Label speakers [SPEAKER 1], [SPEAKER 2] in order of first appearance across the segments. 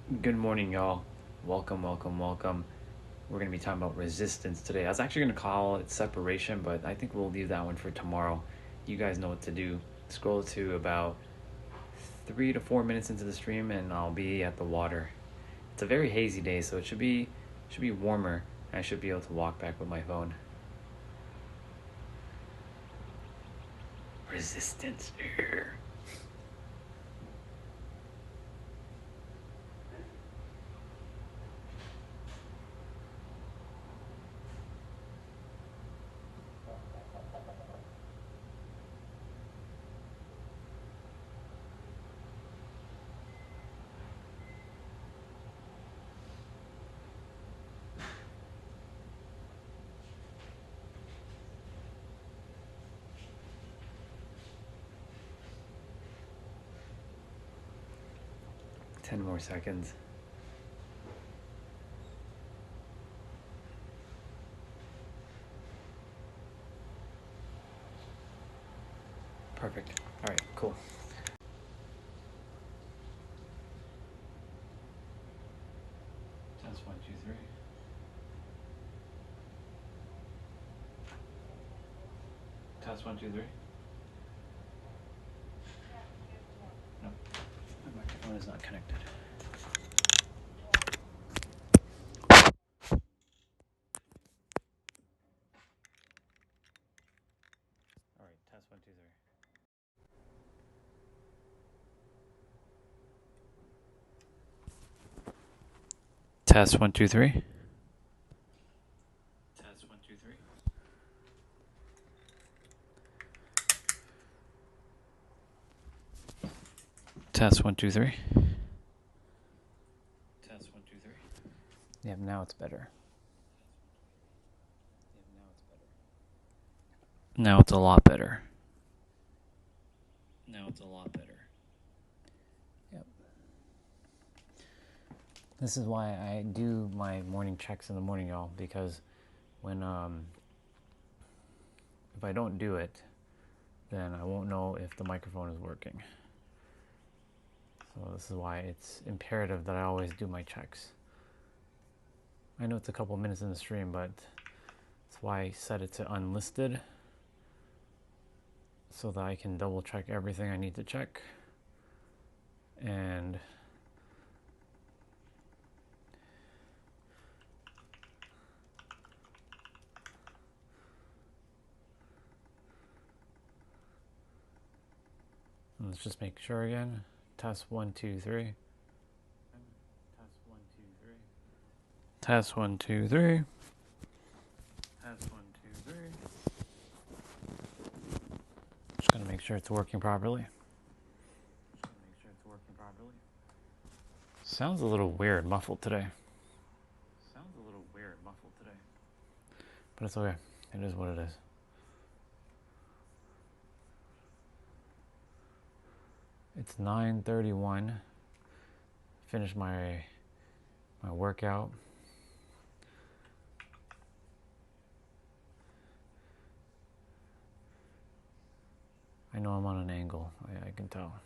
[SPEAKER 1] Good morning, y'all. Welcome, welcome, welcome. We're going to be talking about resistance today. I was actually going to call it separation, but I think we'll leave that one for tomorrow. You guys know what to do. Scroll to about 3 to 4 minutes into the stream, and I'll be at the water. It's a very hazy day, so it should be warmer, and I should be able to walk back with my phone. Resistance. 10 more seconds. Perfect. All right, cool. Test 1, 2, 3. Test 1, 2, 3. No, my microphone is not connected. All right, test 1, 2, 3. Test 1, 2, 3. Test 1, 2, 3. Test 1, 2, 3. Test 1, 2, 3. Yep, now it's better. Now it's a lot better. Now it's a lot better. Yep. This is why I do my morning checks in the morning, y'all, because when if I don't do it, then I won't know if the microphone is working. So this is why it's imperative that I always do my checks. I know it's a couple minutes in the stream, but that's why I set it to unlisted, so that I can double check everything I need to check. And let's just make sure again. Test 1, 2, 3. Test 1, 2, 3. Test 1, 2, 3. Just gonna make sure it's working properly. Sounds a little weird, muffled today. But it's okay. It is what it is. It's 9:31. Finished my workout. I know I'm on an angle. I can tell.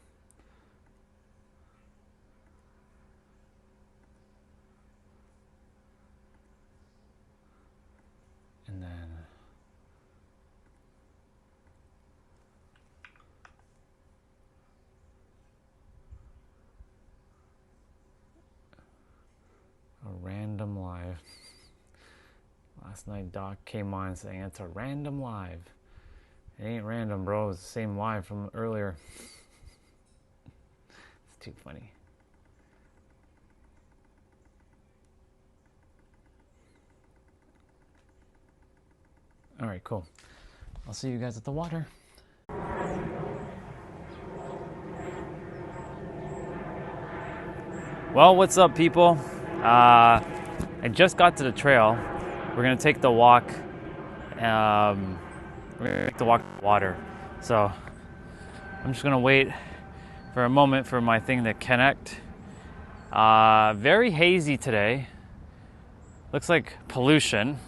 [SPEAKER 1] And then a random live. Last night Doc came on saying it's a random live. It ain't random, bro. It's the same live from earlier. It's too funny. All right, cool. I'll see you guys at the water. Well, what's up, people? I just got to the trail. We're gonna take the walk. We're gonna take the walk to the water. So I'm just gonna wait for a moment for my thing to connect. Very hazy today. Looks like pollution,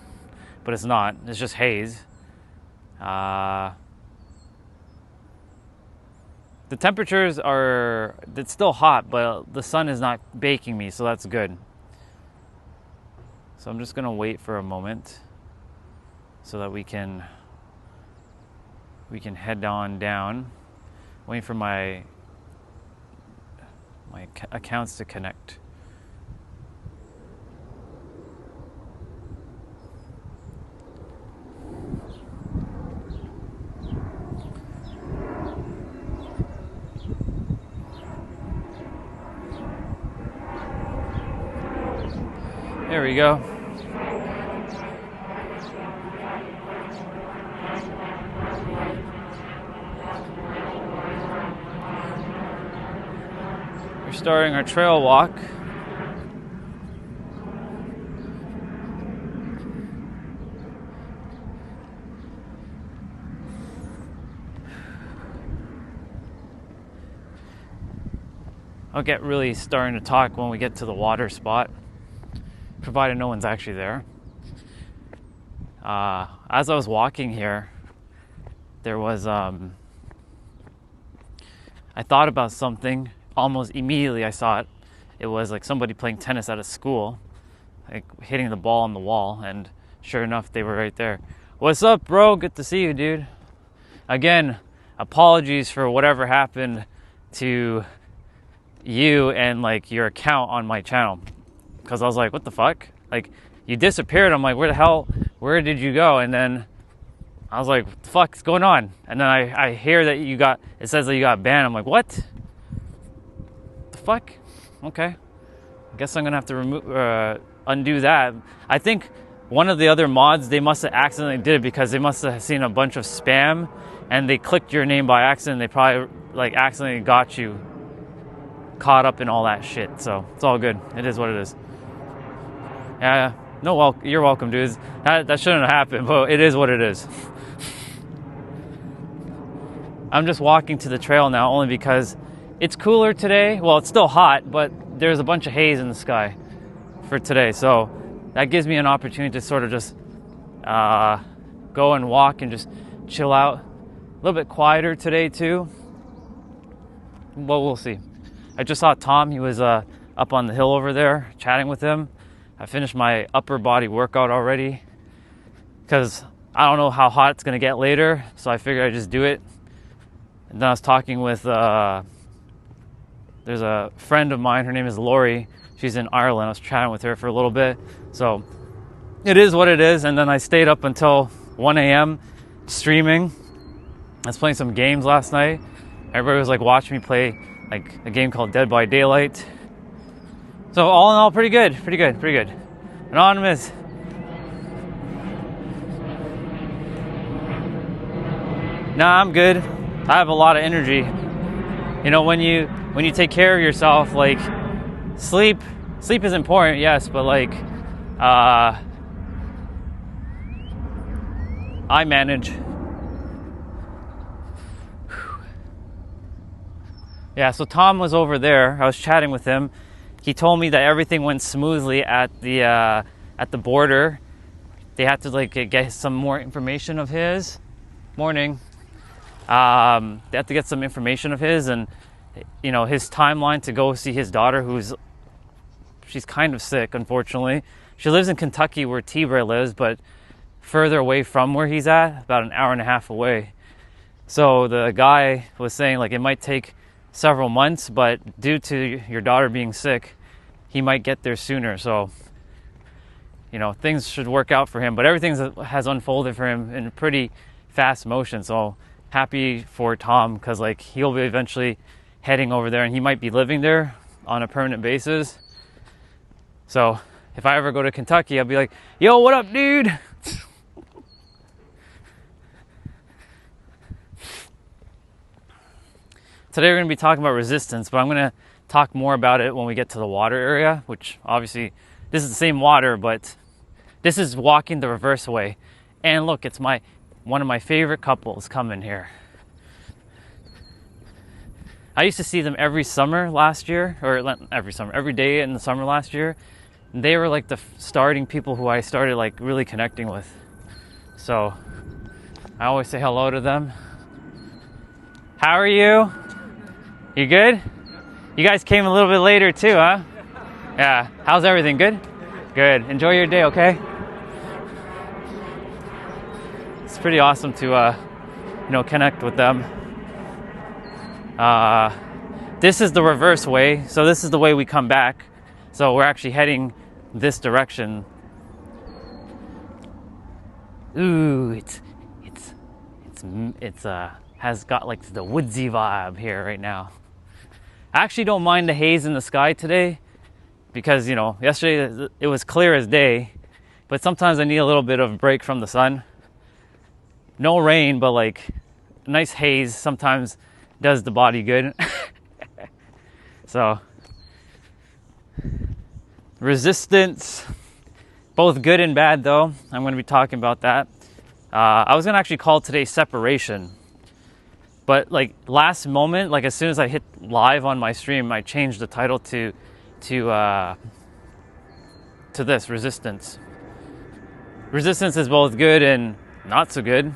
[SPEAKER 1] but it's not. It's just haze. The temperatures are, it's still hot, but the sun is not baking me, so that's good. So I'm just gonna wait for a moment so that we can head on down. Waiting for my accounts to connect. There we go. We're starting our trail walk. I'll get really starting to talk when we get to the water spot, provided no one's actually there. As I was walking here, there was, I thought about something. Almost immediately I saw it. It was like somebody playing tennis at a school, like hitting the ball on the wall, and sure enough, they were right there. What's up, bro? Good to see you, dude. Again, apologies for whatever happened to you and like your account on my channel, because I was like, what the fuck? Like, you disappeared. I'm like, where did you go? And then I was like, what the fuck's going on? And then I hear that it says that you got banned. I'm like, what the fuck? Okay, I guess I'm gonna have to undo that. I think one of the other mods, they must have accidentally did it because they must have seen a bunch of spam and they clicked your name by accident. They probably like accidentally got you caught up in all that shit. So it's all good. It is what it is. Yeah, no, well, you're welcome, dudes. That shouldn't have happened, but it is what it is. I'm just walking to the trail now only because it's cooler today. Well, it's still hot, but there's a bunch of haze in the sky for today. So that gives me an opportunity to sort of just go and walk and just chill out. A little bit quieter today too. Well, we'll see. I just saw Tom. He was up on the hill over there chatting with him. I finished my upper body workout already because I don't know how hot it's going to get later. So I figured I'd just do it. And then I was talking with, there's a friend of mine. Her name is Lori. She's in Ireland. I was chatting with her for a little bit. So it is what it is. And then I stayed up until 1 a.m. streaming. I was playing some games last night. Everybody was like watching me play like a game called Dead by Daylight. So all in all, pretty good. Anonymous. Nah, I'm good. I have a lot of energy. You know, when you take care of yourself, like sleep is important, yes, but like I manage. Yeah, so Tom was over there. I was chatting with him. He told me that everything went smoothly at the border. They had to like get some more information of his. Morning. They had to get some information of his, and you know, his timeline to go see his daughter, she's kind of sick, unfortunately. She lives in Kentucky where T-Bray lives, but further away from where he's at, about an hour and a half away. So the guy was saying like it might take several months, but due to your daughter being sick, he might get there sooner. So, you know, things should work out for him, but everything has unfolded for him in pretty fast motion. So happy for Tom, because like he'll be eventually heading over there and he might be living there on a permanent basis. So if I ever go to Kentucky, I'll be like, yo, what up, dude? Today we're going to be talking about resistance, but I'm going to talk more about it when we get to the water area, which obviously this is the same water, but this is walking the reverse way. And look, it's one of my favorite couples coming here. I used to see them every summer last year, or not every summer, every day in the summer last year. They were like the starting people who I started like really connecting with. So I always say hello to them. How are you? You good? You guys came a little bit later too, huh? Yeah. How's everything? Good? Good. Enjoy your day, okay? It's pretty awesome to, connect with them. This is the reverse way. So this is the way we come back. So we're actually heading this direction. Ooh, it's has got like the woodsy vibe here right now. I actually don't mind the haze in the sky today because, yesterday it was clear as day, but sometimes I need a little bit of a break from the sun. No rain, but like nice haze sometimes does the body good. So, resistance, both good and bad though. I'm going to be talking about that. I was going to actually call today separation. But like last moment, like as soon as I hit live on my stream, I changed the title to this, resistance. Resistance is both good and not so good.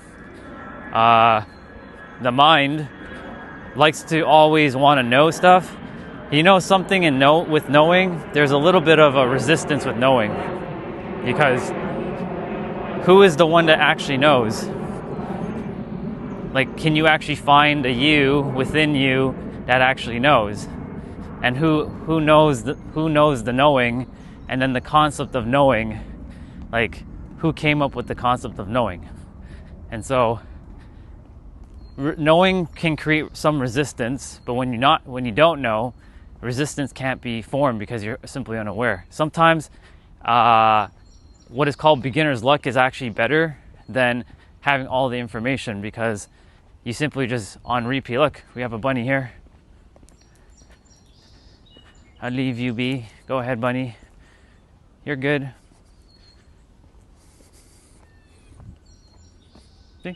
[SPEAKER 1] The mind likes to always want to know stuff. You know something, and with knowing, there's a little bit of a resistance with knowing, because who is the one that actually knows? Like, can you actually find a you within you that actually knows? And who knows the knowing, and then the concept of knowing, like who came up with the concept of knowing? And so knowing can create some resistance, but when you don't know, resistance can't be formed because you're simply unaware. Sometimes what is called beginner's luck is actually better than having all the information, because you simply just on repeat. Look, we have a bunny here. I'll leave you be. Go ahead, bunny. You're good. See?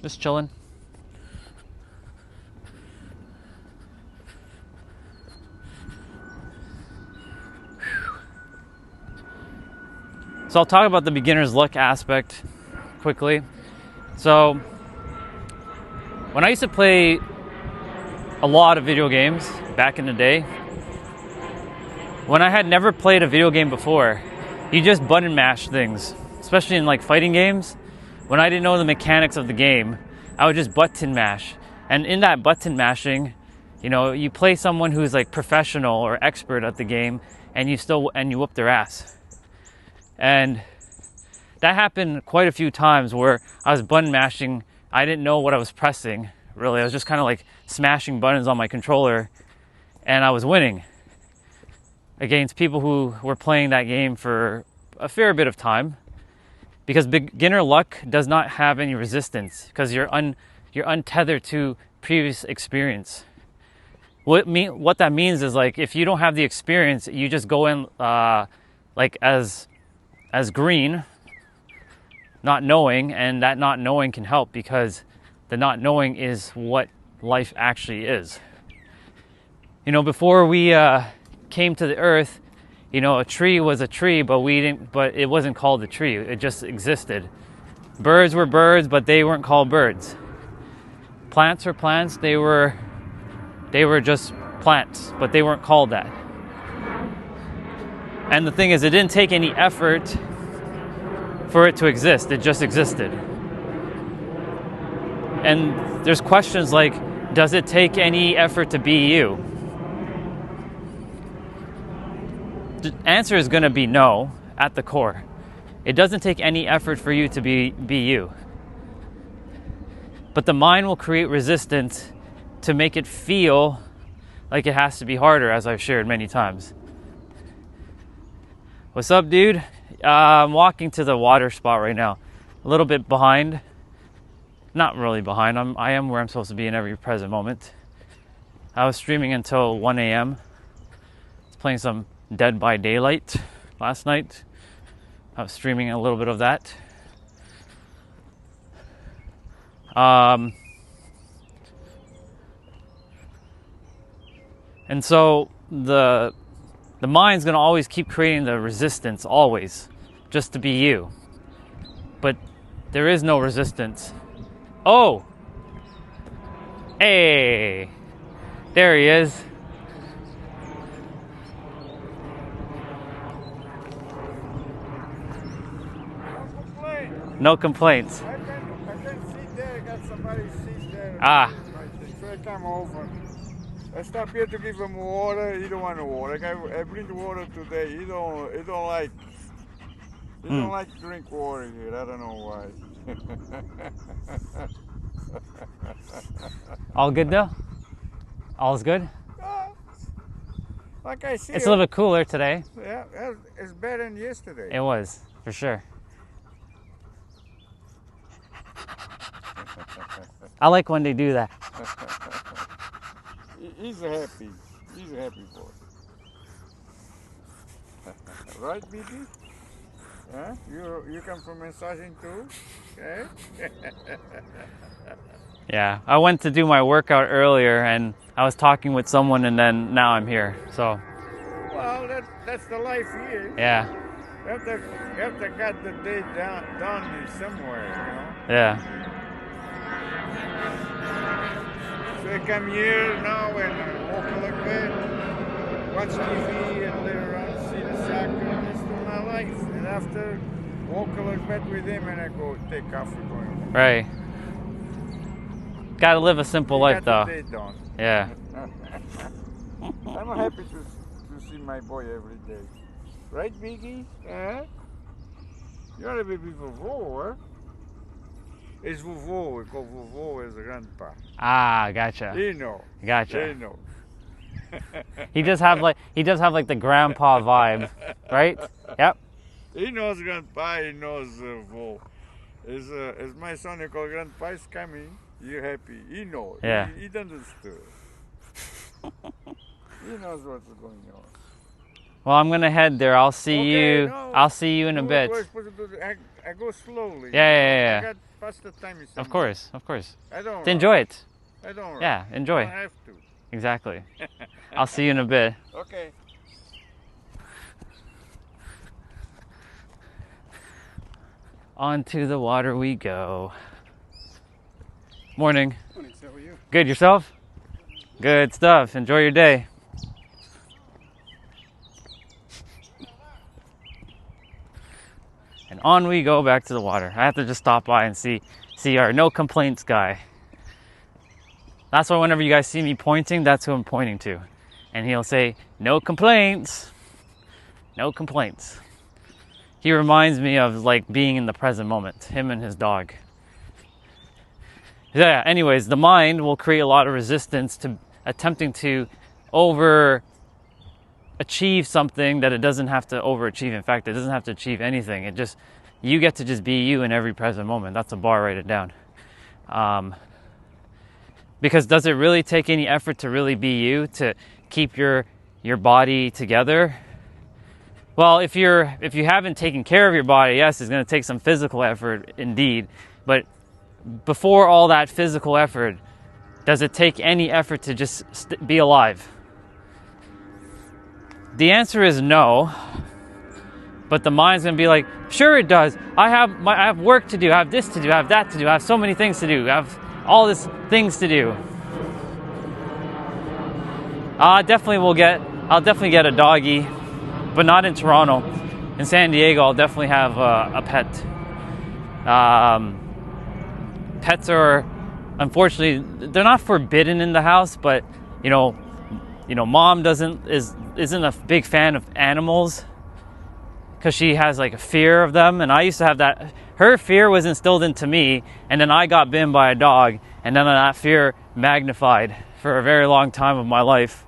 [SPEAKER 1] Just chilling. So I'll talk about the beginner's luck aspect quickly. So when I used to play a lot of video games back in the day, when I had never played a video game before, you just button mash things, especially in like fighting games. When I didn't know the mechanics of the game, I would just button mash. And in that button mashing, you play someone who's like professional or expert at the game, and you whoop their ass. And that happened quite a few times where I was button mashing. I didn't know what I was pressing, really. I was just kind of like smashing buttons on my controller, and I was winning against people who were playing that game for a fair bit of time, because beginner luck does not have any resistance, because you're untethered to previous experience. What that means is, like, if you don't have the experience, you just go in like as green, not knowing, and that not knowing can help, because the not knowing is what life actually is. Before we came to the earth, a tree was a tree, but it wasn't called a tree. It just existed. Birds were birds, but they weren't called birds. Plants were plants. They were just plants, but they weren't called that. And the thing is, it didn't take any effort for it to exist. It just existed. And there's questions like, does it take any effort to be you? The answer is going to be no at the core. It doesn't take any effort for you to be you. But the mind will create resistance to make it feel like it has to be harder, as I've shared many times. What's up, dude? I'm walking to the water spot right now. A little bit behind. Not really behind. I am where I'm supposed to be in every present moment. I was streaming until 1 a.m. I was playing some Dead by Daylight last night. I was streaming a little bit of that. And so the mind's going to always keep creating the resistance, always, just to be you. But there is no resistance. Oh! Hey! There he is. No complaints.
[SPEAKER 2] I can sit there, got somebody sit there.
[SPEAKER 1] Ah.
[SPEAKER 2] So I come over. I stop here to give him water. He don't want no water. I bring water today. He don't like. He don't like drink water here. I don't know why.
[SPEAKER 1] All good though? All's good?
[SPEAKER 2] Like I see.
[SPEAKER 1] It's a little bit cooler today.
[SPEAKER 2] Yeah, it's better than yesterday.
[SPEAKER 1] It was, for sure. I like when they do that.
[SPEAKER 2] He's happy. He's a happy boy. Right, BB? Huh? You come from massaging too? Okay.
[SPEAKER 1] Yeah, I went to do my workout earlier and I was talking with someone and then now I'm here, so.
[SPEAKER 2] Well, that's the life here.
[SPEAKER 1] Yeah.
[SPEAKER 2] You have to get the day done somewhere, you know?
[SPEAKER 1] Yeah.
[SPEAKER 2] So I come here now and walk a little bit, watch TV and later on see the soccer and this is my life. And after, walk a little bit with him and I go take coffee for him.
[SPEAKER 1] Right. Gotta live a simple life though.
[SPEAKER 2] The day done.
[SPEAKER 1] Yeah.
[SPEAKER 2] I'm happy to see my boy every day. Right, Biggie? Huh? You ought to be vovô, huh? It's vovô. We call vovô as grandpa.
[SPEAKER 1] Ah, gotcha.
[SPEAKER 2] You know.
[SPEAKER 1] Gotcha.
[SPEAKER 2] You know.
[SPEAKER 1] He does have like the grandpa vibe, right? Yep.
[SPEAKER 2] He knows grandpa. He knows vovô. Is my son you call grandpa is coming? You happy? He knows.
[SPEAKER 1] Yeah.
[SPEAKER 2] He understood. He knows what's going on.
[SPEAKER 1] Well, I'm gonna head there. I'll see you.
[SPEAKER 2] No.
[SPEAKER 1] I'll see you in a bit.
[SPEAKER 2] I go slowly.
[SPEAKER 1] Yeah.
[SPEAKER 2] I got past the time.
[SPEAKER 1] Of course.
[SPEAKER 2] I don't.
[SPEAKER 1] Enjoy it.
[SPEAKER 2] I don't.
[SPEAKER 1] Yeah, enjoy.
[SPEAKER 2] I don't have to.
[SPEAKER 1] Exactly. I'll see you in a bit.
[SPEAKER 2] Okay.
[SPEAKER 1] Onto the water we go. Morning.
[SPEAKER 3] Morning, how are you?
[SPEAKER 1] Good, yourself? Good stuff. Enjoy your day. And on we go back to the water. I have to just stop by and see our no complaints guy. That's why whenever you guys see me pointing, that's who I'm pointing to. And he'll say, no complaints. No complaints. He reminds me of like being in the present moment, him and his dog. Yeah, anyways, the mind will create a lot of resistance to attempting to achieve something that it doesn't have to overachieve. In fact, it doesn't have to achieve anything. You get to just be you in every present moment. That's a bar, write it down. Because does it really take any effort to really be you, to keep your body together? Well, if you haven't taken care of your body, yes, it's going to take some physical effort indeed. But before all that physical effort, does it take any effort to just be alive? The answer is no. But the mind's going to be like, sure it does. I have work to do. I have this to do. I have that to do. I have so many things to do. I have all these things to do. I'll definitely get a doggy, but not in Toronto. In San Diego, I'll definitely have a pet. Pets are, unfortunately, they're not forbidden in the house, but mom isn't a big fan of animals because she has like a fear of them, and I used to have that. Her fear was instilled into me, and then I got bitten by a dog, and then that fear magnified for a very long time of my life.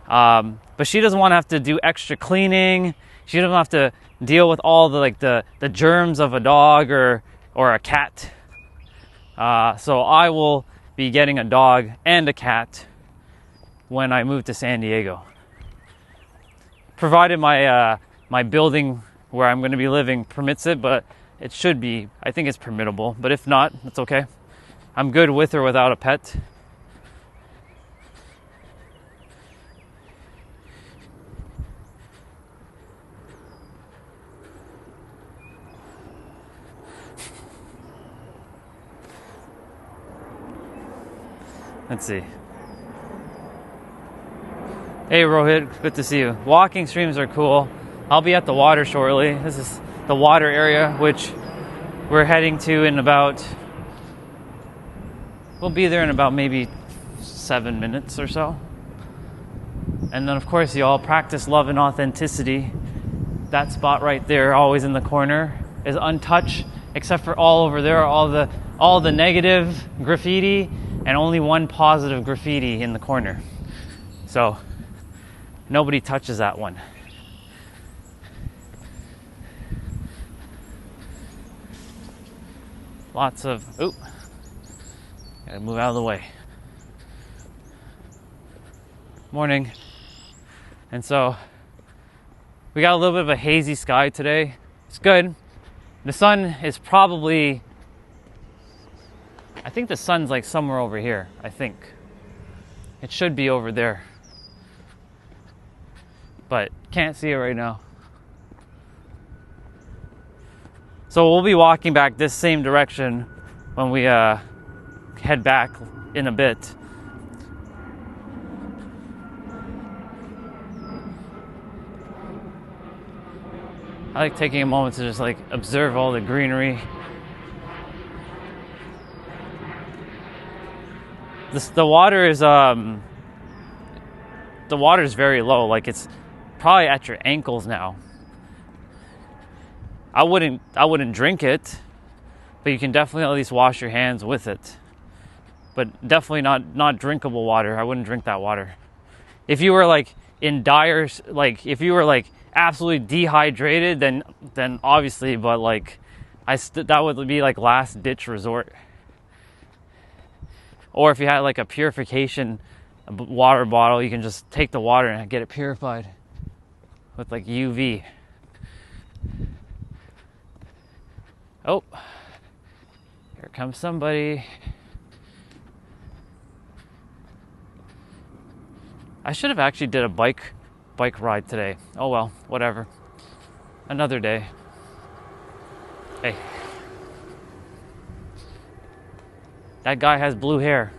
[SPEAKER 1] But she doesn't want to have to do extra cleaning. She doesn't have to deal with all the germs of a dog or a cat. So I will be getting a dog and a cat when I move to San Diego, provided my building where I'm going to be living permits it. But it should be. I think it's permittable. But if not, it's okay. I'm good with or without a pet. Let's see. Hey Rohit, good to see you. Walking streams are cool. I'll be at the water shortly. This is the water area, which we're heading to in about, we'll be there in about maybe 7 minutes or so. And then of course y'all practice love and authenticity. That spot right there, always in the corner, is untouched, except for all over there, all the negative graffiti and only one positive graffiti in the corner. So nobody touches that one. Lots of, gotta move out of the way. Morning. And so we got a little bit of a hazy sky today. It's good. The sun is probably, I think the sun's like somewhere over here, I think. It should be over there. But can't see it right now. So we'll be walking back this same direction when we head back in a bit. I like taking a moment to just like observe all the greenery. The water is very low, like it's probably at your ankles now. I wouldn't drink it, but you can definitely at least wash your hands with it. But definitely not drinkable water. I wouldn't drink that water. If you were like in dire, like if you were like absolutely dehydrated, then obviously, but like that would be like last ditch resort. Or if you had like a purification water bottle, you can just take the water and get it purified with like UV. Oh, here comes somebody. I should have actually did a bike ride today. Oh well, whatever. Another day. Hey. That guy has blue hair.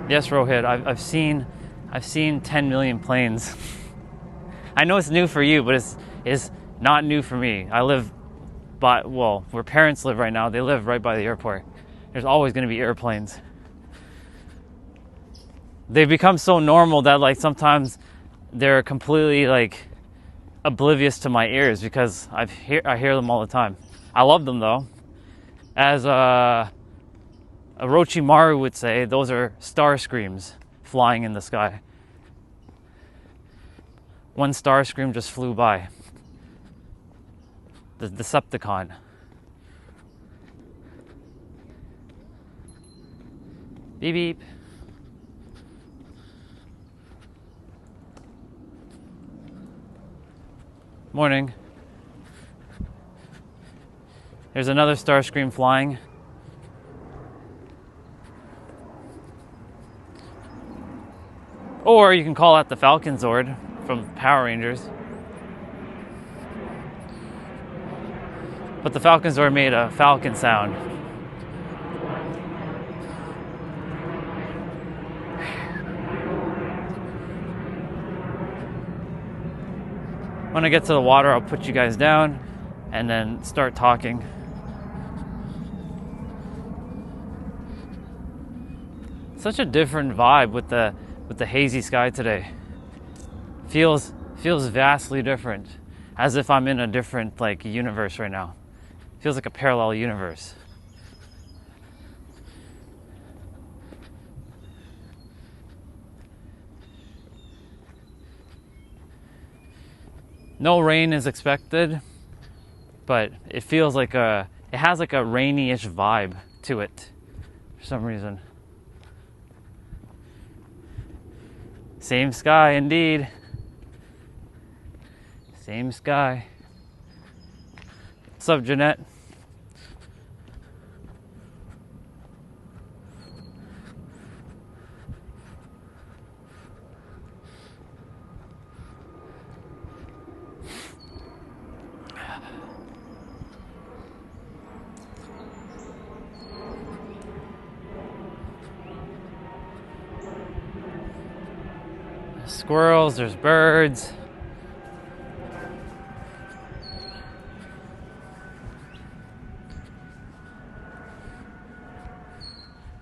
[SPEAKER 1] Yes, Rohit, I've seen 10 million planes. I know it's new for you, but it's not new for me. I live where parents live right now, they live right by the airport. There's always going to be airplanes. They've become so normal that like sometimes they're completely like oblivious to my ears because I hear them all the time. I love them though. As Orochimaru would say, those are star screams flying in the sky. One star scream just flew by. The Decepticon. Beep beep. Morning. There's another star scream flying. Or you can call out the Falcon Zord from Power Rangers. But the Falcon Zord made a falcon sound. When I get to the water, I'll put you guys down and then start talking. Such a different vibe with the hazy sky today. Feels vastly different, as if I'm in a different like universe right now. Feels like a parallel universe. No rain is expected, but it feels like it has like a rainy-ish vibe to it for some reason. Same sky indeed. Same sky. What's up, Jeanette? squirrels, there's birds.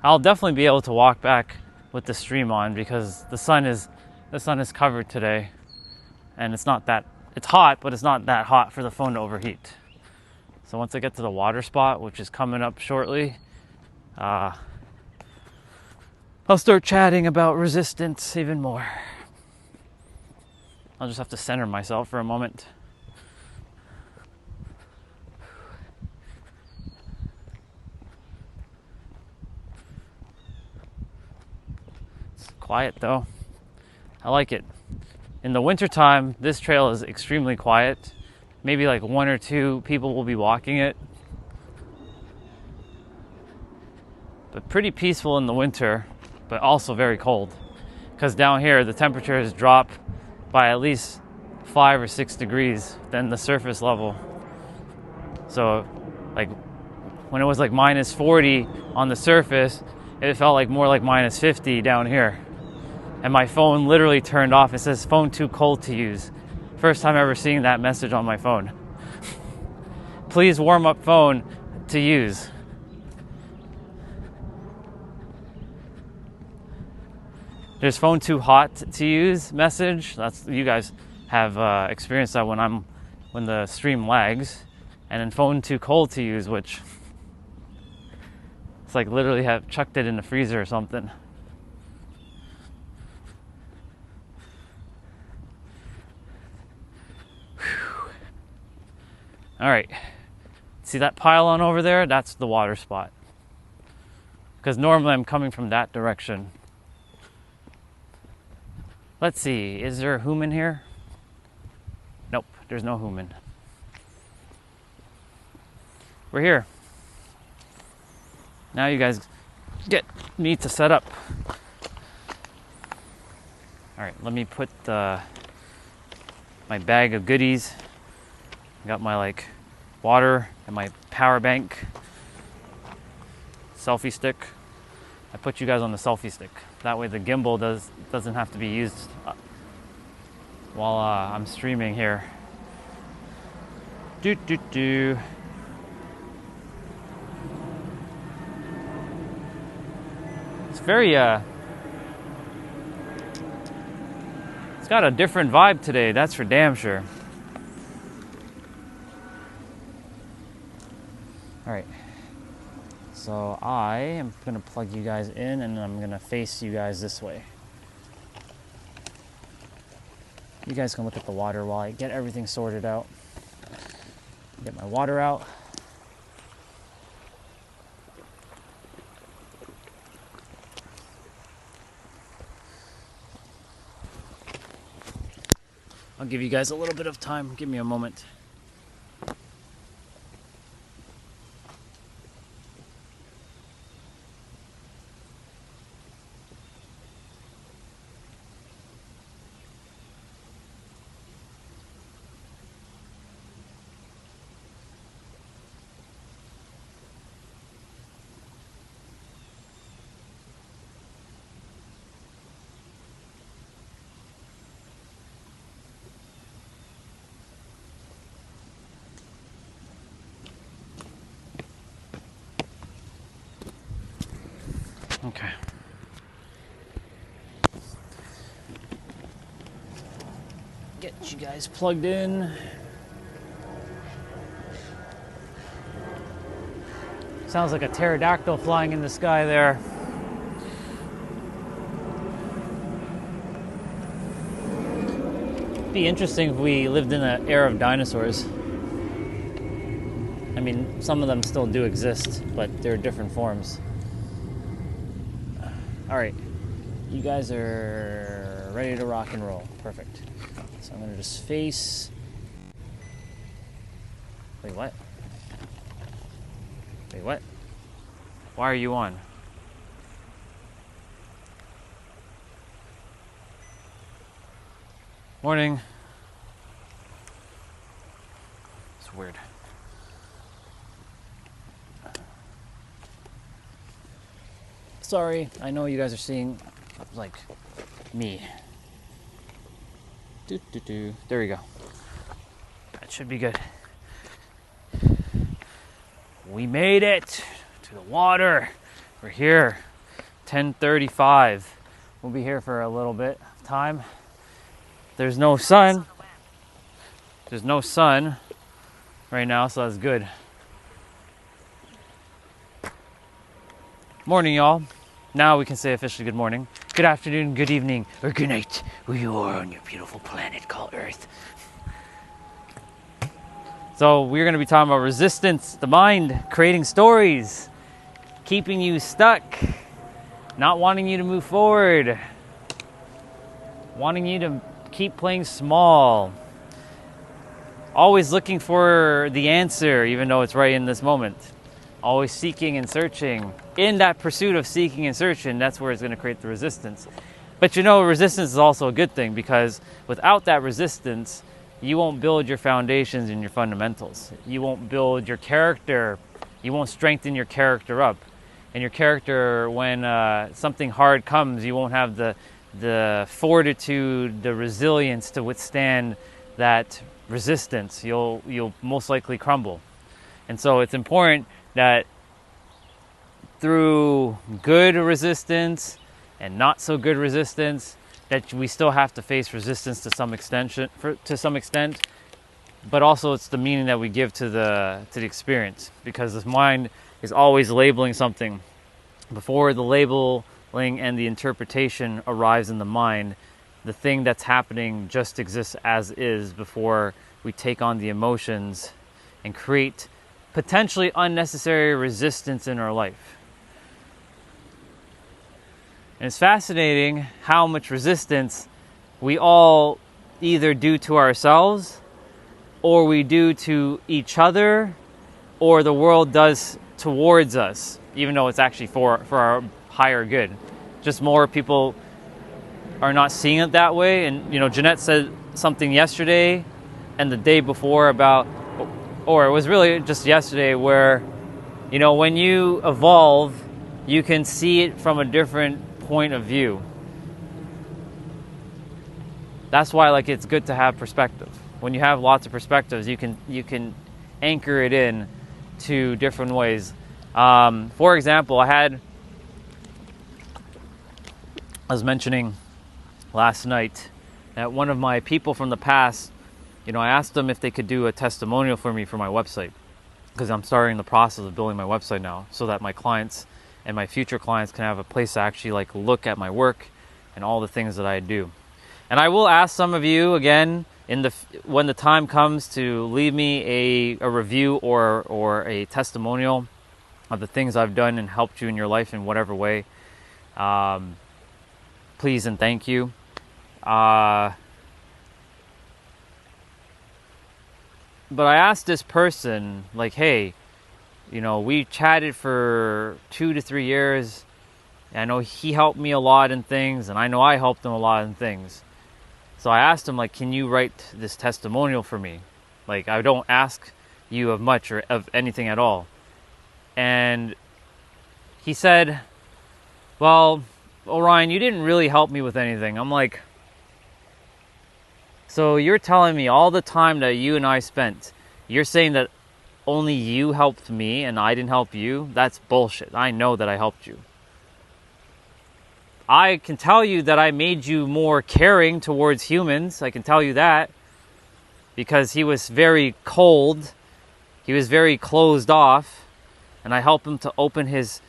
[SPEAKER 1] I'll definitely be able to walk back with the stream on because the sun is covered today, and it's hot, but it's not that hot for the phone to overheat. So once I get to the water spot, which is coming up shortly, I'll start chatting about resistance even more. I'll just have to center myself for a moment. It's quiet though. I like it. In the wintertime, this trail is extremely quiet. Maybe like 1 or 2 people will be walking it. But pretty peaceful in the winter, but also very cold. Because down here, the temperatures drop by at least 5 or 6 degrees than the surface level. So, like, when it was like minus 40 on the surface, it felt like more like minus 50 down here. And my phone literally turned off. It says, phone too cold to use. First time ever seeing that message on my phone. Please warm up phone to use. There's phone too hot to use message. That's, you guys have experienced that when the stream lags. And then phone too cold to use, which it's like literally have chucked it in the freezer or something. All right, see that pylon over there? That's the water spot. Because normally I'm coming from that direction. Let's see, is there a human here? Nope, there's no human. We're here. Now you guys get me to set up. All right, let me put my bag of goodies. I got my water and my power bank, selfie stick. I put you guys on the selfie stick. That way the gimbal doesn't have to be used while I'm streaming here. It's very it's got a different vibe today, that's for damn sure. All right, so I am gonna plug you guys in and I'm gonna face you guys this way. You guys can look at the water while I get everything sorted out. Get my water out. I'll give you guys a little bit of time. Give me a moment. Okay. Get you guys plugged in. Sounds like a pterodactyl flying in the sky there. It'd be interesting if we lived in an era of dinosaurs. I mean, some of them still do exist, but they're different forms. All right, you guys are ready to rock and roll. Perfect. So I'm gonna just face. Wait, what? Wait, what? Why are you on? Morning. It's weird. Sorry, I know you guys are seeing, me. There we go. That should be good. We made it to the water. We're here. 10:35. We'll be here for a little bit of time. There's no sun. There's no sun right now, so that's good. Morning, y'all. Now we can say officially good morning, good afternoon, good evening, or good night, where you are on your beautiful planet called Earth. So we're going to be talking about resistance, the mind, creating stories, keeping you stuck, not wanting you to move forward, wanting you to keep playing small, always looking for the answer, even though it's right in this moment. Always seeking and searching. In that pursuit of seeking and searching, that's where it's going to create the resistance. But you know, resistance is also a good thing, because without that resistance, you won't build your foundations and your fundamentals. You won't build your character. You won't strengthen your character up. And your character, when something hard comes, you won't have the fortitude, the resilience to withstand that resistance. You'll most likely crumble. And so it's important that through good resistance and not so good resistance, that we still have to face resistance to some extent, but also it's the meaning that we give to the experience, because this mind is always labeling something. Before the labeling and the interpretation arrives in the mind, the thing that's happening just exists as is before we take on the emotions and create potentially unnecessary resistance in our life. And it's fascinating how much resistance we all either do to ourselves, or we do to each other, or the world does towards us, even though it's actually for our higher good. Just more people are not seeing it that way. And, you know, Jeanette said something yesterday and the day before about, or it was really just yesterday, where, you know, when you evolve, you can see it from a different point of view. That's why, like, it's good to have perspective. When you have lots of perspectives, you can anchor it in to different ways. For example, I was mentioning last night that one of my people from the past, you know, I asked them if they could do a testimonial for me for my website, because I'm starting the process of building my website now, so that my clients and my future clients can have a place to actually like look at my work and all the things that I do. And I will ask some of you again when the time comes to leave me a review or a testimonial of the things I've done and helped you in your life in whatever way. Please and thank you. But I asked this person, like, hey, you know, we chatted for 2 to 3 years. I know he helped me a lot in things, and I know I helped him a lot in things. So I asked him, like, can you write this testimonial for me? Like, I don't ask you of much or of anything at all. And he said, well, Orion, you didn't really help me with anything. I'm like, so you're telling me all the time that you and I spent, you're saying that only you helped me and I didn't help you? That's bullshit. I know that I helped you. I can tell you that I made you more caring towards humans. I can tell you that, because he was very cold. He was very closed off, and I helped him to open his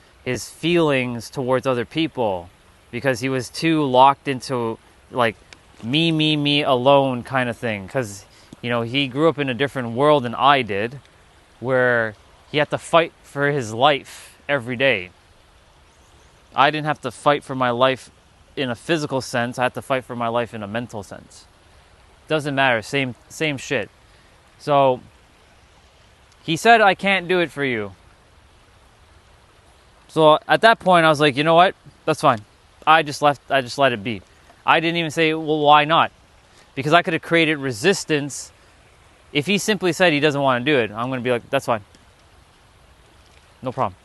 [SPEAKER 1] feelings towards other people, because he was too locked into like me alone kind of thing. Because, you know, he grew up in a different world than I did, where he had to fight for his life every day. I didn't have to fight for my life in a physical sense. I had to fight for my life in a mental sense. Doesn't matter. Same shit. So he said, I can't do it for you. So at that point, I was like, you know what? That's fine. I just let it be. I didn't even say, well, why not? Because I could have created resistance. If he simply said he doesn't want to do it, I'm going to be like, that's fine. No problem.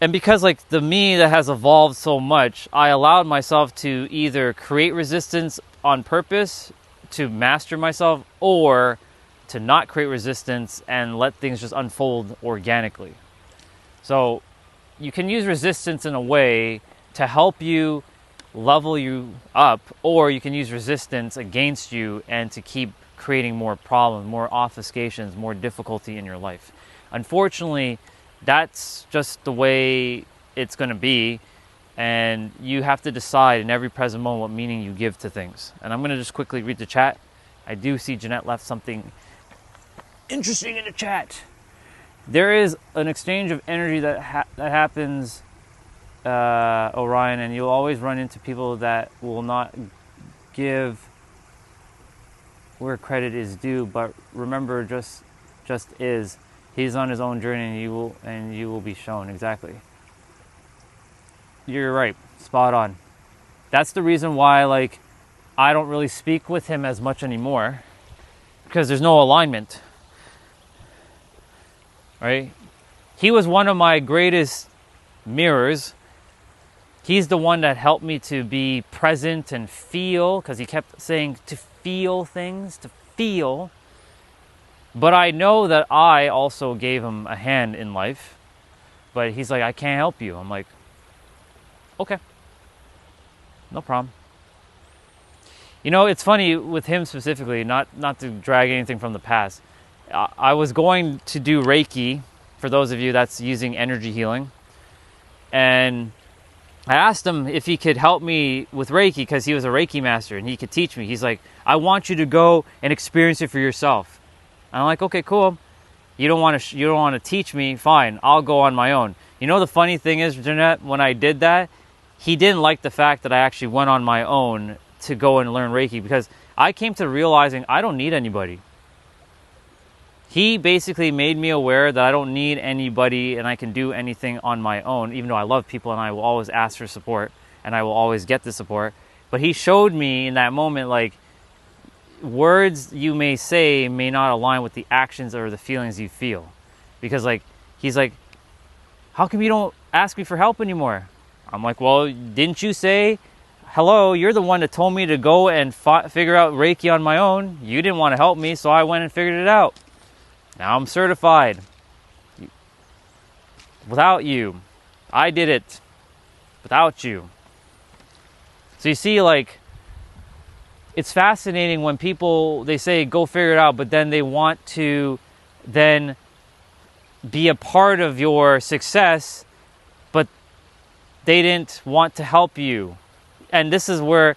[SPEAKER 1] And because like the me that has evolved so much, I allowed myself to either create resistance on purpose to master myself, or to not create resistance and let things just unfold organically. So you can use resistance in a way to help you level you up, or you can use resistance against you and to keep creating more problems, more obfuscations, more difficulty in your life. Unfortunately, that's just the way it's going to be, and you have to decide in every present moment what meaning you give to things. And I'm going to just quickly read the chat. I do see Jeanette left something interesting in the chat. There is an exchange of energy that happens, Orion, and you'll always run into people that will not give where credit is due. But remember, just is. He's on his own journey, and you will be shown. Exactly. You're right. Spot on. That's the reason why, like, I don't really speak with him as much anymore, because there's no alignment. Right? He was one of my greatest mirrors. He's the one that helped me to be present and feel, because he kept saying to feel things, to feel. But I know that I also gave him a hand in life. But he's like, I can't help you. I'm like, okay, no problem. You know, it's funny with him specifically, not to drag anything from the past. I was going to do Reiki, for those of you that's using energy healing. And I asked him if he could help me with Reiki, because he was a Reiki master and he could teach me. He's like, I want you to go and experience it for yourself. And I'm like, okay, cool. You don't want to teach me? Fine, I'll go on my own. You know, the funny thing is, Jeanette, when I did that, he didn't like the fact that I actually went on my own to go and learn Reiki, because I came to realizing I don't need anybody. He basically made me aware that I don't need anybody and I can do anything on my own, even though I love people and I will always ask for support and I will always get the support. But he showed me in that moment, like, words you may say may not align with the actions or the feelings you feel. Because, like, he's like, how come you don't ask me for help anymore? I'm like, well, didn't you say, hello, you're the one that told me to go and figure out Reiki on my own. You didn't want to help me, so I went and figured it out. Now I'm certified. Without you. I did it. Without you. So you see, like, it's fascinating when people, they say, go figure it out, but then they want to then be a part of your success, but they didn't want to help you. And this is where,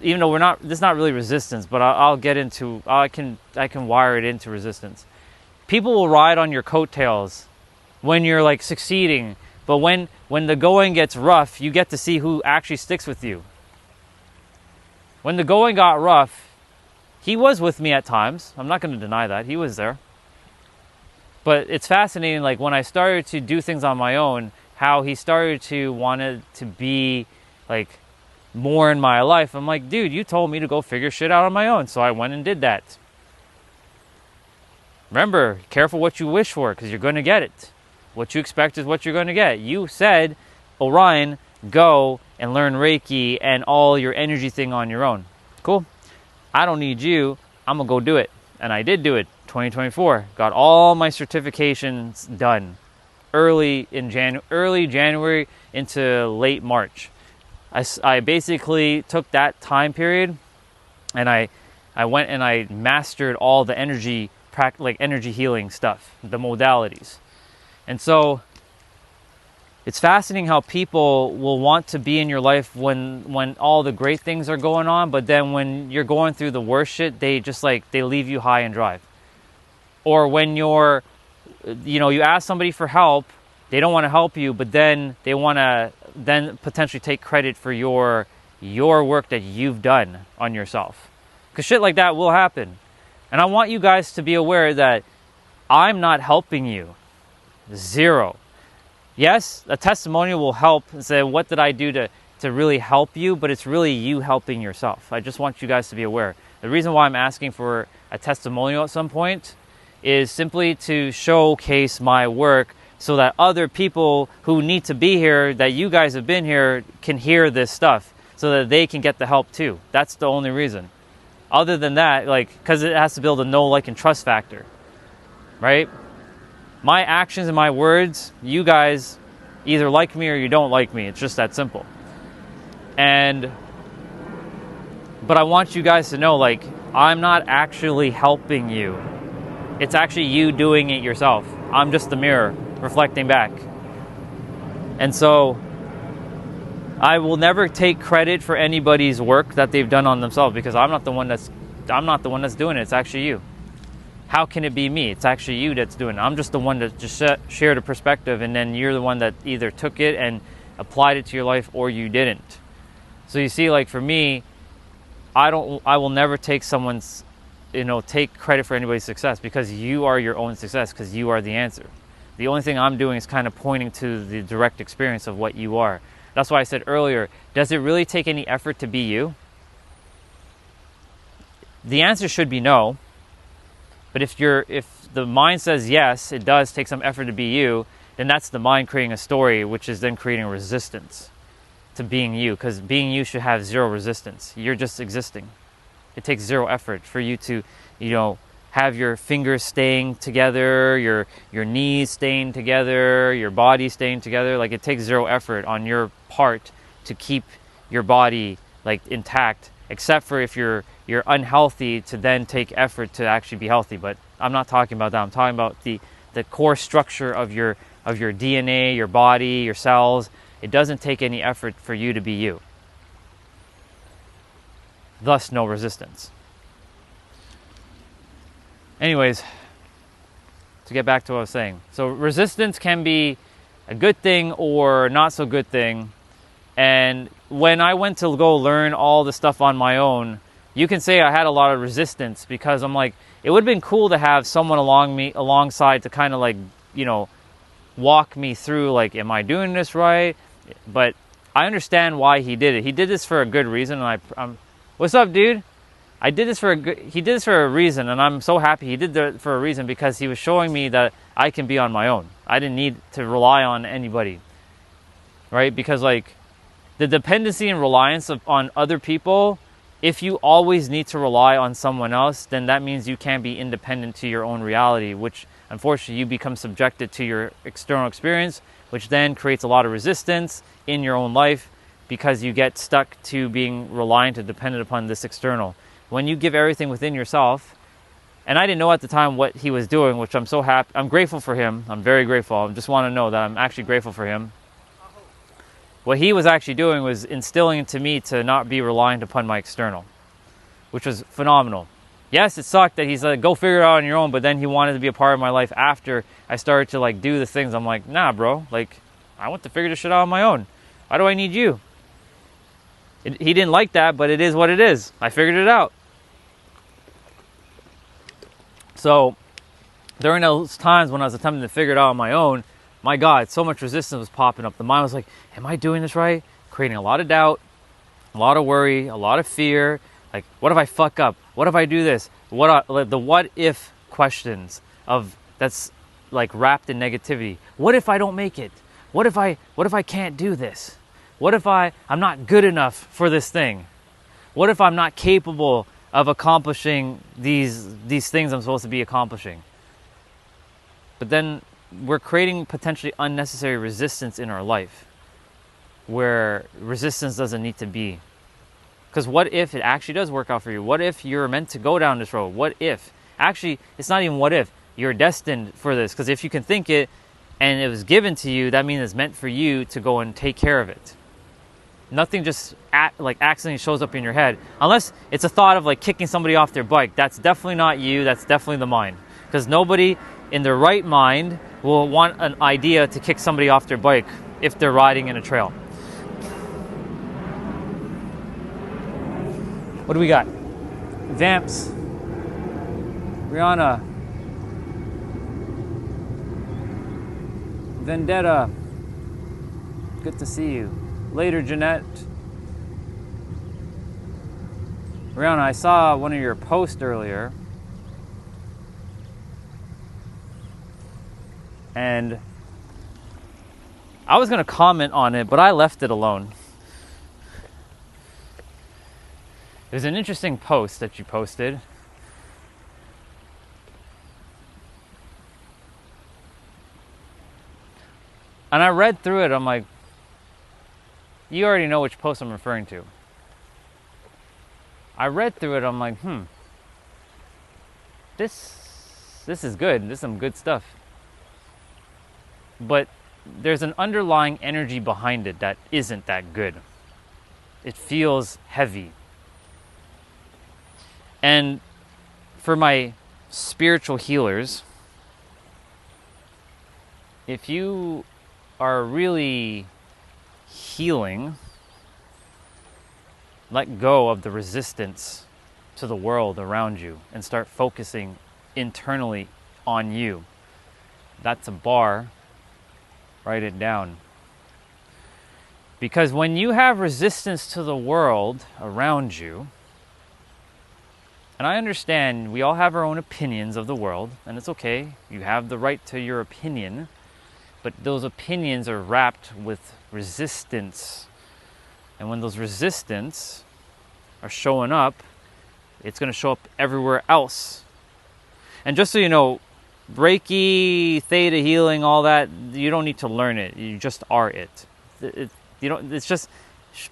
[SPEAKER 1] even though this is not really resistance, but I'll get into, I can wire it into resistance. People will ride on your coattails when you're, like, succeeding, but when the going gets rough, you get to see who actually sticks with you. When the going got rough, he was with me at times. I'm not going to deny that. He was there. But it's fascinating, like, when I started to do things on my own, how he started to wanted to be, like, more in my life. I'm like, dude, you told me to go figure shit out on my own, so I went and did that. Remember, careful what you wish for, because you're going to get it. What you expect is what you're going to get. You said, Orion, go and learn Reiki and all your energy thing on your own. Cool. I don't need you. I'm going to go do it. And I did do it. 2024. Got all my certifications done. Early January into late March. I basically took that time period and I went and I mastered all the energy healing stuff, the modalities. And so it's fascinating how people will want to be in your life when all the great things are going on, but then when you're going through the worst shit, they leave you high and dry. Or when you ask somebody for help, they don't want to help you, but then they want to then potentially take credit for your work that you've done on yourself. Because shit like that will happen. And I want you guys to be aware that I'm not helping you. Zero. Yes, a testimonial will help and say, what did I do to really help you? But it's really you helping yourself. I just want you guys to be aware. The reason why I'm asking for a testimonial at some point is simply to showcase my work so that other people who need to be here, that you guys have been here, can hear this stuff. so that they can get the help too. That's the only reason. Other than that, like, because it has to build a know, like, and trust factor, right? My actions and my words, you guys either like me or you don't like me. It's just that simple. But I want you guys to know, like, I'm not actually helping you. It's actually you doing it yourself. I'm just the mirror reflecting back. And so I will never take credit for anybody's work that they've done on themselves, because I'm not the one that's doing it. It's actually you. How can it be me? It's actually you that's doing it. I'm just the one that just shared a perspective, and then you're the one that either took it and applied it to your life or you didn't. So you see, like, for me, I will never take someone's, take credit for anybody's success, because you are your own success, because you are the answer. The only thing I'm doing is kind of pointing to the direct experience of what you are. That's why I said earlier, does it really take any effort to be you? The answer should be no. But if the mind says yes, it does take some effort to be you, then that's the mind creating a story, which is then creating resistance to being you, because being you should have zero resistance. You're just existing. It takes zero effort for you to, have your fingers staying together, your knees staying together, your body staying together. Like, it takes zero effort on your part to keep your body, like, intact, except for if you're unhealthy, to then take effort to actually be healthy. But I'm not talking about that. I'm talking about the core structure of your DNA, your body, your cells. It doesn't take any effort for you to be you. Thus, no resistance. Anyways, to get back to what I was saying. So resistance can be a good thing or not so good thing. And when I went to go learn all the stuff on my own, you can say I had a lot of resistance, because I'm like, it would have been cool to have someone alongside to kind of, like, walk me through, like, am I doing this right? But I understand why he did it. He did this for a good reason, and I'm what's up, dude? He did this for a reason, and I'm so happy he did it for a reason, because he was showing me that I can be on my own. I didn't need to rely on anybody, right? Because, like, the dependency and reliance on other people, if you always need to rely on someone else, then that means you can't be independent to your own reality, which unfortunately you become subjected to your external experience, which then creates a lot of resistance in your own life, because you get stuck to being reliant and dependent upon this external. When you give everything within yourself, and I didn't know at the time what he was doing, which I'm so happy. I'm grateful for him. I'm very grateful. I just want to know that I'm actually grateful for him. What he was actually doing was instilling into me to not be reliant upon my external, which was phenomenal. Yes, it sucked that he's like, go figure it out on your own, but then he wanted to be a part of my life after I started to, like, do the things. I'm like, nah, bro, like, I want to figure this shit out on my own. Why do I need you? He didn't like that, but it is what it is. I figured it out. So during those times when I was attempting to figure it out on my own, my God, so much resistance was popping up. The mind was like, am I doing this right? Creating a lot of doubt, a lot of worry, a lot of fear. Like, what if I fuck up? What if I do this? The what if questions that's like wrapped in negativity. What if I don't make it? What if I can't do this? What if I'm not good enough for this thing? What if I'm not capable of accomplishing these things I'm supposed to be accomplishing? But then we're creating potentially unnecessary resistance in our life, where resistance doesn't need to be. Because what if it actually does work out for you? What if you're meant to go down this road? What if? Actually, it's not even what if. You're destined for this. Because if you can think it and it was given to you, that means it's meant for you to go and take care of it. Nothing just accidentally shows up in your head. Unless it's a thought of, like, kicking somebody off their bike. That's definitely not you. That's definitely the mind. Because nobody in their right mind will want an idea to kick somebody off their bike if they're riding in a trail. What do we got? Vamps. Rihanna. Vendetta. Good to see you. Later, Jeanette. Rihanna, I saw one of your posts earlier. And I was going to comment on it, but I left it alone. There's an interesting post that you posted. And I read through it, I'm like, you already know which post I'm referring to. I read through it, I'm like, this is good. This is some good stuff. But there's an underlying energy behind it that isn't that good. It feels heavy. And for my spiritual healers, if you are really healing, let go of the resistance to the world around you and start focusing internally on you. That's a bar. Write it down. Because when you have resistance to the world around you, and I understand we all have our own opinions of the world, and it's okay. You have the right to your opinion, but those opinions are wrapped with resistance. And when those resistance are showing up, it's going to show up everywhere else. And just so you know, Reiki, Theta healing, all that, you don't need to learn it. You just are it. It's just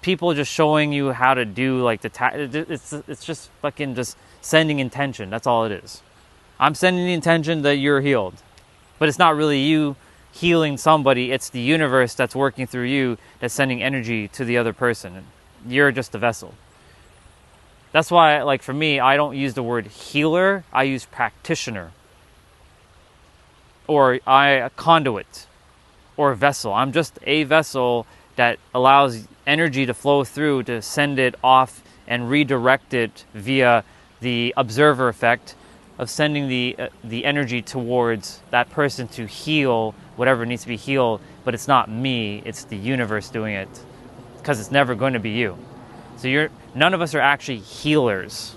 [SPEAKER 1] people just showing you how to do like it's just fucking just sending intention. That's all it is. I'm sending the intention that you're healed. But it's not really you healing somebody. It's the universe that's working through you that's sending energy to the other person. You're just a vessel. That's why, like for me, I don't use the word healer. I use practitioner. Or a conduit. Or vessel. I'm just a vessel that allows energy to flow through to send it off and redirect it via the observer effect of sending the energy towards that person to heal whatever needs to be healed. But it's not me, it's the universe doing it, because it's never going to be you. So none of us are actually healers.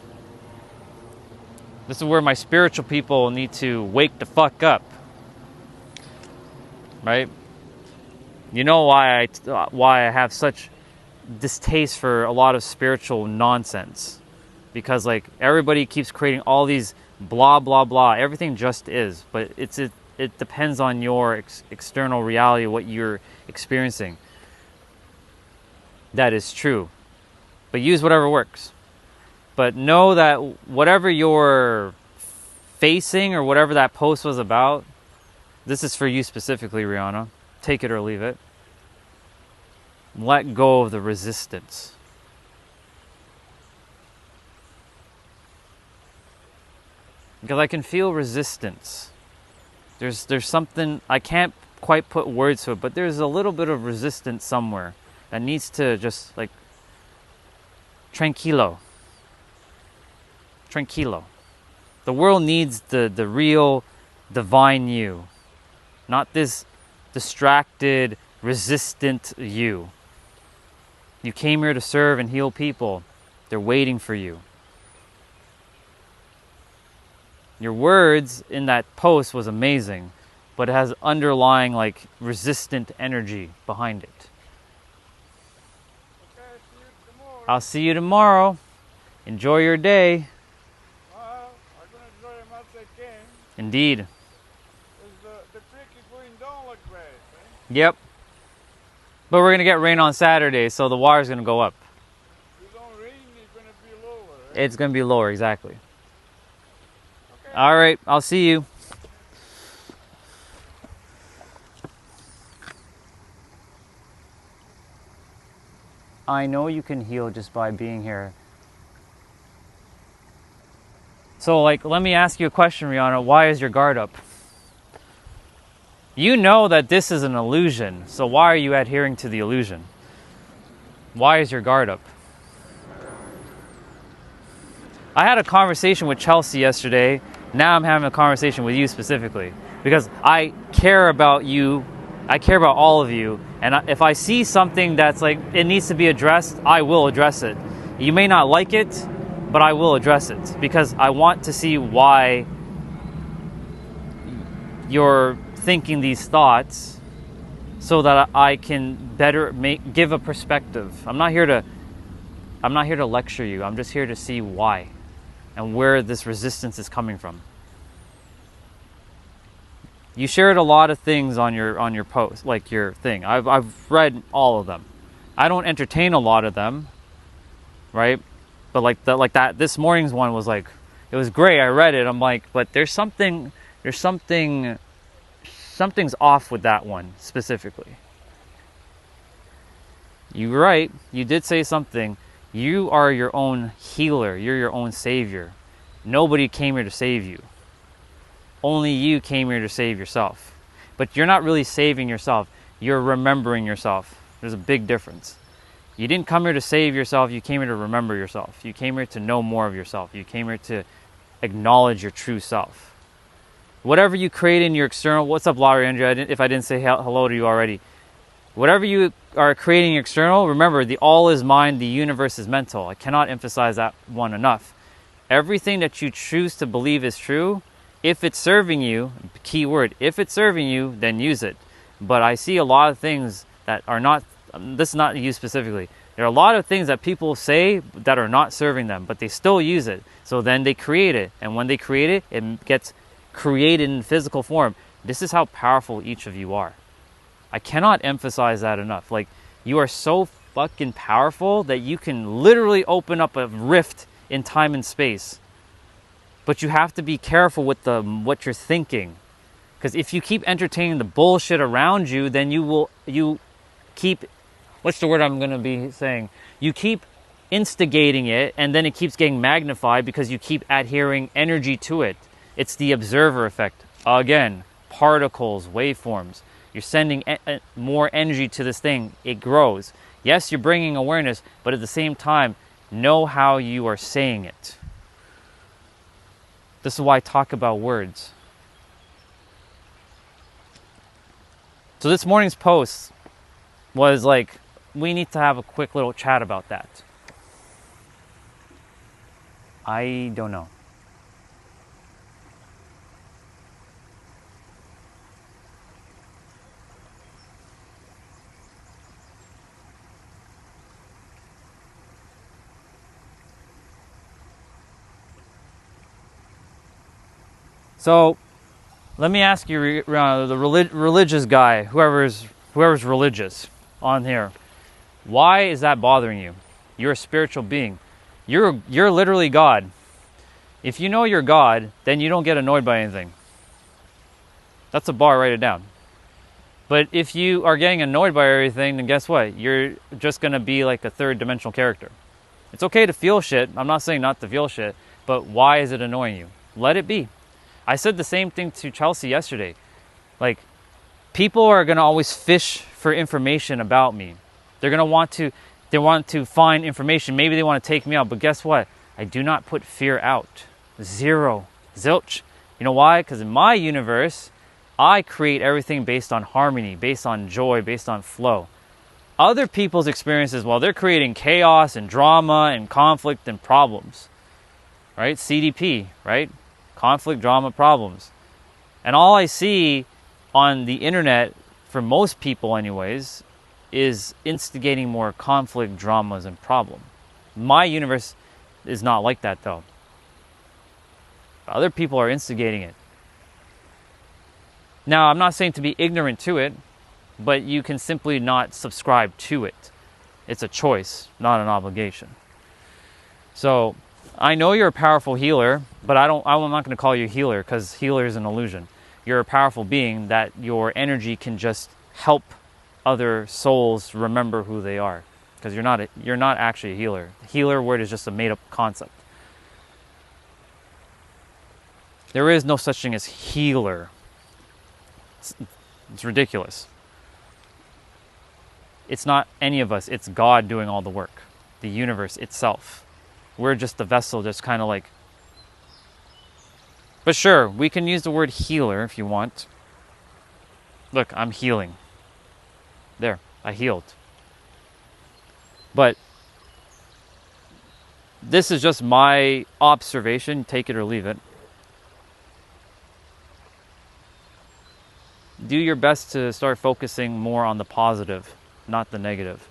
[SPEAKER 1] This is where my spiritual people need to wake the fuck up. Right? You know why I have such distaste for a lot of spiritual nonsense. Because like everybody keeps creating all these blah blah blah. Everything just is, but it depends on your external reality, what you're experiencing. That is true. But use whatever works. But know that whatever you're facing or whatever that post was about, this is for you specifically, Rihanna. Take it or leave it. Let go of the resistance. Because I can feel resistance. There's something, I can't quite put words to it, but there's a little bit of resistance somewhere that needs to just like tranquilo. The world needs the real divine you, not this distracted, resistant you. You came here to serve and heal people. They're waiting for you. Your words in that post was amazing, but it has underlying like resistant energy behind it.
[SPEAKER 2] Okay, see you tomorrow.
[SPEAKER 1] I'll see you tomorrow. Enjoy your day.
[SPEAKER 2] Well, I'm going to enjoy as much as I can.
[SPEAKER 1] Indeed.
[SPEAKER 2] The trick is going down like that. Eh?
[SPEAKER 1] Yep. But we're going to get rain on Saturday, so the water's going to go up.
[SPEAKER 2] If you don't rain, it's going to be lower. Eh?
[SPEAKER 1] It's going to be lower, exactly.
[SPEAKER 2] Okay.
[SPEAKER 1] All right, I'll see you. I know you can heal just by being here. So, like, let me ask you a question, Rihanna. Why is your guard up? You know that this is an illusion, so why are you adhering to the illusion? Why is your guard up? I had a conversation with Chelsea yesterday. Now I'm having a conversation with you specifically because I care about you. I care about all of you. And if I see something that's like it needs to be addressed, I will address it. You may not like it, but I will address it because I want to see why you're thinking these thoughts so that I can better give a perspective. I'm not here to I'm not here to lecture you. I'm just here to see why and where this resistance is coming from. You shared a lot of things on your post, like your thing. I've read all of them. I don't entertain a lot of them, right? But like that this morning's one was like, it was great. I read it. I'm like, but something's off with that one specifically. You're right. You did say something. You are your own healer. You're your own savior. Nobody came here to save you. Only you came here to save yourself. But you're not really saving yourself. You're remembering yourself. There's a big difference. You didn't come here to save yourself. You came here to remember yourself. You came here to know more of yourself. You came here to acknowledge your true self. Whatever you create in your external... What's up, Laurie Andrea? If I didn't say hello to you already. Whatever you are creating external, remember, the all is mind, the universe is mental. I cannot emphasize that one enough. Everything that you choose to believe is true, if it's serving you, key word, if it's serving you, then use it. But I see a lot of things that are not, this is not you specifically. There are a lot of things that people say that are not serving them, but they still use it. So then they create it. And when they create it, it gets created in physical form. This is how powerful each of you are. I cannot emphasize that enough. Like, you are so fucking powerful that you can literally open up a rift in time and space. But you have to be careful with what you're thinking. Because if you keep entertaining the bullshit around you, then you keep, what's the word I'm going to be saying? You keep instigating it, and then it keeps getting magnified because you keep adhering energy to it. It's the observer effect. Again, particles, waveforms. You're sending more energy to this thing. It grows. Yes, you're bringing awareness, but at the same time, know how you are saying it. This is why I talk about words. So this morning's post was like, we need to have a quick little chat about that. I don't know. So, let me ask you, the religious guy, whoever's religious on here, why is that bothering you? You're a spiritual being. You're literally God. If you know you're God, then you don't get annoyed by anything. That's a bar, write it down. But if you are getting annoyed by everything, then guess what? You're just going to be like a third dimensional character. It's okay to feel shit. I'm not saying not to feel shit, but why is it annoying you? Let it be. I said the same thing to Chelsea yesterday. Like, people are going to always fish for information about me. They want to find information. Maybe they want to take me out, but guess what? I do not put fear out. Zero. Zilch. You know why? Because in my universe, I create everything based on harmony, based on joy, based on flow. Other people's experiences, well, they're creating chaos and drama and conflict and problems. Right? CDP, right? Conflict, drama, problems. And all I see on the internet, for most people anyways, is instigating more conflict, dramas, and problem. My universe is not like that though. Other people are instigating it. Now, I'm not saying to be ignorant to it, but you can simply not subscribe to it. It's a choice, not an obligation. So, I know you're a powerful healer, but I'm not going to call you a healer because healer is an illusion. You're a powerful being that your energy can just help other souls remember who they are. Because you're not actually a healer. The healer word is just a made-up concept. There is no such thing as healer. It's ridiculous. It's not any of us. It's God doing all the work. The universe itself. We're just the vessel that's kind of like... But sure, we can use the word healer if you want. Look, I'm healing. There, I healed. But this is just my observation. Take it or leave it. Do your best to start focusing more on the positive, not the negative.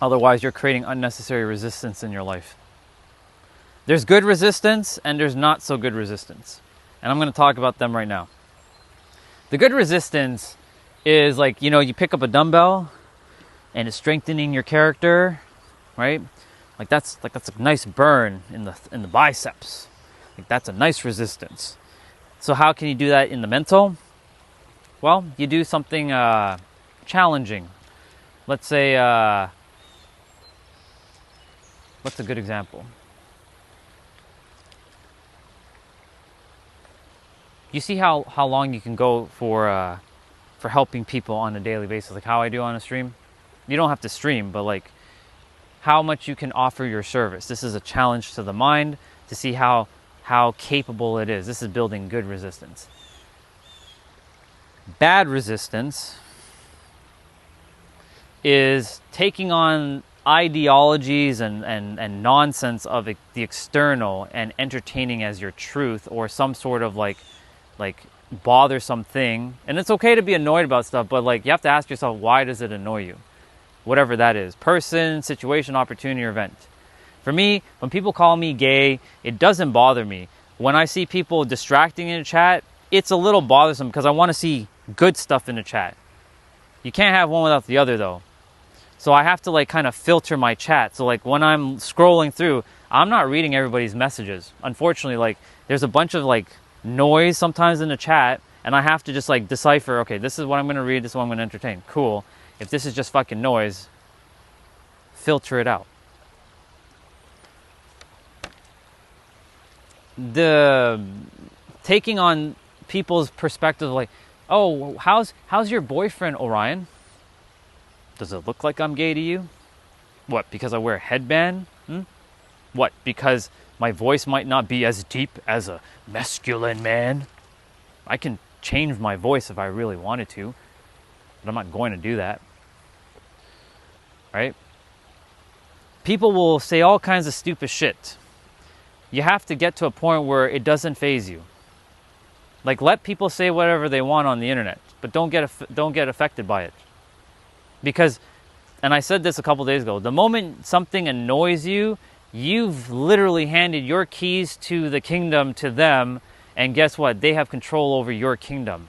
[SPEAKER 1] Otherwise, you're creating unnecessary resistance in your life. There's good resistance and there's not so good resistance. And I'm going to talk about them right now. The good resistance is like, you know, you pick up a dumbbell and it's strengthening your character, right? Like that's a nice burn in the biceps. Like that's a nice resistance. So how can you do that in the mental? Well, you do something challenging. Let's say, what's a good example? You see how long you can go for helping people on a daily basis, like how I do on a stream? You don't have to stream, but like how much you can offer your service. This is a challenge to the mind to see how capable it is. This is building good resistance. Bad resistance is taking on ideologies and nonsense of the external and entertaining as your truth, or some sort of like bothersome thing. And it's okay to be annoyed about stuff, but like you have to ask yourself, why does it annoy you? Whatever that is, person, situation, opportunity, or event. For me, when people call me gay, it doesn't bother me. When I see people distracting in the chat, it's a little bothersome because I want to see good stuff in the chat. You can't have one without the other though. So I have to like kind of filter my chat. So like when I'm scrolling through, I'm not reading everybody's messages. Unfortunately, like there's a bunch of like noise sometimes in the chat, and I have to just like decipher, okay, this is what I'm going to read, this is what I'm going to entertain. Cool. If this is just fucking noise, filter it out. The taking on people's perspective, like, oh, how's your boyfriend, Orion? Does it look like I'm gay to you? What, because I wear a headband? What, because my voice might not be as deep as a masculine man? I can change my voice if I really wanted to, but I'm not going to do that. Right? People will say all kinds of stupid shit. You have to get to a point where it doesn't faze you. Like, let people say whatever they want on the internet, but don't get affected by it. Because, and I said this a couple days ago, the moment something annoys you, you've literally handed your keys to the kingdom to them, and guess what? They have control over your kingdom.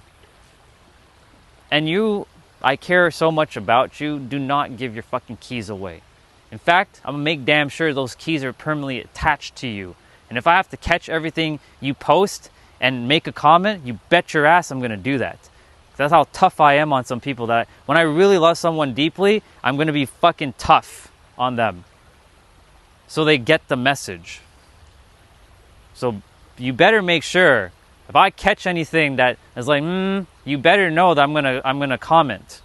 [SPEAKER 1] And I care so much about you, do not give your fucking keys away. In fact, I'm gonna make damn sure those keys are permanently attached to you. And if I have to catch everything you post and make a comment, you bet your ass I'm gonna do that. That's how tough I am on some people, that when I really love someone deeply, I'm gonna be fucking tough on them, so they get the message. So you better make sure, if I catch anything that is like, you better know that I'm gonna comment.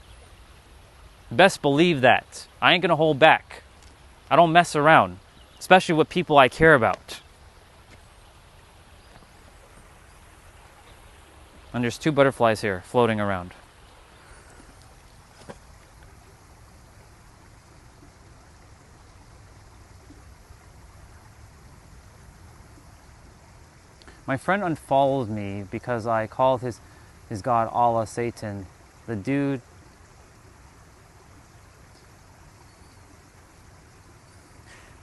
[SPEAKER 1] Best believe that. I ain't gonna hold back. I don't mess around, especially with people I care about. And there's 2 butterflies here floating around. My friend unfollowed me because I called his god Allah Satan. The dude...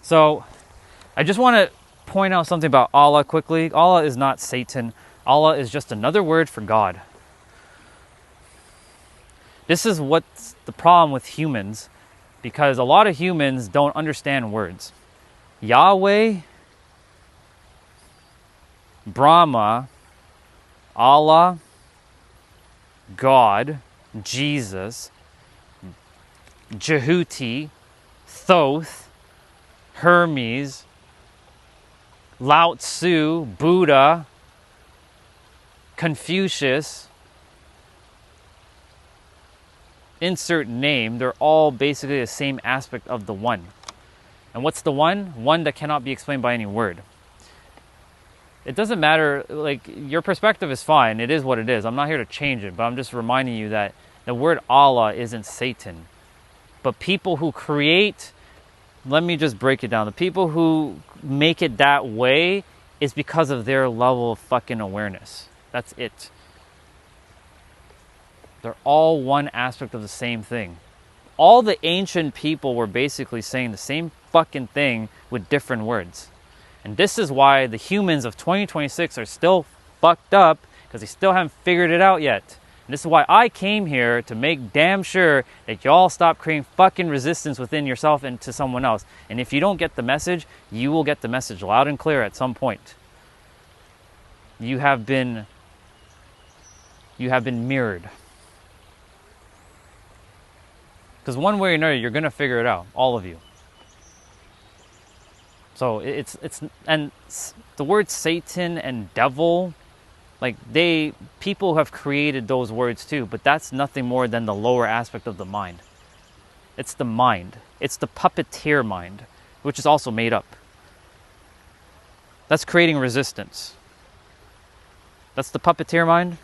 [SPEAKER 1] So, I just want to point out something about Allah quickly. Allah is not Satan. Allah is just another word for God. This is what's the problem with humans, because a lot of humans don't understand words. Yahweh, Brahma, Allah, God, Jesus, Jehuti, Thoth, Hermes, Lao Tzu, Buddha, Confucius, insert name, they're all basically the same aspect of the one. And what's the one? One that cannot be explained by any word. It doesn't matter, like, your perspective is fine, it is what it is. I'm not here to change it, but I'm just reminding you that the word Allah isn't Satan. But people who create, let me just break it down. The people who make it that way is because of their level of fucking awareness. That's it. They're all one aspect of the same thing. all the ancient people were basically saying the same fucking thing with different words. And this is why the humans of 2026 are still fucked up, because they still haven't figured it out yet. And this is why I came here, to make damn sure that y'all stop creating fucking resistance within yourself and to someone else. And if you don't get the message, you will get the message loud and clear at some point. You have been mirrored. Because one way or another, you're going to figure it out, all of you. So and the word Satan and devil, like people have created those words too, but that's nothing more than the lower aspect of the mind. It's the mind. It's the puppeteer mind, which is also made up. That's creating resistance. That's the puppeteer mind.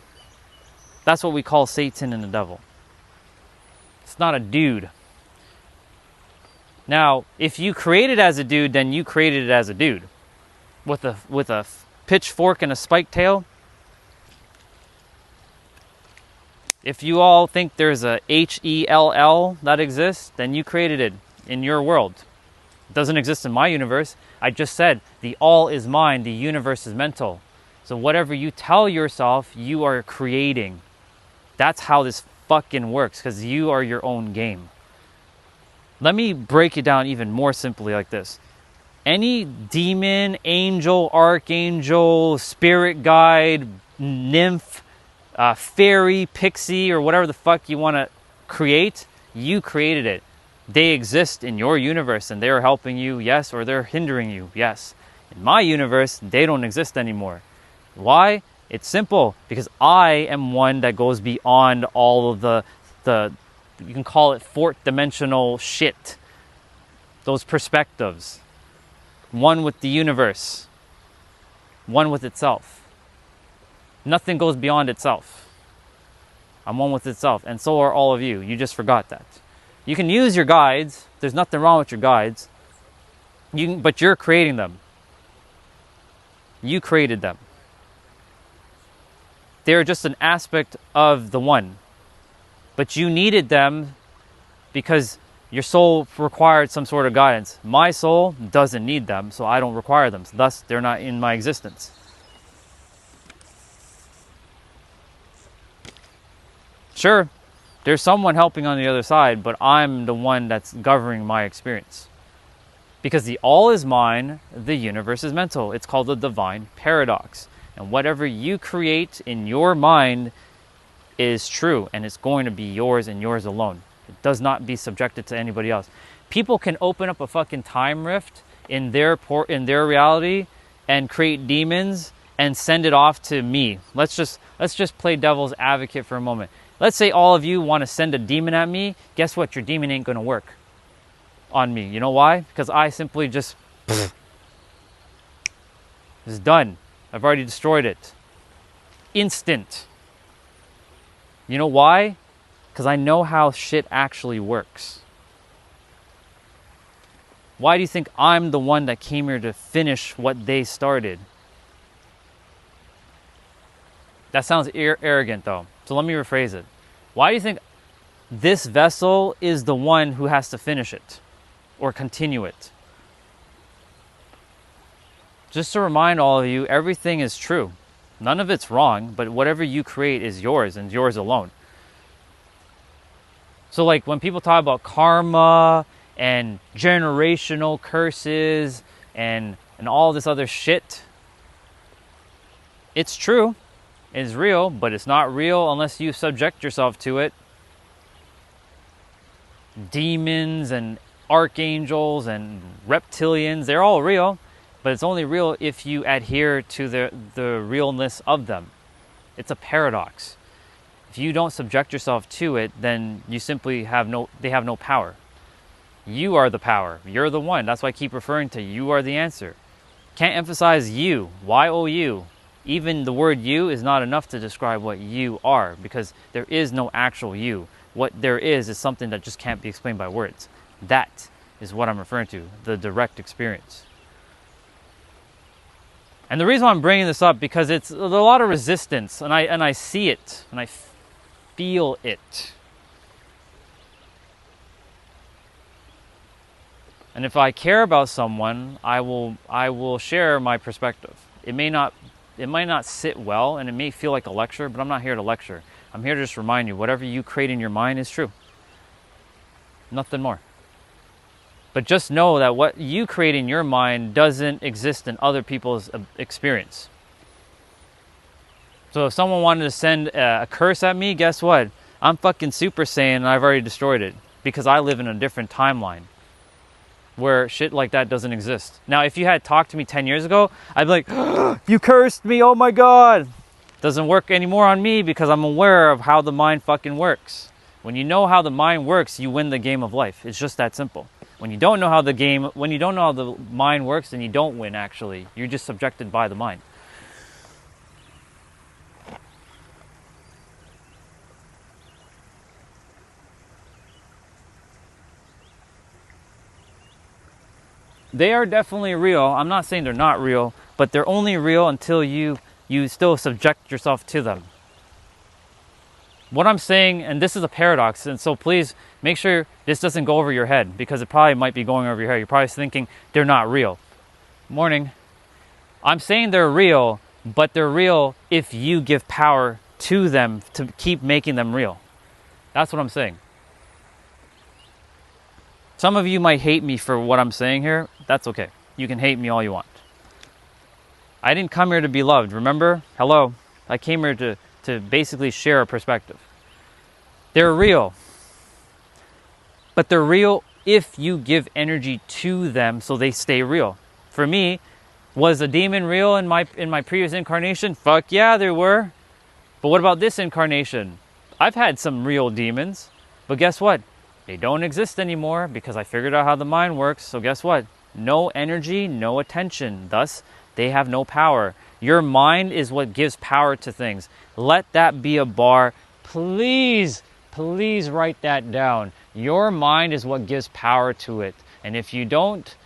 [SPEAKER 1] That's what we call Satan and the devil. It's not a dude. Now, if you create it as a dude, then you created it as a dude. With a pitchfork and a spiked tail. If you all think there's a H-E-L-L that exists, then you created it in your world. It doesn't exist in my universe. I just said the all is mind, the universe is mental. So whatever you tell yourself, you are creating. That's how this fucking works, because you are your own game. Let me break it down even more simply like this. Any demon, angel, archangel, spirit guide, nymph, fairy, pixie, or whatever the fuck you want to create, you created it. They exist in your universe and they're helping you, yes, or they're hindering you, yes. In my universe, they don't exist anymore. Why? It's simple, because I am one that goes beyond all of the you can call it fourth dimensional shit. Those perspectives. One with the universe. One with itself. Nothing goes beyond itself. I'm one with itself, and so are all of you. You just forgot that. You can use your guides. There's nothing wrong with your guides. But you're creating them. You created them. They're just an aspect of the one. But you needed them because your soul required some sort of guidance. My soul doesn't need them, so I don't require them. Thus, they're not in my existence. Sure, there's someone helping on the other side, but I'm the one that's governing my experience. Because the all is mine, the universe is mental. It's called the divine paradox. And whatever you create in your mind is true, and it's going to be yours and yours alone. It does not be subjected to anybody else. People can open up a fucking time rift in their reality and create demons and send it off to me. Let's just play devil's advocate for a moment. Let's say all of you want to send a demon at me. Guess what? Your demon ain't going to work on me. You know why? Because I simply just it's done. I've already destroyed it. Instant. You know why? Because I know how shit actually works. Why do you think I'm the one that came here to finish what they started? That sounds arrogant though. So let me rephrase it. Why do you think this vessel is the one who has to finish it or continue it? Just to remind all of you, everything is true. None of it's wrong, but whatever you create is yours and yours alone. So like when people talk about karma and generational curses and all this other shit, it's true, it's real, but it's not real unless you subject yourself to it. Demons and archangels and reptilians, they're all real. But it's only real if you adhere to the realness of them. It's a paradox. If you don't subject yourself to it, then you simply they have no power. You are the power. You're the one. That's why I keep referring to you are the answer. Can't emphasize you. Y-O-U. Even the word you is not enough to describe what you are, because there is no actual you. What there is something that just can't be explained by words. That is what I'm referring to, the direct experience. And the reason why I'm bringing this up, because it's a lot of resistance, and I see it, and I feel it. And if I care about someone, I will share my perspective. It might not sit well, and it may feel like a lecture, but I'm not here to lecture. I'm here to just remind you, whatever you create in your mind is true. Nothing more. But just know that what you create in your mind doesn't exist in other people's experience. So if someone wanted to send a curse at me, guess what? I'm fucking Super Saiyan and I've already destroyed it, because I live in a different timeline where shit like that doesn't exist. Now, if you had talked to me 10 years ago, I'd be like, oh, you cursed me, oh my God. Doesn't work anymore on me because I'm aware of how the mind fucking works. When you know how the mind works, you win the game of life. It's just that simple. When you don't know how the mind works, then you don't win, actually. You're just subjected by the mind. They are definitely real. I'm not saying they're not real, but they're only real until you still subject yourself to them. What I'm saying, and this is a paradox, and so please make sure this doesn't go over your head, because it probably might be going over your head. You're probably thinking they're not real. Morning. I'm saying they're real, but they're real if you give power to them to keep making them real. That's what I'm saying. Some of you might hate me for what I'm saying here. That's okay. You can hate me all you want. I didn't come here to be loved, remember? Hello. I came here to basically share a perspective. They're real. But they're real if you give energy to them so they stay real. For me, was a demon real in my previous incarnation? Fuck yeah, there were. But what about this incarnation? I've had some real demons, but guess what? They don't exist anymore because I figured out how the mind works. So guess what? No energy, no attention. Thus, they have no power. Your mind is what gives power to things. Let that be a bar. Please, please write that down. Your mind is what gives power to it. And if you don't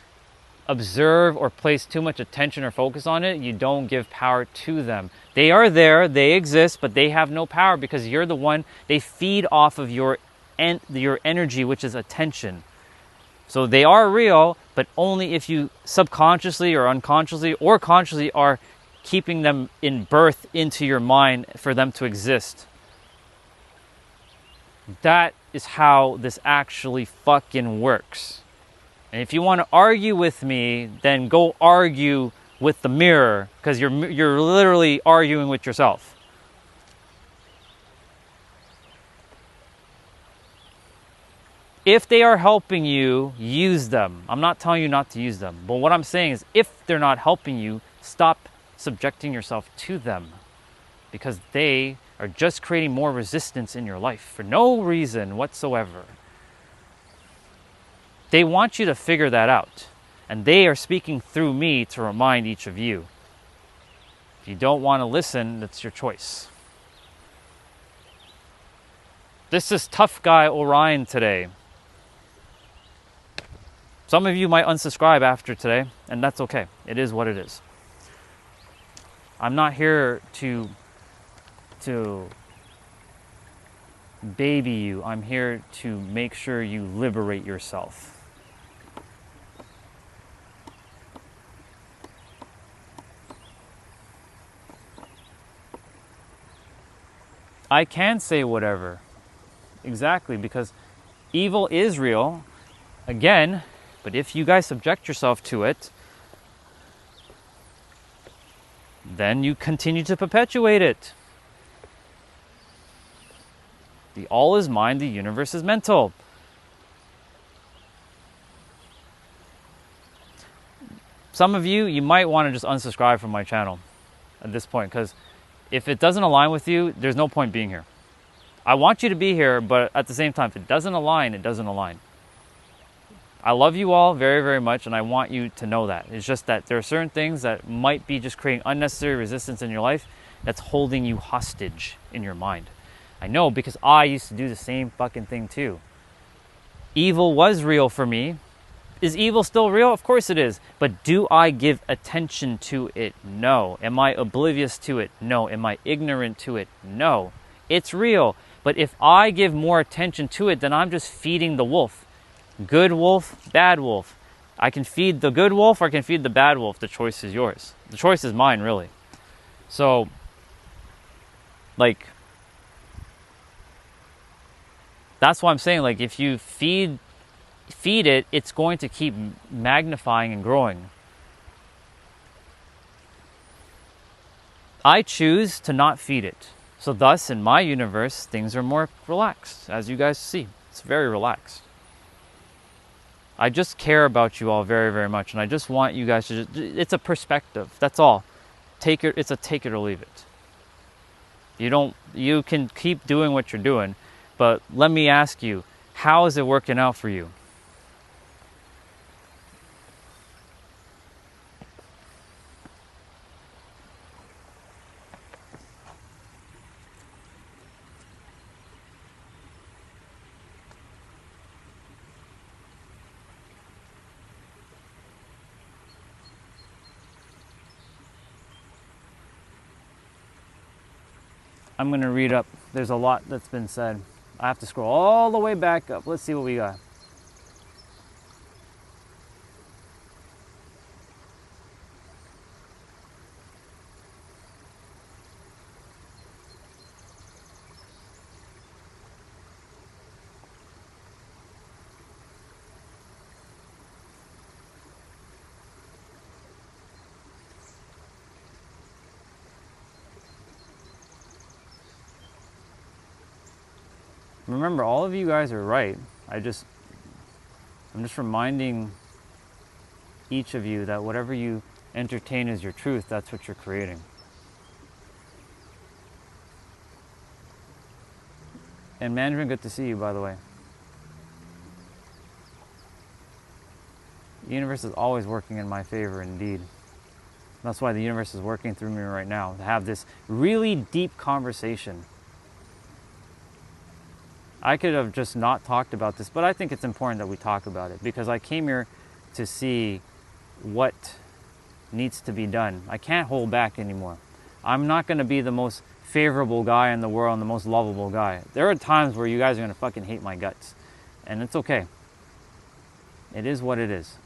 [SPEAKER 1] observe or place too much attention or focus on it, you don't give power to them. They are there, they exist, but they have no power because you're the one. They feed off of your energy, which is attention. So they are real, but only if you subconsciously or unconsciously or consciously are keeping them in birth into your mind for them to exist. That is how this actually fucking works. And if you want to argue with me, then go argue with the mirror, because you're literally arguing with yourself. If they are helping you, use them. I'm not telling you not to use them. But what I'm saying is, if they're not helping you, stop subjecting yourself to them. Because they are just creating more resistance in your life for no reason whatsoever. They want you to figure that out. And they are speaking through me to remind each of you. If you don't want to listen, that's your choice. This is Tough Guy Orion today. Some of you might unsubscribe after today, and that's okay. It is what it is. I'm not here to baby you. I'm here to make sure you liberate yourself. I can say whatever. Exactly, because evil is real. Again, but if you guys subject yourself to it, then you continue to perpetuate it. The all is mind, the universe is mental. Some of you, you might want to just unsubscribe from my channel at this point, because if it doesn't align with you, there's no point being here. I want you to be here, but at the same time, if it doesn't align, it doesn't align. I love you all very, very much, and I want you to know that. It's just that there are certain things that might be just creating unnecessary resistance in your life that's holding you hostage in your mind. I know, because I used to do the same fucking thing too. Evil was real for me. Is evil still real? Of course it is. But do I give attention to it? No. Am I oblivious to it? No. Am I ignorant to it? No. It's real. But if I give more attention to it, then I'm just feeding the wolf. Good wolf, bad wolf. I can feed the good wolf or I can feed the bad wolf. The choice is yours. The choice is mine, really. So, like, that's why I'm saying, like, if you feed it, it's going to keep magnifying and growing. I choose to not feed it. So thus, in my universe, things are more relaxed, as you guys see. It's very relaxed. I just care about you all very, very much, and I just want you guys to it's a perspective. That's all. It's a take it or leave it. You can keep doing what you're doing, but let me ask you, how is it working out for you? I'm going to read up. There's a lot that's been said. I have to scroll all the way back up. Let's see what we got. Remember, all of you guys are right. I'm just reminding each of you that whatever you entertain as your truth, that's what you're creating. And Mandarin, good to see you, by the way. The universe is always working in my favor, indeed. That's why the universe is working through me right now, to have this really deep conversation. I could have just not talked about this, but I think it's important that we talk about it because I came here to see what needs to be done. I can't hold back anymore. I'm not going to be the most favorable guy in the world and the most lovable guy. There are times where you guys are going to fucking hate my guts, and it's okay. It is what it is.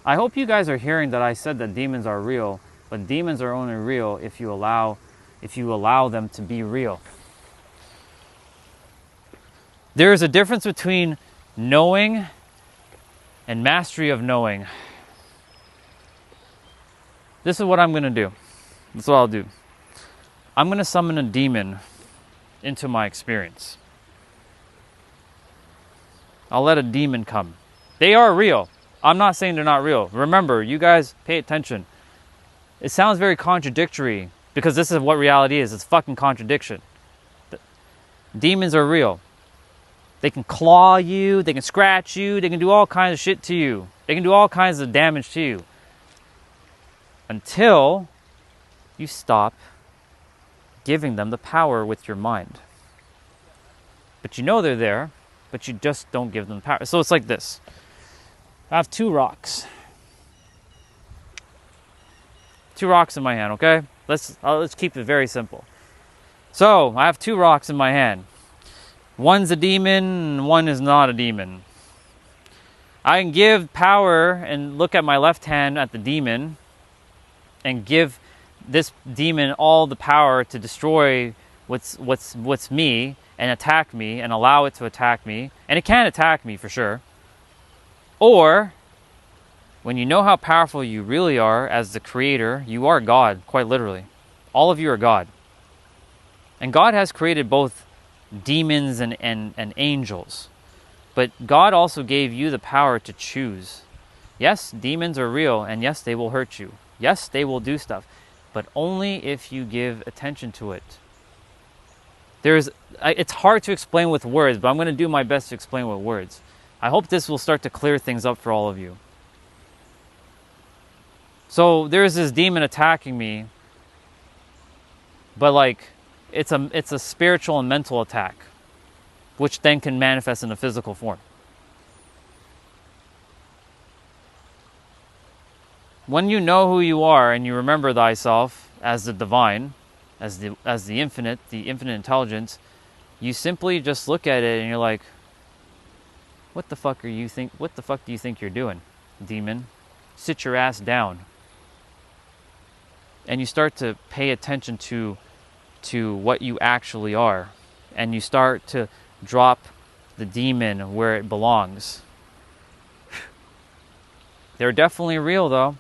[SPEAKER 1] I hope you guys are hearing that I said that demons are real, but demons are only real if you allow them to be real. There is a difference between knowing and mastery of knowing. This is what I'm going to do. This is what I'll do. I'm going to summon a demon into my experience. I'll let a demon come. They are real. I'm not saying they're not real. Remember, you guys pay attention. It sounds very contradictory because this is what reality is. It's fucking contradiction. Demons are real. They can claw you, they can scratch you, they can do all kinds of shit to you. They can do all kinds of damage to you. Until you stop giving them the power with your mind. But you know they're there, but you just don't give them the power. So it's like this. I have 2 rocks. 2 rocks in my hand, okay? Let's keep it very simple. So, I have 2 rocks in my hand. One's a demon, and one is not a demon. I can give power and look at my left hand at the demon and give this demon all the power to destroy what's me and attack me and allow it to attack me. And it can attack me for sure. Or, when you know how powerful you really are as the creator, you are God, quite literally. All of you are God. And God has created both demons and angels. But God also gave you the power to choose. Yes, demons are real, and yes, they will hurt you. Yes, they will do stuff, but only if you give attention to it. It's hard to explain with words, but I'm going to do my best to explain with words. I hope this will start to clear things up for all of you. So there's this demon attacking me, but like it's a spiritual and mental attack, which then can manifest in a physical form. When you know who you are and you remember thyself as the divine, as the infinite intelligence, you simply just look at it and you're like, what the fuck do you think you're doing, demon? Sit your ass down. And you start to pay attention to what you actually are, and you start to drop the demon where it belongs. They're definitely real though.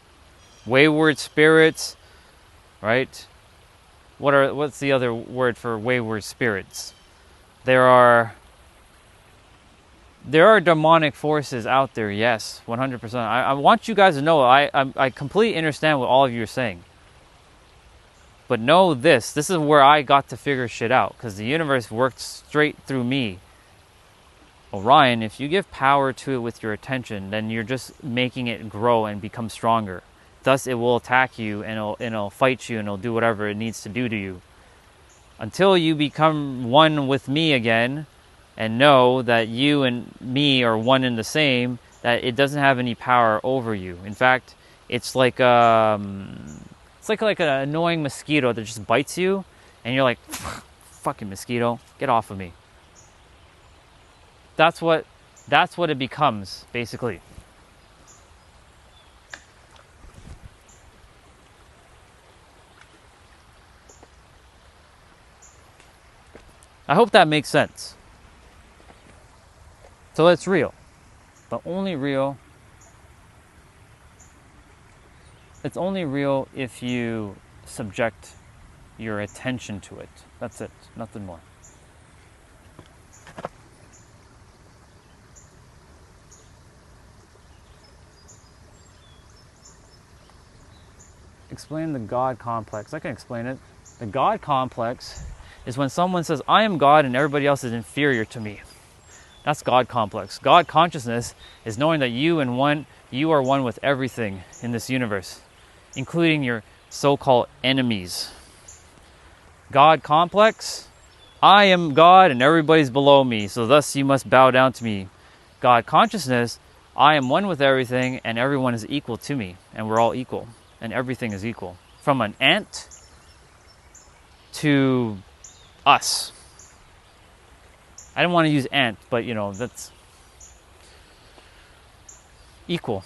[SPEAKER 1] Wayward spirits, right? What's the other word for wayward spirits? There are demonic forces out there, yes, 100%. I want you guys to know, I completely understand what all of you are saying. But know this is where I got to figure shit out, because the universe worked straight through me. Orion, if you give power to it with your attention, then you're just making it grow and become stronger. Thus, it will attack you, and it'll fight you, and it'll do whatever it needs to do to you. Until you become one with me again, and know that you and me are one and the same, that it doesn't have any power over you. In fact, it's like an annoying mosquito that just bites you, and you're like, fucking mosquito, get off of me. That's what it becomes, basically. I hope that makes sense. So it's real, but only real. It's only real if you subject your attention to it. That's it, nothing more. Explain the God complex. I can explain it. The God complex is when someone says, I am God and everybody else is inferior to me. That's God complex. God consciousness is knowing that you are one with everything in this universe, including your so-called enemies. God complex, I am God and everybody's below me, so thus you must bow down to me. God consciousness, I am one with everything and everyone is equal to me, and we're all equal, and everything is equal. From an ant to us. I didn't want to use ant, but that's equal.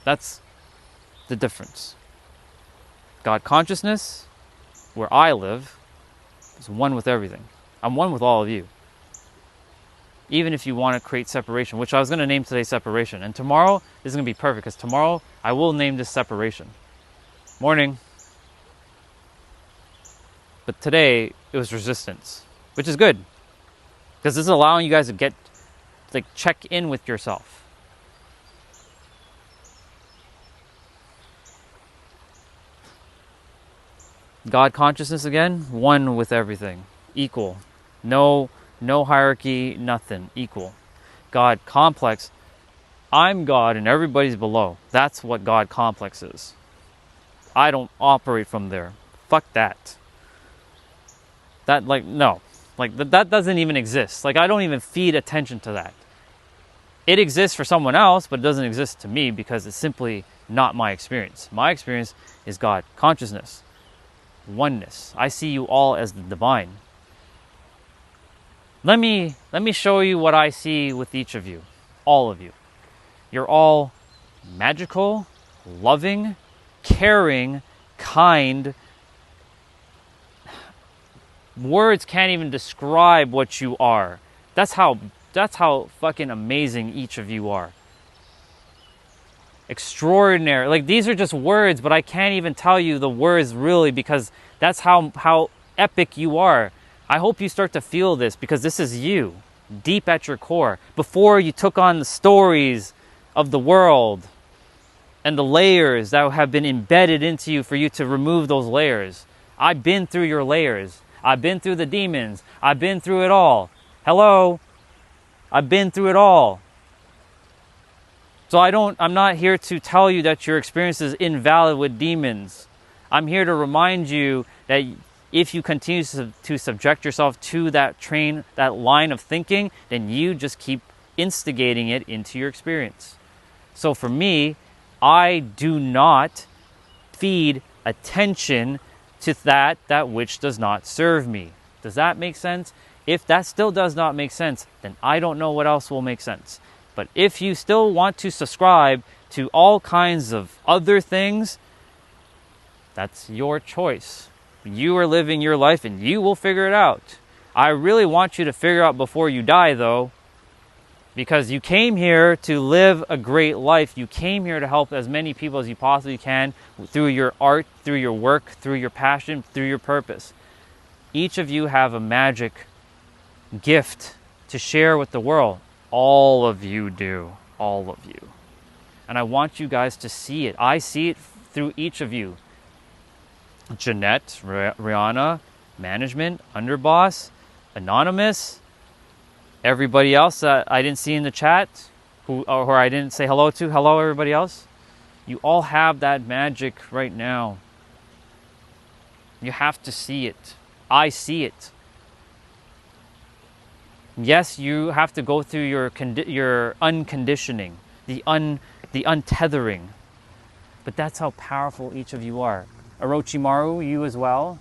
[SPEAKER 1] That's the difference. God consciousness, where I live, is one with everything. I'm one with all of you. Even if you want to create separation, which I was going to name today separation. And tomorrow is going to be perfect, because tomorrow I will name this separation. Morning. But today it was resistance, which is good, because this is allowing you guys to check in with yourself. God consciousness again, one with everything, equal. No hierarchy, nothing, equal. God complex, I'm God and everybody's below. That's what God complex is. I don't operate from there. Fuck that. That doesn't even exist. I don't even feed attention to that. It exists for someone else, but it doesn't exist to me, because it's simply not my experience. My experience is God consciousness, oneness. I see you all as the divine. Let me show you what I see with each of you, all of you. You're all magical, loving, caring, kind. Words can't even describe what you are. That's how fucking amazing each of you are. Extraordinary. These are just words, but I can't even tell you the words really, because that's how epic you are. I hope you start to feel this, because this is you, deep at your core. Before you took on the stories of the world and the layers that have been embedded into you for you to remove those layers. I've been through your layers. I've been through the demons. I've been through it all. Hello? I've been through it all. So I'm not here to tell you that your experience is invalid with demons. I'm here to remind you that if you continue to subject yourself to that line of thinking, then you just keep instigating it into your experience. So for me, I do not feed attention to that which does not serve me. Does that make sense? If that still does not make sense, then I don't know what else will make sense. But if you still want to subscribe to all kinds of other things, that's your choice. You are living your life and you will figure it out. I really want you to figure out before you die, though, because you came here to live a great life. You came here to help as many people as you possibly can through your art, through your work, through your passion, through your purpose. Each of you have a magic gift to share with the world. All of you do. All of you. And I want you guys to see it. I see it through each of you. Jeanette, Rihanna, management, underboss, anonymous, everybody else that I didn't see in the chat, who I didn't say hello to. Hello, everybody else. You all have that magic right now. You have to see it. I see it. Yes, you have to go through your unconditioning, the untethering. But that's how powerful each of you are. Orochimaru, you as well.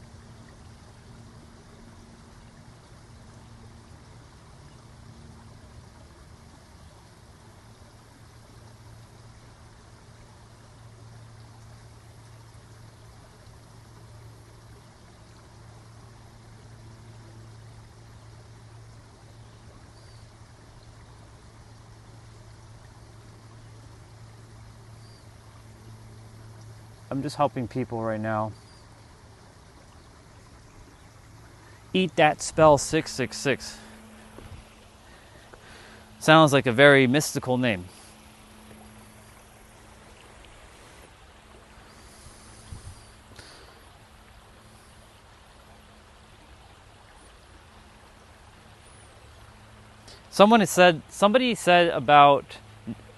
[SPEAKER 1] I'm just helping people right now. Eat that spell 666. Sounds like a very mystical name. Somebody said about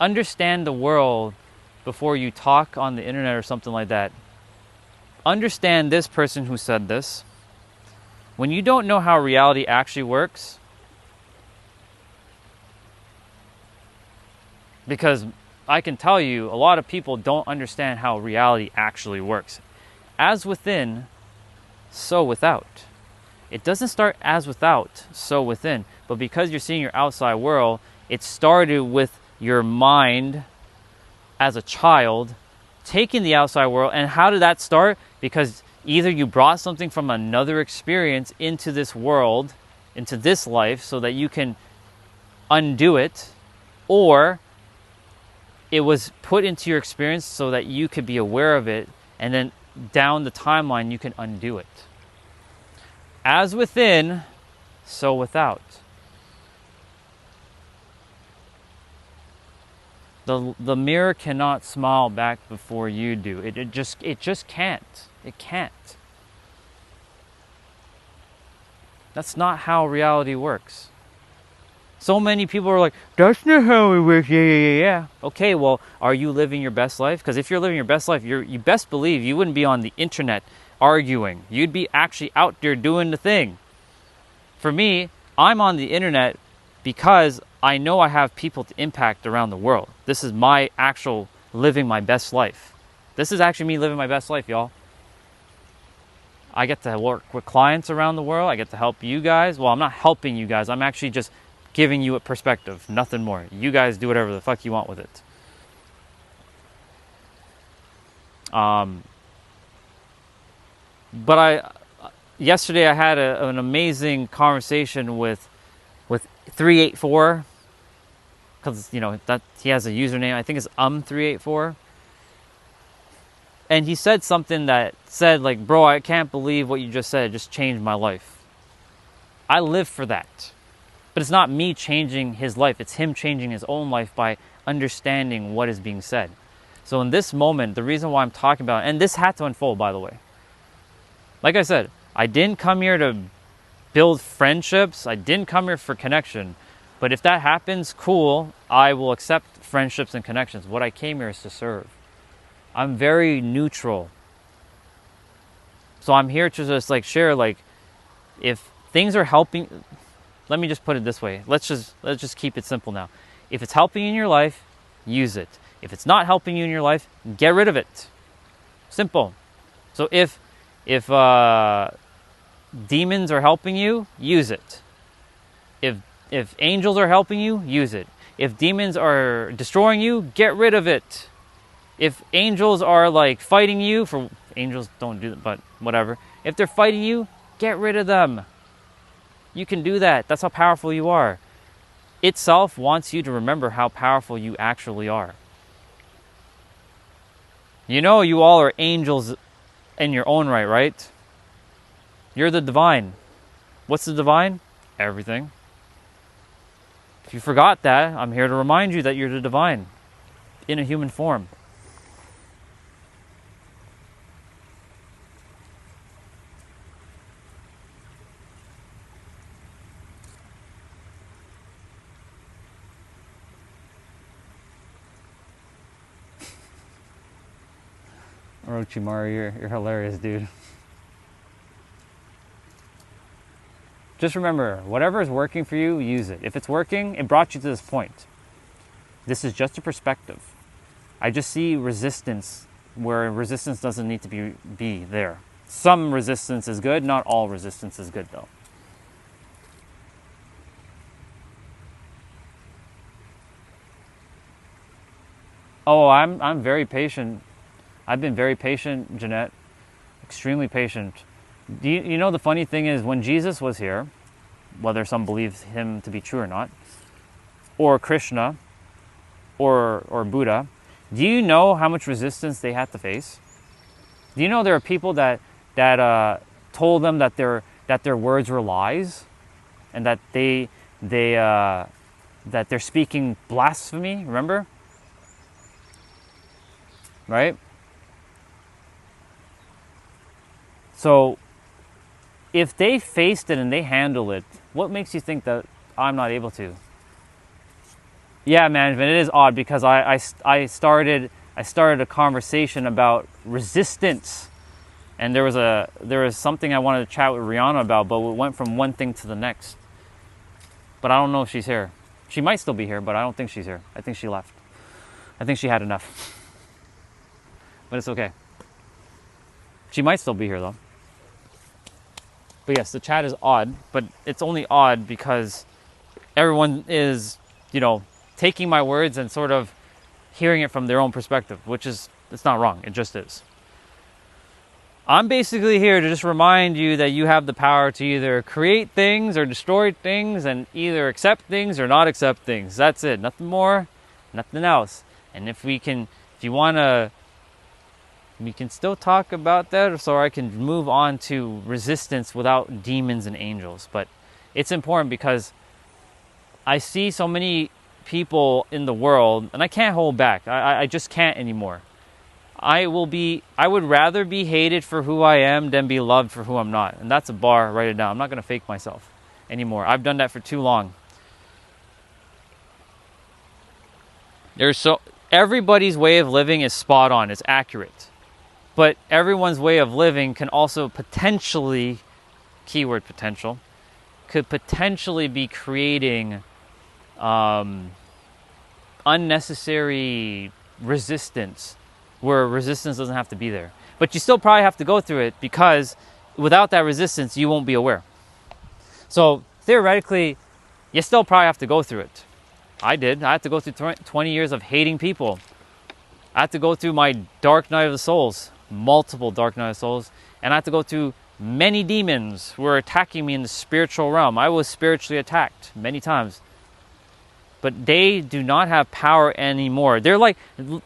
[SPEAKER 1] understand the world before you talk on the internet or something like that. Understand this person who said this. When you don't know how reality actually works, because I can tell you a lot of people don't understand how reality actually works. As within, so without. It doesn't start as without, so within. But because you're seeing your outside world, it started with your mind as a child, taking the outside world. And how did that start? Because either you brought something from another experience into this world, into this life, so that you can undo it, or it was put into your experience so that you could be aware of it, and then down the timeline you can undo it. As within, so without. The mirror cannot smile back before you do. It just can't. It can't. That's not how reality works. So many people are like, that's not how it works. Yeah. Okay, well, are you living your best life? Because if you're living your best life, you best believe you wouldn't be on the internet arguing. You'd be actually out there doing the thing. For me, I'm on the internet because I know I have people to impact around the world. This is my actual living my best life. This is actually me living my best life, y'all. I get to work with clients around the world. I get to help you guys. Well, I'm not helping you guys. I'm actually just giving you a perspective, nothing more. You guys do whatever the fuck you want with it. But yesterday I had an amazing conversation with 384, because that he has a username. I think it's 384, and he said something that said like, "Bro, I can't believe what you just said. It just changed my life." I live for that. But it's not me changing his life. It's him changing his own life by understanding what is being said. So in this moment, the reason why I'm talking about it, and this had to unfold, by the way. Like I said, I didn't come here to build friendships. I didn't come here for connection. But if that happens, cool. I will accept friendships and connections. What I came here is to serve. I'm very neutral. So I'm here to just like share, like, if things are helping. Let me just put it this way. Let's just keep it simple now. If it's helping you in your life, use it. If it's not helping you in your life, get rid of it. Simple. So if If demons are helping you, use it. If angels are helping you, use it. If demons are destroying you, get rid of it. If angels are like fighting you, for angels don't do that, but whatever. If they're fighting you, get rid of them. You can do that. That's how powerful you are. Itself wants you to remember how powerful you actually are. You know you all are angels in your own right, right? You're the divine. What's the divine? Everything. If you forgot that, I'm here to remind you that you're the divine in a human form. Orochimaru, you're hilarious, dude. Just remember, whatever is working for you, use it. If it's working, it brought you to this point. This is just a perspective. I just see resistance where resistance doesn't need to be there. Some resistance is good, not all resistance is good though. Oh, I'm very patient. I've been very patient, Jeanette. Extremely patient. You know the funny thing is when Jesus was here, whether some believe him to be true or not, or Krishna, or Buddha, do you know how much resistance they had to face? Do you know there are people that told them that their words were lies, and that that they're speaking blasphemy? Remember, right? So, if they faced it and they handle it, what makes you think that I'm not able to? Yeah, management, it is odd because I started a conversation about resistance, and there was something I wanted to chat with Rihanna about, but it went from one thing to the next. But I don't know if she's here. She might still be here, but I don't think she's here. I think she left. I think she had enough. But it's okay. She might still be here though. But yes, the chat is odd, but it's only odd because everyone is, taking my words and sort of hearing it from their own perspective, which is, it's not wrong, it just is. I'm basically here to just remind you that you have the power to either create things or destroy things, and either accept things or not accept things. That's it, nothing more, nothing else. And if you want to, we can still talk about that, so I can move on to resistance without demons and angels. But it's important because I see so many people in the world, and I can't hold back. I just can't anymore. I would rather be hated for who I am than be loved for who I'm not. And that's a bar, write it down. I'm not going to fake myself anymore. I've done that for too long. Everybody's way of living is spot on, it's accurate. But everyone's way of living can also potentially, keyword potential, could potentially be creating unnecessary resistance, where resistance doesn't have to be there. But you still probably have to go through it, because without that resistance, you won't be aware. So theoretically, you still probably have to go through it. I did. I had to go through 20 years of hating people. I had to go through my dark night of the souls. Multiple dark night of souls, and I had to go through many demons who were attacking me in the spiritual realm. I was spiritually attacked many times, but they do not have power anymore. They're like,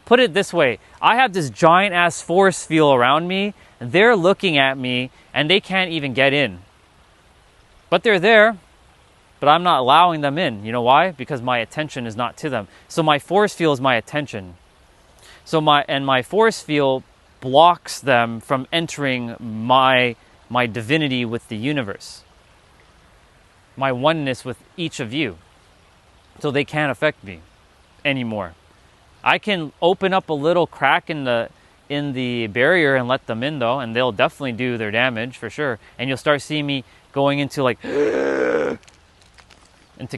[SPEAKER 1] put it this way, I have this giant ass force field around me, and they're looking at me and they can't even get in, but they're there, but I'm not allowing them in. You know why? Because my attention is not to them. So my force field is my attention. So my force field blocks them from entering my divinity with the universe, my oneness with each of you, so they can't affect me anymore. I can open up a little crack in the barrier and let them in though, and they'll definitely do their damage for sure. And you'll start seeing me going into like into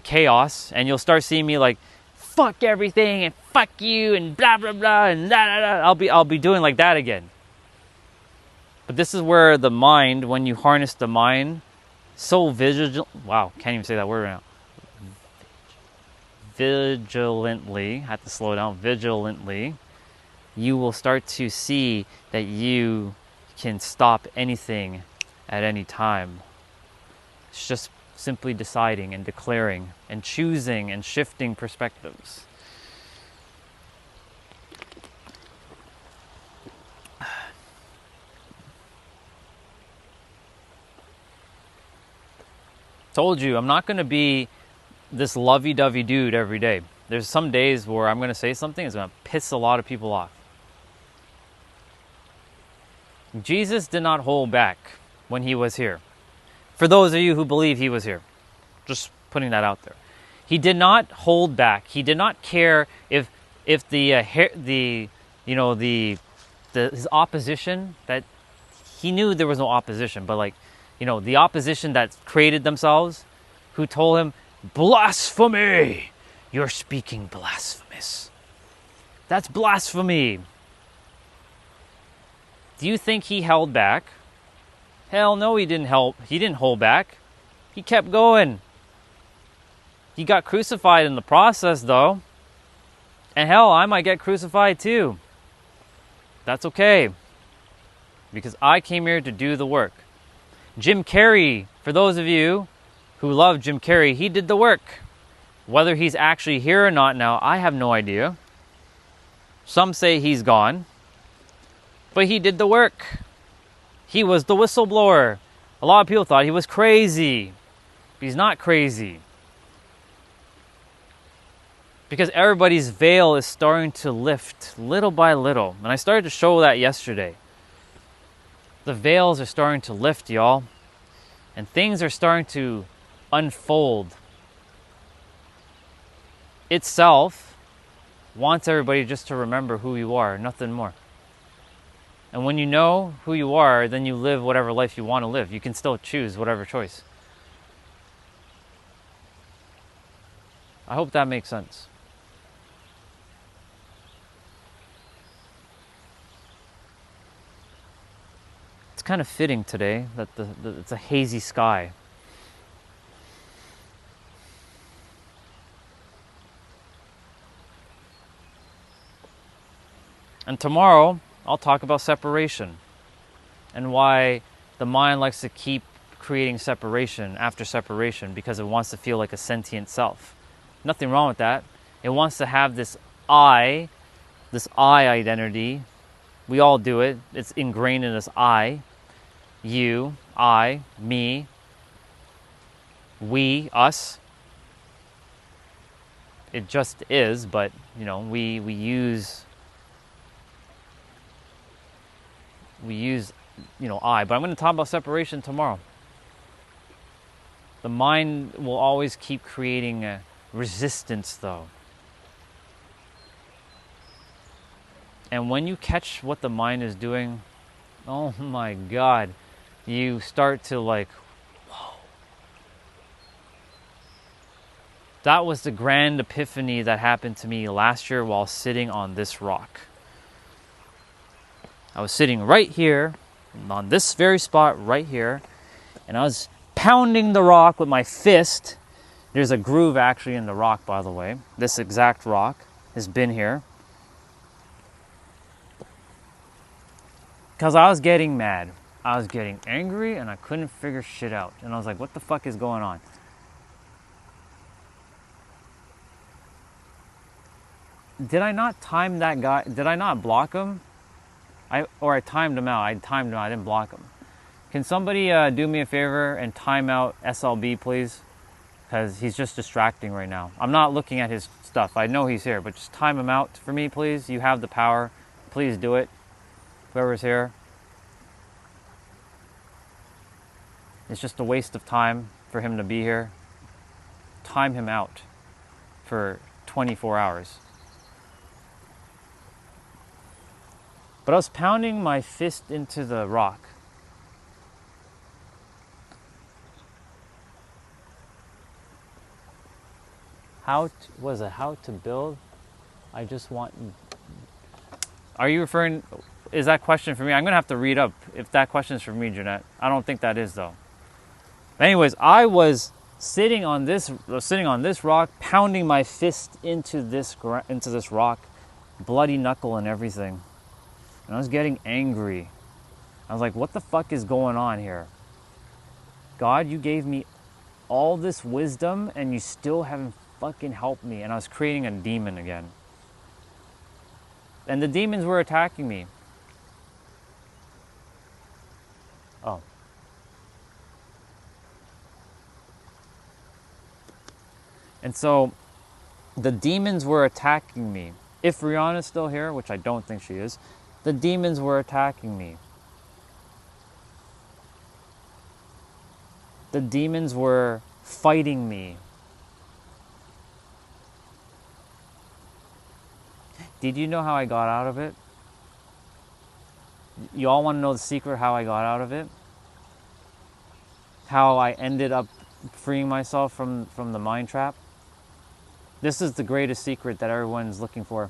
[SPEAKER 1] chaos, and you'll start seeing me like fuck everything and fuck you and blah blah blah and da da da. I'll be doing like that again. But this is where the mind, when you harness the mind, so vigilant. Wow, can't even say that word right now. Vigilantly, I have to slow down. Vigilantly, you will start to see that you can stop anything at any time. It's just simply deciding and declaring and choosing and shifting perspectives. Told you, I'm not going to be this lovey-dovey dude every day. There's some days where I'm going to say something that's going to piss a lot of people off. Jesus did not hold back when he was here. For those of you who believe he was here, just putting that out there. He did not hold back. He did not care if his opposition, that he knew there was no opposition, but like, the opposition that created themselves, who told him, blasphemy, you're speaking blasphemous. That's blasphemy. Do you think he held back? Hell no, he didn't hold back. He kept going. He got crucified in the process though. And hell, I might get crucified too. That's okay. Because I came here to do the work. Jim Carrey, for those of you who love Jim Carrey, he did the work. Whether he's actually here or not now, I have no idea. Some say he's gone. But he did the work. He was the whistleblower. A lot of people thought he was crazy. But he's not crazy. Because everybody's veil is starting to lift little by little. And I started to show that yesterday. The veils are starting to lift, y'all. And things are starting to unfold. Itself wants everybody just to remember who you are, nothing more. And when you know who you are, then you live whatever life you want to live. You can still choose whatever choice. I hope that makes sense. It's kind of fitting today that it's a hazy sky. And tomorrow, I'll talk about separation and why the mind likes to keep creating separation after separation because it wants to feel like a sentient self. Nothing wrong with that. It wants to have this I identity. We all do it. It's ingrained in us. I, you, I, me, we, us. It just is, but we use I. But I'm going to talk about separation tomorrow. The mind will always keep creating a resistance, though. And when you catch what the mind is doing, oh my God, you start to whoa. That was the grand epiphany that happened to me last year while sitting on this rock. I was sitting right here, on this very spot right here, and I was pounding the rock with my fist. There's a groove actually in the rock, by the way. This exact rock has been here. Because I was getting mad. I was getting angry and I couldn't figure shit out. And I was like, what the fuck is going on? Did I not time that guy? Did I not block him? I timed him out. I didn't block him. Can somebody do me a favor and time out SLB, please? Because he's just distracting right now. I'm not looking at his stuff. I know he's here, but just time him out for me, please. You have the power. Please do it. Whoever's here. It's just a waste of time for him to be here. Time him out for 24 hours. But I was pounding my fist into the rock. How to build? I just want... Are you referring... is that question for me? I'm gonna have to read up if that question is for me, Jeanette. I don't think that is though. Anyways, I was sitting on this rock, pounding my fist into this rock, bloody knuckle and everything, and I was getting angry. I was like, "What the fuck is going on here? God, you gave me all this wisdom, and you still haven't fucking helped me." And I was creating a demon again, and the demons were attacking me. Oh. And so the demons were attacking me. If Rihanna's still here, which I don't think she is, the demons were attacking me. The demons were fighting me. Did you know how I got out of it? You all want to know the secret how I got out of it? How I ended up freeing myself from the mind trap? This is the greatest secret that everyone's looking for.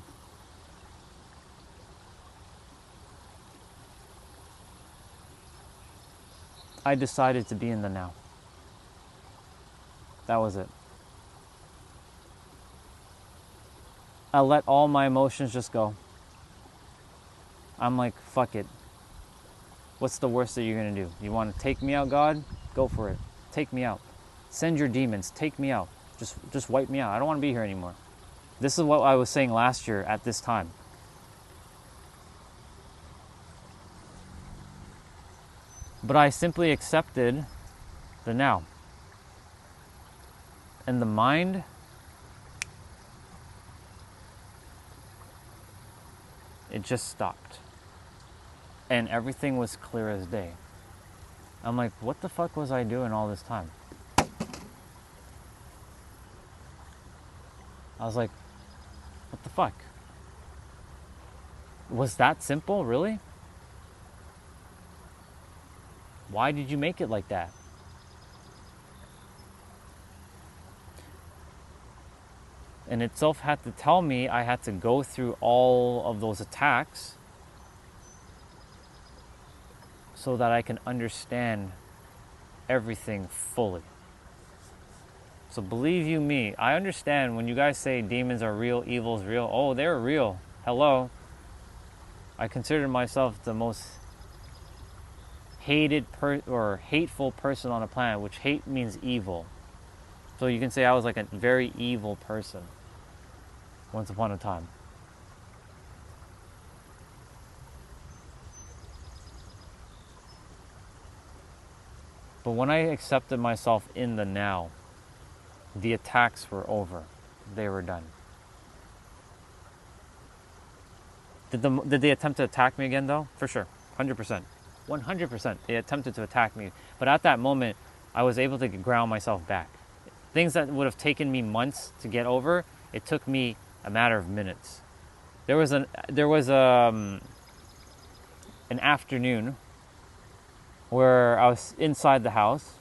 [SPEAKER 1] I decided to be in the now. That was it. I let all my emotions just go. I'm like, fuck it. What's the worst that you're gonna do? You want to take me out, God? Go for it. Take me out. Send your demons. Take me out. Just wipe me out. I don't want to be here anymore. This is what I was saying last year at this time. But I simply accepted the now. And the mind, it just stopped. And everything was clear as day. I'm like, what the fuck was I doing all this time? I was like, what the fuck? Was that simple, really? Why did you make it like that? And itself had to tell me I had to go through all of those attacks so that I can understand everything fully. So believe you me, I understand when you guys say demons are real, evil is real. Oh, they're real. Hello. I consider myself the most hated or hateful person on the planet, which hate means evil. So you can say I was like a very evil person once upon a time. But when I accepted myself in the now, the attacks were over. They were done. Did they attempt to attack me again though? For sure. 100%. 100%. They attempted to attack me. But at that moment, I was able to ground myself back. Things that would have taken me months to get over, it took me a matter of minutes. There was an afternoon where I was inside the house.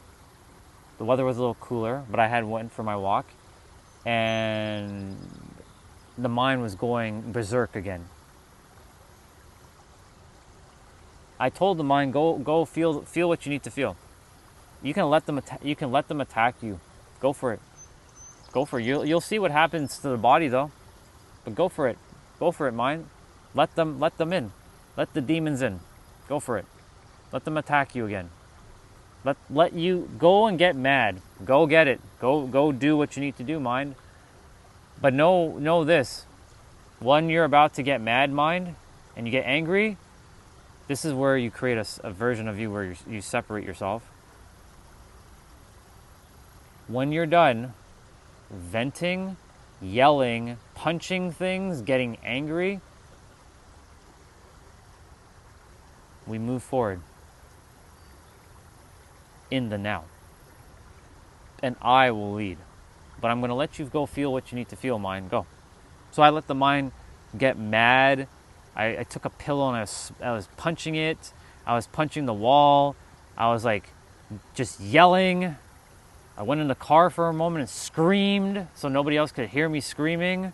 [SPEAKER 1] The weather was a little cooler, but I had went for my walk, and the mind was going berserk again. I told the mind, go feel what you need to feel. You can let them attack you. Go for it. Go for it. You'll see what happens to the body though. But go for it. Go for it, mind. Let them in. Let the demons in. Go for it. Let them attack you again. Let you go and get mad. Go get it. Go do what you need to do, mind. But know this. When you're about to get mad, mind, and you get angry, this is where you create a version of you where you separate yourself. When you're done venting, yelling, punching things, getting angry, we move forward in the now. And I will lead. But I'm going to let you go feel what you need to feel, mind. Go. So I let the mind get mad. I took a pillow and I was punching it. I was punching the wall. I was like just yelling. I went in the car for a moment and screamed so nobody else could hear me screaming.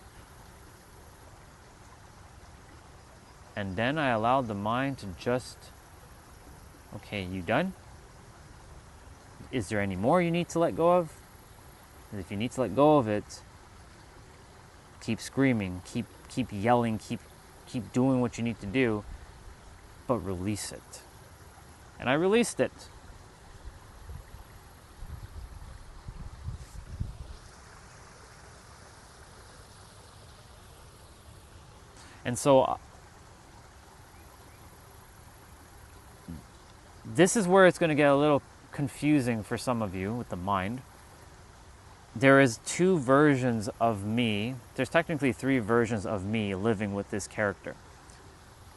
[SPEAKER 1] And then I allowed the mind to just, okay, you done? Is there any more you need to let go of? And if you need to let go of it, keep screaming, keep yelling, keep doing what you need to do, but release it. And I released it. And so this is where it's going to get a little confusing for some of you with the mind. There is two versions of me. There's technically three versions of me living with this character.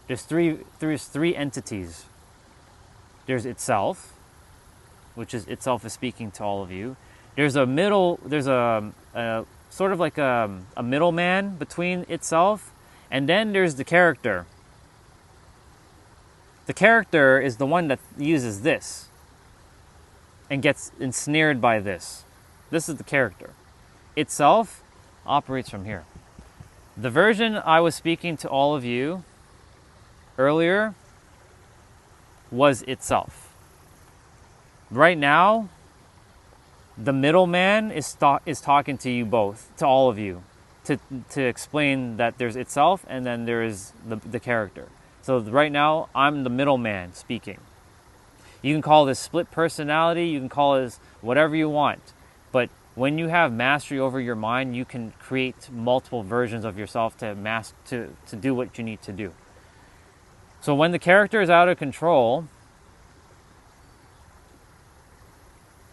[SPEAKER 1] There's three entities. There's itself, which is itself is speaking to all of you. There's a sort of like a middleman between itself, and then there's the character. The character is the one that uses this and gets ensnared by this. This is the character. Itself operates from here. The version I was speaking to all of you earlier was itself. Right now, the middleman is talking to you both, to all of you, to explain that there's itself and then there is the character. So right now, I'm the middleman speaking. You can call this split personality, you can call this whatever you want. But when you have mastery over your mind, you can create multiple versions of yourself to do what you need to do. So when the character is out of control,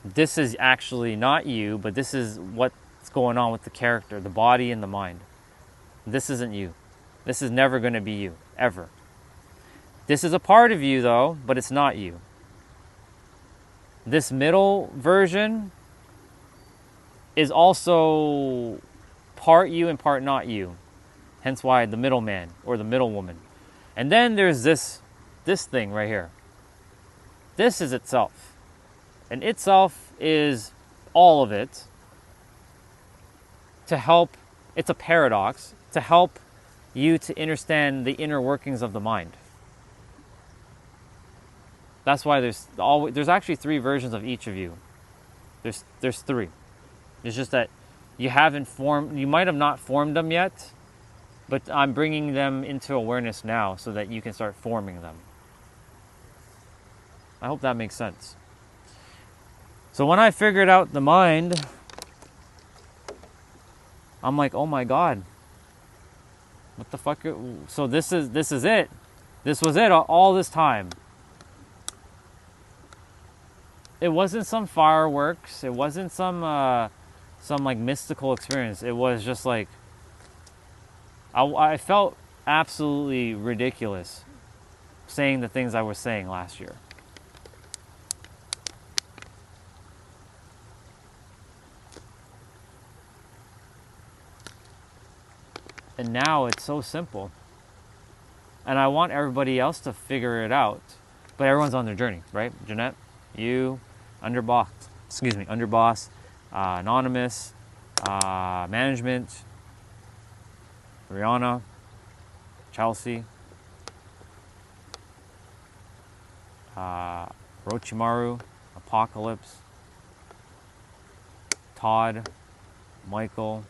[SPEAKER 1] this is actually not you, but this is what's going on with the character, the body and the mind. This isn't you. This is never going to be you, ever. This is a part of you, though, but it's not you. This middle version is also part you and part not you. Hence why the middleman or the middle woman. And then there's this thing right here. This is itself. And itself is all of it to help, it's a paradox, to help you to understand the inner workings of the mind. That's why there's actually three versions of each of you. There's three. It's just that you might have not formed them yet, but I'm bringing them into awareness now so that you can start forming them. I hope that makes sense. So when I figured out the mind, I'm like, oh my God, what the fuck? So this is it. This was it all this time. It wasn't some fireworks. It wasn't some like mystical experience. It was just like, I felt absolutely ridiculous saying the things I was saying last year. And now it's so simple. And I want everybody else to figure it out. But everyone's on their journey, right? Jeanette, you, underboss, anonymous, management, Rihanna, Chelsea, Rochimaru, Apocalypse, Todd, Michael,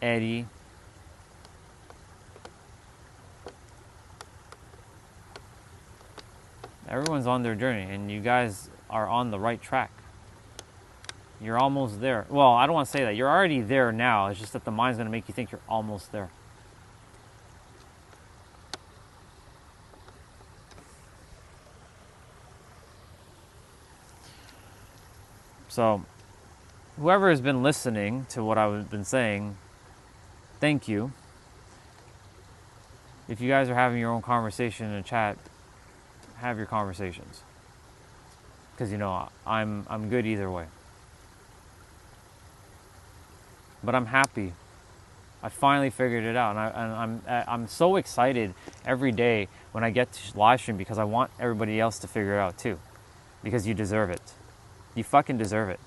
[SPEAKER 1] Eddie, everyone's on their journey, and you guys are on the right track. You're almost there. Well, I don't want to say that. You're already there now. It's just that the mind's going to make you think you're almost there. So, whoever has been listening to what I've been saying, thank you. If you guys are having your own conversation in a chat, have your conversations. Because, I'm good either way. But I'm happy. I finally figured it out, and I'm so excited every day when I get to live stream because I want everybody else to figure it out too, because you deserve it. You fucking deserve it,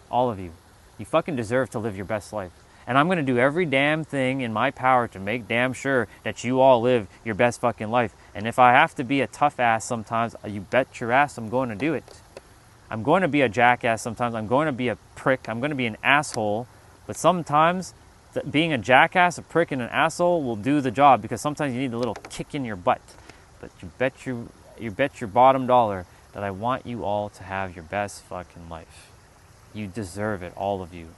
[SPEAKER 1] all of you. You fucking deserve to live your best life. And I'm going to do every damn thing in my power to make damn sure that you all live your best fucking life. And if I have to be a tough ass sometimes, you bet your ass I'm going to do it. I'm going to be a jackass sometimes. I'm going to be a prick. I'm going to be an asshole. But sometimes being a jackass, a prick, and an asshole will do the job, because sometimes you need a little kick in your butt. But you bet your bottom dollar that I want you all to have your best fucking life. You deserve it, all of you.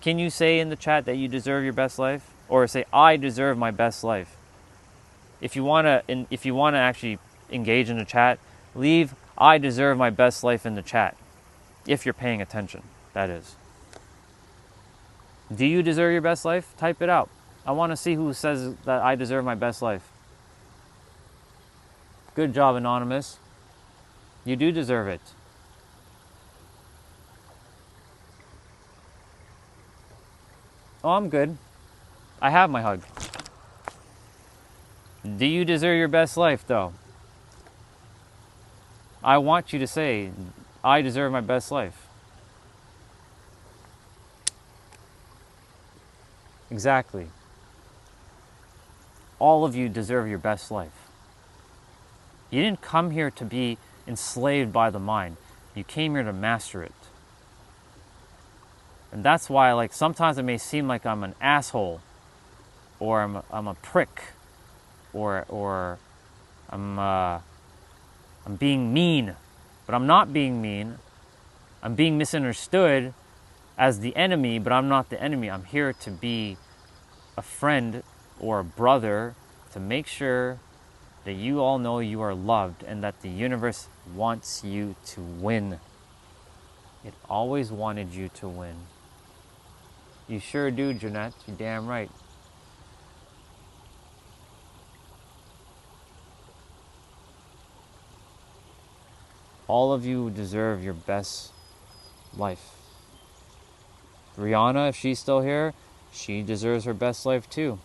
[SPEAKER 1] Can you say in the chat that you deserve your best life? Or say, I deserve my best life? If you want to actually engage in the chat, leave I deserve my best life in the chat. If you're paying attention, that is. Do you deserve your best life? Type it out. I want to see who says that I deserve my best life. Good job, Anonymous. You do deserve it. Oh, I'm good. I have my hug. Do you deserve your best life, though? I want you to say, I deserve my best life. Exactly. All of you deserve your best life. You didn't come here to be enslaved by the mind. You came here to master it. And that's why, like, sometimes it may seem like I'm an asshole, or I'm a prick, or I'm being mean, but I'm not being mean. I'm being misunderstood as the enemy, but I'm not the enemy. I'm here to be a friend or a brother, to make sure that you all know you are loved and that the universe wants you to win. It always wanted you to win. You sure do, Jeanette. You're damn right. All of you deserve your best life. Rihanna, if she's still here, she deserves her best life too.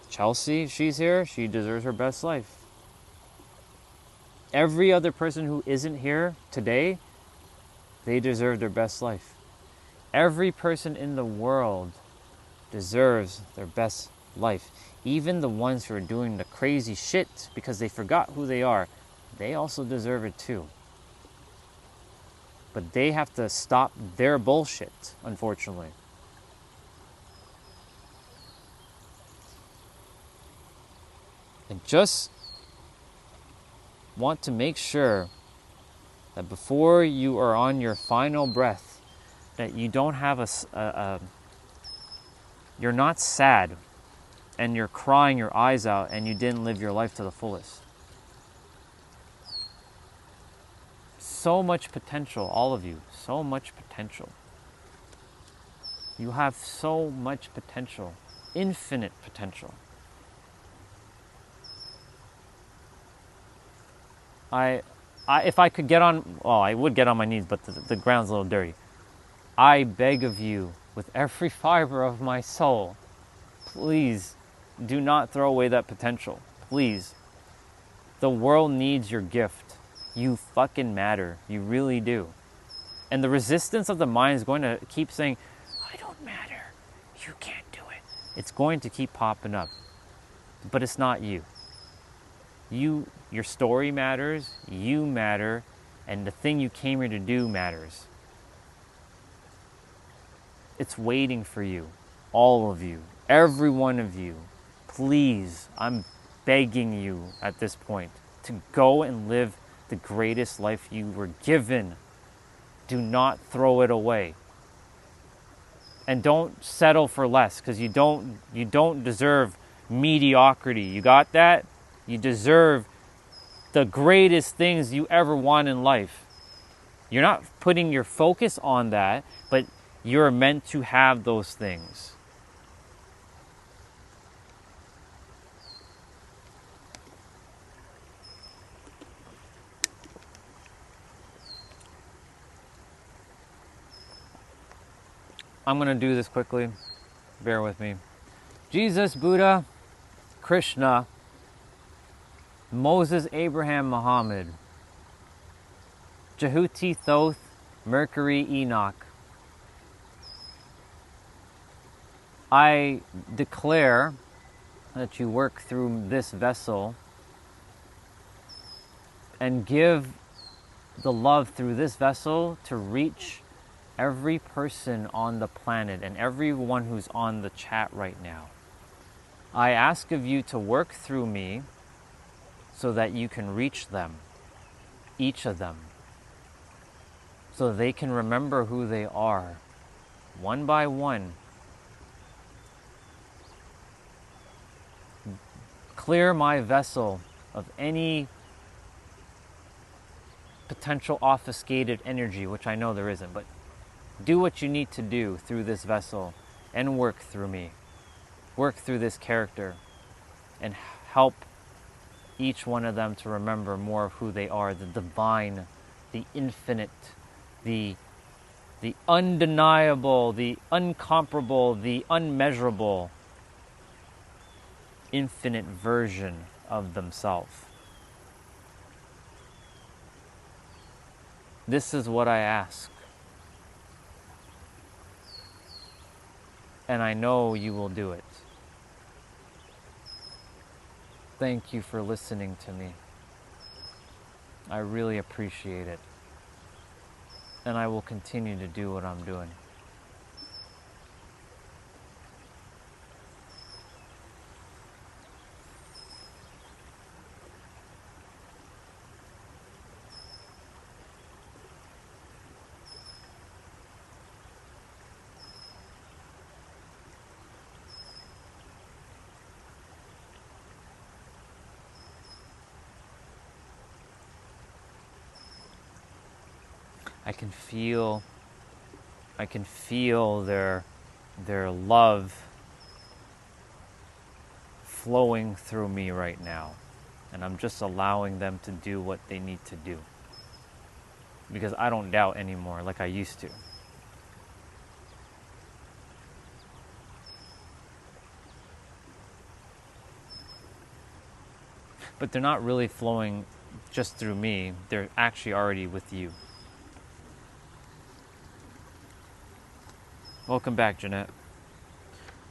[SPEAKER 1] Chelsea, if she's here, she deserves her best life. Every other person who isn't here today, they deserve their best life. Every person in the world deserves their best life. Even the ones who are doing the crazy shit because they forgot who they are, they also deserve it too. But they have to stop their bullshit, unfortunately. And just want to make sure that before you are on your final breath, that you don't have you're not sad and you're crying your eyes out and you didn't live your life to the fullest. So much potential, all of you, so much potential. You have so much potential, infinite potential. If I could get on, well, I would get on my knees, but the ground's a little dirty. I beg of you, with every fiber of my soul, please do not throw away that potential. Please. The world needs your gift. You fucking matter. You really do. And the resistance of the mind is going to keep saying, I don't matter. You can't do it. It's going to keep popping up. But it's not you. Your story matters, you matter, and the thing you came here to do matters. It's waiting for you, all of you, every one of you. Please, I'm begging you at this point to go and live the greatest life you were given. Do not throw it away. And don't settle for less, because you don't deserve mediocrity. You got that? You deserve the greatest things you ever want in life. You're not putting your focus on that, but you're meant to have those things. I'm going to do this quickly. Bear with me. Jesus, Buddha, Krishna, Moses, Abraham, Muhammad, Jehuti, Thoth, Mercury, Enoch, I declare that you work through this vessel and give the love through this vessel to reach every person on the planet and everyone who's on the chat right now. I ask of you to work through me so that you can reach them, each of them, so they can remember who they are, one by one. Clear my vessel of any potential obfuscated energy, which I know there isn't, but do what you need to do through this vessel and work through me. Work through this character and help each one of them to remember more of who they are, the divine, the infinite, the undeniable, the uncomparable, the unmeasurable, infinite version of themselves. This is what I ask. And I know you will do it. Thank you for listening to me. I really appreciate it. And I will continue to do what I'm doing. I can feel their love flowing through me right now. And I'm just allowing them to do what they need to do. Because I don't doubt anymore like I used to. But they're not really flowing just through me. They're actually already with you. Welcome back, Jeanette.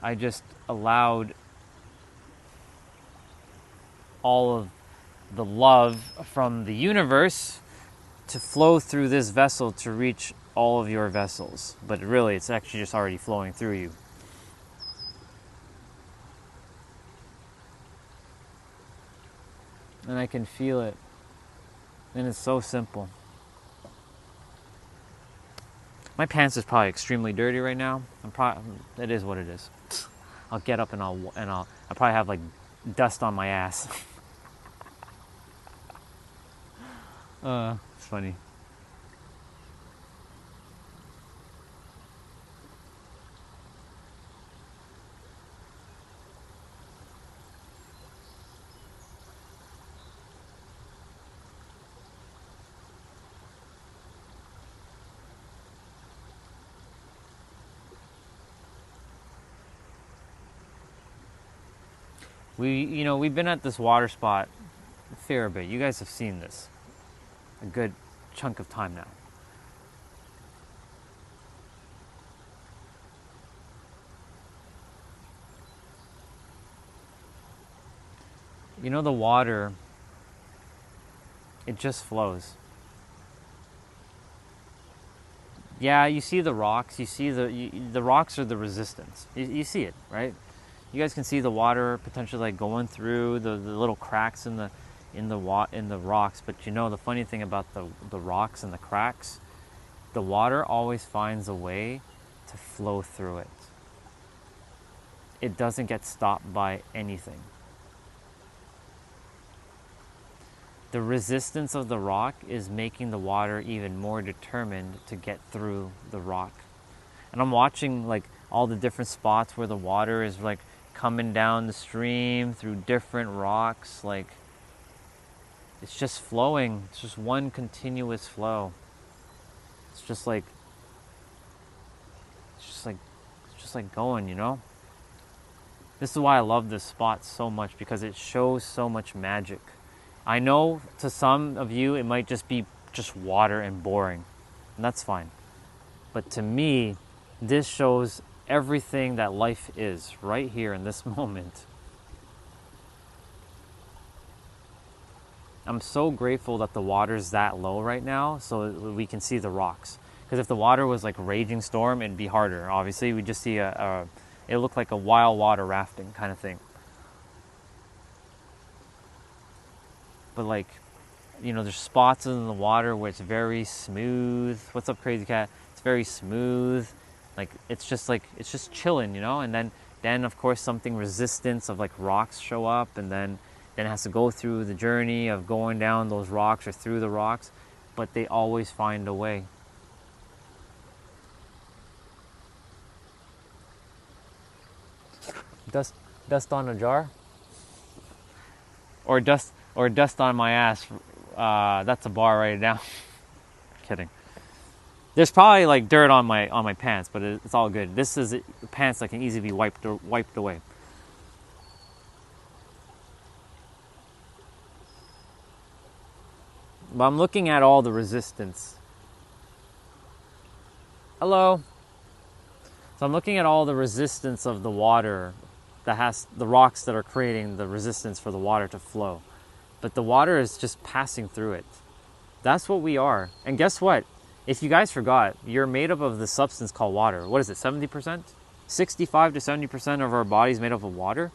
[SPEAKER 1] I just allowed all of the love from the universe to flow through this vessel to reach all of your vessels. But really, it's actually just already flowing through you. And I can feel it. And it's so simple. My pants is probably extremely dirty right now. It is what it is. I'll get up and I'll probably have like dust on my ass. It's funny. We've been at this water spot a fair bit. You guys have seen this a good chunk of time now. The water, it just flows. Yeah, you see the rocks. You see the rocks are the resistance. You see it, right? You guys can see the water potentially like going through the little cracks in the rocks. But the funny thing about the rocks and the cracks, the water always finds a way to flow through it. It doesn't get stopped by anything. The resistance of the rock is making the water even more determined to get through the rock. And I'm watching like all the different spots where the water is like coming down the stream through different rocks. Like it's just flowing. It's just one continuous flow. It's just like going, This is why I love this spot so much, because it shows so much magic. I know to some of you it might just be just water and boring, and that's fine. But to me, this shows everything that life is right here in this moment. I'm so grateful that the water's that low right now so we can see the rocks. Because if the water was like a raging storm, it'd be harder. Obviously, we just see it looked like a wild water rafting kind of thing. But like, you know, there's spots in the water where it's very smooth. What's up, Crazy Cat? It's very smooth. Like, it's just chilling, you know? And then of course something resistance of like rocks show up, and then it has to go through the journey of going down those rocks or through the rocks, but they always find a way. Dust on a jar? Or dust on my ass. That's a bar right now. Kidding. There's probably like dirt on my pants, but it's all good. This is pants that can easily be wiped away. But I'm looking at all the resistance. Hello. So I'm looking at all the resistance of the water that has the rocks that are creating the resistance for the water to flow. But the water is just passing through it. That's what we are. And guess what? If you guys forgot, you're made up of the substance called water. What is it, 70%? 65 to 70% of our body is made up of water?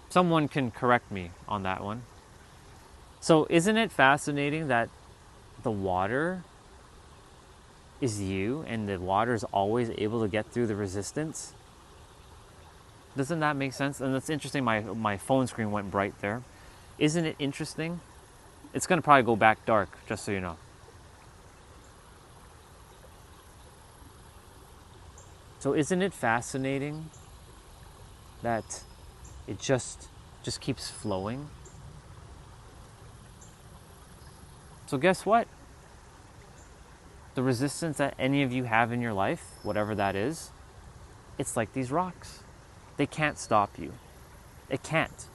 [SPEAKER 1] Someone can correct me on that one. So isn't it fascinating that the water is you and the water is always able to get through the resistance? Doesn't that make sense? And that's interesting, my phone screen went bright there. Isn't it interesting? It's going to probably go back dark, just so you know. So isn't it fascinating that it just keeps flowing? So guess what? The resistance that any of you have in your life, whatever that is, it's like these rocks. They can't stop you. It can't.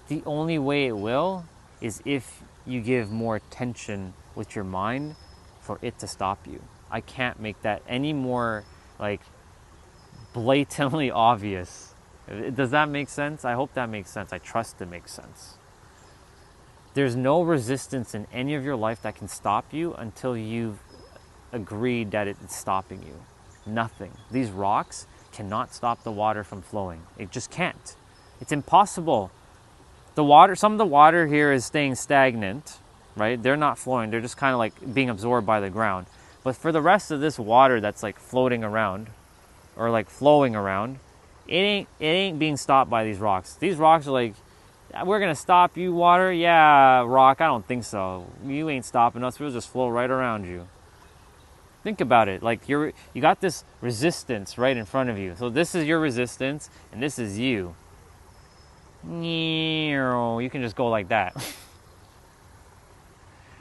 [SPEAKER 1] The only way it will is if you give more attention with your mind for it to stop you. I can't make that any more like blatantly obvious. Does that make sense? I hope that makes sense. I trust it makes sense. There's no resistance in any of your life that can stop you until you've agreed that it's stopping you. Nothing. These rocks cannot stop the water from flowing. It just can't. It's impossible. The water, some of the water here is staying stagnant, right? They're not flowing. They're just kind of like being absorbed by the ground. But for the rest of this water that's like floating around or like flowing around, it ain't being stopped by these rocks. These rocks are like, we're going to stop you, water? Yeah, rock, I don't think so. You ain't stopping us. We'll just flow right around you. Think about it. Like you got this resistance right in front of you. So this is your resistance, and this is you. You can just go like that.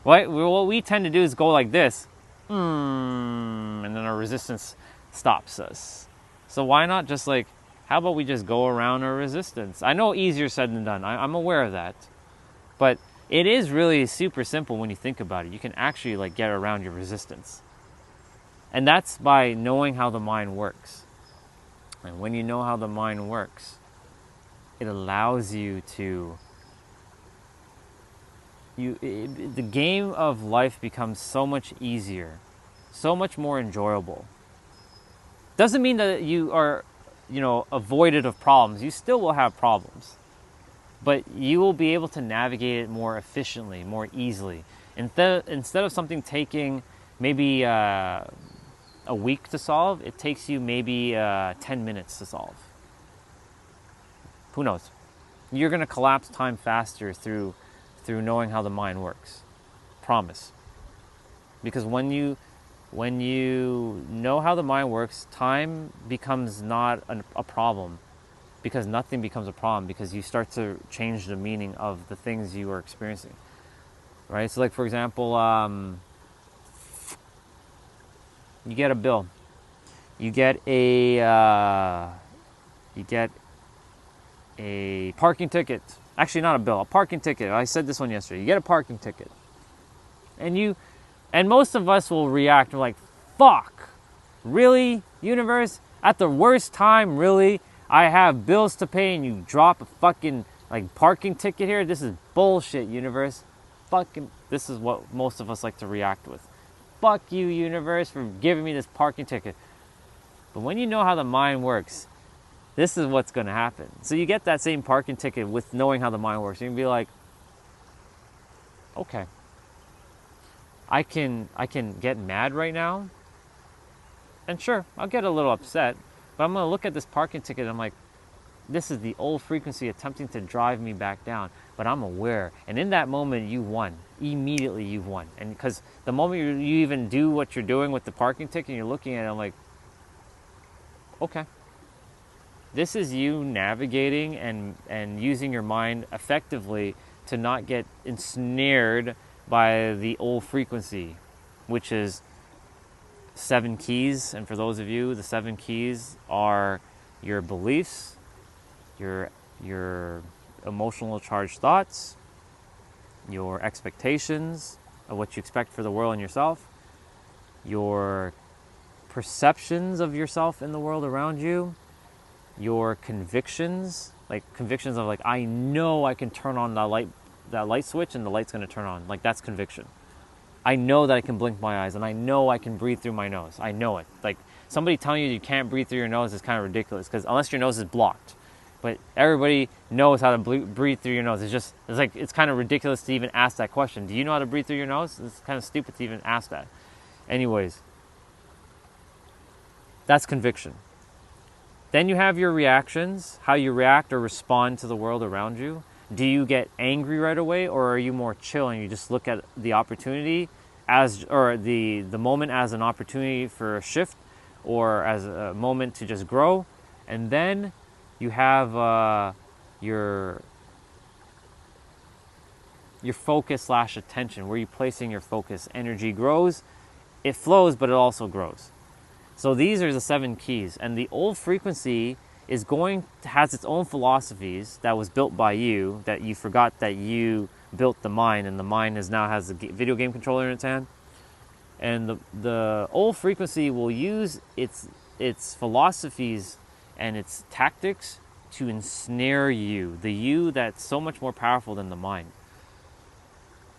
[SPEAKER 1] What we tend to do is go like this. And then our resistance stops us. So why not just like, how about we just go around our resistance? I know easier said than done. I'm aware of that. But it is really super simple when you think about it. You can actually like get around your resistance. And that's by knowing how the mind works. And when you know how the mind works, it allows you to... the game of life becomes so much easier, so much more enjoyable. Doesn't mean that you are, avoided of problems. You still will have problems. But you will be able to navigate it more efficiently, more easily. Instead of something taking maybe a week to solve, it takes you maybe 10 minutes to solve. Who knows? You're going to collapse time faster through knowing how the mind works. Promise. Because when you know how the mind works, time becomes not a problem. Because nothing becomes a problem, because you start to change the meaning of the things you are experiencing. Right? So like, for example, you get a bill. You get a parking ticket. Actually, not a bill, a parking ticket. I said this one yesterday. You get a parking ticket. And most of us will react like, fuck, really? Universe, at the worst time, really, I have bills to pay and you drop a fucking like parking ticket here. This is bullshit, universe. Fucking, this is what most of us like to react with. Fuck you, universe, for giving me this parking ticket. But when you know how the mind works, this is what's going to happen. So you get that same parking ticket with knowing how the mind works. You can be like, okay, I can get mad right now. And sure, I'll get a little upset. But I'm going to look at this parking ticket and I'm like, this is the old frequency attempting to drive me back down. But I'm aware. And in that moment, you won. Immediately, you've won. And because the moment you even do what you're doing with the parking ticket and you're looking at it, I'm like, okay. This is you navigating and using your mind effectively to not get ensnared by the old frequency, which is 7 keys. And for those of you, the 7 keys are your beliefs, your emotional charged thoughts, your expectations of what you expect for the world and yourself, your perceptions of yourself in the world around you, your convictions, like convictions of like, I know I can turn on that light switch and the light's going to turn on. Like, that's conviction. I know that I can blink my eyes and I know I can breathe through my nose. I know it. Like, somebody telling you can't breathe through your nose is kind of ridiculous, because unless your nose is blocked. But everybody knows how to breathe through your nose. It's kind of ridiculous to even ask that question. Do you know how to breathe through your nose? It's kind of stupid to even ask that. Anyways, that's conviction. Then you have your reactions, how you react or respond to the world around you. Do you get angry right away, or are you more chill and you just look at the opportunity or the moment as an opportunity for a shift or as a moment to just grow? And then you have your focus / attention. Where are you placing your focus? Energy grows, it flows, but it also grows. So these are the 7 keys. And the old frequency has its own philosophies that was built by you, that you forgot that you built the mind, and the mind now has a video game controller in its hand. And the old frequency will use its philosophies and its tactics to ensnare you, the you that's so much more powerful than the mind.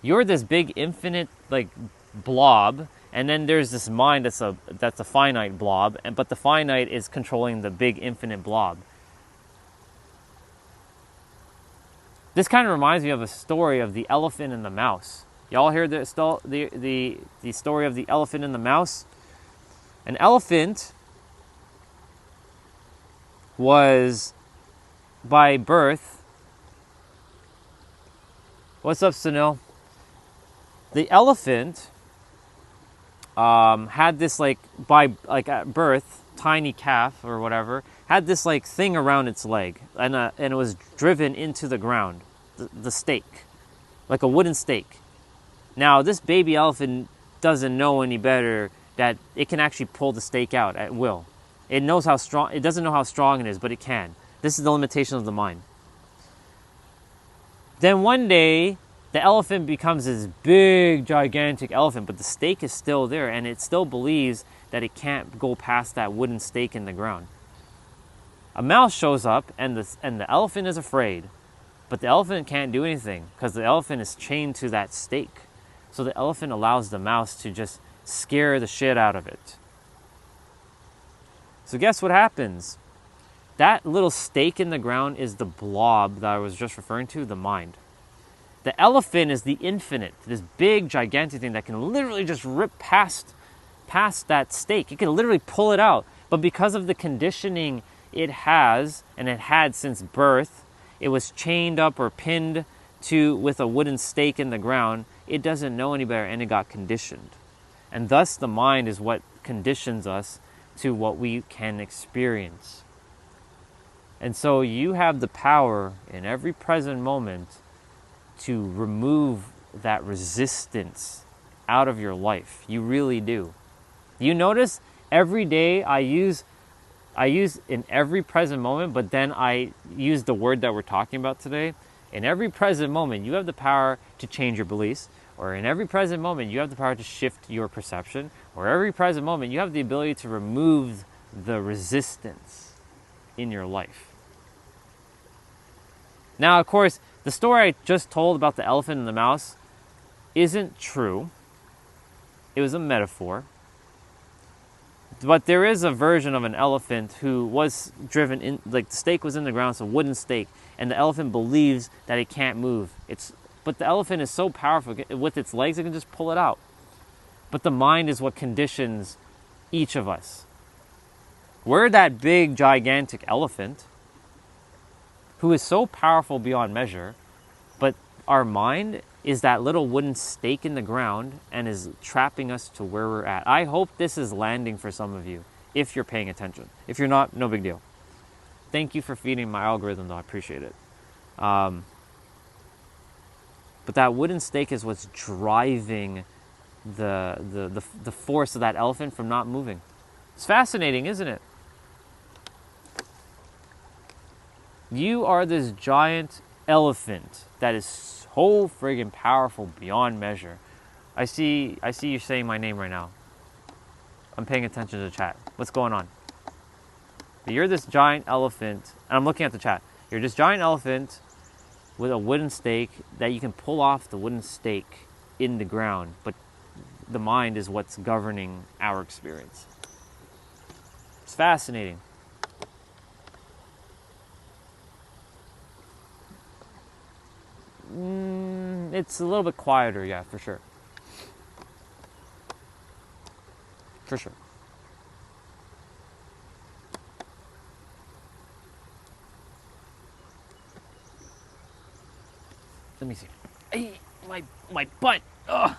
[SPEAKER 1] You're this big infinite like blob, and then there's this mind that's a finite blob, but the finite is controlling the big infinite blob. This kind of reminds me of a story of the elephant and the mouse. Y'all hear the story of the elephant and the mouse? An elephant was by birth. What's up, Sunil? The elephant had this at birth, tiny calf or whatever, had this like thing around its leg, and it was driven into the ground, the stake, like a wooden stake. Now this baby elephant doesn't know any better that it can actually pull the stake out at will. It knows how strong. It doesn't know how strong it is, but it can. This is the limitation of the mind. Then one day, the elephant becomes this big, gigantic elephant, but the stake is still there, and it still believes that it can't go past that wooden stake in the ground. A mouse shows up, and the elephant is afraid, but the elephant can't do anything because the elephant is chained to that stake. So the elephant allows the mouse to just scare the shit out of it. So guess what happens? That little stake in the ground is the blob that I was just referring to, the mind. The elephant is the infinite, this big, gigantic thing that can literally just rip past that stake. It can literally pull it out. But because of the conditioning it has, and it had since birth, it was chained up or pinned to with a wooden stake in the ground. It doesn't know any better, and it got conditioned. And thus the mind is what conditions us to what we can experience. And so you have the power in every present moment to remove that resistance out of your life. You really do. You notice every day I use in every present moment, but then I use the word that we're talking about today. In every present moment, you have the power to change your beliefs, or in every present moment, you have the power to shift your perception, or every present moment, you have the ability to remove the resistance in your life. Now, of course, the story I just told about the elephant and the mouse isn't true. It was a metaphor. But there is a version of an elephant who was driven in, like the stake was in the ground, it's a wooden stake, and the elephant believes that it can't move. But the elephant is so powerful, with its legs it can just pull it out. But the mind is what conditions each of us. We're that big, gigantic elephant who is so powerful beyond measure, but our mind is that little wooden stake in the ground and is trapping us to where we're at. I hope this is landing for some of you, if you're paying attention. If you're not, no big deal. Thank you for feeding my algorithm, though. I appreciate it. But that wooden stake is what's driving the force of that elephant from not moving. It's fascinating, isn't it? You are this giant elephant that is so friggin' powerful beyond measure. I see you saying my name right now. I'm paying attention to the chat. What's going on? You're this giant elephant, and I'm looking at the chat. You're this giant elephant with a wooden stake that you can pull off the wooden stake in the ground, but the mind is what's governing our experience. It's fascinating. It's a little bit quieter, yeah, for sure. For sure. Let me see. Ay, my butt. Ugh.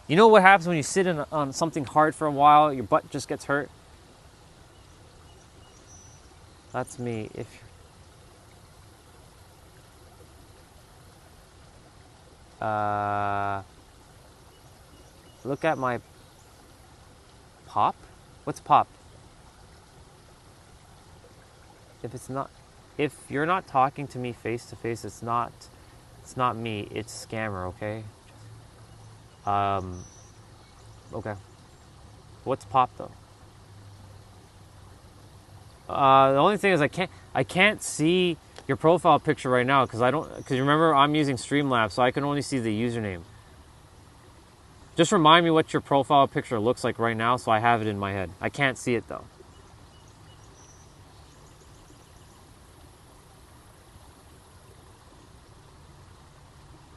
[SPEAKER 1] You know what happens when you sit on something hard for a while? Your butt just gets hurt. That's me. Look at my pop. What's pop? If you're not talking to me face to face, it's not me. It's scammer. Okay. Okay. What's pop though? The only thing is I can't see your profile picture right now because remember I'm using Streamlabs, so I can only see the username. Just remind me what your profile picture looks like right now so I have it in my head. I can't see it though.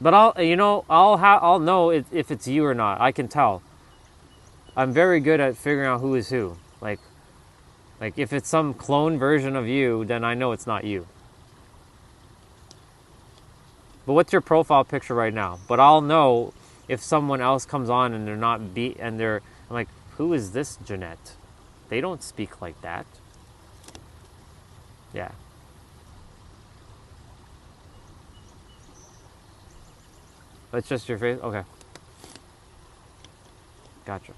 [SPEAKER 1] But I'll know if it's you or not. I can tell. I'm very good at figuring out who is who. Like if it's some clone version of you, then I know it's not you. But what's your profile picture right now? But I'll know if someone else comes on and they're not I'm like, who is this Jeanette? They don't speak like that. Yeah. It's just your face? Okay. Gotcha.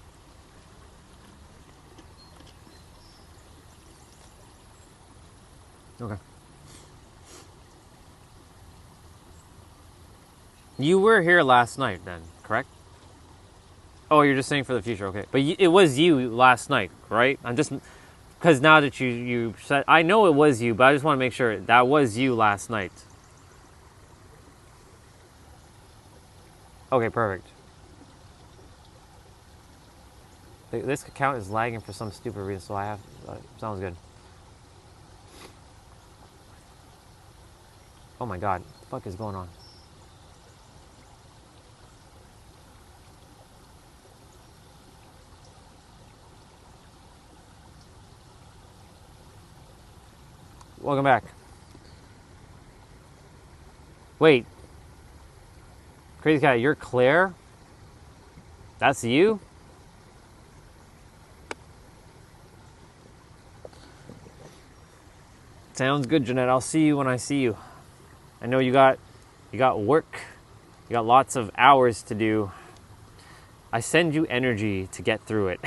[SPEAKER 1] Okay. You were here last night then, correct? Oh, you're just saying for the future, okay. But it was you last night, right? I'm just, because now that you said, I know it was you, but I just want to make sure that was you last night. Okay, perfect. This account is lagging for some stupid reason, so I have, sounds good. Oh my god, what the fuck is going on? Welcome back. Wait. Crazy Cat, you're Claire? That's you? Sounds good, Jeanette. I'll see you when I see you. I know you got work. You got lots of hours to do. I send you energy to get through it.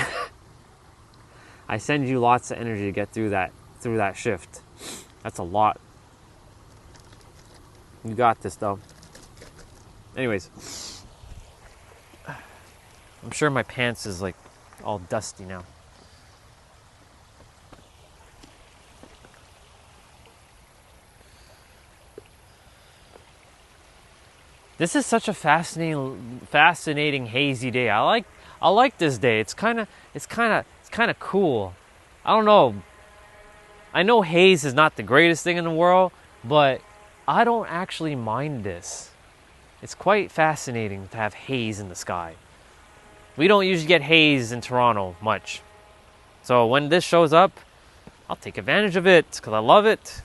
[SPEAKER 1] I send you lots of energy to get through that shift. That's a lot. You got this though. Anyways, I'm sure my pants is like all dusty now. This is such a fascinating hazy day. I like this day. It's kind of cool. I don't know. I know haze is not the greatest thing in the world, but I don't actually mind this. It's quite fascinating to have haze in the sky. We don't usually get haze in Toronto much. So when this shows up, I'll take advantage of it because I love it.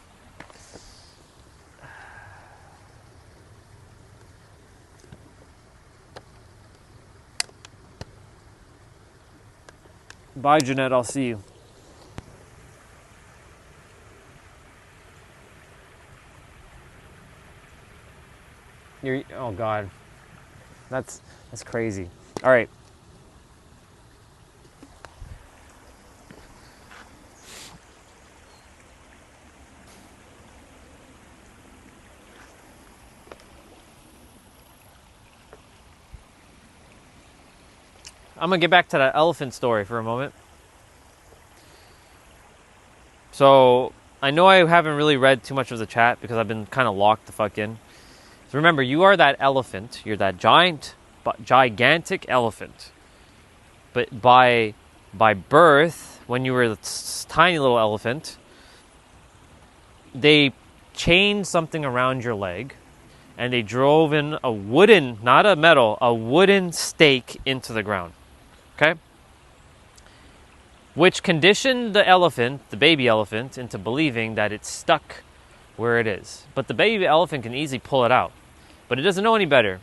[SPEAKER 1] Bye, Jeanette. I'll see you. Oh God, that's crazy. All right. I'm gonna get back to that elephant story for a moment. So I know I haven't really read too much of the chat because I've been kind of locked the fuck in. So remember, you are that elephant. You're that gigantic elephant. But by birth, when you were a tiny little elephant, they chained something around your leg, and they drove in a wooden, not a metal, a wooden stake into the ground. Okay? Which conditioned the elephant, the baby elephant, into believing that it's stuck where it is. But the baby elephant can easily pull it out. But it doesn't know any better.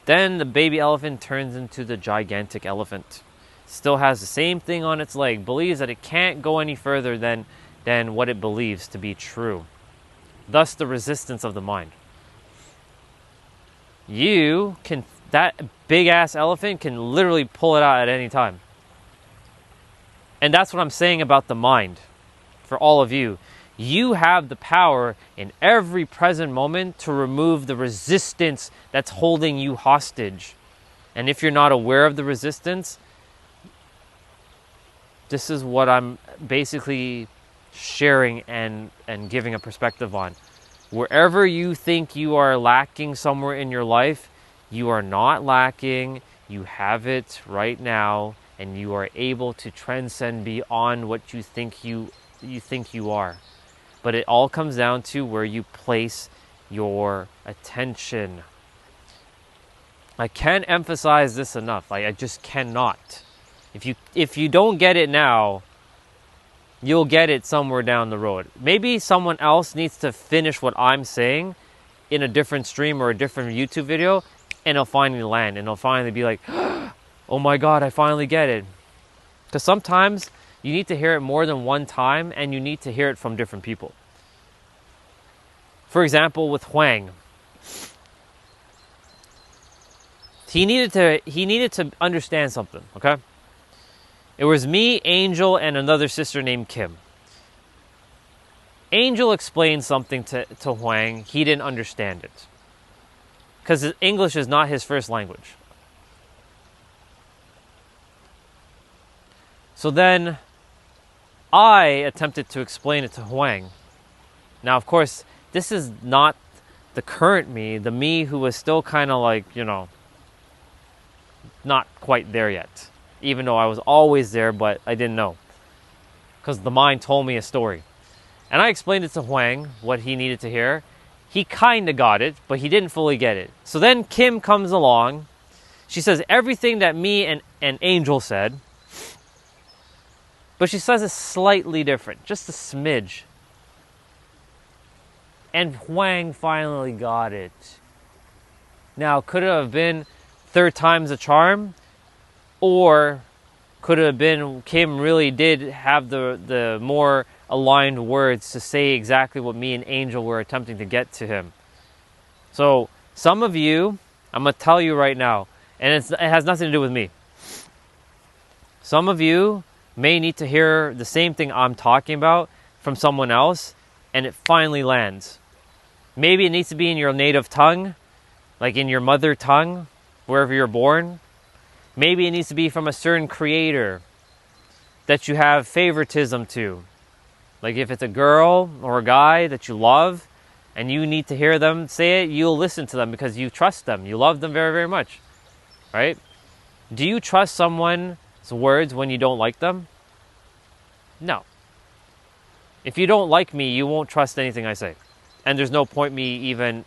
[SPEAKER 1] Then the baby elephant turns into the gigantic elephant. Still has the same thing on its leg. Believes that it can't go any further than what it believes to be true. Thus the resistance of the mind. That big ass elephant can literally pull it out at any time. And that's what I'm saying about the mind. For all of you. You have the power in every present moment to remove the resistance that's holding you hostage. And if you're not aware of the resistance, this is what I'm basically sharing and giving a perspective on. Wherever you think you are lacking somewhere in your life, you are not lacking. You have it right now, and you are able to transcend beyond what you think you are. But it all comes down to where you place your attention. I can't emphasize this enough. I just cannot. If you don't get it now, you'll get it somewhere down the road. Maybe someone else needs to finish what I'm saying in a different stream or a different YouTube video, and it'll finally land, and it'll finally be like, oh my God, I finally get it. Because sometimes you need to hear it more than one time, and you need to hear it from different people. For example, with Huang, he needed to understand something, okay? It was me, Angel, and another sister named Kim. Angel explained something to Huang. He didn't understand it. Because English is not his first language. So then I attempted to explain it to Huang. Now, of course, this is not the current me, the me who was still kind of like, not quite there yet. Even though I was always there, but I didn't know. Because the mind told me a story. And I explained it to Huang, what he needed to hear. He kind of got it, but he didn't fully get it. So then Kim comes along. She says everything that me and Angel said. But she says it slightly different. Just a smidge. And Huang finally got it. Now, could it have been third time's a charm? Or could it have been Kim really did have the more aligned words to say exactly what me and Angel were attempting to get to him? So some of you, I'm going to tell you right now, and it has nothing to do with me. Some of you may need to hear the same thing I'm talking about from someone else, and it finally lands. Maybe it needs to be in your native tongue, like in your mother tongue, wherever you're born. Maybe it needs to be from a certain creator that you have favoritism to. Like if it's a girl or a guy that you love and you need to hear them say it, you'll listen to them because you trust them. You love them very, very much, right? Do you trust someone's words when you don't like them? No. If you don't like me, you won't trust anything I say. And there's no point me even,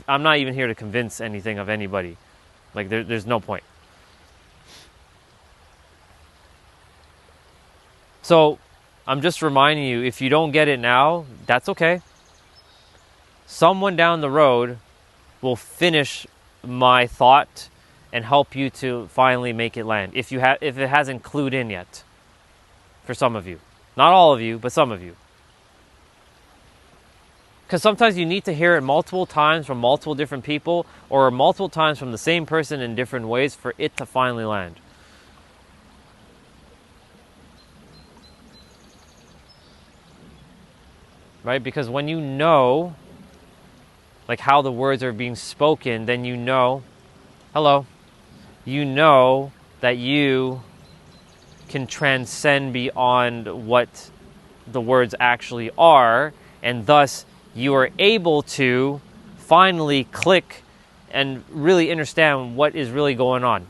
[SPEAKER 1] I'm not even here to convince anything of anybody. Like there's no point. So I'm just reminding you, if you don't get it now, that's okay. Someone down the road will finish my thought and help you to finally make it land. If it hasn't clued in yet, for some of you, not all of you, but some of you, because sometimes you need to hear it multiple times from multiple different people, or multiple times from the same person in different ways for it to finally land. Right? Because when you know, like how the words are being spoken, then you know, hello, you know that you can transcend beyond what the words actually are, and thus you are able to finally click and really understand what is really going on.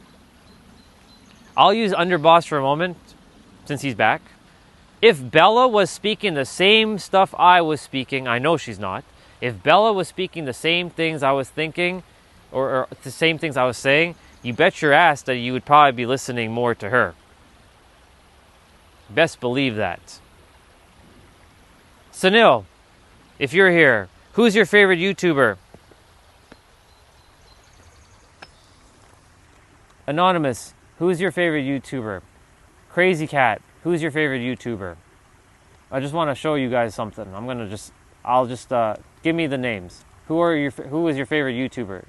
[SPEAKER 1] I'll use Underboss for a moment, since he's back. If Bella was speaking the same stuff I was speaking, I know she's not. If Bella was speaking the same things I was thinking, or the same things I was saying, you bet your ass that you would probably be listening more to her. Best believe that. Sunil, if you're here, who's your favorite YouTuber? Anonymous, who's your favorite YouTuber? Crazy Cat, who's your favorite YouTuber? I just want to show you guys something. I'll just give me the names. Who is your favorite YouTuber?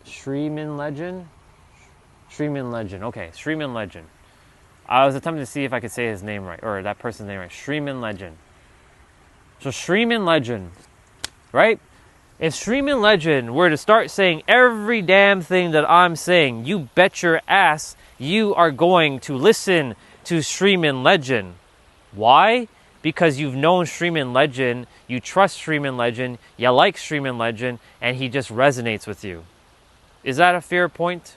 [SPEAKER 1] Streamin' Legend? Streamin' Legend. Okay, Streamin' Legend. I was attempting to see if I could say his name right, or that person's name right. Streamin' Legend. So Streamin' Legend, right? If Streamin' Legend were to start saying every damn thing that I'm saying, you bet your ass you are going to listen to Streamin' Legend. Why? Because you've known Streamin' Legend, you trust Streamin' Legend, you like Streamin' Legend, and he just resonates with you. Is that a fair point?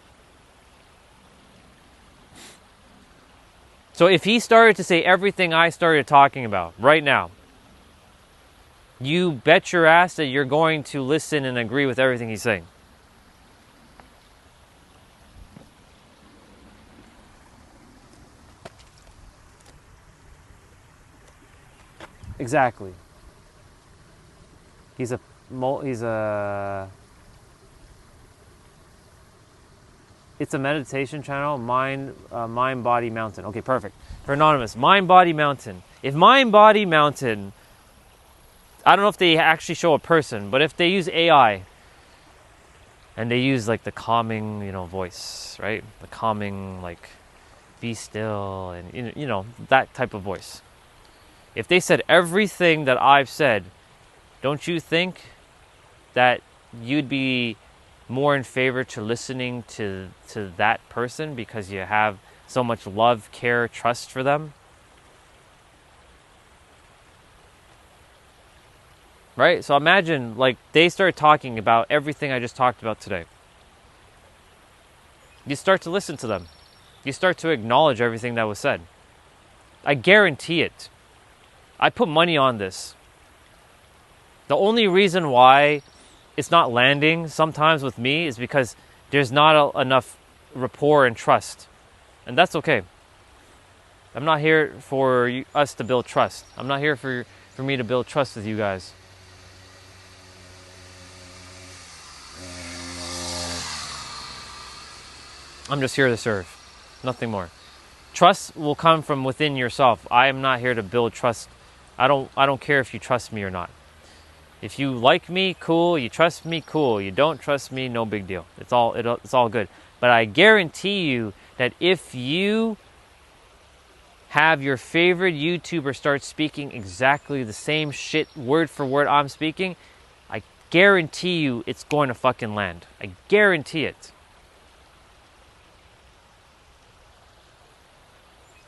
[SPEAKER 1] So if he started to say everything I started talking about right now, you bet your ass that you're going to listen and agree with everything he's saying. Exactly. It's a meditation channel, Mind Body Mountain. Okay, perfect. For Anonymous, Mind Body Mountain. If Mind Body Mountain, I don't know if they actually show a person, but if they use AI and they use like the calming, voice, right? The calming, like, be still, and that type of voice. If they said everything that I've said, don't you think that you'd be more in favor to listening to that person because you have so much love, care, trust for them? Right? So imagine, like, they start talking about everything I just talked about today. You start to listen to them. You start to acknowledge everything that was said. I guarantee it. I put money on this. The only reason why it's not landing sometimes with me is because there's not enough rapport and trust. And that's okay. I'm not here for us to build trust. I'm not here for me to build trust with you guys. I'm just here to serve. Nothing more. Trust will come from within yourself. I am not here to build trust. I don't care if you trust me or not. If you like me, cool. You trust me, cool. You don't trust me, no big deal. It's all good. But I guarantee you that if you have your favorite YouTuber start speaking exactly the same shit, word for word I'm speaking, I guarantee you it's going to fucking land. I guarantee it.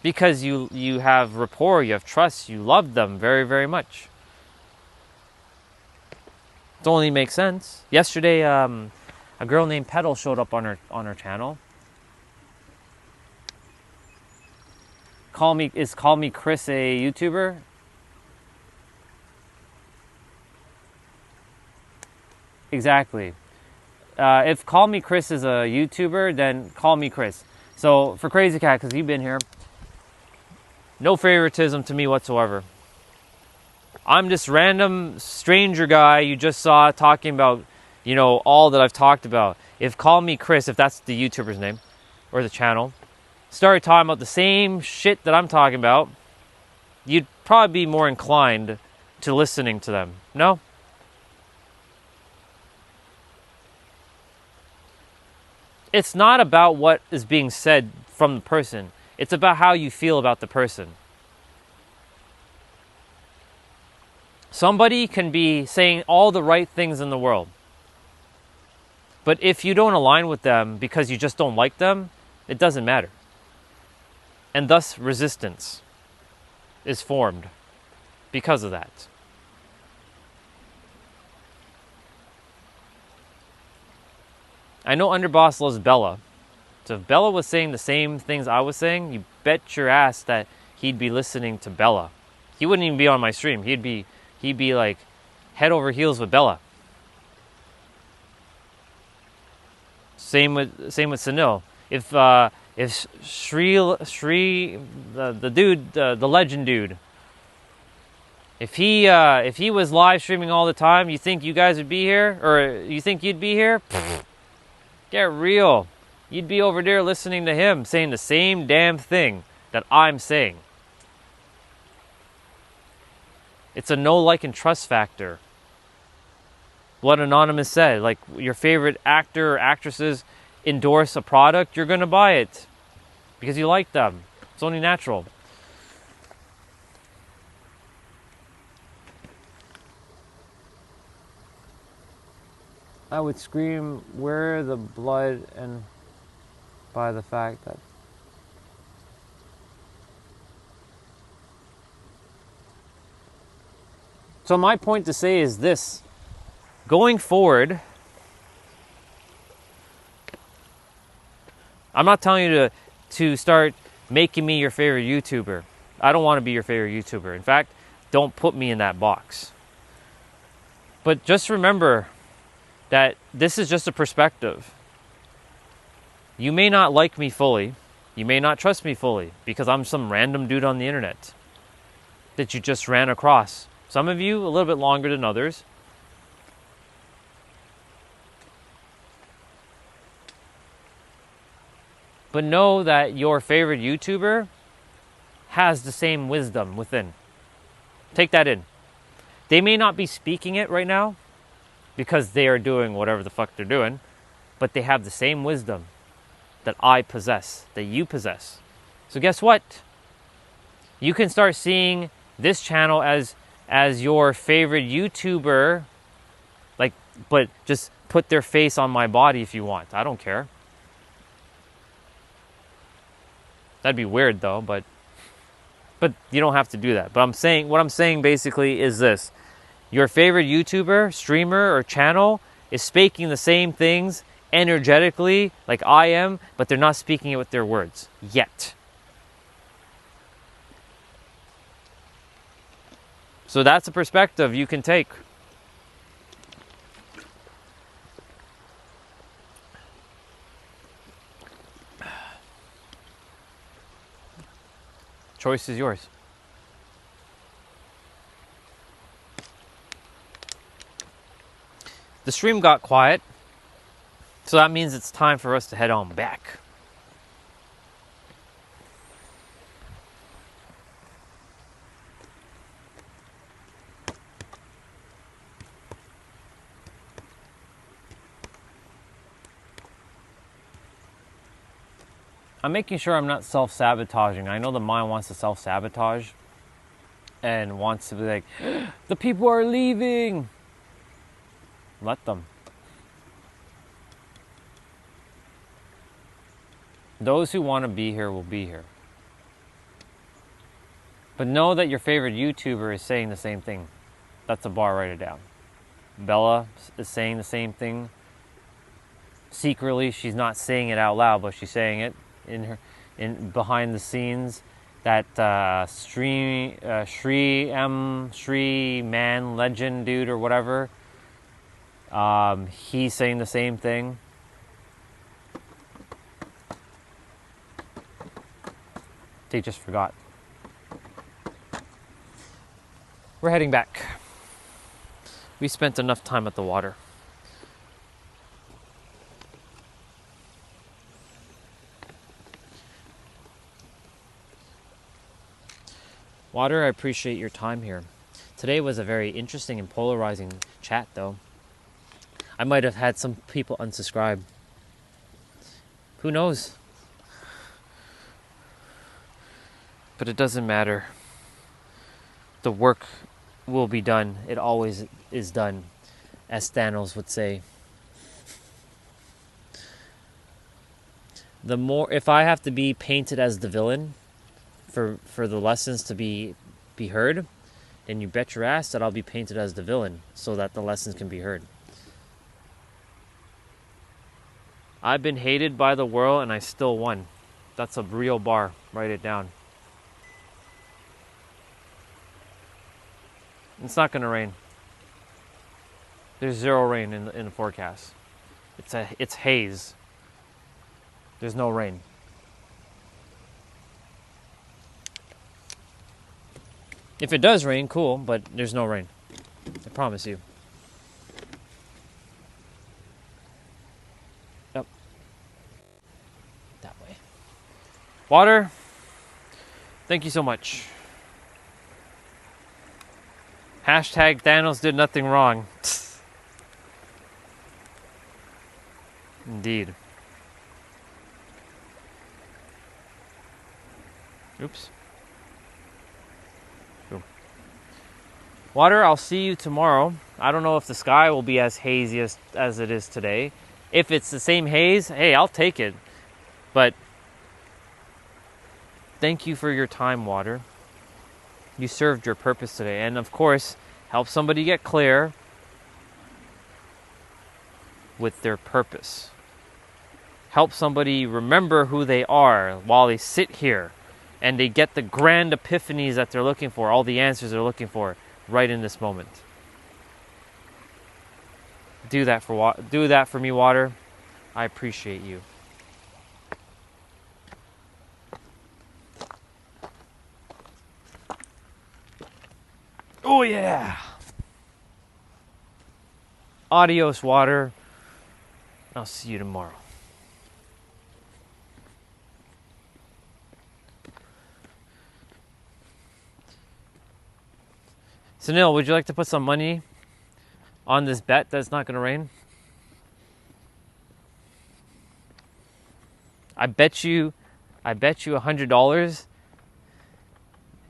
[SPEAKER 1] Because you have rapport, you have trust, you love them very, very much. It only makes sense. Yesterday, a girl named Petal showed up on her channel. Call me Chris a YouTuber? Exactly. If Call Me Chris is a YouTuber, then Call Me Chris. So for Crazy Cat, because you've been here, no favoritism to me whatsoever. I'm this random stranger guy you just saw talking about, all that I've talked about. If Call Me Chris, if that's the YouTuber's name or the channel, started talking about the same shit that I'm talking about, you'd probably be more inclined to listening to them. No? It's not about what is being said from the person. It's about how you feel about the person. Somebody can be saying all the right things in the world, but if you don't align with them because you just don't like them, it doesn't matter. And thus resistance is formed because of that. I know Underboss loves Bella. So if Bella was saying the same things I was saying, you bet your ass that he'd be listening to Bella. He wouldn't even be on my stream. He'd be like head over heels with Bella. Same with Sunil. If Shri the dude, the legend dude, if he was live streaming all the time, you think you guys would be here, or you think you'd be here? Get real. You'd be over there listening to him saying the same damn thing that I'm saying. It's a no, like, and trust factor. What Anonymous said, like your favorite actor or actresses endorse a product, you're going to buy it because you like them. It's only natural. I would scream, where the blood, and by the fact that so my point to say is this: going forward, I'm not telling you to start making me your favorite YouTuber. I don't want to be your favorite YouTuber. In fact, don't put me in that box. But just remember that this is just a perspective. You may not like me fully. You may not trust me fully because I'm some random dude on the internet that you just ran across. Some of you a little bit longer than others. But know that your favorite YouTuber has the same wisdom within. Take that in. They may not be speaking it right now because they are doing whatever the fuck they're doing, but they have the same wisdom that I possess, that you possess. So guess what? You can start seeing this channel as your favorite YouTuber, but just put their face on my body if you want. I don't care. That'd be weird though, but you don't have to do that. But what I'm saying basically is this: your favorite YouTuber, streamer, or channel is speaking the same things energetically like I am, but they're not speaking it with their words yet. So that's a perspective you can take. Choice is yours. The stream got quiet, so that means it's time for us to head on back. I'm making sure I'm not self-sabotaging. I know the mind wants to self-sabotage and wants to be like, the people are leaving. Let them. Those who want to be here will be here. But know that your favorite YouTuber is saying the same thing. That's a bar, write it down. Bella is saying the same thing. Secretly, she's not saying it out loud, but she's saying it in behind the scenes. That Sri Man Legend dude or whatever, he's saying the same thing. They just forgot. We're heading back. We spent enough time at the water. Water, I appreciate your time here. Today was a very interesting and polarizing chat, though. I might have had some people unsubscribe. Who knows? But it doesn't matter. The work will be done. It always is done, as Thanos would say. The more, if I have to be painted as the villain for the lessons to be heard, then you bet your ass that I'll be painted as the villain so that the lessons can be heard. I've been hated by the world and I still won. That's a real bar. Write it down. It's not going to rain. There's zero rain in the forecast. It's haze. There's no rain. If it does rain, cool, but there's no rain. I promise you. Yep. That way. Water, thank you so much. Hashtag Thanos did nothing wrong. Indeed. Oops. Cool. Water, I'll see you tomorrow. I don't know if the sky will be as hazy as it is today. If it's the same haze, hey, I'll take it. But thank you for your time, Water. You served your purpose today. And of course, help somebody get clear with their purpose. Help somebody remember who they are while they sit here and they get the grand epiphanies that they're looking for, all the answers they're looking for right in this moment. Do that for me, Water. I appreciate you. Oh yeah. Adios, Water. I'll see you tomorrow. Sunil, would you like to put some money on this bet that's not going to rain? I bet you $100,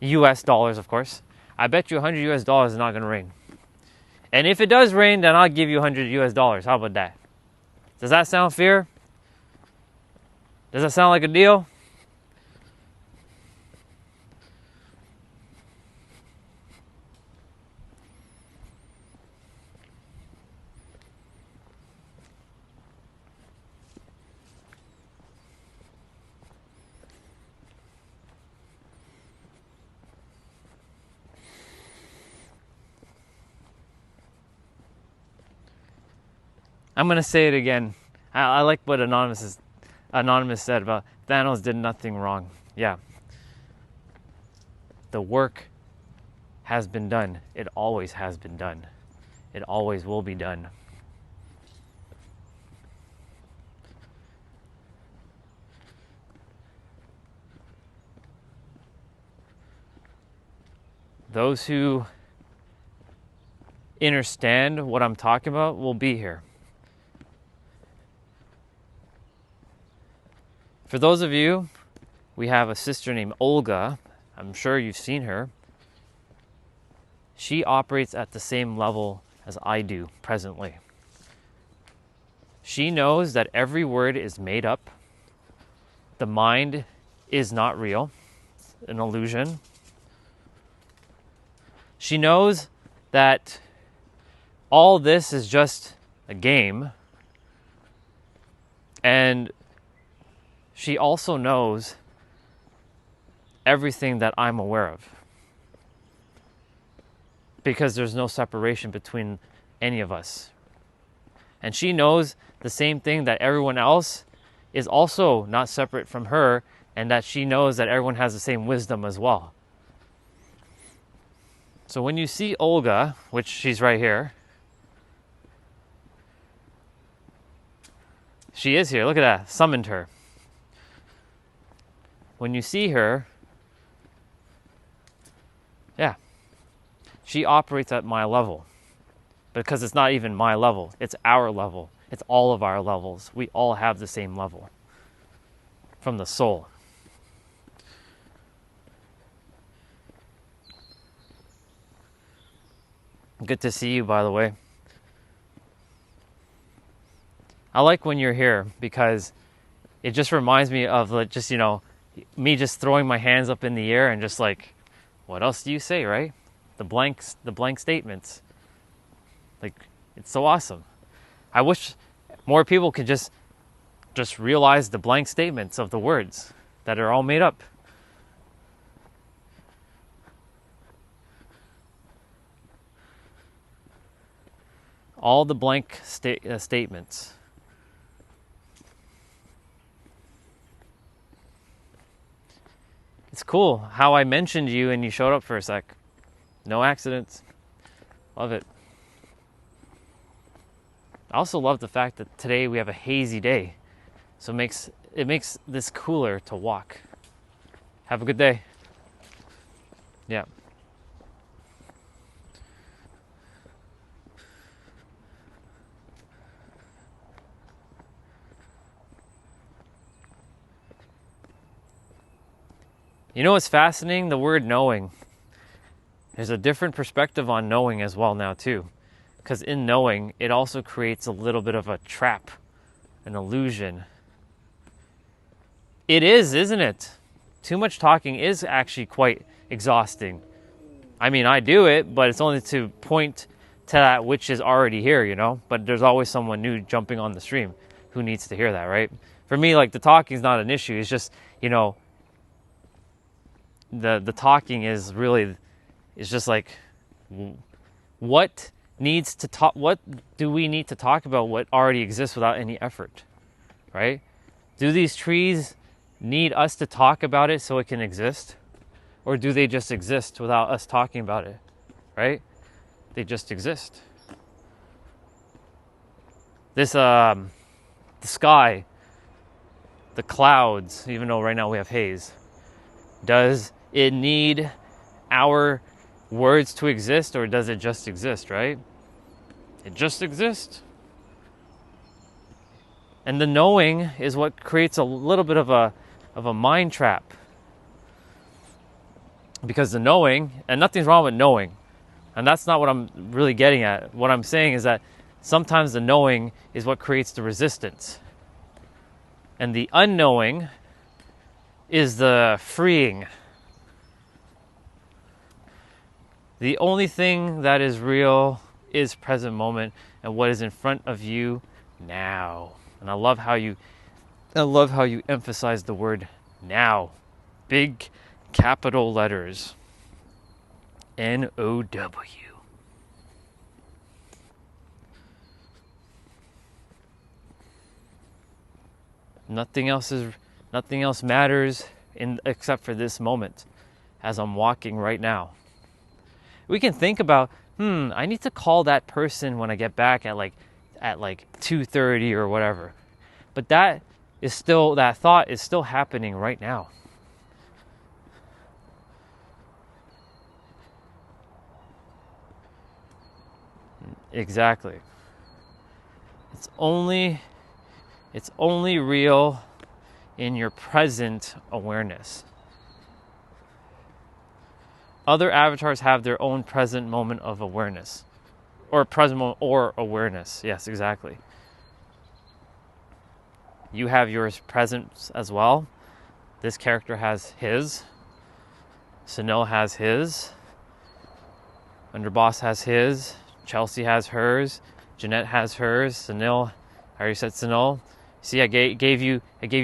[SPEAKER 1] US dollars, of course. I bet you $100 US is not going to rain. And if it does rain, then I'll give you $100 US. How about that? Does that sound fair? Does that sound like a deal? I'm going to say it again. I like what Anonymous said about Thanos did nothing wrong. Yeah. The work has been done. It always has been done. It always will be done. Those who understand what I'm talking about will be here. For those of you, we have a sister named Olga. I'm sure you've seen her. She operates at the same level as I do presently. She knows that every word is made up. The mind is not real, it's an illusion. She knows that all this is just a game. And she also knows everything that I'm aware of. Because there's no separation between any of us. And she knows the same thing, that everyone else is also not separate from her, and that she knows that everyone has the same wisdom as well. So when you see Olga, which she's right here, she is here, look at that, summoned her. When you see her, yeah, she operates at my level. Because it's not even my level, it's our level. It's all of our levels. We all have the same level from the soul. Good to see you, by the way. I like when you're here because it just reminds me of just, me just throwing my hands up in the air and just like, what else do you say, right? The blank statements. Like, it's so awesome. I wish more people could just realize the blank statements of the words that are all made up. All the blank statements. It's cool how I mentioned you and you showed up for a sec. No accidents. Love it. I also love the fact that today we have a hazy day. So it makes this cooler to walk. Have a good day. Yeah. You know what's fascinating? The word knowing. There's a different perspective on knowing as well now too. Because in knowing, it also creates a little bit of a trap, an illusion. It is, isn't it? Too much talking is actually quite exhausting. I mean, I do it, but it's only to point to that which is already here, But there's always someone new jumping on the stream who needs to hear that, right? For me, like, the talking is not an issue. It's just, the talking is really, it's just like, what do we need to talk about what already exists without any effort, right? Do these trees need us to talk about it so it can exist? Or do they just exist without us talking about it, right? They just exist. This, the sky, the clouds, even though right now we have haze, does it need our words to exist, or does it just exist, right? It just exists. And the knowing is what creates a little bit of a mind trap. Because the knowing, and nothing's wrong with knowing, and that's not what I'm really getting at. What I'm saying is that sometimes the knowing is what creates the resistance. And the unknowing is the freeing. The only thing that is real is present moment and what is in front of you now. And I love how you emphasize the word now. Big capital letters. N-O-W. Nothing else matters except for this moment as I'm walking right now. We can think about, I need to call that person when I get back at like 2:30 or whatever. But that thought is still happening right now. Exactly. It's only real in your present awareness. Other avatars have their own present moment of awareness. Or present moment or awareness. Yes, exactly. You have yours present as well. This character has his. Sunil has his. Underboss has his. Chelsea has hers. Jeanette has hers. Sunil, I already said Sunil. See, I gave you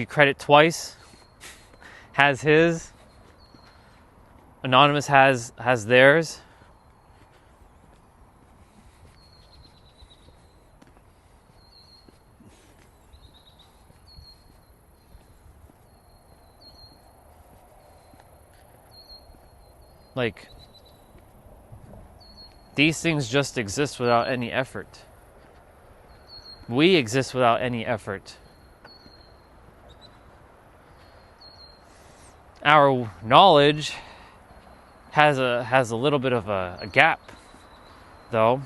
[SPEAKER 1] credit twice. Has his. Anonymous has theirs. Like, these things just exist without any effort. We exist without any effort. Our knowledge has a little bit of a gap, though,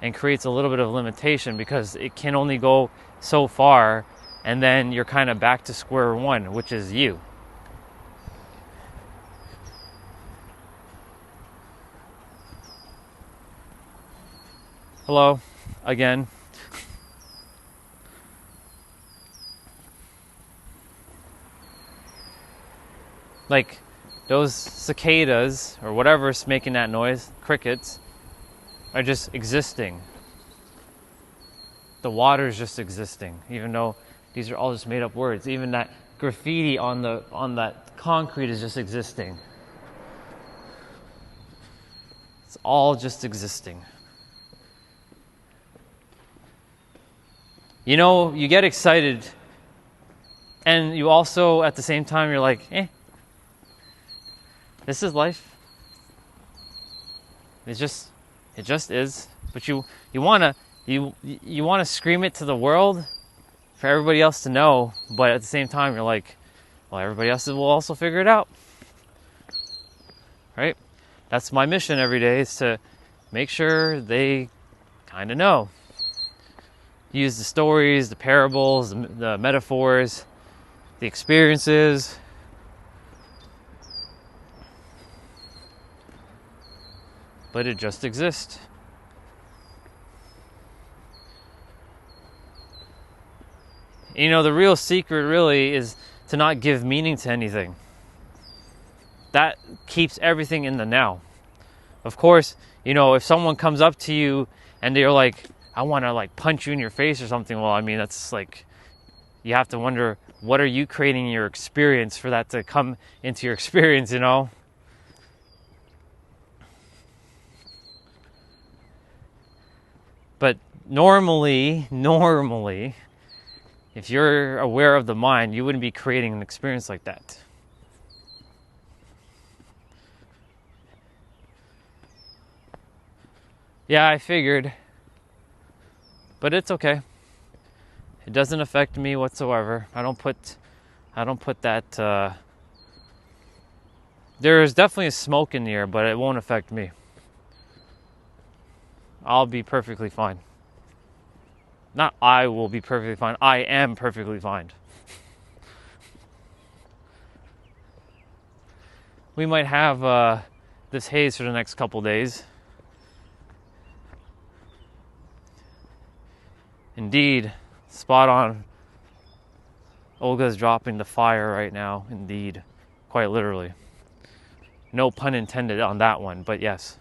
[SPEAKER 1] and creates a little bit of limitation because it can only go so far, and then you're kind of back to square one, which is you. Hello, again. Like, those cicadas, or whatever's making that noise, crickets, are just existing. The water's just existing, even though these are all just made up words. Even that graffiti on that concrete is just existing. It's all just existing. You know, you get excited, and you also, at the same time, you're like, this is life. It just is. But you wanna scream it to the world for everybody else to know, but at the same time, you're like, well, everybody else will also figure it out, right? That's my mission every day, is to make sure they kind of know. Use the stories, the parables, the metaphors, the experiences. But it just exists. You know, the real secret really is to not give meaning to anything. That keeps everything in the now. Of course, you know, if someone comes up to you and they're like, I want to like punch you in your face or something. Well, I mean, that's like, you have to wonder, what are you creating in your experience for that to come into your experience, you know? But normally, if you're aware of the mind, you wouldn't be creating an experience like that. Yeah, I figured. But it's okay. It doesn't affect me whatsoever. I don't put that. There's definitely a smoke in the air, but it won't affect me. I'll be perfectly fine. Not I will be perfectly fine. I am perfectly fine. We might have this haze for the next couple days. Indeed, spot on. Olga's dropping the fire right now, indeed. Quite literally. No pun intended on that one, but yes.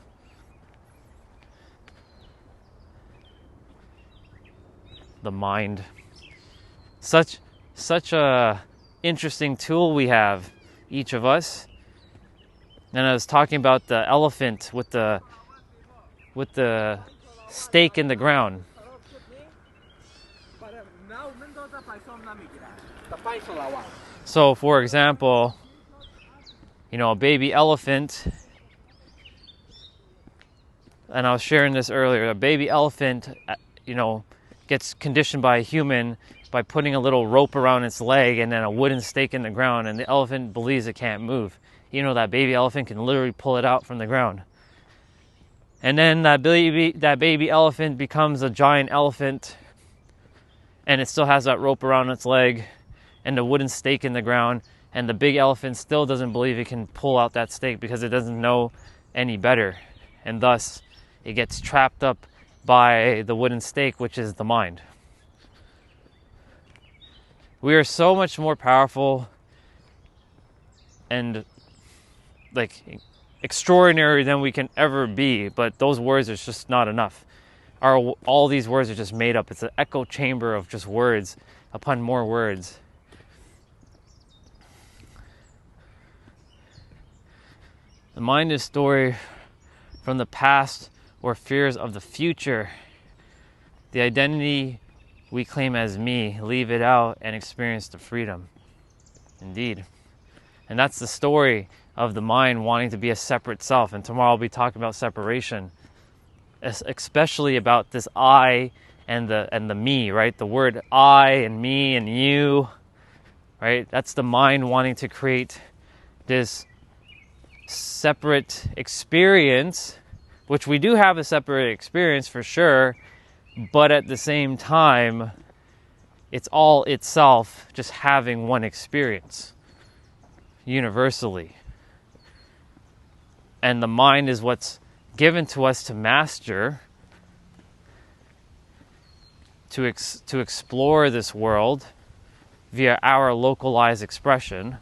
[SPEAKER 1] The mind. Such a interesting tool we have, each of us. And I was talking about the elephant with the stake in the ground. So, for example, you know, a baby elephant, and I was sharing this earlier, a baby elephant, you know, gets conditioned by a human by putting a little rope around its leg and then a wooden stake in the ground, and the elephant believes it can't move. You know, that baby elephant can literally pull it out from the ground. And then that baby elephant becomes a giant elephant, and it still has that rope around its leg, and the wooden stake in the ground, and the big elephant still doesn't believe it can pull out that stake because it doesn't know any better. And thus, it gets trapped up by the wooden stake, which is the mind. We are so much more powerful and like extraordinary than we can ever be, but those words are just not enough. All these words are just made up. It's an echo chamber of just words upon more words. The mind is story from the past or fears of the future. The identity we claim as me, leave it out and experience the freedom. Indeed. And that's the story of the mind wanting to be a separate self. And tomorrow I'll be talking about separation, especially about this I and the me, right? The word I and me and you, right? That's the mind wanting to create this separate experience, which we do have a separate experience for sure, but at the same time, it's all itself just having one experience universally. And the mind is what's given to us to master, to explore this world via our localized expression.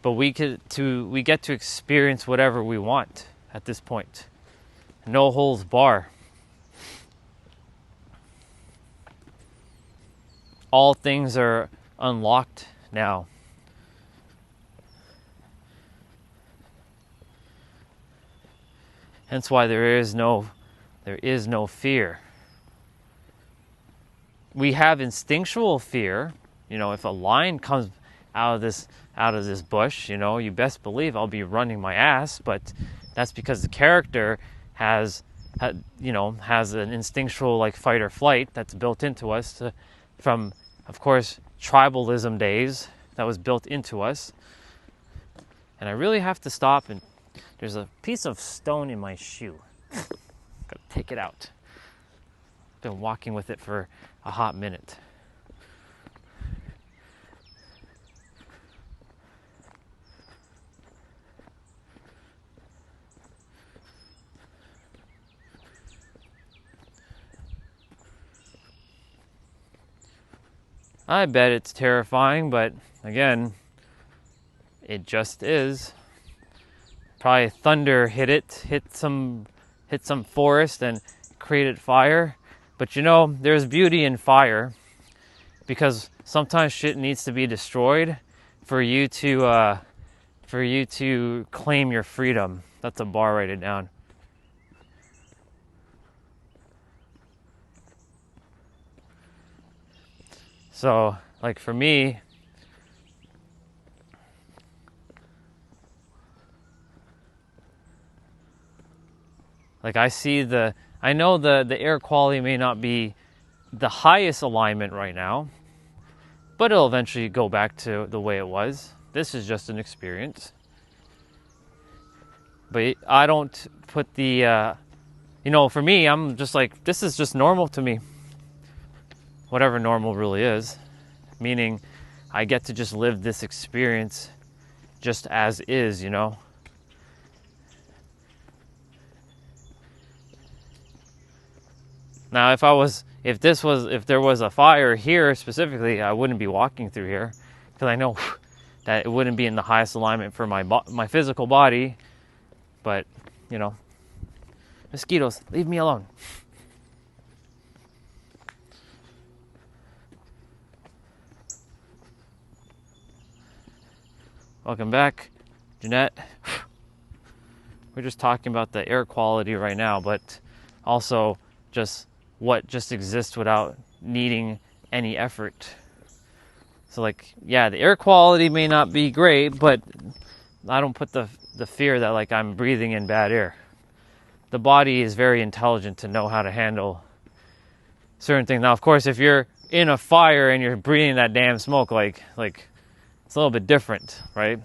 [SPEAKER 1] But we get to experience whatever we want at this point. No holds bar. All things are unlocked now. Hence why there is no fear. We have instinctual fear. You know, if a lion comes out of this bush, you know, you best believe I'll be running my ass, but that's because the character has an instinctual like fight or flight that's built into us from, of course, tribalism days that was built into us. And I really have to stop, and there's a piece of stone in my shoe. Gotta take it out. Been walking with it for a hot minute. I bet it's terrifying, but again, it just is. Probably thunder hit some forest and created fire. But you know, there's beauty in fire, because sometimes shit needs to be destroyed for you to claim your freedom. That's a bar, write it down. So, like for me, like I know the air quality may not be the highest alignment right now, but it'll eventually go back to the way it was. This is just an experience. But I don't put for me, I'm just like, this is just normal to me. Whatever normal really is, meaning I get to just live this experience just as is, you know. Now, if there was a fire here specifically, I wouldn't be walking through here, because I know that it wouldn't be in the highest alignment for my physical body. But, you know, mosquitoes, leave me alone. Welcome back, Jeanette. We're just talking about the air quality right now, but also just what just exists without needing any effort. So like, yeah, the air quality may not be great, but I don't put the fear that like I'm breathing in bad air. The body is very intelligent to know how to handle certain things. Now, of course, if you're in a fire and you're breathing that damn smoke, like it's a little bit different, right?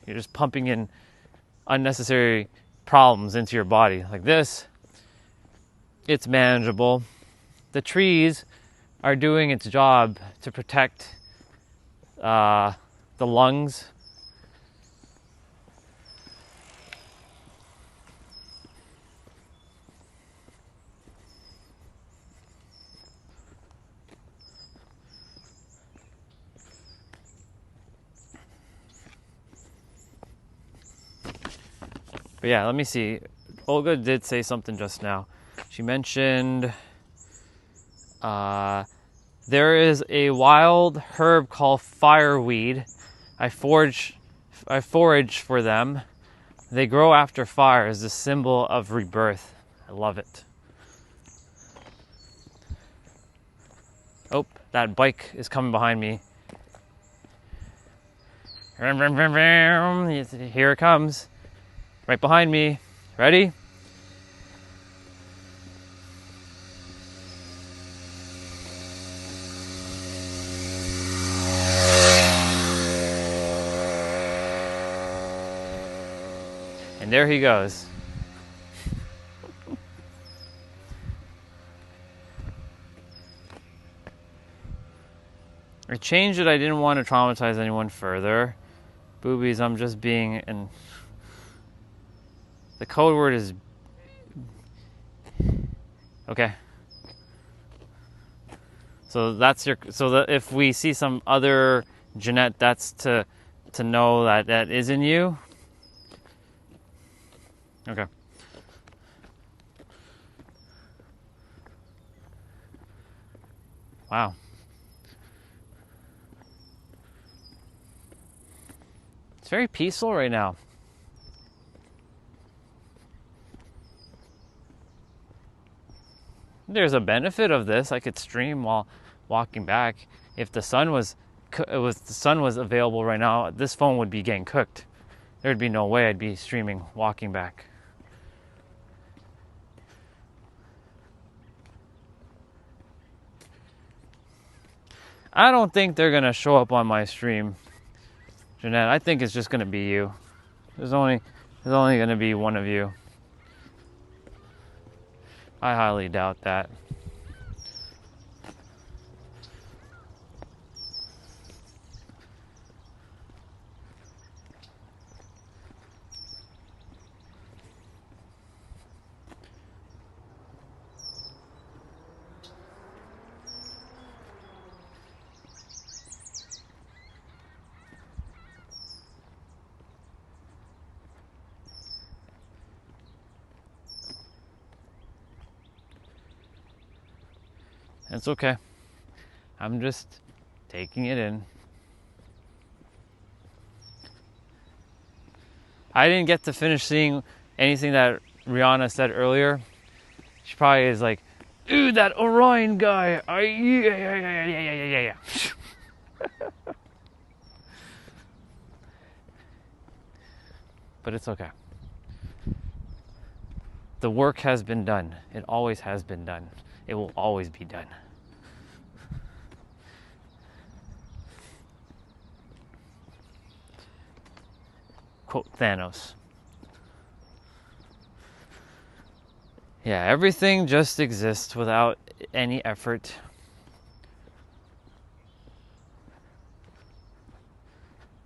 [SPEAKER 1] You're just pumping in unnecessary problems into your body. Like this, it's manageable. the trees are doing its job to protect the lungs. But yeah, let me see. Olga did say something just now. She mentioned there is a wild herb called fireweed. I forage for them. They grow after fire as a symbol of rebirth. I love it. Oh, that bike is coming behind me. Here it comes. Right behind me. Ready? And there he goes. I changed it. I didn't want to traumatize anyone further. Boobies, I'm just being in. The code word is okay. So that's your. So that if we see some other Jeanette, that's to know that that isn't you. Okay. Wow. It's very peaceful right now. There's a benefit of this. I could stream while walking back. If the sun was available right now, this phone would be getting cooked. There'd be no way I'd be streaming walking back. I don't think they're gonna show up on my stream, Jeanette. I think it's just gonna be you. There's only gonna be one of you. I highly doubt that. It's okay. I'm just taking it in. I didn't get to finish seeing anything that Rihanna said earlier. She probably is like, "Ooh, that Orion guy. Yeah." But it's okay. The work has been done. It always has been done. It will always be done. Quote Thanos. Yeah, everything just exists without any effort.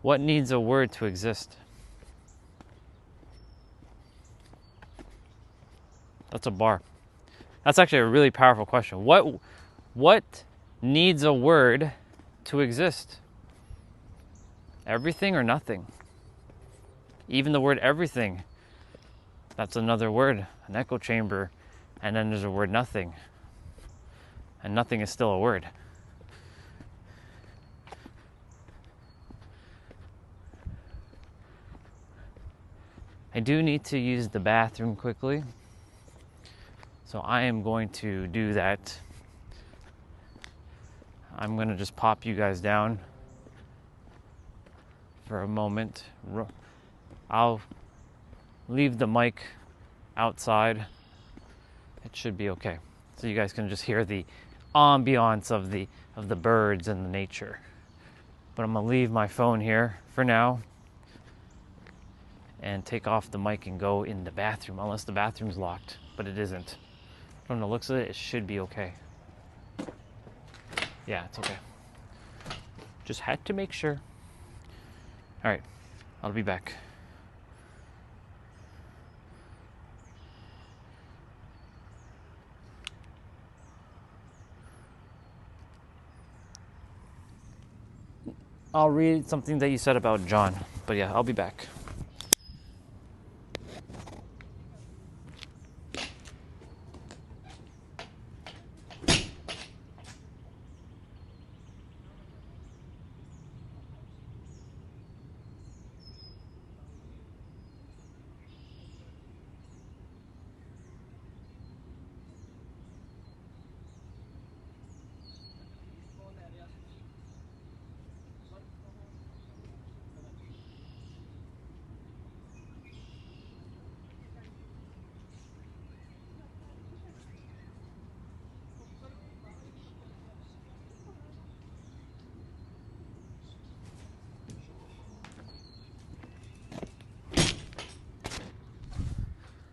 [SPEAKER 1] What needs a word to exist? That's a bar. That's actually a really powerful question. What needs a word to exist? Everything or nothing? Even the word everything, that's another word, an echo chamber. And then there's a word nothing. And nothing is still a word. I do need to use the bathroom quickly. So I am going to do that. I'm going to just pop you guys down for a moment. I'll leave the mic outside. It should be okay. So you guys can just hear the ambiance of the birds and the nature. But I'm going to leave my phone here for now and take off the mic and go in the bathroom, unless the bathroom's locked, but it isn't. From the looks of it, it should be okay. Yeah, it's okay. Just had to make sure. All right, I'll be back. I'll read something that you said about John, but yeah, I'll be back.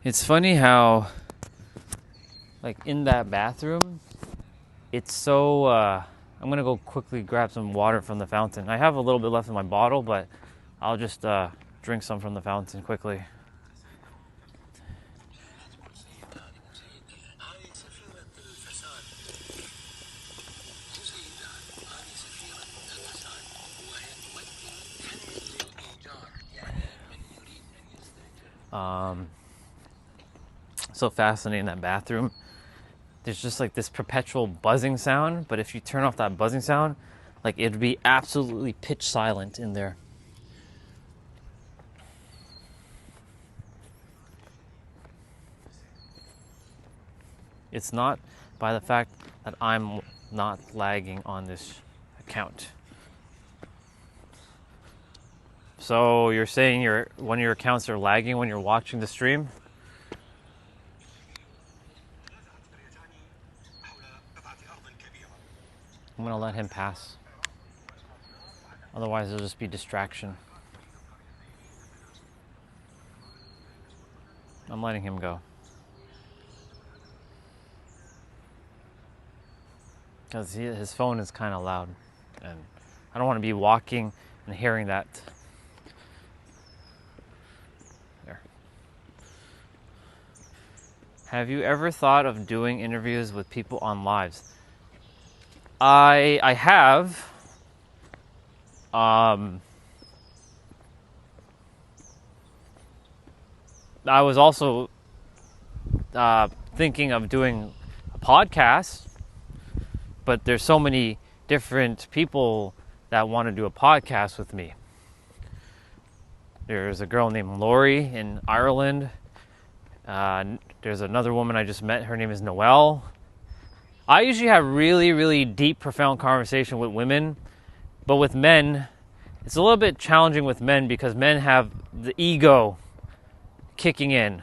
[SPEAKER 1] It's funny how, like, in that bathroom, it's so, I'm gonna go quickly grab some water from the fountain. I have a little bit left in my bottle, but I'll just drink some from the fountain quickly. So fascinating, that bathroom. There's just like this perpetual buzzing sound, but if you turn off that buzzing sound, like it'd be absolutely pitch silent in there. It's not by the fact that I'm not lagging on this account. So you're saying one of your accounts are lagging when you're watching the stream? I'm gonna let him pass. Otherwise it'll just be distraction. I'm letting him go. Because his phone is kind of loud. And I don't want to be walking and hearing that. There. Have you ever thought of doing interviews with people on lives? I have. I was also thinking of doing a podcast, but there's so many different people that want to do a podcast with me. There's a girl named Lori in Ireland. There's another woman I just met. Her name is Noelle. I usually have really, really deep, profound conversation with women, but with men, it's a little bit challenging with men because men have the ego kicking in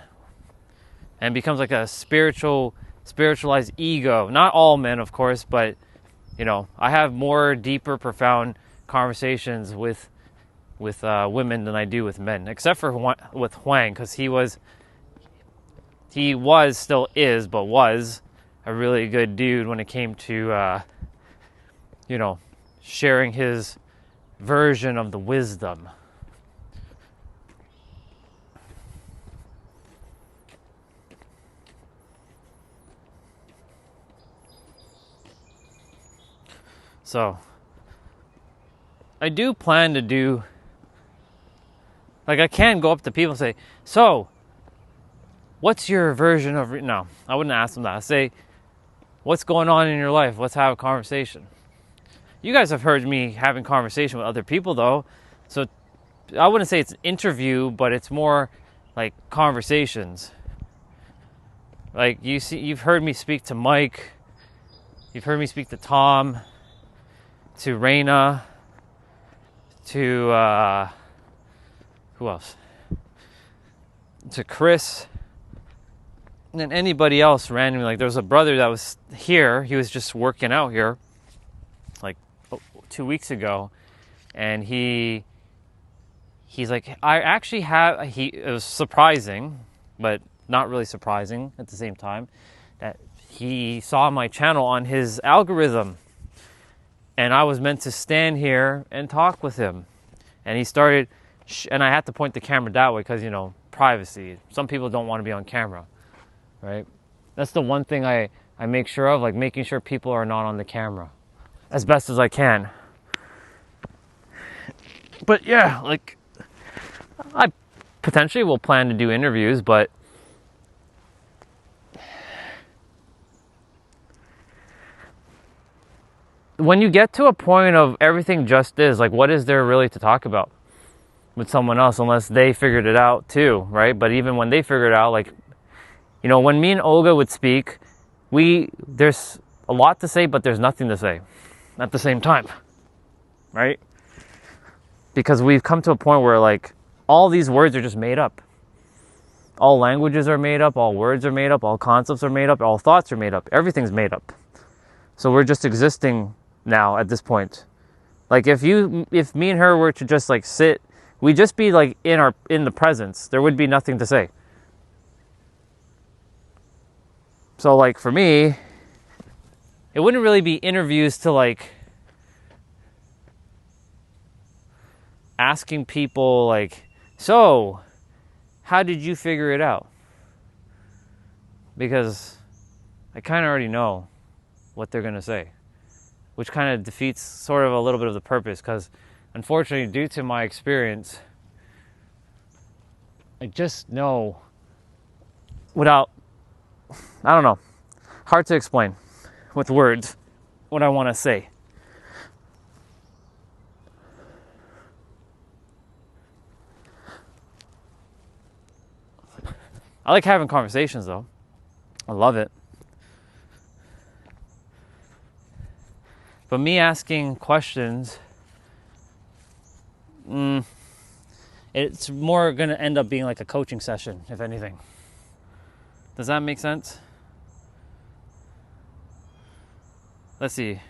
[SPEAKER 1] and becomes like a spiritualized ego. Not all men, of course, but you know, I have more deeper, profound conversations with women than I do with men, except for with Huang, because he still is, but was a really good dude when it came to sharing his version of the wisdom. So I do plan to do, like, I can go up to people and say, so what's your version of, no, I wouldn't ask them that. I'd say, what's going on in your life? Let's have a conversation. You guys have heard me having conversation with other people though, so I wouldn't say it's an interview, but it's more like conversations. Like you've heard me speak to Mike, you've heard me speak to Tom, to Raina, to who else? To Chris, and then anybody else randomly. Like there was a brother that was here, he was just working out here like 2 weeks ago, and he's like, I actually have, it was surprising, but not really surprising at the same time, that he saw my channel on his algorithm. And I was meant to stand here and talk with him. And he started, and I had to point the camera that way because, you know, privacy. Some people don't want to be on camera, right? That's the one thing I make sure of, like making sure people are not on the camera as best as I can. But yeah, like I potentially will plan to do interviews, but when you get to a point of everything just is, like what is there really to talk about with someone else unless they figured it out too, right? But even when they figured it out, like, you know, when me and Olga would speak, there's a lot to say, but there's nothing to say at the same time, right? Because we've come to a point where like all these words are just made up. All languages are made up, all words are made up, all concepts are made up, all thoughts are made up. Everything's made up. So we're just existing now at this point. Like if me and her were to just like sit, we'd just be like in the presence. There would be nothing to say. So like for me, it wouldn't really be interviews to like asking people like, so how did you figure it out? Because I kind of already know what they're going to say, which kind of defeats sort of a little bit of the purpose, because unfortunately, due to my experience, I just know without, I don't know, hard to explain with words what I want to say. I like having conversations though. I love it. But me asking questions, it's more going to end up being like a coaching session, if anything. Does that make sense? Let's see.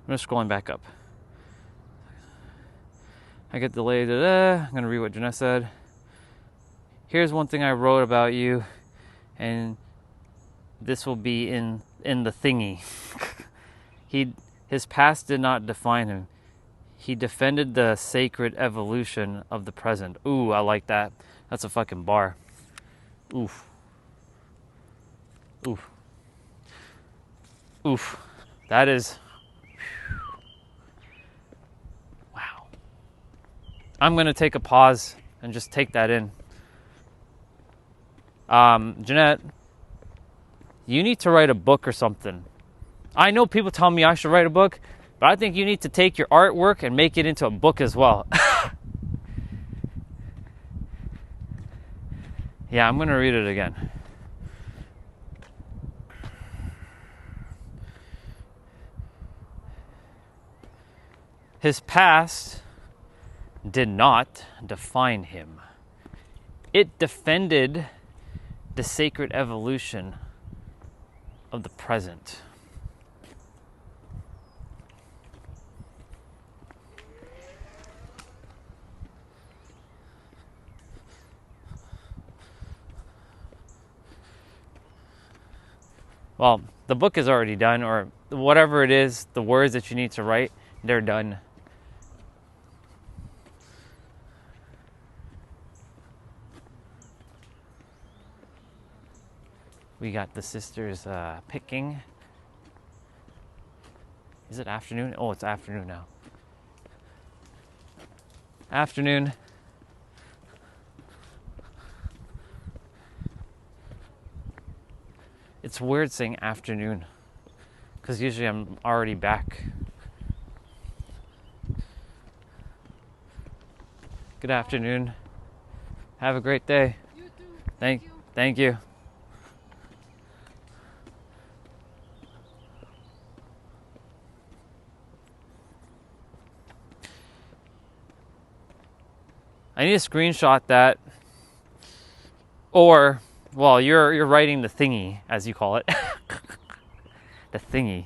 [SPEAKER 1] I'm just scrolling back up. I get delayed. I'm going to read what Jeanette said. Here's one thing I wrote about you, and this will be in the thingy. His past did not define him. He defended the sacred evolution of the present. Ooh, I like that. That's a fucking bar. Oof. Oof. Oof. That is... Wow. I'm going to take a pause and just take that in. Jeanette, you need to write a book or something. I know people tell me I should write a book, but I think you need to take your artwork and make it into a book as well. Yeah, I'm going to read it again. His past did not define him. It defended the sacred evolution of the present. Well, the book is already done, or whatever it is, the words that you need to write, they're done. We got the sisters picking. Is it afternoon? Oh, it's afternoon now. Afternoon. It's weird saying afternoon, because usually I'm already back. Good afternoon. Have a great day.
[SPEAKER 3] You too.
[SPEAKER 1] Thank you. I need to screenshot that, or, well, you're writing the thingy, as you call it. The thingy.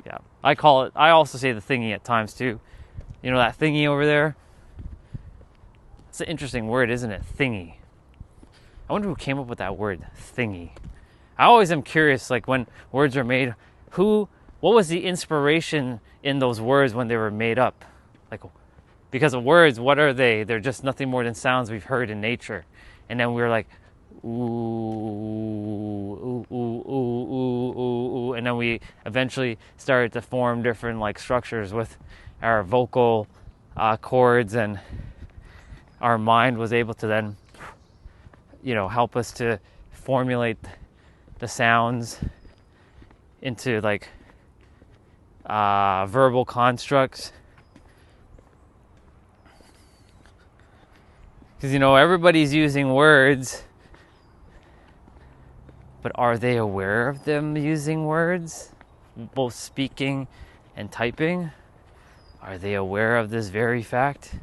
[SPEAKER 1] Yeah, I call it, I also say the thingy at times too. You know that thingy over there? It's an interesting word, isn't it? Thingy. I wonder who came up with that word, thingy. I always am curious, like when words are made, what was the inspiration in those words when they were made up? Like, because of words, what are they? They're just nothing more than sounds we've heard in nature. And then we were like, ooh, ooh, ooh, ooh, ooh, ooh, ooh. And then we eventually started to form different like structures with our vocal chords, and our mind was able to then, help us to formulate the sounds into like verbal constructs. Because, everybody's using words, but are they aware of them using words? Both speaking and typing? Are they aware of this very fact?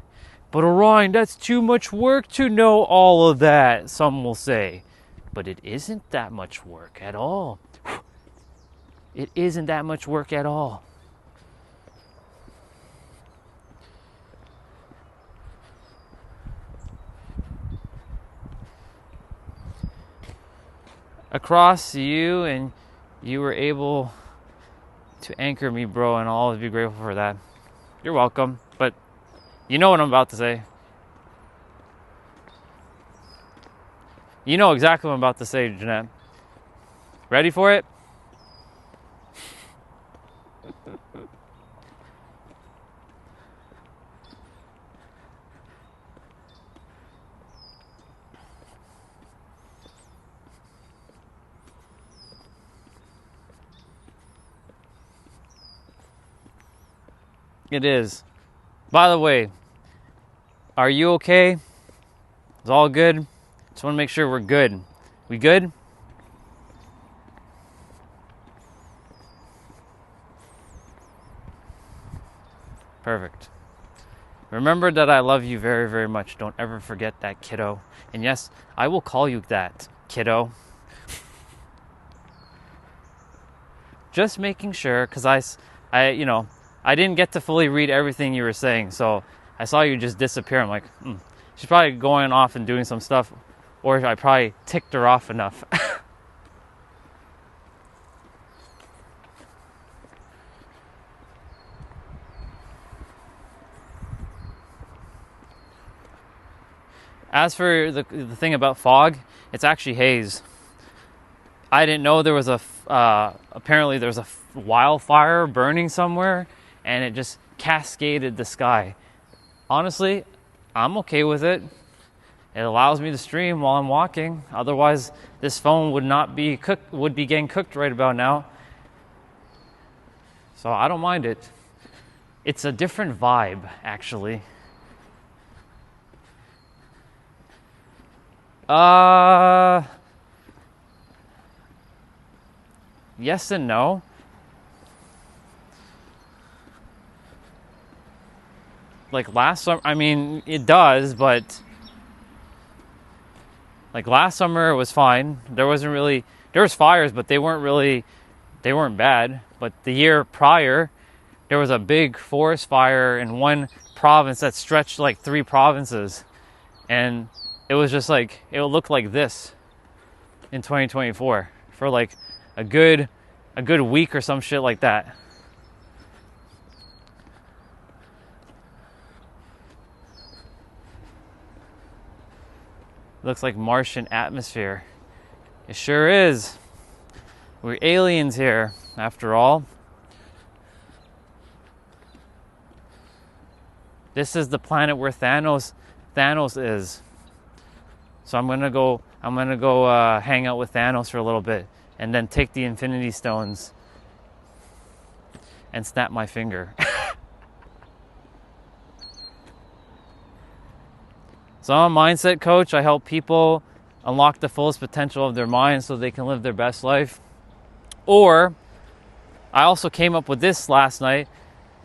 [SPEAKER 1] But Orion, that's too much work to know all of that, some will say. But it isn't that much work at all. It isn't that much work at all. Across you, and you were able to anchor me, bro, and I'll always be grateful for that. You're welcome, but you know what I'm about to say. You know exactly what I'm about to say, Jeanette. Ready for it? It is. By the way, are you okay? It's all good? Just want to make sure we're good. We good? Perfect. Remember that I love you very, very much. Don't ever forget that, kiddo. And yes, I will call you that, kiddo. Just making sure, because I didn't get to fully read everything you were saying, so I saw you just disappear. I'm like, she's probably going off and doing some stuff, or I probably ticked her off enough. As for the thing about fog, it's actually haze. I didn't know there was apparently there was a wildfire burning somewhere, and it just cascaded the sky. Honestly, I'm okay with it. It allows me to stream while I'm walking. Otherwise, this phone would be getting cooked right about now. So I don't mind it. It's a different vibe, actually. Yes and no. Like last summer, I mean, it does, but like last summer it was fine. There was fires, but they weren't bad. But the year prior, there was a big forest fire in one province that stretched like 3 provinces. And it was just like, it looked like this in 2024 for like a good week or some shit like that. Looks like Martian atmosphere. It sure is. We're aliens here, after all. This is the planet where Thanos is. So I'm gonna go hang out with Thanos for a little bit, and then take the Infinity Stones and snap my finger. So I'm a mindset coach. I help people unlock the fullest potential of their mind so they can live their best life. Or, I also came up with this last night.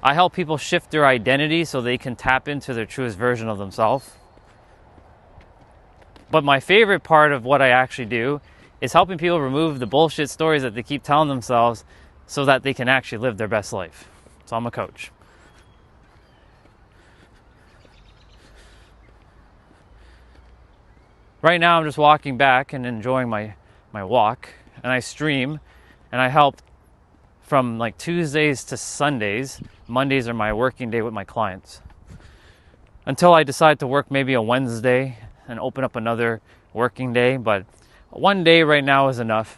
[SPEAKER 1] I help people shift their identity so they can tap into their truest version of themselves. But my favorite part of what I actually do is helping people remove the bullshit stories that they keep telling themselves so that they can actually live their best life. So I'm a coach. right now I'm just walking back and enjoying my walk, and I stream, and I help from like Tuesdays to Sundays. Mondays are my working day with my clients. Until I decide to work maybe a Wednesday and open up another working day, but one day right now is enough.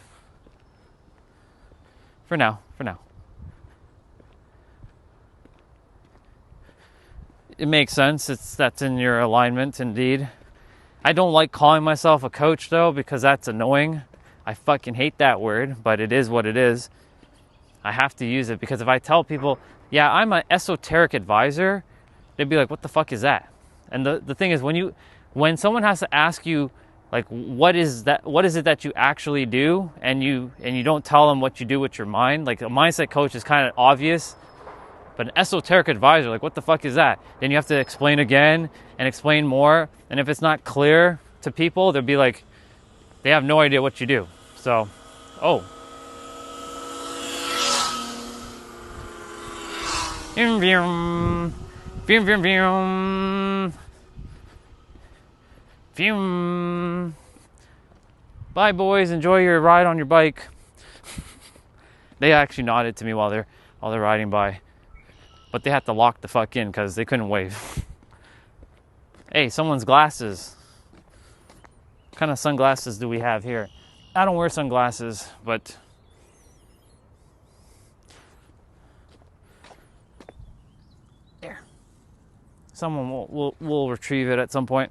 [SPEAKER 1] For now. It makes sense. That's in your alignment indeed. I don't like calling myself a coach though, because that's annoying. I fucking hate that word, but it is what it is. I have to use it because if I tell people, yeah, I'm an esoteric advisor, they'd be like, what the fuck is that? And the thing is, when someone has to ask you, like, what is it that you actually do, and you don't tell them what you do with your mind, like a mindset coach is kind of obvious, but an esoteric advisor, like, what the fuck is that? Then you have to explain again and explain more, and if it's not clear to people, they'll be like, they have no idea what you do. So, Vroom, vroom. Vroom, vroom, vroom. Vroom. Bye, boys. Enjoy your ride on your bike. They actually nodded to me while they're riding by, but they had to lock the fuck in because they couldn't wave. Hey, someone's glasses. What kind of sunglasses do we have here? I don't wear sunglasses, but there. Someone will retrieve it at some point.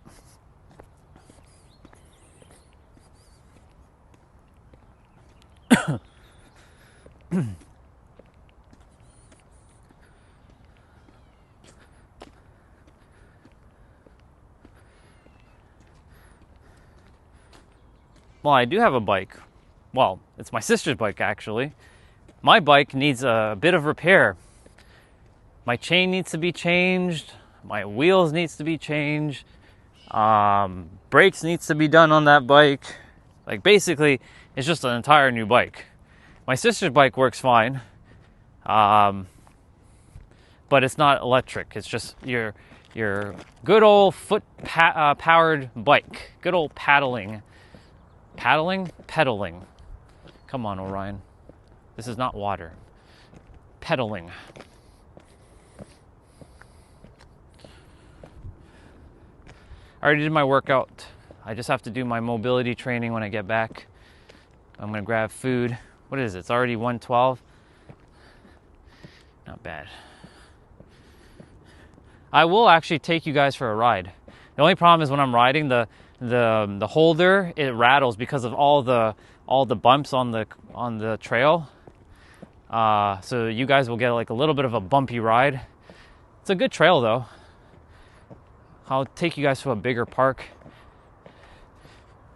[SPEAKER 1] Well, I do have a bike. Well, it's my sister's bike, actually. My bike needs a bit of repair. My chain needs to be changed. My wheels needs to be changed. Brakes needs to be done on that bike. Like, basically, it's just an entire new bike. My sister's bike works fine. But it's not electric. It's just your good old foot powered bike. Good old pedaling. Come on, Orion. This is not water. Pedaling. I already did my workout. I just have to do my mobility training when I get back. I'm gonna grab food. What is it? It's already 1:12. Not bad. I will actually take you guys for a ride. The only problem is when I'm riding, the holder, it rattles because of all the bumps on the trail. So you guys will get like a little bit of a bumpy ride. It's a good trail though. I'll take you guys to a bigger park.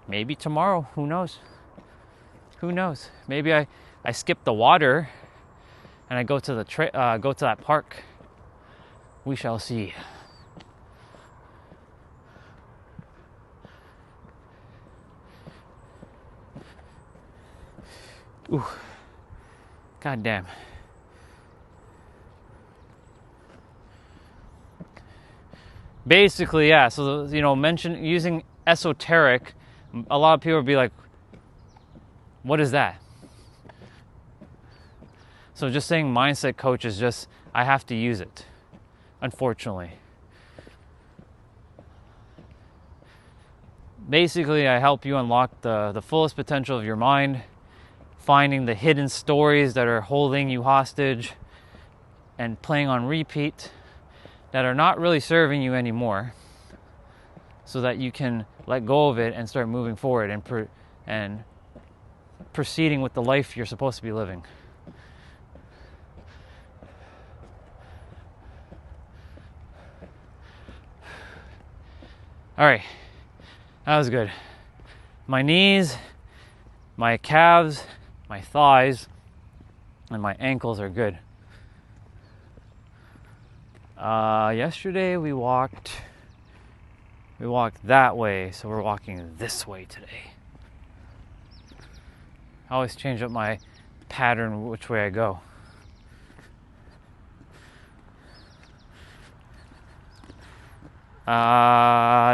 [SPEAKER 1] Maybe tomorrow. Who knows? Maybe I skip the water and I go to go to that park. We shall see. Ooh. God damn. Basically, yeah. So, mention using esoteric. A lot of people would be like, what is that? So just saying mindset coach is just, I have to use it, unfortunately. Basically, I help you unlock the fullest potential of your mind, finding the hidden stories that are holding you hostage and playing on repeat that are not really serving you anymore, so that you can let go of it and start moving forward and proceeding with the life you're supposed to be living. All right, that was good. My knees, my calves, my thighs, and my ankles are good. Yesterday we walked that way, so we're walking this way today. I always change up my pattern which way I go.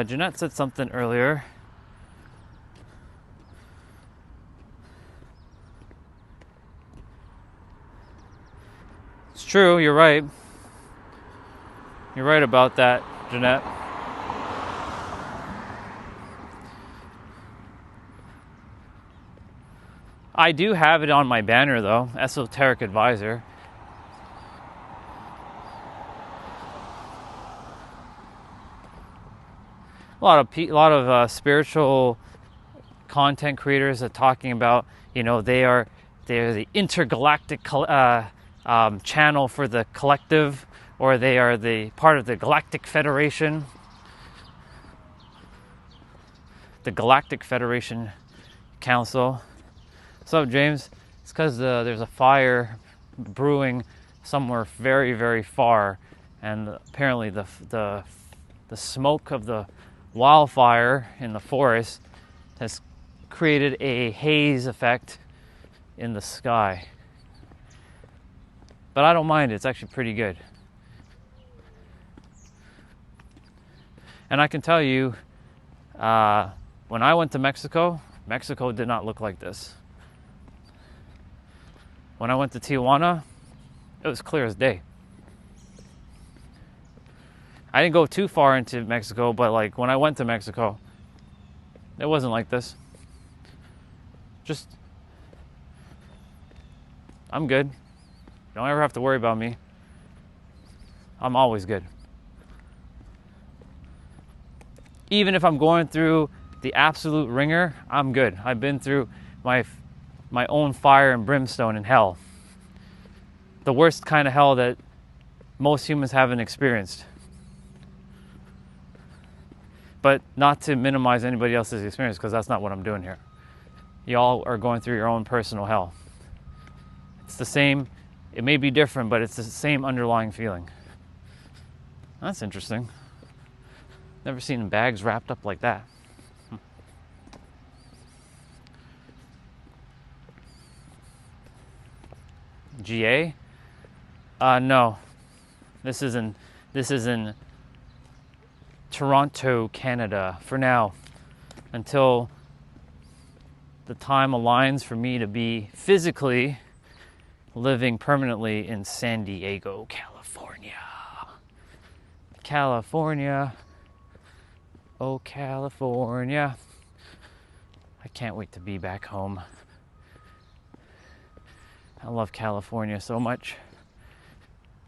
[SPEAKER 1] Jeanette said something earlier. true. You're right. You're right about that, Jeanette. I do have it on my banner though, Esoteric Advisor. A lot of spiritual content creators are talking about, they're the intergalactic channel for the collective, or they are the part of the Galactic Federation. The Galactic Federation Council. What's up, James? It's because there's a fire brewing somewhere very, very far, and apparently the smoke of the wildfire in the forest has created a haze effect in the sky. But I don't mind it. It's actually pretty good. And I can tell you, when I went to Mexico, Mexico did not look like this. When I went to Tijuana, it was clear as day. I didn't go too far into Mexico, but like when I went to Mexico, it wasn't like this. I'm good. Don't ever have to worry about me. I'm always good. Even if I'm going through the absolute ringer, I'm good. I've been through my own fire and brimstone in hell. The worst kind of hell that most humans haven't experienced. But not to minimize anybody else's experience, because that's not what I'm doing here. Y'all are going through your own personal hell. It's the same, it may be different, but it's the same underlying feeling. That's interesting. Never seen bags wrapped up like that. GA? No. This is in Toronto, Canada for now, until the time aligns for me to be physically living permanently in San Diego, California. California. Oh, California. I can't wait to be back home. I love California so much.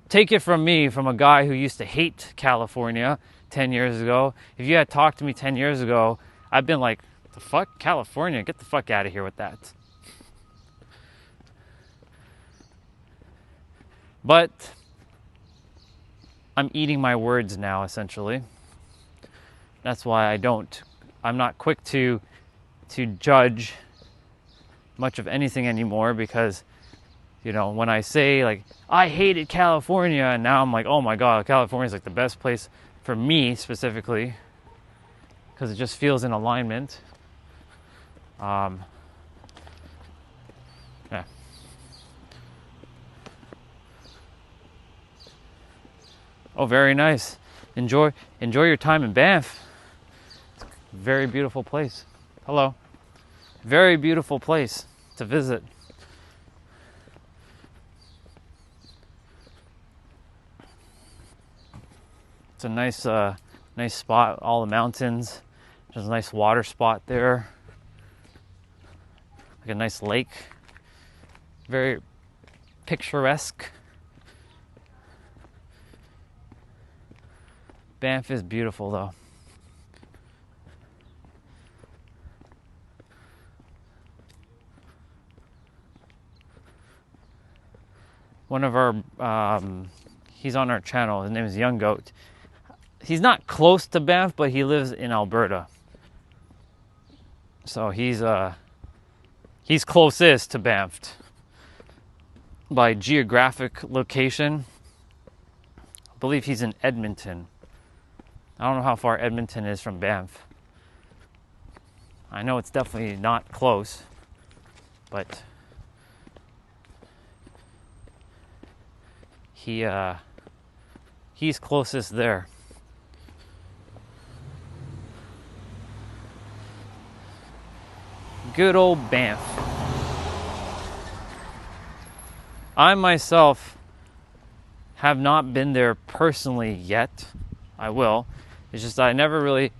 [SPEAKER 1] Take it from me, from a guy who used to hate California 10 years ago. If you had talked to me 10 years ago, I've been like, the fuck? California? Get the fuck out of here with that. But I'm eating my words now, essentially. That's why I'm not quick to judge much of anything anymore, because when I say like I hated California, and now I'm like, oh my god, California is like the best place for me specifically, because it just feels in alignment. Yeah. Oh, very nice. Enjoy your time in Banff. Very beautiful place. Hello. Very beautiful place to visit. It's a nice spot. All the mountains. There's a nice water spot there. Like a nice lake. Very picturesque. Banff is beautiful though. One of our, he's on our channel. His name is Young Goat. He's not close to Banff, but he lives in Alberta. So he's closest to Banff by geographic location. I believe he's in Edmonton. I don't know how far Edmonton is from Banff. I know it's definitely not close, but he's closest there. Good old Banff. I myself have not been there personally yet. I will. It's just that I never really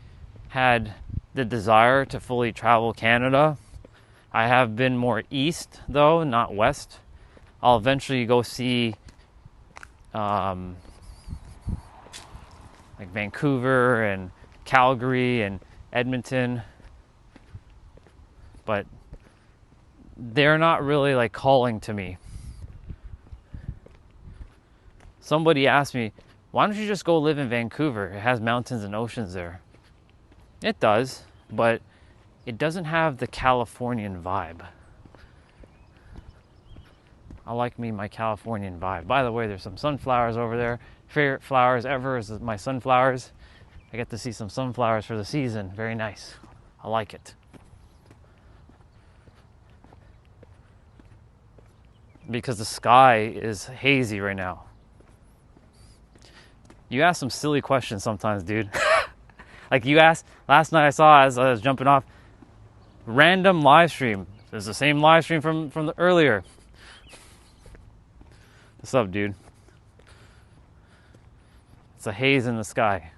[SPEAKER 1] had the desire to fully travel Canada. I have been more east though, not west. I'll eventually go see like Vancouver and Calgary and Edmonton, but they're not really like calling to me. Somebody asked me, why don't you just go live in Vancouver? It has mountains and oceans there. It does, but it doesn't have the Californian vibe. I like me my Californian vibe. By the way, there's some sunflowers over there. Favorite flowers ever is my sunflowers. I get to see some sunflowers for the season. Very nice. I like it. Because the sky is hazy right now. You ask some silly questions sometimes, dude. Like you asked, last night I saw as I was jumping off, random live stream. It's the same live stream from the earlier. What's up, dude? It's a haze in the sky.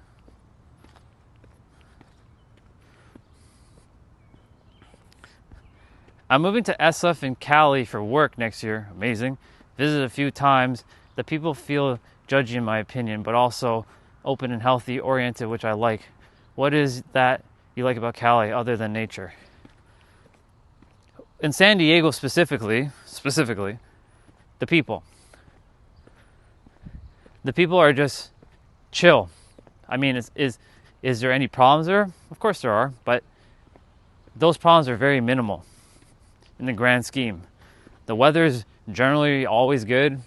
[SPEAKER 1] I'm moving to SF in Cali for work next year. Amazing. Visited a few times. The people feel judgy in my opinion, but also open and healthy oriented, which I like. What is that you like about Cali other than nature? In San Diego specifically, the people. The people are just chill. I mean, is there any problems there? Of course there are, but those problems are very minimal in the grand scheme. The weather's generally always good.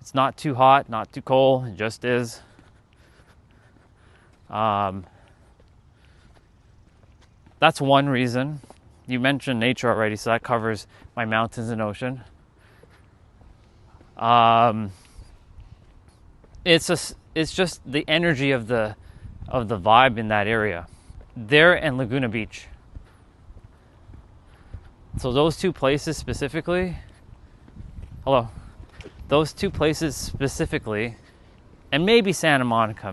[SPEAKER 1] It's not too hot, not too cold, it just is. That's one reason. You mentioned nature already, so that covers my mountains and ocean. It's just the energy of the vibe in that area. There and Laguna Beach. So those two places specifically, those two places specifically, and maybe Santa Monica,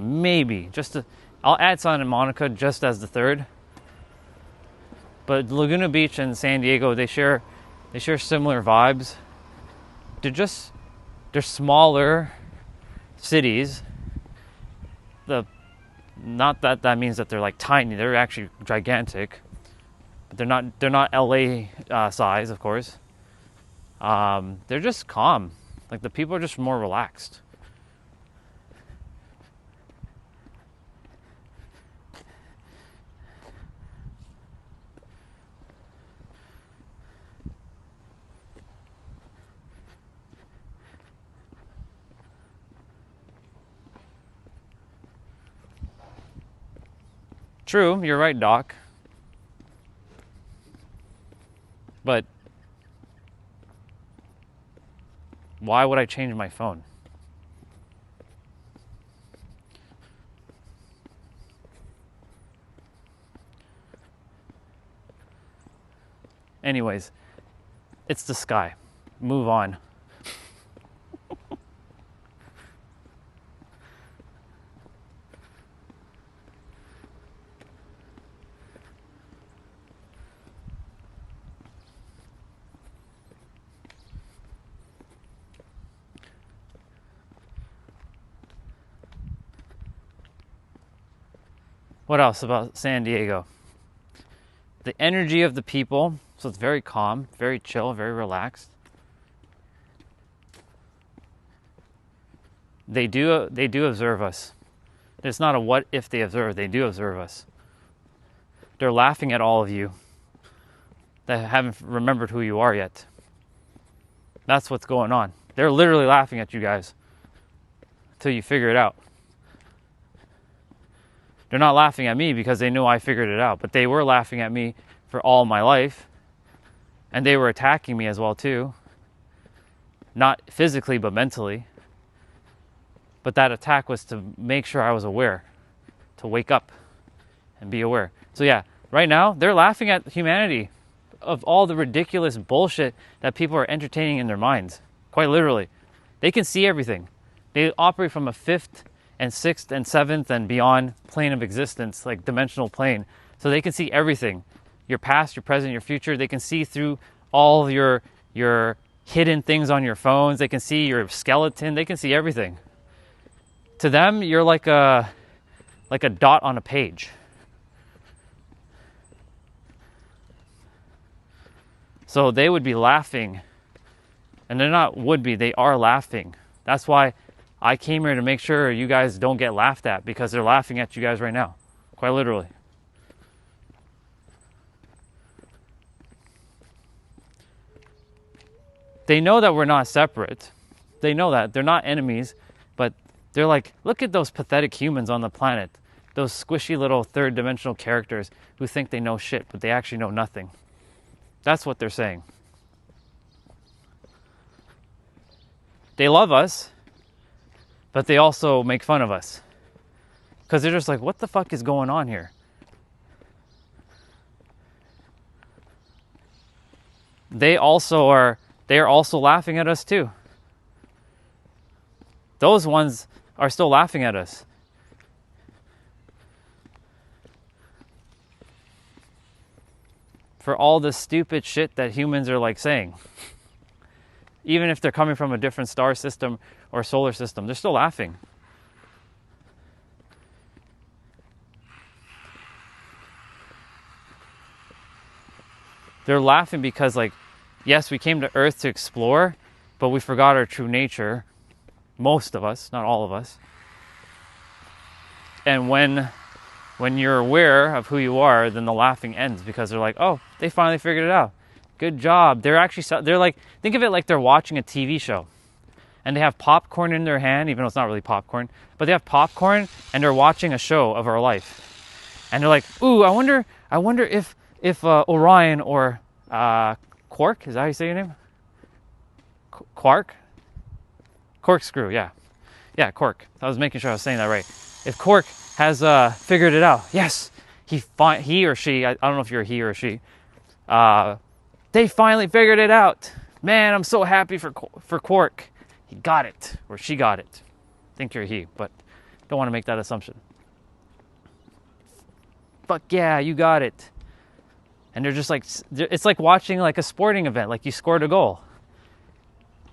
[SPEAKER 1] I'll add Santa Monica just as the third. But Laguna Beach and San Diego, they share similar vibes. They're smaller cities. Not that means that they're like tiny. They're actually gigantic. But they're not LA size, of course. They're just calm. Like the people are just more relaxed. True, you're right, Doc. But why would I change my phone? Anyways, it's the sky. Move on. What else about San Diego? The energy of the people, so it's very calm, very chill, very relaxed. They do observe us. It's not a what if they observe, they do observe us. They're laughing at all of you that haven't remembered who you are yet. That's what's going on. They're literally laughing at you guys until you figure it out. They're not laughing at me because they know I figured it out, but they were laughing at me for all my life, and they were attacking me as well too. Not physically, but mentally. But that attack was to make sure I was aware, to wake up and be aware. So yeah, right now they're laughing at humanity of all the ridiculous bullshit that people are entertaining in their minds. Quite literally. They can see everything. They operate from a fifth and sixth and seventh and beyond plane of existence, like dimensional plane. So they can see everything. Your past, your present, your future. They can see through all of your hidden things on your phones. They can see your skeleton. They can see everything. To them, you're like a dot on a page. So they would be laughing. And they're not would be, they are laughing. That's why I came here to make sure you guys don't get laughed at, because they're laughing at you guys right now. Quite literally. They know that we're not separate. They know that. They're not enemies, but they're like, look at those pathetic humans on the planet. Those squishy little third dimensional characters who think they know shit, but they actually know nothing. That's what they're saying. They love us, but they also make fun of us. Because they're just like, what the fuck is going on here? They're also laughing at us too. Those ones are still laughing at us. For all the stupid shit that humans are like saying. Even if they're coming from a different star system or solar system, they're still laughing. They're laughing because, like, yes, we came to Earth to explore, but we forgot our true nature. Most of us, not all of us. And when you're aware of who you are, then the laughing ends, because they're like, oh, they finally figured it out. Good job. They're like, think of it like they're watching a TV show. And they have popcorn in their hand, even though it's not really popcorn. But they have popcorn and they're watching a show of our life. And they're like, ooh, I wonder if Orion or Quark, is that how you say your name? Quark? Corkscrew, yeah. Yeah, Quark. I was making sure I was saying that right. If Quark has figured it out, yes, he or she, I don't know if you're a he or a she, they finally figured it out. Man, I'm so happy for Quark. He got it, or she got it. I think you're a he, but don't want to make that assumption. Fuck yeah, you got it. And they're just like, it's like watching like a sporting event, like you scored a goal.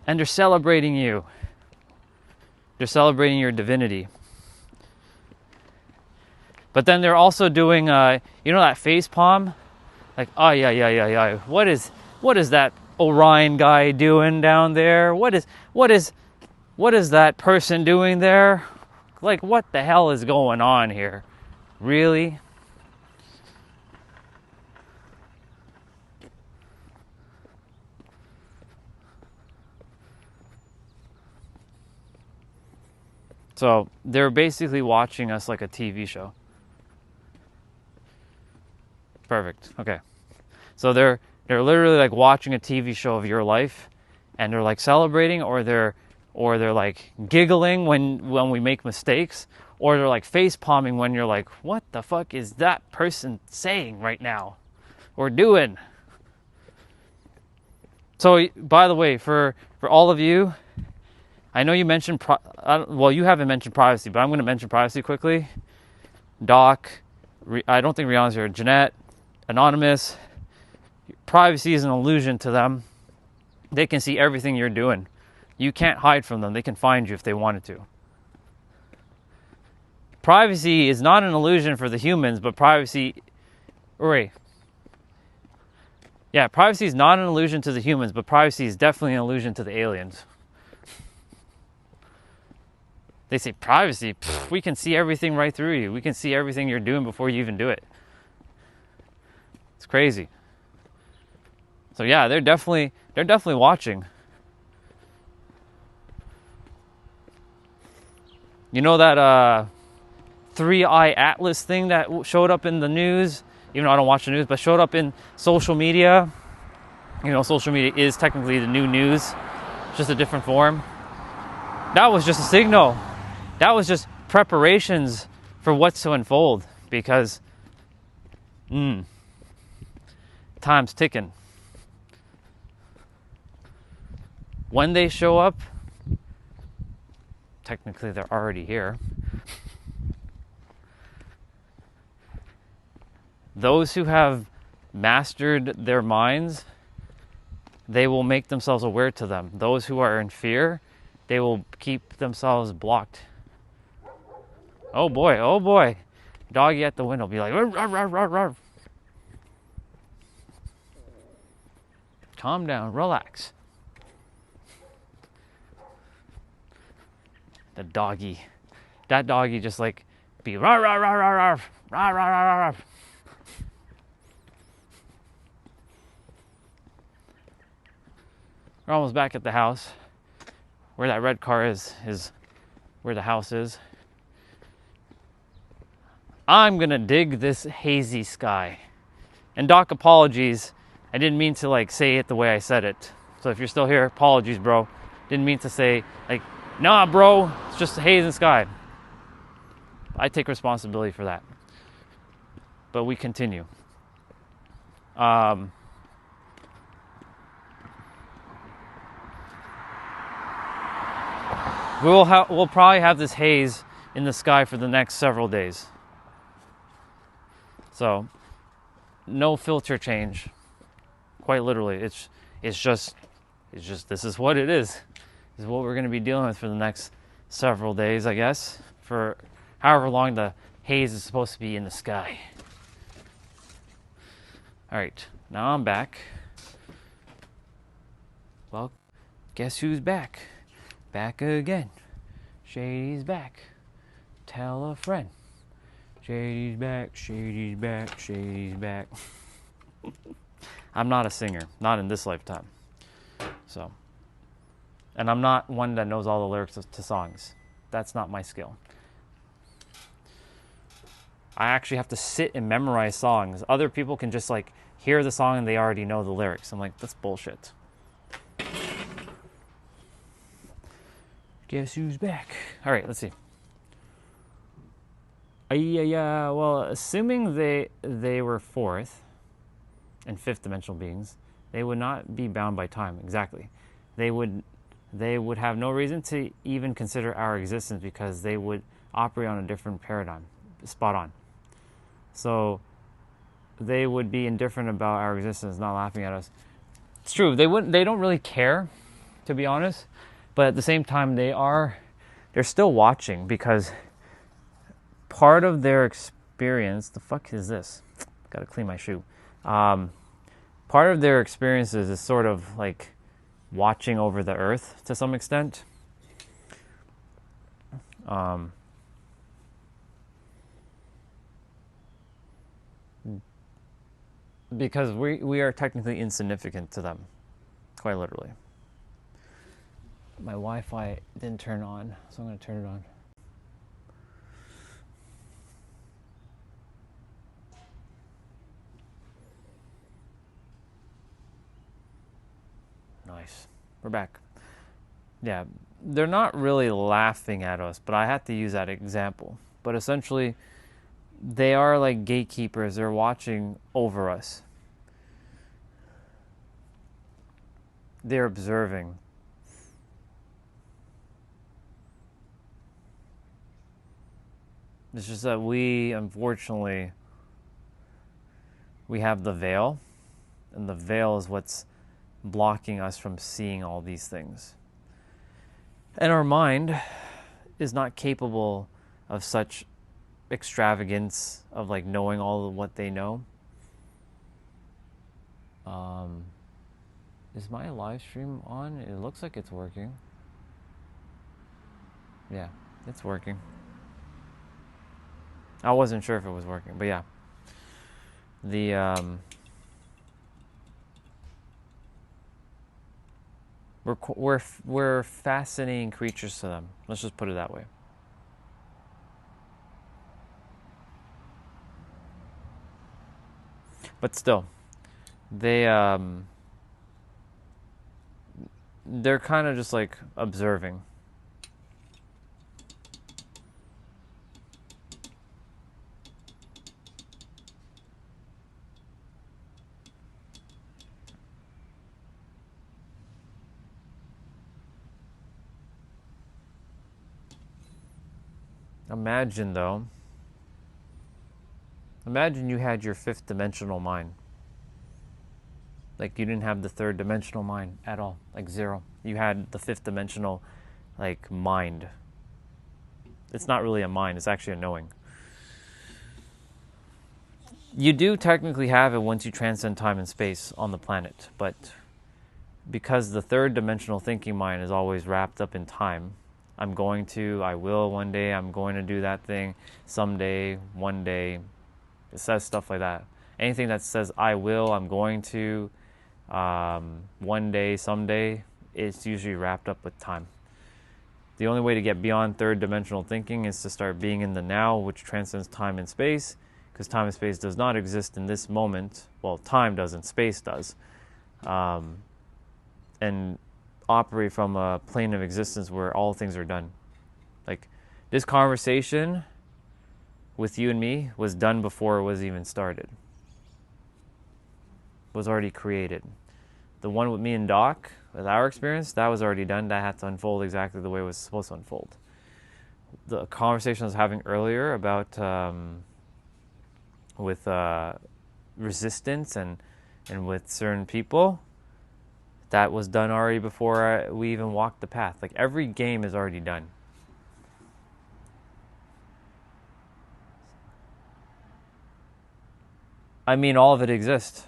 [SPEAKER 1] And they're celebrating you. They're celebrating your divinity. But then they're also doing, you know, that face palm? Like, oh yeah. What is that Orion guy doing down there? What is that person doing there? Like, what the hell is going on here? Really? So they're basically watching us like a TV show. Perfect. Okay. So they're literally like watching a TV show of your life, and they're like celebrating, or they're like giggling when we make mistakes, or they're like face palming when you're like, what the fuck is that person saying right now or doing? So, by the way, for all of you, I know you mentioned, well, you haven't mentioned privacy, but I'm going to mention privacy quickly. Doc, I don't think Rihanna's here. Jeanette, Anonymous. Privacy is an illusion to them. They can see everything you're doing. You can't hide from them. They can find you if they wanted to. Privacy is not an illusion for the humans, but privacy... Wait. Yeah, privacy is not an illusion to the humans, but privacy is definitely an illusion to the aliens. They say, privacy? Pfft, we can see everything right through you. We can see everything you're doing before you even do it. It's crazy. So yeah, they're definitely watching. You know that 3-eye atlas thing that showed up in the news? Even though I don't watch the news, but showed up in social media. You know, social media is technically the new news, just a different form. That was just a signal. That was just preparations for what's to unfold, because time's ticking. When they show up, technically they're already here. Those who have mastered their minds, they will make themselves aware to them. Those who are in fear, they will keep themselves blocked. Oh boy. Doggy at the window be like, "Ruff, ruff, ruff, ruff." Calm down, relax. The doggy. That doggy just like be rah rah rah rah rah rah rah rah rah. We're almost back at the house. Where that red car is where the house is. I'm gonna dig this hazy sky. And Doc, apologies. I didn't mean to like say it the way I said it. So if you're still here, apologies, bro. Didn't mean to say like, nah, bro, it's just haze and sky. I take responsibility for that. But we continue. We'll probably have this haze in the sky for the next several days. So, no filter change. Quite literally, it's just this is what it is. This is what we're going to be dealing with for the next several days, I guess, for however long the haze is supposed to be in the sky. All right, now I'm back. Well, guess who's back? Back again. Shady's back. Tell a friend. Shady's back, Shady's back, Shady's back. I'm not a singer, not in this lifetime. So, and I'm not one that knows all the lyrics to songs. That's not my skill. I actually have to sit and memorize songs. Other people can just like hear the song and they already know the lyrics. I'm like, that's bullshit. Guess who's back? All right, let's see. Yeah. Well, assuming they were fourth and fifth dimensional beings, they would not be bound by time. Exactly. They would have no reason to even consider our existence because they would operate on a different paradigm. Spot on. So they would be indifferent about our existence, not laughing at us. It's true. They don't really care, to be honest. But at the same time, they're still watching because part of their experience. The fuck is this? Got to clean my shoe. Part of their experiences is sort of like watching over the earth to some extent. Because we are technically insignificant to them, quite literally. My Wi-Fi didn't turn on, so I'm going to turn it on. Nice. We're back. Yeah, they're not really laughing at us, but I had to use that example. But essentially, they are like gatekeepers. They're watching over us. They're observing. It's just that we, unfortunately, we have the veil, and the veil is what's blocking us from seeing all these things. And our mind is not capable of such extravagance of like knowing all of what they know. Is my live stream on? It looks like it's working. Yeah, it's working. I wasn't sure if it was working, but yeah. We're fascinating creatures to them. Let's just put it that way. But still, they're kind of just like observing. Imagine, though, imagine you had your fifth dimensional mind. Like, you didn't have the third dimensional mind at all, like zero. You had the fifth dimensional, like, mind. It's not really a mind, it's actually a knowing. You do technically have it once you transcend time and space on the planet, but because the third dimensional thinking mind is always wrapped up in time, I'm going to, I will one day, I'm going to do that thing someday, one day. It says stuff like that. Anything that says I will, I'm going to, one day, someday, it's usually wrapped up with time. The only way to get beyond third dimensional thinking is to start being in the now, which transcends time and space, because time and space does not exist in this moment. Well, time doesn't, space does. And operate from a plane of existence where all things are done. Like, this conversation with you and me was done before it was even started. Was already created. The one with me and Doc, with our experience, that was already done. That had to unfold exactly the way it was supposed to unfold. The conversation I was having earlier about with resistance and with certain people, that was done already before we even walked the path. Like, every game is already done. I mean, all of it exists.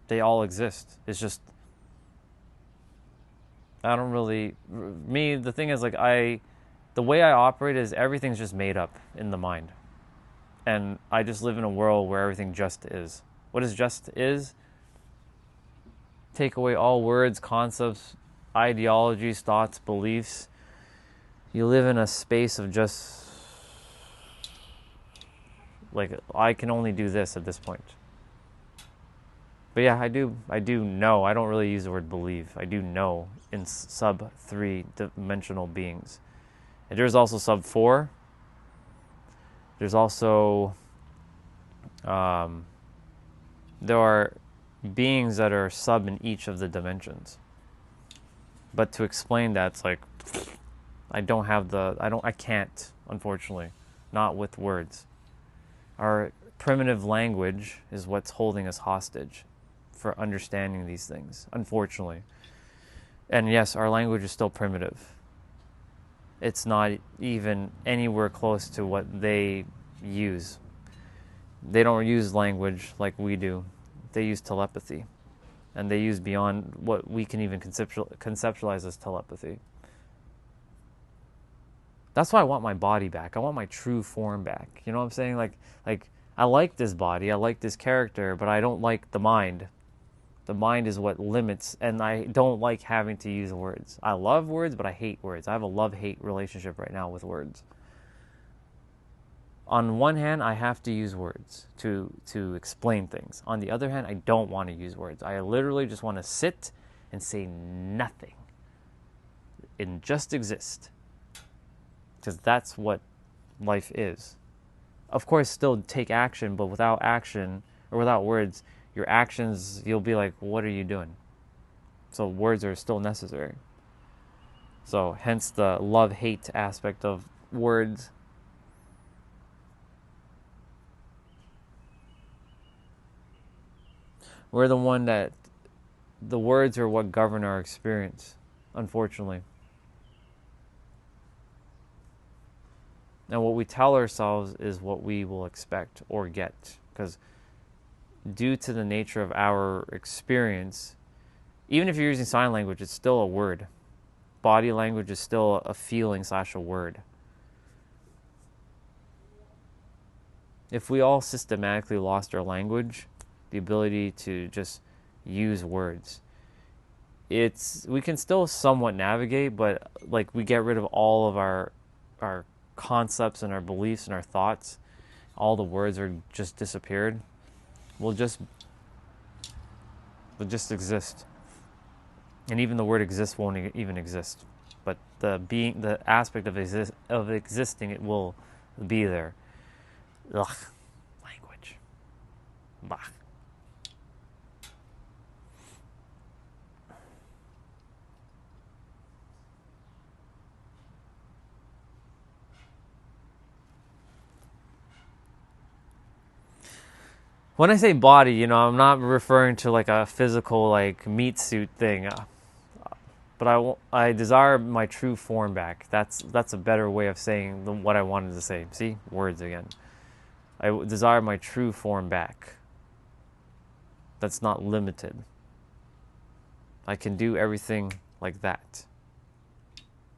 [SPEAKER 1] They all exist. It's just, I don't really, me, the thing is, like, the way I operate is everything's just made up in the mind. And I just live in a world where everything just is. What is just is? Take away all words, concepts, ideologies, thoughts, beliefs. You live in a space of just, like, I can only do this at this point. But yeah, I do know. I don't really use the word believe. I do know in sub 3 dimensional beings. And there's also sub 4. There's also, there are beings that are sub in each of the dimensions. But to explain that, it's like, I can't, unfortunately, not with words. Our primitive language is what's holding us hostage for understanding these things, unfortunately. And yes, our language is still primitive. It's not even anywhere close to what they use. They don't use language like we do. They use telepathy. And they use beyond what we can even conceptualize as telepathy. That's why I want my body back. I want my true form back. You know what I'm saying? Like I like this body, I like this character, but I don't like the mind. The mind is what limits, and I don't like having to use words. I love words, but I hate words. I have a love-hate relationship right now with words. On one hand, I have to use words to explain things. On the other hand, I don't want to use words. I literally just want to sit and say nothing and just exist. Because that's what life is. Of course, still take action, but without action, or without words, your actions, you'll be like, what are you doing? So words are still necessary. So hence the love-hate aspect of words. We're the one that, the words are what govern our experience, unfortunately. And what we tell ourselves is what we will expect or get. Because due to the nature of our experience, even if you're using sign language, it's still a word. Body language is still a feeling / a word. If we all systematically lost our language, the ability to just use words, we can still somewhat navigate, but like we get rid of all of our concepts and our beliefs and our thoughts. All the words are just disappeared. We'll just exist. And even the word exist won't even exist. But the aspect of existing, it will be there. Ugh, language. Bah. When I say body, you know, I'm not referring to like a physical like meat suit thing. But I desire my true form back. That's a better way of saying what I wanted to say. See, words again. I desire my true form back. That's not limited. I can do everything like that.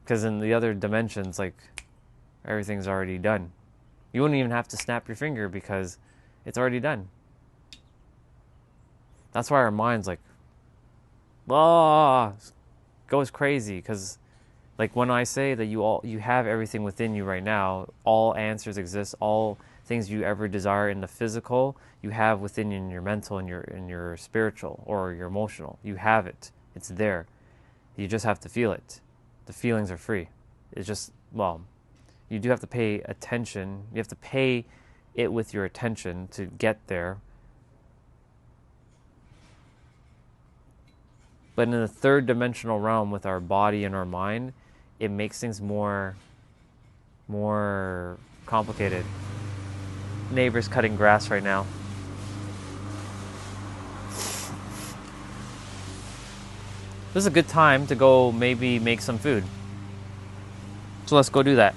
[SPEAKER 1] Because in the other dimensions, like, everything's already done. You wouldn't even have to snap your finger because it's already done. That's why our mind's like, ah, goes crazy. Because, like, when I say that you have everything within you right now, all answers exist, all things you ever desire in the physical, you have within you in your mental and your spiritual or your emotional. You have it. It's there. You just have to feel it. The feelings are free. It's just, well, you do have to pay attention. You have to pay it with your attention to get there. But in the third dimensional realm with our body and our mind, it makes things more complicated. Neighbor's cutting grass right now. This is a good time to go maybe make some food. So let's go do that.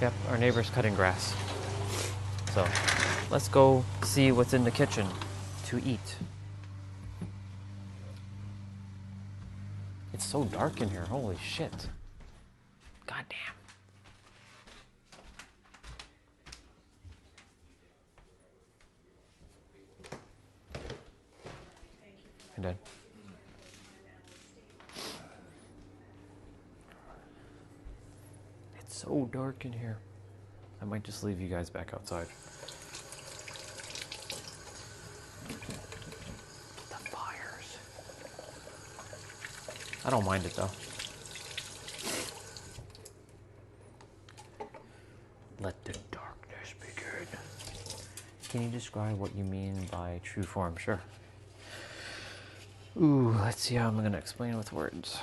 [SPEAKER 1] Yep, our neighbor's cutting grass. So let's go see what's in the kitchen to eat. It's so dark in here, holy shit. God damn. I'm done. It's so dark in here. I might just leave you guys back outside. The fires. I don't mind it though. Let the darkness begin. Can you describe what you mean by true form? Sure. Ooh, let's see how I'm gonna explain with words.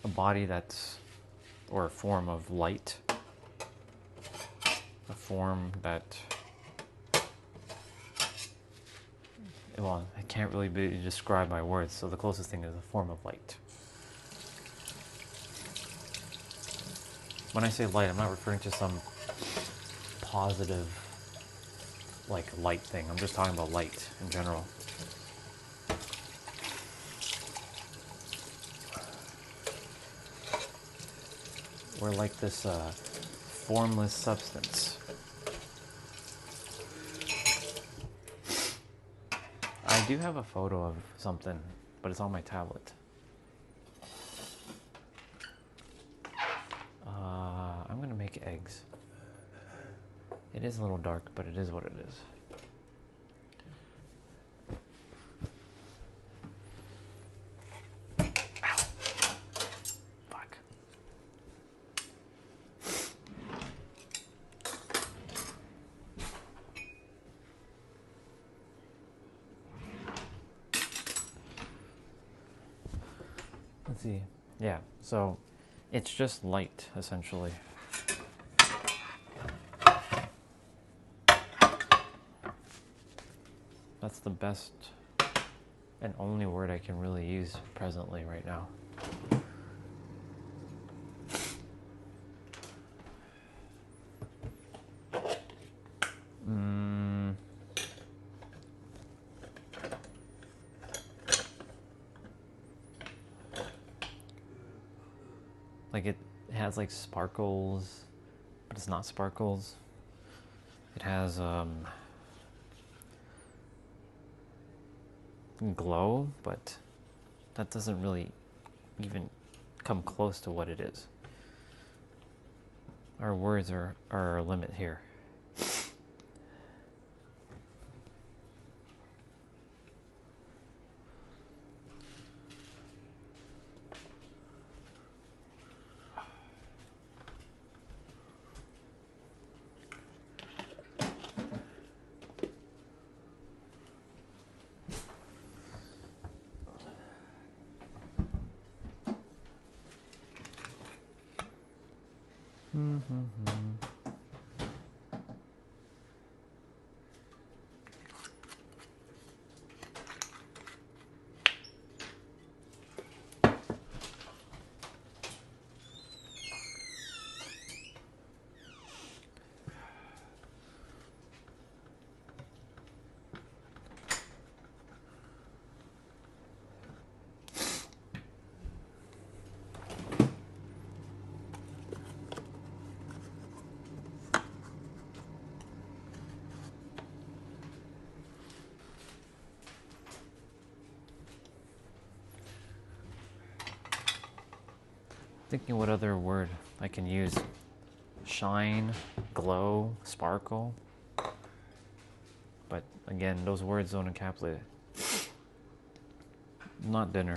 [SPEAKER 1] A body that's, or a form of light, a form that, well, I can't really describe by words, so the closest thing is a form of light. When I say light, I'm not referring to some positive, like, light thing. I'm just talking about light in general. We're like this formless substance. I do have a photo of something, but it's on my tablet. I'm gonna make eggs. It is a little dark, but it is what it is. Ow. Fuck. Let's see. Yeah, so it's just light, essentially. That's the best and only word I can really use presently right now. Like it has like sparkles, but it's not sparkles. It has glow, but that doesn't really even come close to what it is. Our words are our limit here. Thinking what other word I can use. Shine, glow, sparkle. But again, those words don't encapsulate it. Not dinner.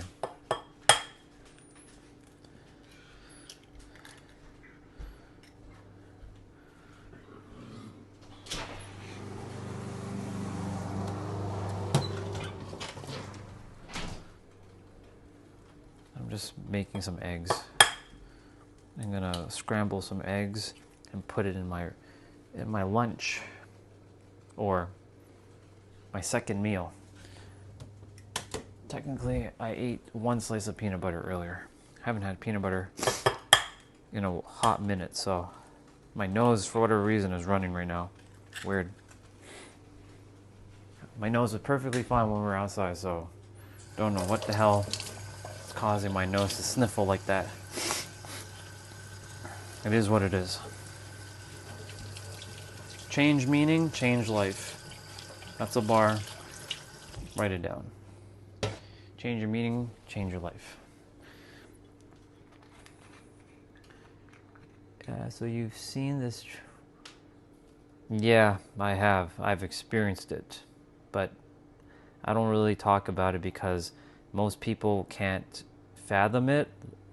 [SPEAKER 1] I'm just making some eggs. I'm gonna scramble some eggs and put it in my lunch, or my second meal. Technically, I ate one slice of peanut butter earlier. I haven't had peanut butter in a hot minute, so my nose, for whatever reason, is running right now. Weird. My nose was perfectly fine when we were outside, so don't know what the hell is causing my nose to sniffle like that. It is what it is. Change meaning, change life. That's a bar. Write it down. Change your meaning, change your life. So you've seen this. Yeah, I have. I've experienced it. But I don't really talk about it because most people can't fathom it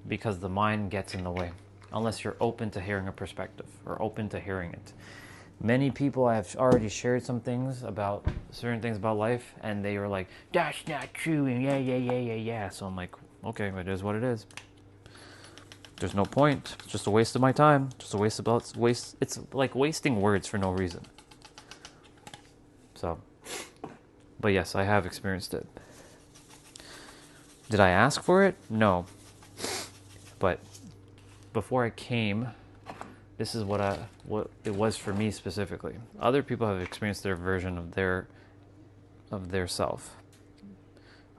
[SPEAKER 1] because the mind gets in the way. Unless you're open to hearing a perspective or open to hearing it. Many people have already shared some things about certain things about life, and they were like, "That's not true," and yeah. So I'm like, okay, it is what it is. There's no point. It's just a waste of my time. Just a waste. It's like wasting words for no reason. So, but yes, I have experienced it. Did I ask for it? No. But before I came, this is what it was for me specifically. Other people have experienced their version of their self.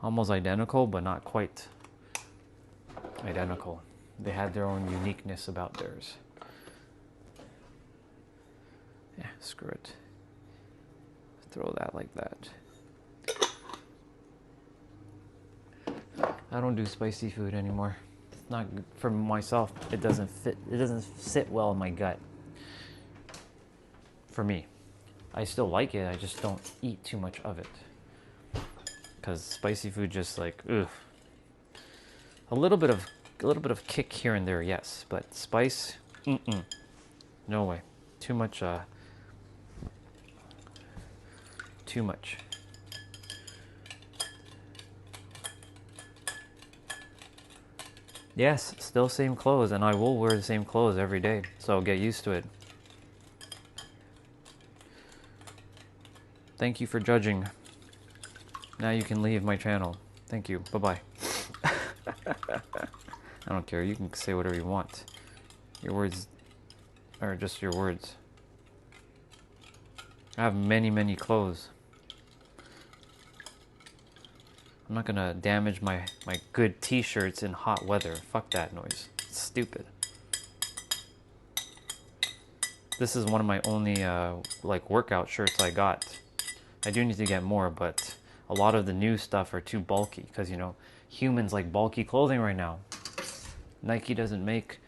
[SPEAKER 1] Almost identical, but not quite identical. They had their own uniqueness about theirs. Yeah, screw it. Throw that like that. I don't do spicy food anymore. It's not good for myself. It doesn't fit. It doesn't sit well in my gut. For me, I still like it. I just don't eat too much of it. Because spicy food just like, ugh. A little bit of kick here and there, yes, but spice, no way. Too much. Too much. Yes, still same clothes, and I will wear the same clothes every day, so get used to it. Thank you for judging. Now you can leave my channel. Thank you. Bye-bye. I don't care. You can say whatever you want. Your words are just your words. I have many, many clothes. I'm not gonna damage my good t-shirts in hot weather. Fuck that noise. It's stupid. This is one of my only like workout shirts I got. I do need to get more, but a lot of the new stuff are too bulky because, you know, humans like bulky clothing right now. Nike doesn't make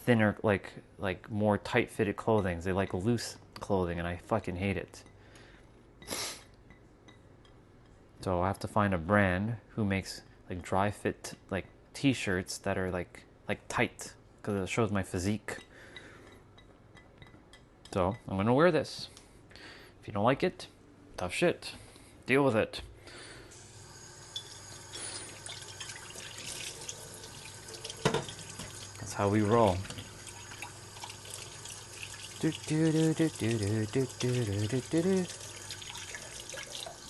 [SPEAKER 1] thinner, like more tight-fitted clothing. They like loose clothing, and I fucking hate it. So I have to find a brand who makes like dry fit like t-shirts that are like tight because it shows my physique. So I'm gonna wear this. If you don't like it, tough shit. Deal with it. That's how we roll. Do do do do do do do do do do do.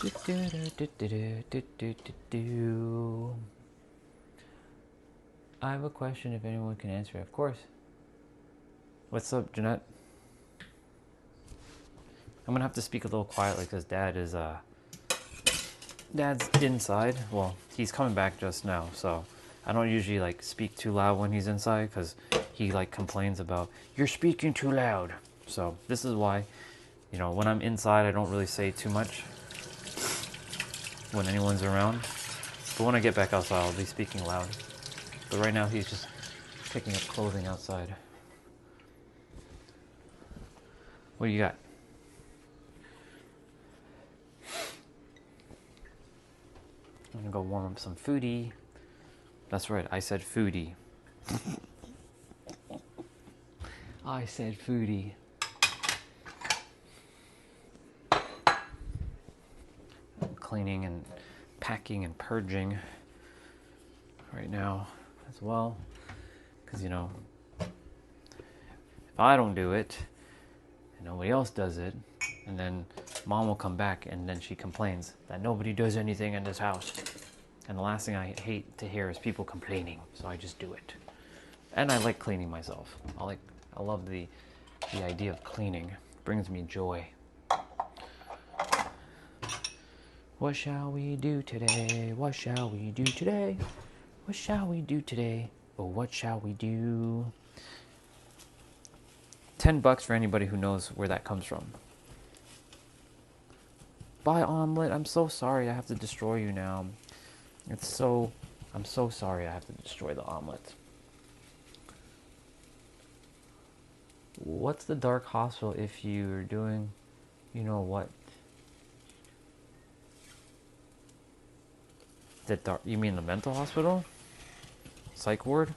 [SPEAKER 1] Do do do do do do do do do. I have a question if anyone can answer it. Of course. What's up, Jeanette? I'm gonna have to speak a little quietly because Dad's inside. Well, he's coming back just now, so I don't usually like speak too loud when he's inside because he like complains about you're speaking too loud. So this is why, you know, when I'm inside, I don't really say too much when anyone's around. But when I get back outside, I'll be speaking loud. But right now, he's just picking up clothing outside. What do you got? I'm gonna go warm up some foodie. That's right, I said foodie. I said foodie. Cleaning and packing and purging right now as well. Because, you know, if I don't do it, and nobody else does it, and then Mom will come back and then she complains that nobody does anything in this house. And the last thing I hate to hear is people complaining, so I just do it. And I like cleaning myself. I love the idea of cleaning. It brings me joy. What shall we do today? What shall we do today? What shall we do today? Oh, what shall we do? $10 for anybody who knows where that comes from. Bye, omelet. I'm so sorry I have to destroy you now. I'm so sorry I have to destroy the omelet. What's the dark hospital if you're doing, you know what? The dark, you mean the mental hospital? Psych ward?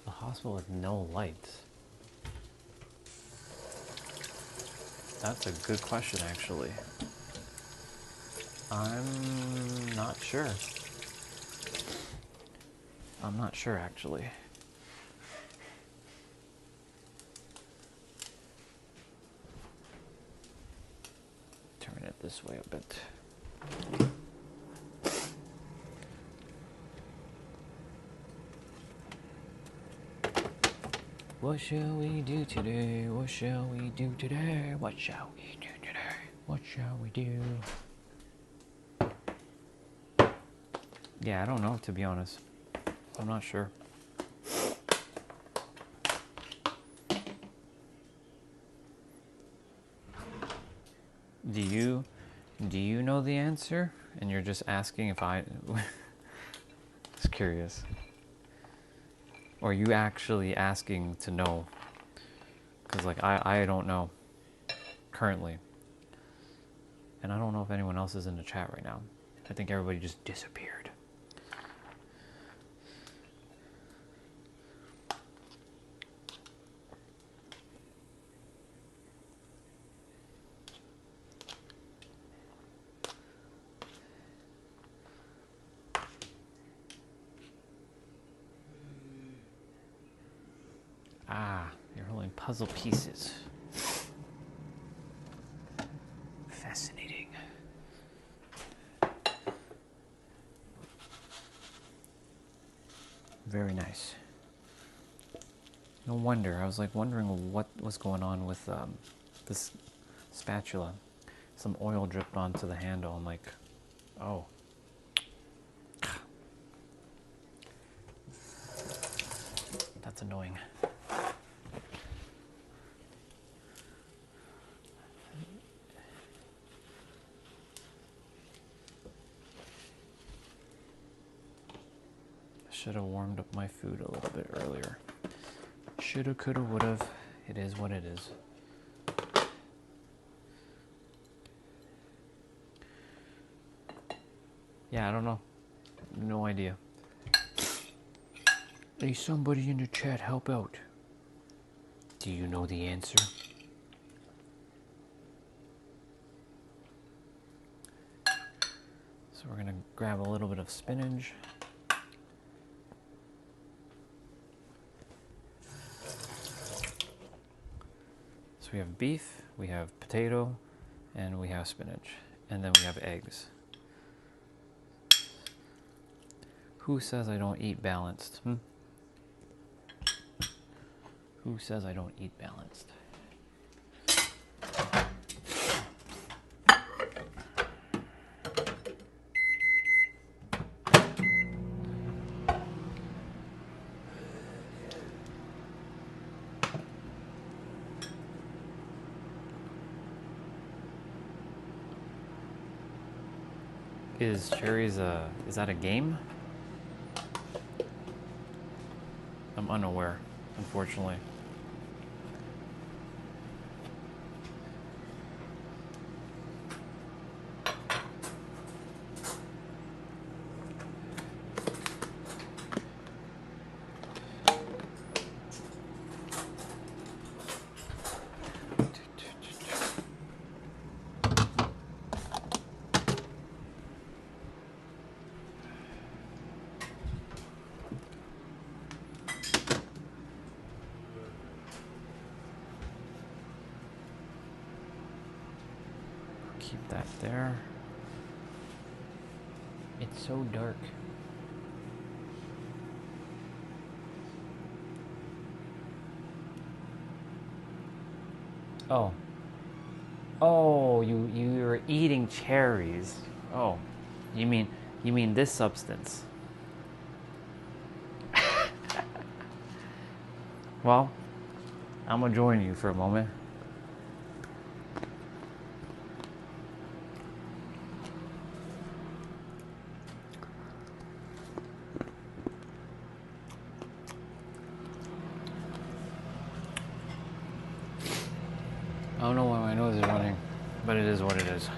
[SPEAKER 1] Hospital with no lights? That's a good question, actually. I'm not sure. I'm not sure, actually. Turn it this way a bit. What shall we do today? What shall we do today? What shall we do today? What shall we do? Yeah, I don't know, to be honest. I'm not sure. Do you know the answer? And you're just asking if I... Just curious. Or are you actually asking to know? Because, like, I don't know. Currently. And I don't know if anyone else is in the chat right now. I think everybody just disappeared. Ah, you're holding puzzle pieces. Fascinating. Very nice. No wonder. I was like wondering what was going on with this spatula. Some oil dripped onto the handle. I'm like, oh. That's annoying. Should have warmed up my food a little bit earlier. Shoulda, coulda, woulda. It is what it is. Yeah, I don't know. No idea. Hey, somebody in the chat, help out. Do you know the answer? So we're gonna grab a little bit of spinach. So we have beef, we have potato, and we have spinach. And then we have eggs. Who says I don't eat balanced? Who says I don't eat balanced? Is cherries is that a game? I'm unaware, unfortunately. Keep that there. It's so dark. Oh. Oh, you're eating cherries. Oh. You mean this substance. Well, I'm gonna join you for a moment. I don't know why my nose is running, but it is what it is.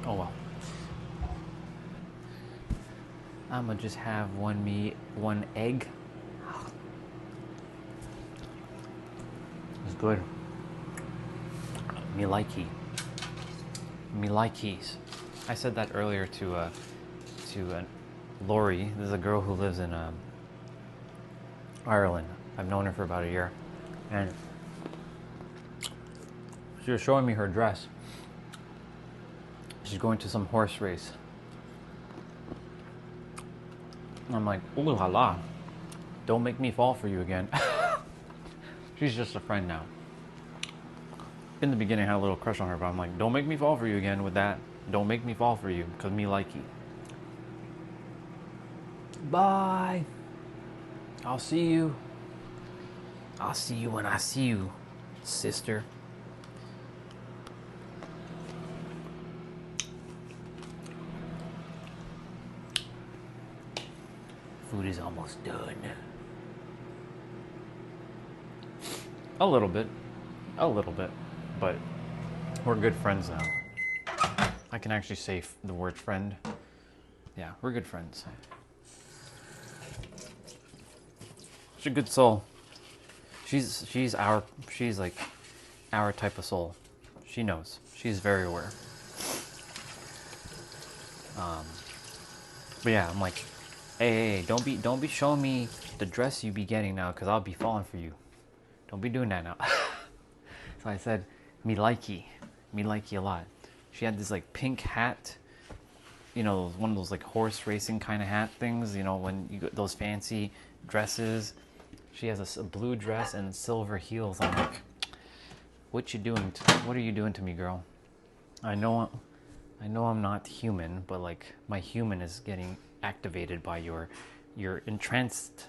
[SPEAKER 1] Oh well. I'm gonna just have one egg. It's good. Me likey. Me likeys. I said that earlier to Lori. This is a girl who lives in Ireland. I've known her for about a year, and she was showing me her dress. She's going to some horse race. And I'm like, ooh la la, don't make me fall for you again. She's just a friend now. In the beginning, I had a little crush on her, but I'm like, don't make me fall for you again with that. Don't make me fall for you, because me like you. Bye. I'll see you. I'll see you when I see you, sister. Food is almost done. A little bit, but we're good friends now. I can actually say the word friend. Yeah, we're good friends. She's a good soul. She's like our type of soul. She knows. She's very aware. But yeah, I'm like, hey, don't be showing me the dress you be getting now, cause I'll be falling for you. Don't be doing that now. So I said, me likey a lot. She had this like pink hat, you know, one of those like horse racing kind of hat things, you know, when you get those fancy dresses. She has a blue dress and silver heels. I'm like, what are you doing to me, girl? I know I'm not human, but like my human is getting activated by your entranced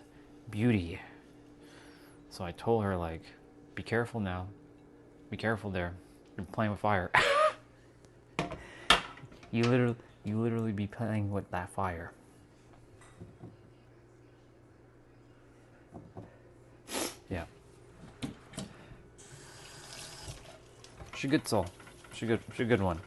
[SPEAKER 1] beauty. So I told her, like, be careful now. Be careful there. You're playing with fire. You literally be playing with that fire. Yeah. She's a good soul. She's a good one.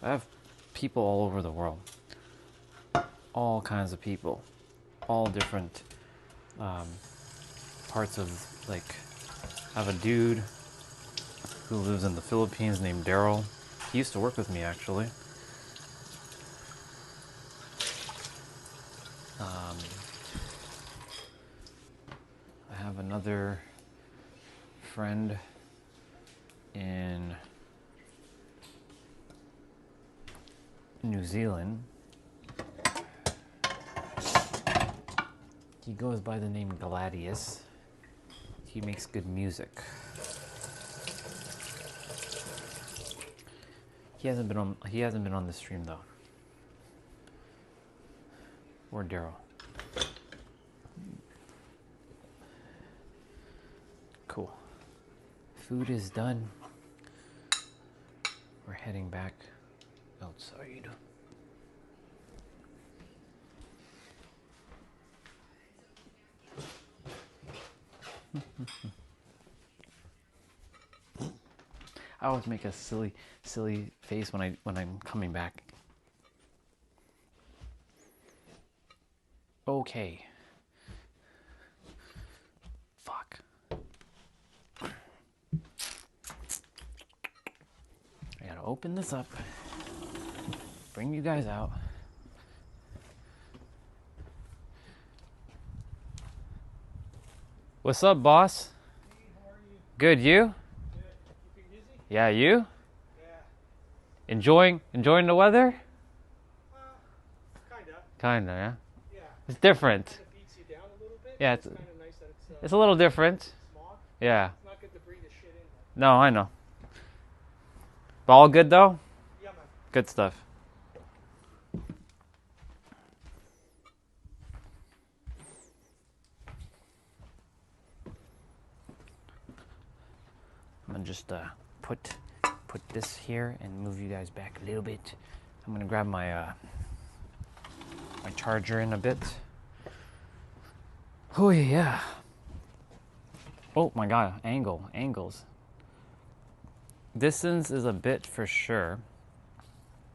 [SPEAKER 1] I have people all over the world. All kinds of people. All different parts of, like, I have a dude who lives in the Philippines named Daryl. He used to work with me, actually. I have another friend in New Zealand. He goes by the name Gladius. He makes good music. He hasn't been on the stream though. Or Daryl. Cool. Food is done. We're heading back outside. I always make a silly face when I'm coming back. Okay. Fuck. I gotta open this up. Bring you guys out. What's up, boss?
[SPEAKER 3] Hey, how are you?
[SPEAKER 1] Good, you?
[SPEAKER 3] Good. Keeping busy?
[SPEAKER 1] Yeah, you?
[SPEAKER 3] Yeah.
[SPEAKER 1] Enjoying the weather?
[SPEAKER 3] Kinda.
[SPEAKER 1] Kinda, yeah.
[SPEAKER 3] Yeah.
[SPEAKER 1] It's different.
[SPEAKER 3] It beats you down a little bit.
[SPEAKER 1] Yeah,
[SPEAKER 3] It's kind of nice that
[SPEAKER 1] it's a little different.
[SPEAKER 3] smog.
[SPEAKER 1] Yeah.
[SPEAKER 3] It's not good to breathe this shit in.
[SPEAKER 1] No, I know. But all good though?
[SPEAKER 3] Yeah, man.
[SPEAKER 1] Good stuff. I'm gonna just put this here and move you guys back a little bit. I'm gonna grab my my charger in a bit. Oh yeah. Oh my god, angles. Distance is a bit for sure.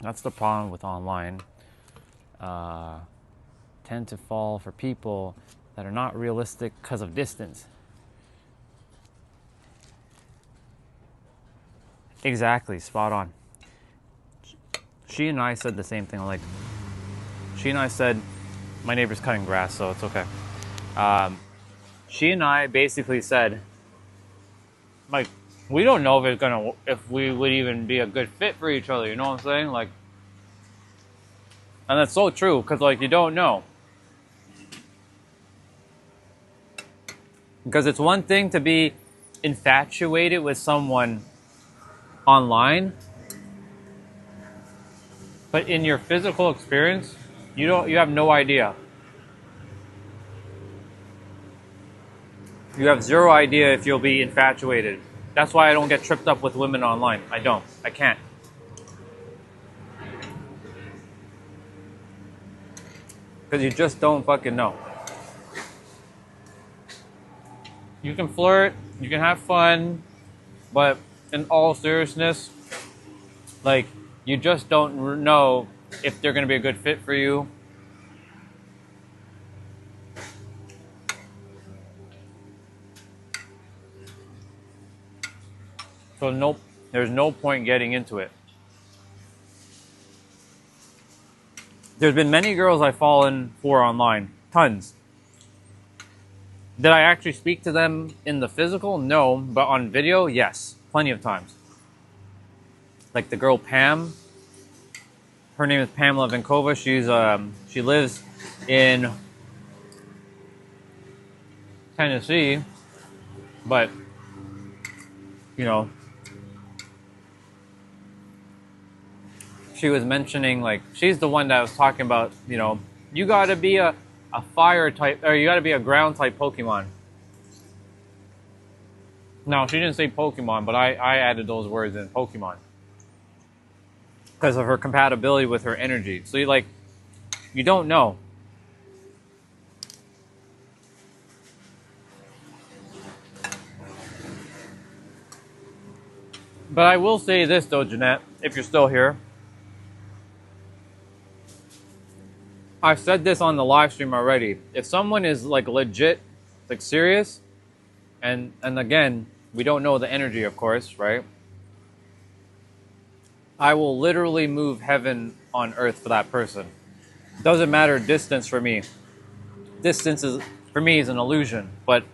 [SPEAKER 1] That's the problem with online. Tend to fall for people that are not realistic because of distance. Exactly, spot on. She and I said the same thing. Like, she and I said, my neighbor's cutting grass, so it's okay. She and I basically said, like, we don't know if we would even be a good fit for each other. You know what I'm saying? Like, and that's so true because, like, you don't know. Because it's one thing to be infatuated with someone online, but in your physical experience, you have no idea. You have zero idea if you'll be infatuated. That's why I don't get tripped up with women online. I can't. Because you just don't fucking know. You can flirt, you can have fun, but in all seriousness, like, you just don't know if they're going to be a good fit for you. So nope, there's no point getting into it. There's been many girls I've fallen for online. Tons. Did I actually speak to them in the physical? No, but on video, yes. Plenty of times. Like the girl Pam. Her name is Pamela Vankova. She lives in Tennessee, but you know, she was mentioning, like, she's the one that was talking about, you know, you gotta be a fire type, or you gotta be a ground type Pokemon. Now, she didn't say Pokemon, but I added those words in Pokemon because of her compatibility with her energy. So you don't know. But I will say this though, Jeanette, if you're still here. I've said this on the live stream already. If someone is like legit, like serious, and again, we don't know the energy, of course, right? I will literally move heaven on earth for that person. Doesn't matter distance for me. Distance is for me is an illusion, but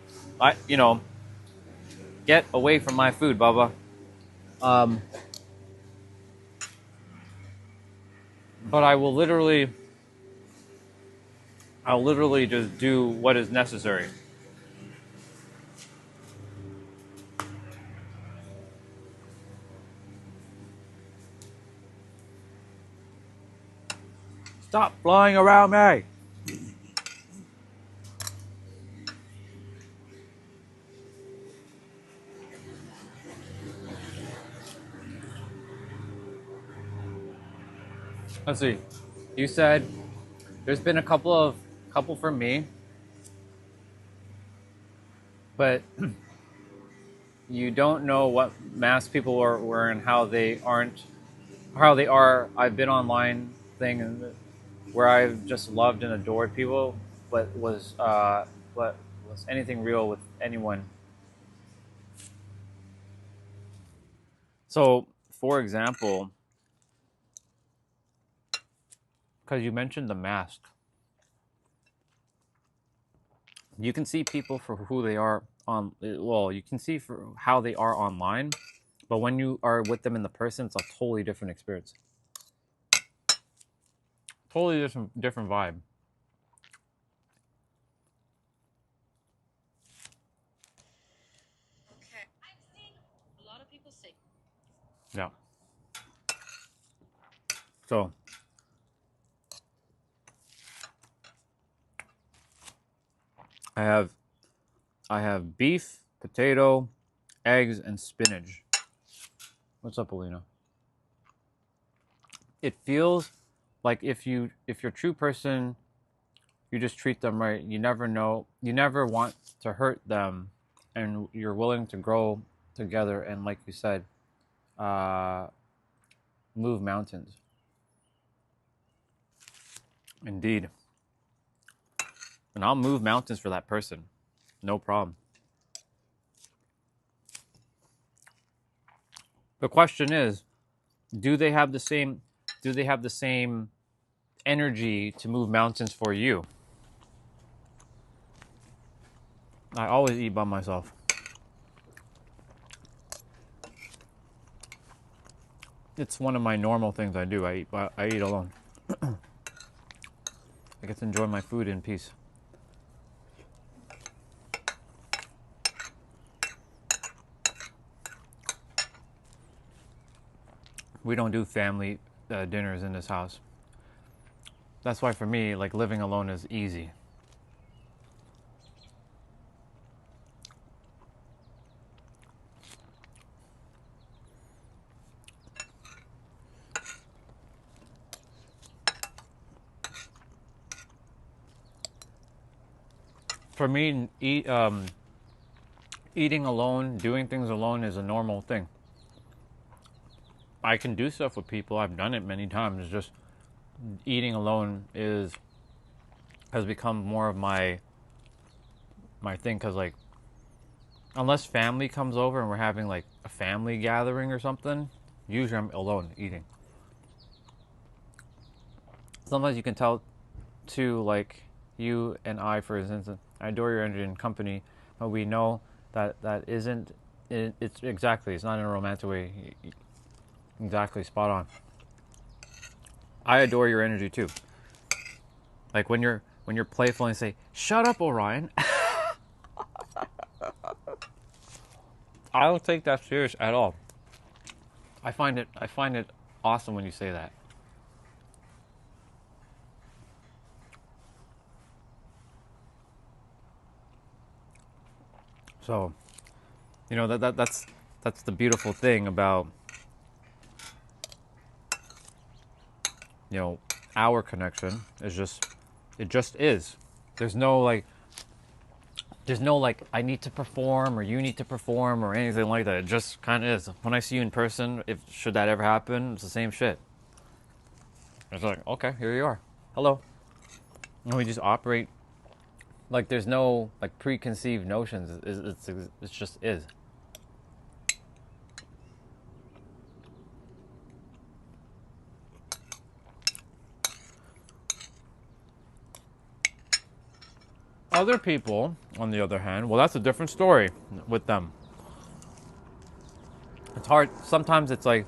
[SPEAKER 1] get away from my food, Baba. But I'll literally just do what is necessary. Stop flying around me. Let's see. You said there's been a couple for me, but you don't know what mask people were and how they are. I've been online thing and where I've just loved and adored people, but was anything real with anyone. So, for example, because you mentioned the mask, you can see people for who they are on. Well, you can see for how they are online, but when you are with them in the person, it's a totally different experience. Totally different vibe.
[SPEAKER 4] Okay. I've seen a lot of people say.
[SPEAKER 1] Yeah. So I have beef, potato, eggs, and spinach. What's up, Alina? It feels like if you're a true person, you just treat them right. You never know. You never want to hurt them, and you're willing to grow together. And like you said, move mountains. Indeed. And I'll move mountains for that person. No problem. The question is, do they have the same energy to move mountains for you? I always eat by myself. It's one of my normal things I do. I eat alone. I get to enjoy my food in peace. We don't do family dinners in this house. That's why for me, like living alone is easy. For me, eating alone, doing things alone is a normal thing. I can do stuff with people. I've done it many times. It's just eating alone has become more of my thing because like unless family comes over and we're having like a family gathering or something, usually I'm alone eating. Sometimes you can tell too, like you and I, for instance, I adore your energy and company, but we know that isn't. It's exactly. It's not in a romantic way. Exactly, spot on. I adore your energy too. Like when you're playful and say, "Shut up, Orion." I don't take that serious at all. I find it awesome when you say that. So, You know, that's the beautiful thing about, you know, our connection is just, it just is. There's no like, I need to perform or you need to perform or anything like that. It just kind of is. When I see you in person, if should that ever happen, it's the same shit. It's like, okay, here you are. Hello. And we just operate like there's no like preconceived notions. It just is. Other people, on the other hand, well, that's a different story with them. It's hard. Sometimes it's like,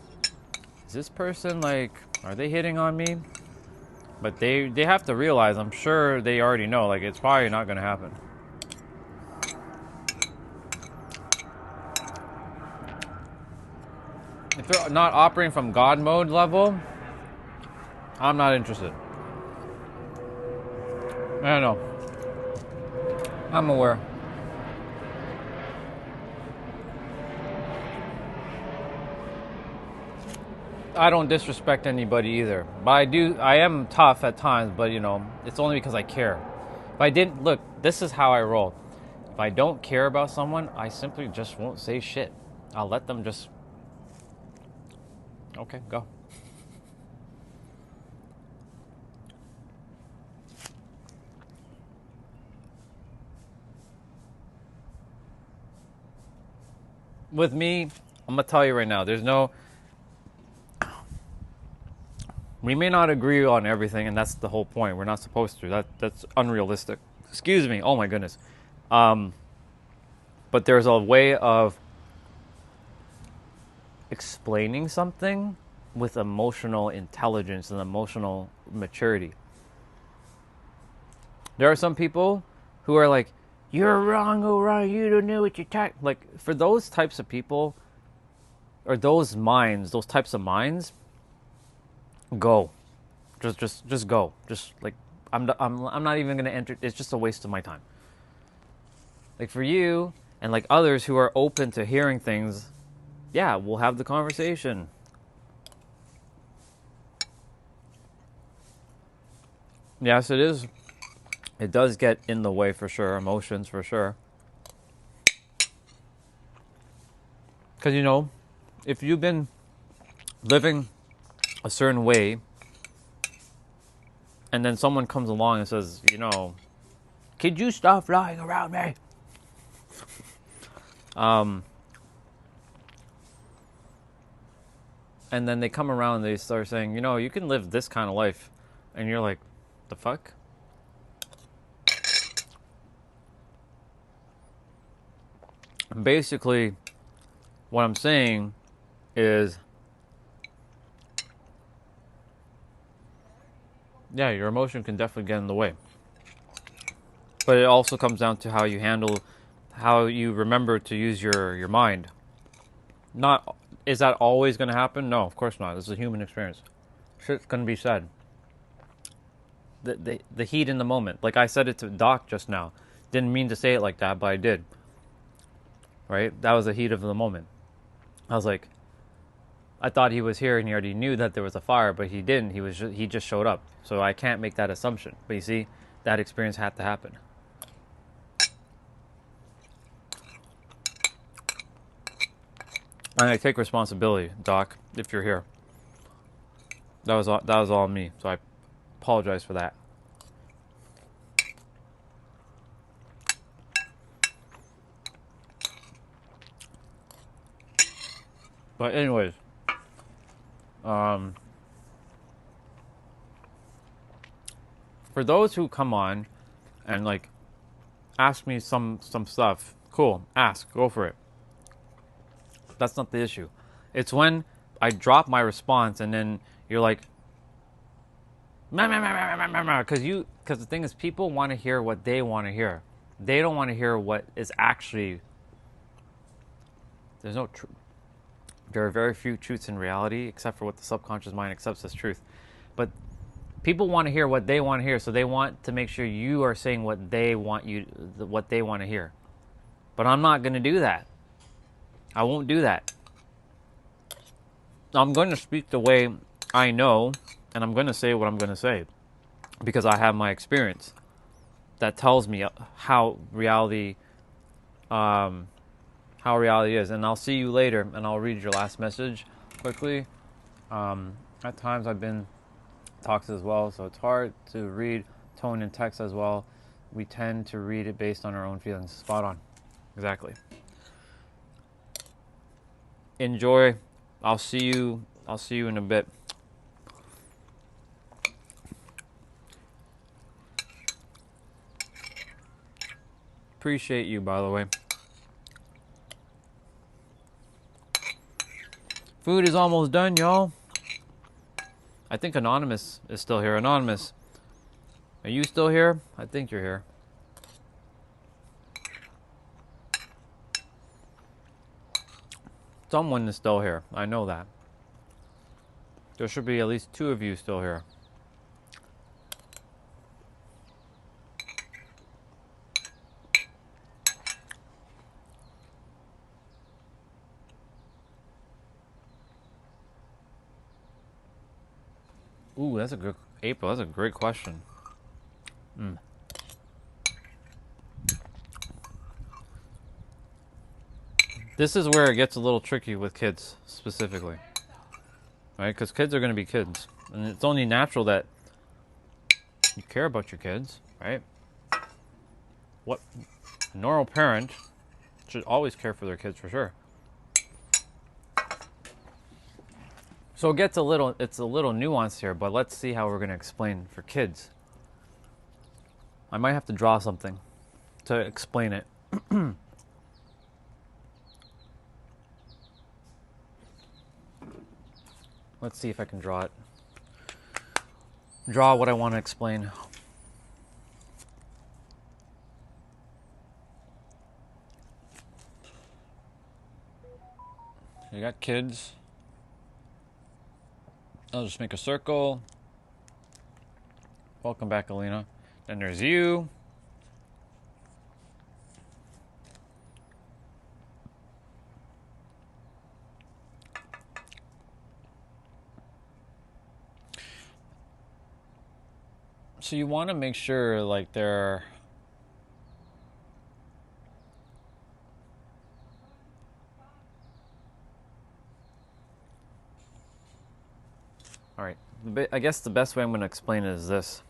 [SPEAKER 1] is this person like, are they hitting on me? But they have to realize, I'm sure they already know, like it's probably not going to happen. If they're not operating from God mode level, I'm not interested. I don't know. I'm aware. I don't disrespect anybody either. But I am tough at times, but you know, it's only because I care. If I didn't, look, this is how I roll. If I don't care about someone, I simply just won't say shit. I'll let them just, okay, go. With me, I'm gonna tell you right now, we may not agree on everything, and that's the whole point. We're not supposed to. That's unrealistic. Excuse me. Oh my goodness. But there's a way of explaining something with emotional intelligence and emotional maturity. There are some people who are like, "You're wrong, Orion. You don't know what you're talking." Like, for those types of people, or those types of minds, go. Just go. Just like, I'm not even gonna enter. It's just a waste of my time. Like for you and like others who are open to hearing things, yeah, we'll have the conversation. Yes, it is. It does get in the way for sure. Emotions for sure. Because, you know, if you've been living a certain way and then someone comes along and says, you know, could you stop lying around me? And then they come around and they start saying, you know, you can live this kind of life. And you're like, the fuck? Basically, what I'm saying is, yeah, your emotion can definitely get in the way. But it also comes down to how you remember to use your mind. Not, is that always going to happen? No, of course not. This is a human experience. Shit's going to be said. The heat in the moment. Like I said it to Doc just now. Didn't mean to say it like that, but I did. Right? That was the heat of the moment. I was like, I thought he was here and he already knew that there was a fire, but he didn't. He just showed up. So I can't make that assumption. But you see, that experience had to happen. And I take responsibility, Doc, if you're here. That was all me. So I apologize for that. But anyways, for those who come on and like ask me some stuff, cool, ask, go for it. That's not the issue. It's when I drop my response and then you're like, because the thing is, people want to hear what they want to hear. They don't want to hear what is actually. There's no truth. There are very few truths in reality, except for what the subconscious mind accepts as truth. But people want to hear what they want to hear, so they want to make sure you are saying what they want to hear. But I'm not going to do that. I won't do that. I'm going to speak the way I know, and I'm going to say what I'm going to say because I have my experience that tells me how reality is. And I'll see you later, and I'll read your last message quickly. At times I've been talks as well, so it's hard to read tone and text as well. We tend to read it based on our own feelings. Spot on. Exactly. Enjoy. I'll see you in a bit. Appreciate you, by the way. Food is almost done, y'all. I think Anonymous is still here. Anonymous, are you still here? I think you're here. Someone is still here. I know that. There should be at least 2 of you still here. Ooh, that's a good April. That's a great question. This is where it gets a little tricky with kids specifically, right? Because kids are going to be kids, and it's only natural that you care about your kids, right? What a normal parent should always care for their kids for sure. So it's a little nuanced here, but let's see how we're going to explain for kids. I might have to draw something to explain it. Let's see if I can draw it. Draw what I want to explain. You got kids. I'll just make a circle. Welcome back, Alina. Then there's you. So you want to make sure like they're all right. I guess the best way I'm going to explain it is this.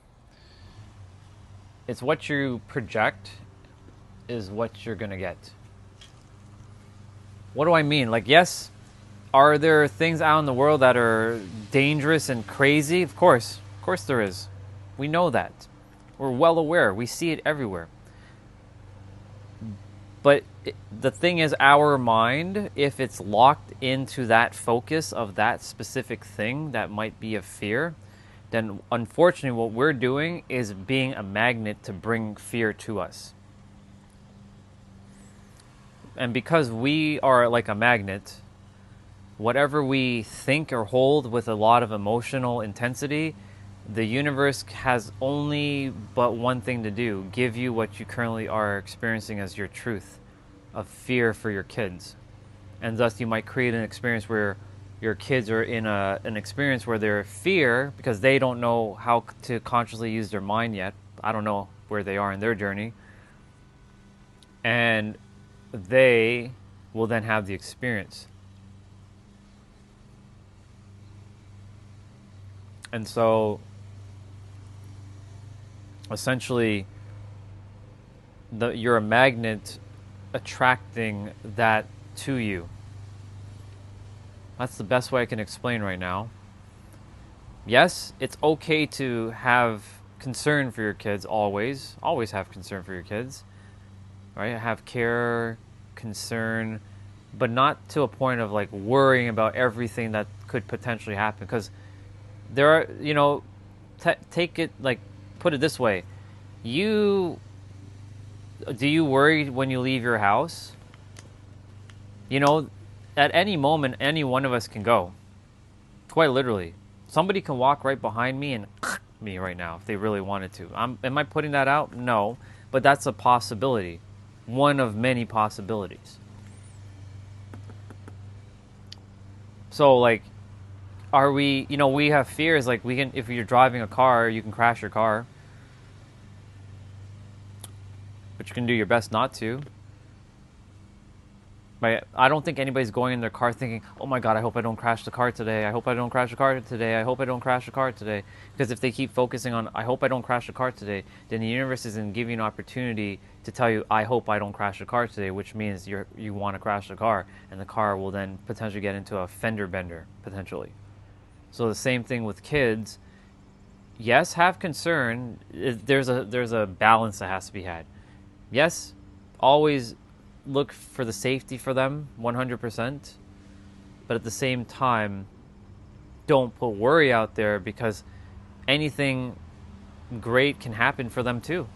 [SPEAKER 1] It's what you project is what you're going to get. What do I mean? Like, yes, are there things out in the world that are dangerous and crazy? Of course there is. We know that. We're well aware. We see it everywhere. But the thing is, our mind, if it's locked into that focus of that specific thing that might be of fear, then unfortunately what we're doing is being a magnet to bring fear to us. And because we are like a magnet, whatever we think or hold with a lot of emotional intensity, the universe has only but one thing to do: give you what you currently are experiencing as your truth of fear for your kids. And thus you might create an experience where your kids are in an experience where they're fear because they don't know how to consciously use their mind yet. I don't know where they are in their journey. And they will then have the experience. And so essentially you're a magnet attracting that to you. That's the best way I can explain right now. Yes, it's okay to have concern for your kids always. Always have concern for your kids. Right? Have care, concern, but not to a point of like worrying about everything that could potentially happen. Because there are, take it like, put it this way. Do you worry when you leave your house? At any moment, any one of us can go. Quite literally. Somebody can walk right behind me and me right now if they really wanted to. Am I putting that out? No. But that's a possibility. One of many possibilities. So like, are we? You know, we have fears. Like we can, if you're driving a car, you can crash your car, but you can do your best not to. But I don't think anybody's going in their car thinking, "Oh my God, I hope I don't crash the car today. I hope I don't crash the car today. I hope I don't crash the car today." Because if they keep focusing on, "I hope I don't crash the car today," then the universe isn't giving you an opportunity to tell you, "I hope I don't crash the car today," which means you want to crash the car, and the car will then potentially get into a fender bender potentially. So the same thing with kids. Yes, have concern. There's a balance that has to be had. Yes, always look for the safety for them 100%, but at the same time don't put worry out there, because anything great can happen for them too.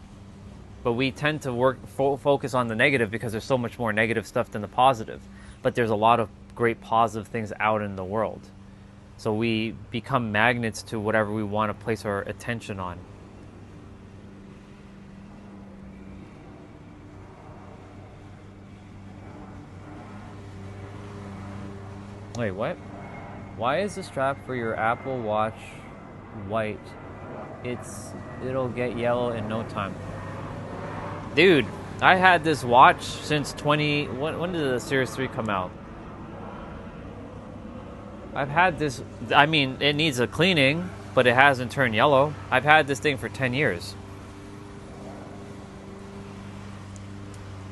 [SPEAKER 1] But we tend to focus on the negative because there's so much more negative stuff than the positive, but there's a lot of great positive things out in the world. So we become magnets to whatever we want to place our attention on. Wait, what? Why is the strap for your Apple Watch white? It'll get yellow in no time. Dude, I had this watch since when did the Series 3 come out? I've had this, I mean, it needs a cleaning, but it hasn't turned yellow. I've had this thing for 10 years.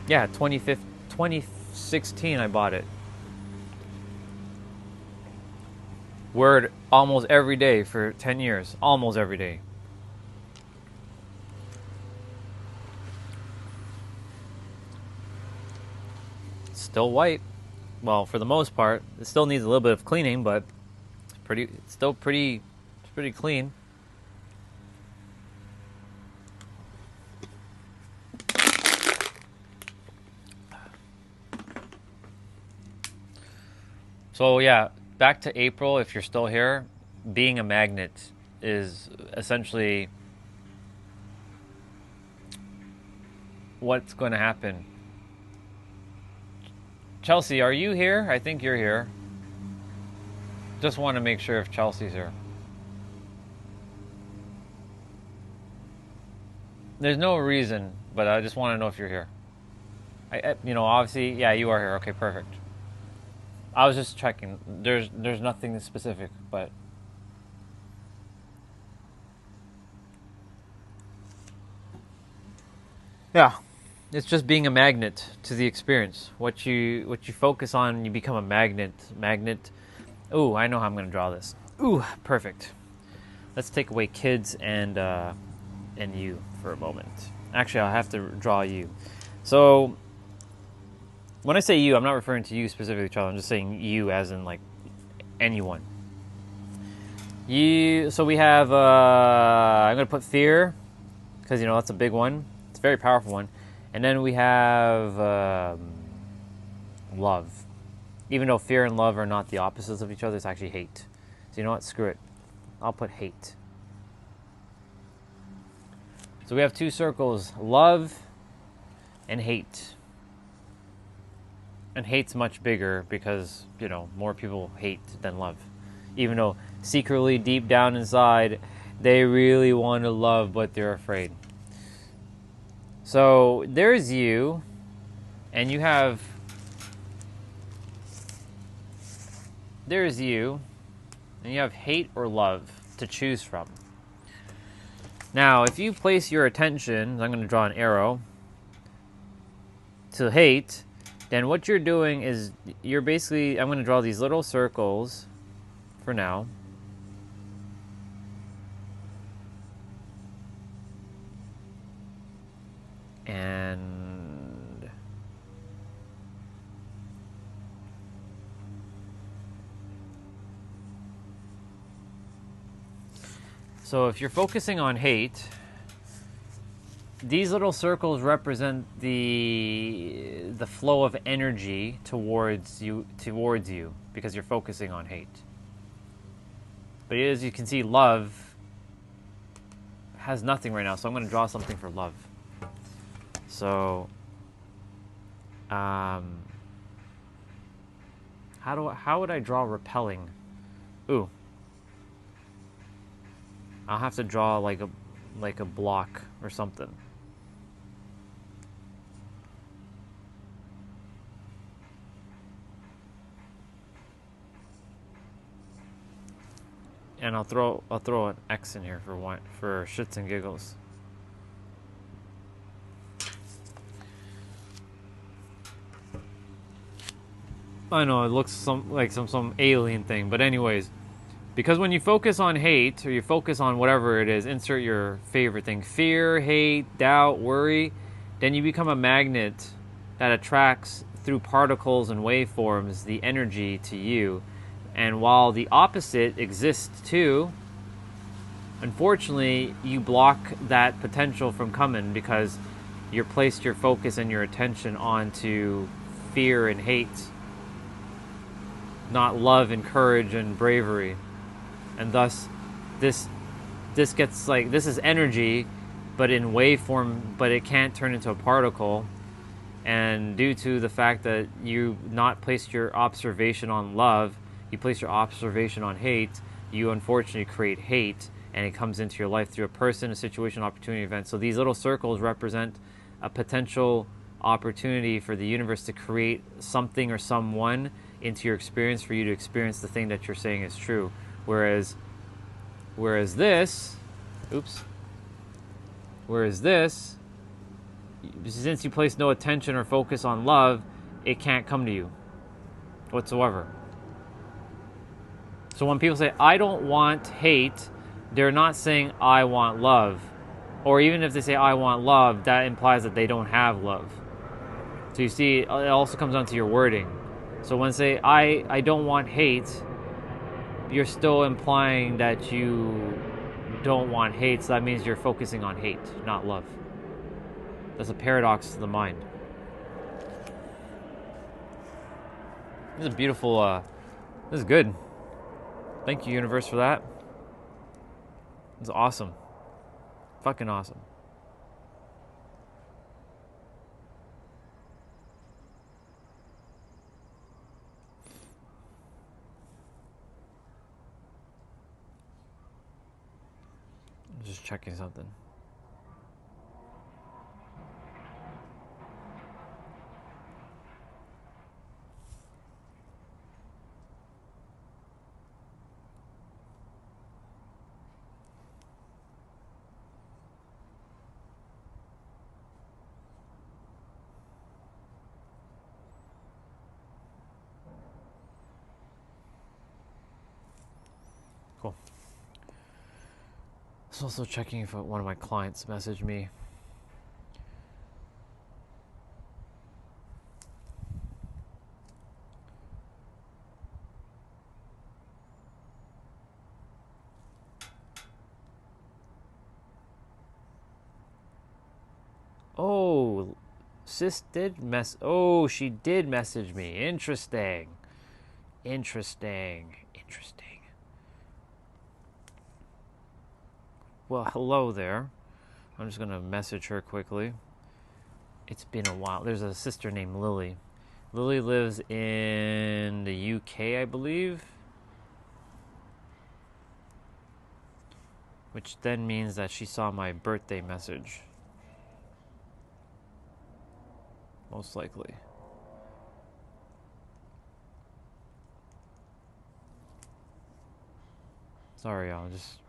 [SPEAKER 1] Yeah, 2016 I bought it. Word almost every day for 10 years. Almost every day. Still white. Well, for the most part. It still needs a little bit of cleaning, but it's still pretty clean. So yeah, back to April, if you're still here, being a magnet is essentially what's going to happen. Chelsea, are you here? I think you're here. Just want to make sure if Chelsea's here. There's no reason, but I just want to know if you're here. Obviously, yeah, you are here. Okay, perfect. I was just checking. There's nothing specific, but yeah, it's just being a magnet to the experience. What you focus on, you become a magnet. Ooh, I know how I'm going to draw this. Ooh, perfect. Let's take away kids and you for a moment. Actually, I'll have to draw you. So when I say you, I'm not referring to you specifically, Charlie. I'm just saying you as in like anyone. So we have, I'm going to put fear, because, that's a big one. It's a very powerful one. And then we have love. Even though fear and love are not the opposites of each other, it's actually hate. So you know what? Screw it. I'll put hate. So we have two circles, love and hate. And hate's much bigger because, more people hate than love. Even though secretly, deep down inside, they really want to love, but they're afraid. So there's you, and you have... There's you, and you have hate or love to choose from. Now, if you place your attention, I'm going to draw an arrow, to hate, then what you're doing is you're basically, I'm going to draw these little circles for now. And so if you're focusing on hate, these little circles represent the flow of energy towards you because you're focusing on hate. But as you can see, love has nothing right now, so I'm going to draw something for love. So, how How would I draw repelling? Ooh. I'll have to draw like a block or something. And I'll throw an X in here for shits and giggles. I know it looks some alien thing, but anyways, because when you focus on hate or you focus on whatever it is, insert your favorite thing, fear, hate, doubt, worry, then you become a magnet that attracts through particles and waveforms the energy to you. And while the opposite exists too, unfortunately, you block that potential from coming because you placed your focus and your attention onto fear and hate, not love and courage and bravery. And thus, this gets like, this is energy, but in waveform, but it can't turn into a particle. And due to the fact that you not placed your observation on love, you place your observation on hate, you unfortunately create hate, and it comes into your life through a person, a situation, opportunity, event. So these little circles represent a potential opportunity for the universe to create something or someone into your experience for you to experience the thing that you're saying is true. Whereas this, since you place no attention or focus on love, it can't come to you whatsoever. So when people say, I don't want hate, they're not saying, I want love. Or even if they say, I want love, that implies that they don't have love. So you see, it also comes down to your wording. So when say, I don't want hate, you're still implying that you don't want hate, so that means you're focusing on hate, not love. That's a paradox to the mind. This is a beautiful, this is good. Thank you, universe, for that. It's awesome. Fucking awesome. I'm just checking something. Cool. I was also checking if one of my clients messaged me. Oh, sis did she did message me. Interesting. Well, hello there. I'm just gonna message her quickly. It's been a while. There's a sister named Lily. Lily lives in the UK, I believe. Which then means that she saw my birthday message. Most likely. Sorry, y'all. Just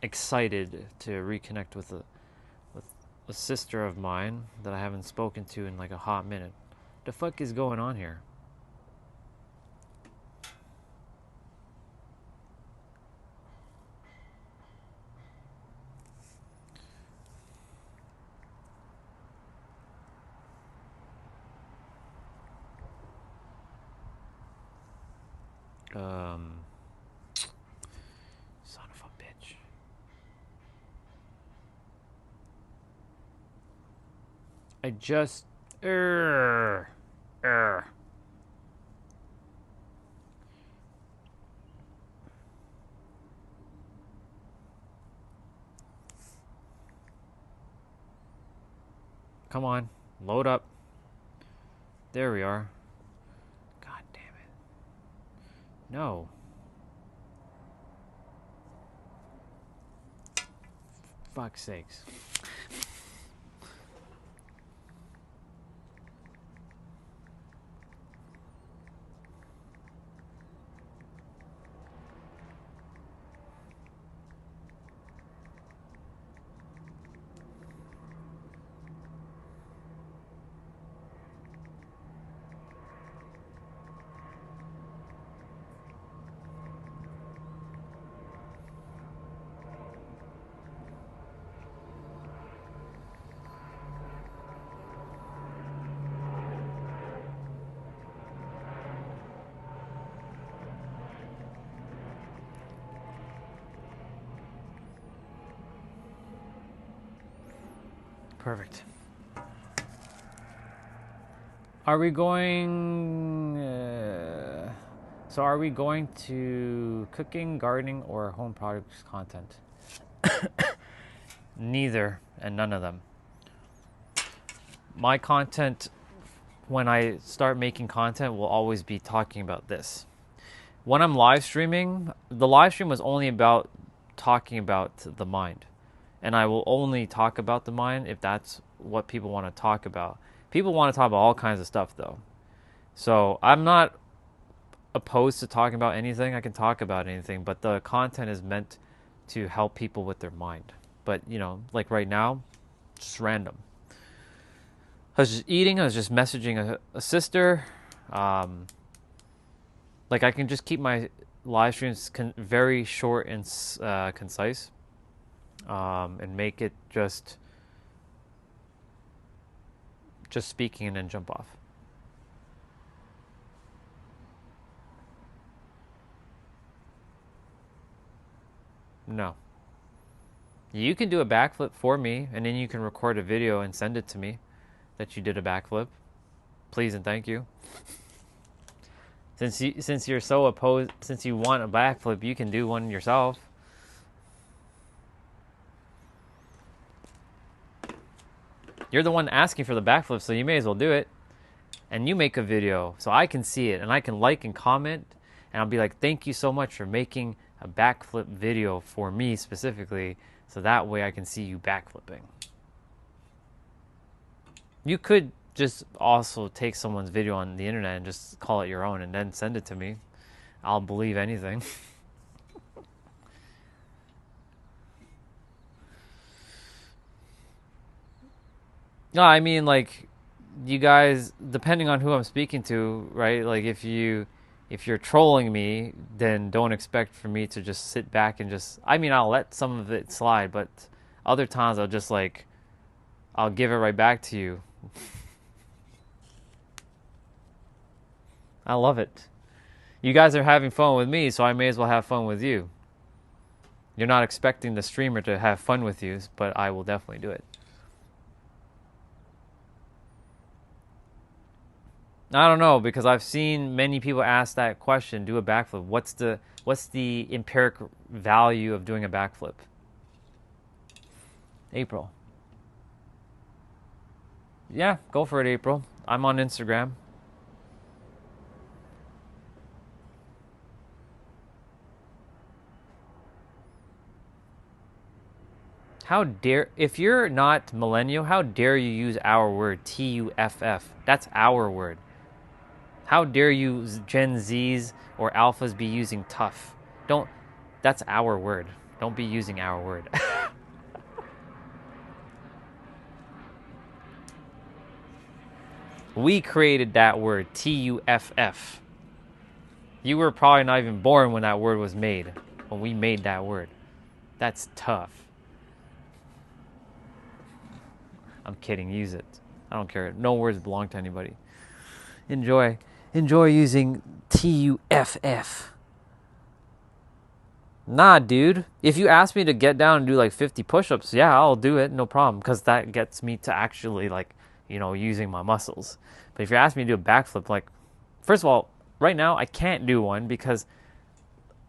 [SPEAKER 1] excited to reconnect with a sister of mine that I haven't spoken to in like a hot minute. The fuck is going on here? Son of a bitch. I just Come on, load up. There we are. God damn it. No. Fuck's sakes. Perfect. Are we going... so are we going to cooking, gardening, or home products content? Neither and none of them. My content, when I start making content, will always be talking about this. When I'm live streaming, the live stream was only about talking about the mind. And I will only talk about the mind if that's what people want to talk about. People want to talk about all kinds of stuff, though. So I'm not opposed to talking about anything. I can talk about anything, but the content is meant to help people with their mind. But, you know, like right now, just random. I was just eating. I was just messaging a sister. Like, I can just keep my live streams very short and concise. And make it just speaking and then jump off. No. You can do a backflip for me, and then you can record a video and send it to me that you did a backflip. Please and thank you. Since you're so opposed, since you want a backflip, you can do one yourself. You're the one asking for the backflip, so you may as well do it. And you make a video so I can see it, and I can like and comment, and I'll be like, thank you so much for making a backflip video for me specifically, so that way I can see you backflipping. You could just also take someone's video on the internet and just call it your own and then send it to me. I'll believe anything. No, I mean, like, you guys, depending on who I'm speaking to, right? Like, if you're trolling me, then don't expect for me to just sit back and just, I mean, I'll let some of it slide, but other times I'll just, like, I'll give it right back to you. I love it. You guys are having fun with me, so I may as well have fun with you. You're not expecting the streamer to have fun with you, but I will definitely do it. I don't know, because I've seen many people ask that question, do a backflip. What's the empiric value of doing a backflip? April. Yeah, go for it, April. I'm on Instagram. How dare, if you're not millennial, how dare you use our word, T-U-F-F. That's our word. How dare you Gen Zs or Alphas be using tough? That's our word. Don't be using our word. We created that word, T-U-F-F. You were probably not even born when that word was made, when we made that word. That's tough. I'm kidding, use it. I don't care. No words belong to anybody. Enjoy using T-U-F-F. Nah, dude. If you ask me to get down and do like 50 push-ups, yeah, I'll do it, no problem. Because that gets me to actually, like, you know, using my muscles. But if you're asking me to do a backflip, like, first of all, right now, I can't do one because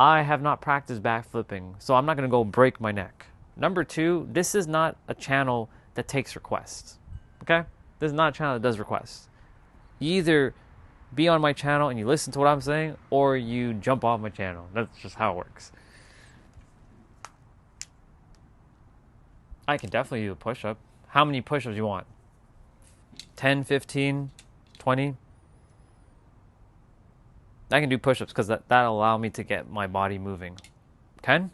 [SPEAKER 1] I have not practiced backflipping. So I'm not going to go break my neck. Number two, this is not a channel that takes requests. Okay? This is not a channel that does requests. You either be on my channel and you listen to what I'm saying, or you jump off my channel. That's just how it works. I can definitely do a push-up. How many push-ups you want? 10, 15, 20? I can do push-ups because that'll allow me to get my body moving. 10?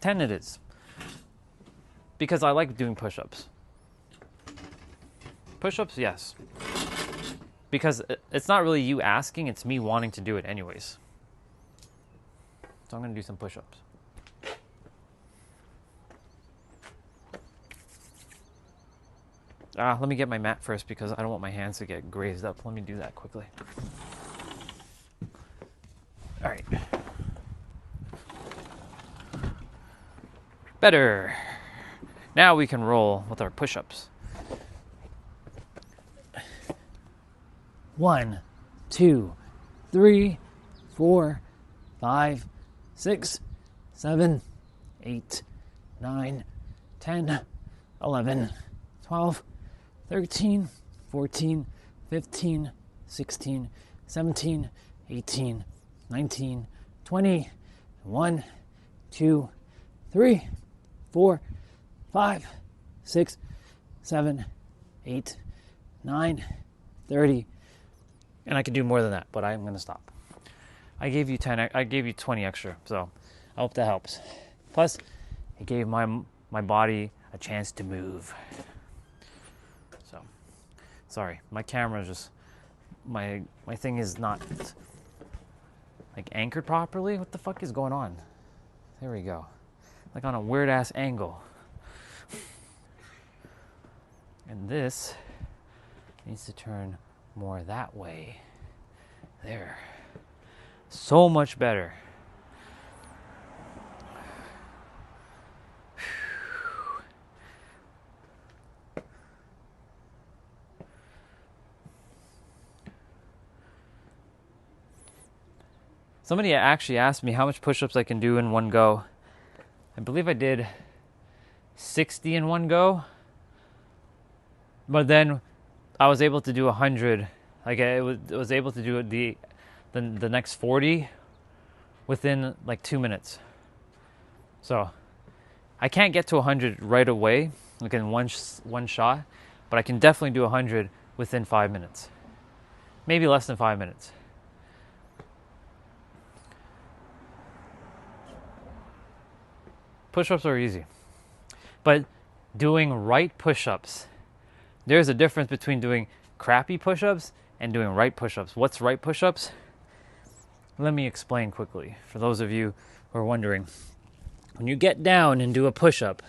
[SPEAKER 1] 10 it is. Because I like doing push-ups. Push-ups, yes. Because it's not really you asking, it's me wanting to do it anyways. So I'm going to do some push-ups. Let me get my mat first because I don't want my hands to get grazed up. Let me do that quickly. All right. Better. Now we can roll with our push-ups. 1, 2, 3, 4, 5, 6, 7, 8, 9, 10, 11, 12, 13, 14, 15, 16, 17, 18, 19, 20, 1, 2, 3, 4, 5, 6, 7, 8, 9, 30. And I could do more than that, but I'm going to stop. I gave you 20 extra, so I hope that helps. Plus, it gave my body a chance to move. So, sorry, my camera is just, my thing is not like anchored properly. What the fuck is going on? There we go. Like on a weird ass angle. And this needs to turn more that way. There. So much better. Somebody actually asked me how much push-ups I can do in one go. I believe I did 60 in one go. But then I was able to do 100. Like I was able to do the next 40 within like 2 minutes. So I can't get to 100 right away, like in one shot, but I can definitely do 100 within 5 minutes. Maybe less than 5 minutes. Push-ups are easy. But doing right push-ups, there's a difference between doing crappy push-ups and doing right push-ups. What's right push-ups? Let me explain quickly for those of you who are wondering. When you get down and do a push-up,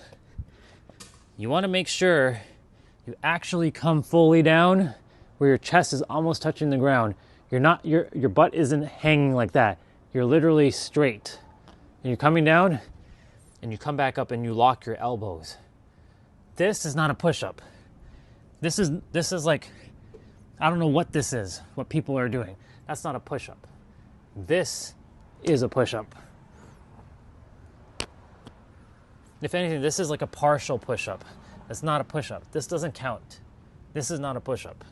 [SPEAKER 1] you want to make sure you actually come fully down where your chest is almost touching the ground. Your butt isn't hanging like that. You're literally straight. And you're coming down and you come back up and you lock your elbows. This is not a push-up. This is like, I don't know what this is, what people are doing. That's not a push-up. This is a push-up. If anything, this is like a partial push-up. That's not a push-up. This doesn't count. This is not a push-up.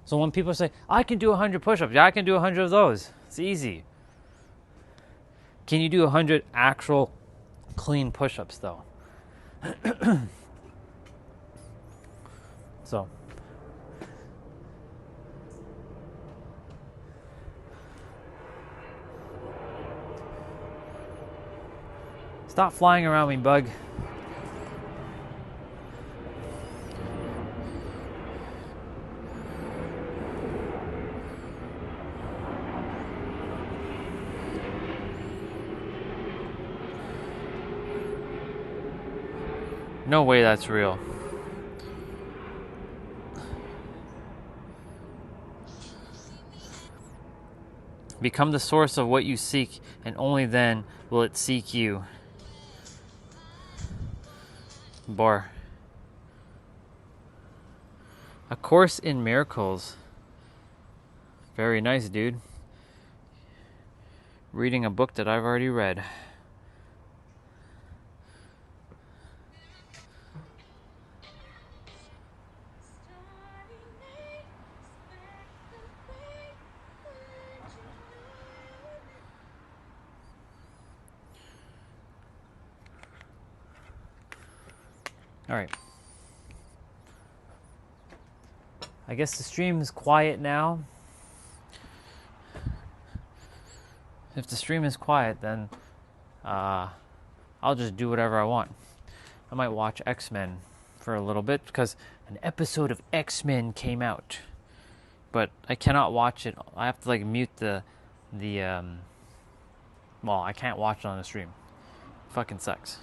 [SPEAKER 1] So when people say, I can do 100 push-ups, yeah, I can do 100 of those. It's easy. Can you do 100 actual clean push-ups though? So stop flying around me, bug. No way that's real. Become the source of what you seek, and only then will it seek you. Bar. A Course in Miracles. Very nice, dude. Reading a book that I've already read. All right. I guess the stream is quiet now. If the stream is quiet, then I'll just do whatever I want. I might watch X-Men for a little bit because an episode of X-Men came out, but I cannot watch it. I have to like mute the well, I can't watch it on the stream. Fucking sucks.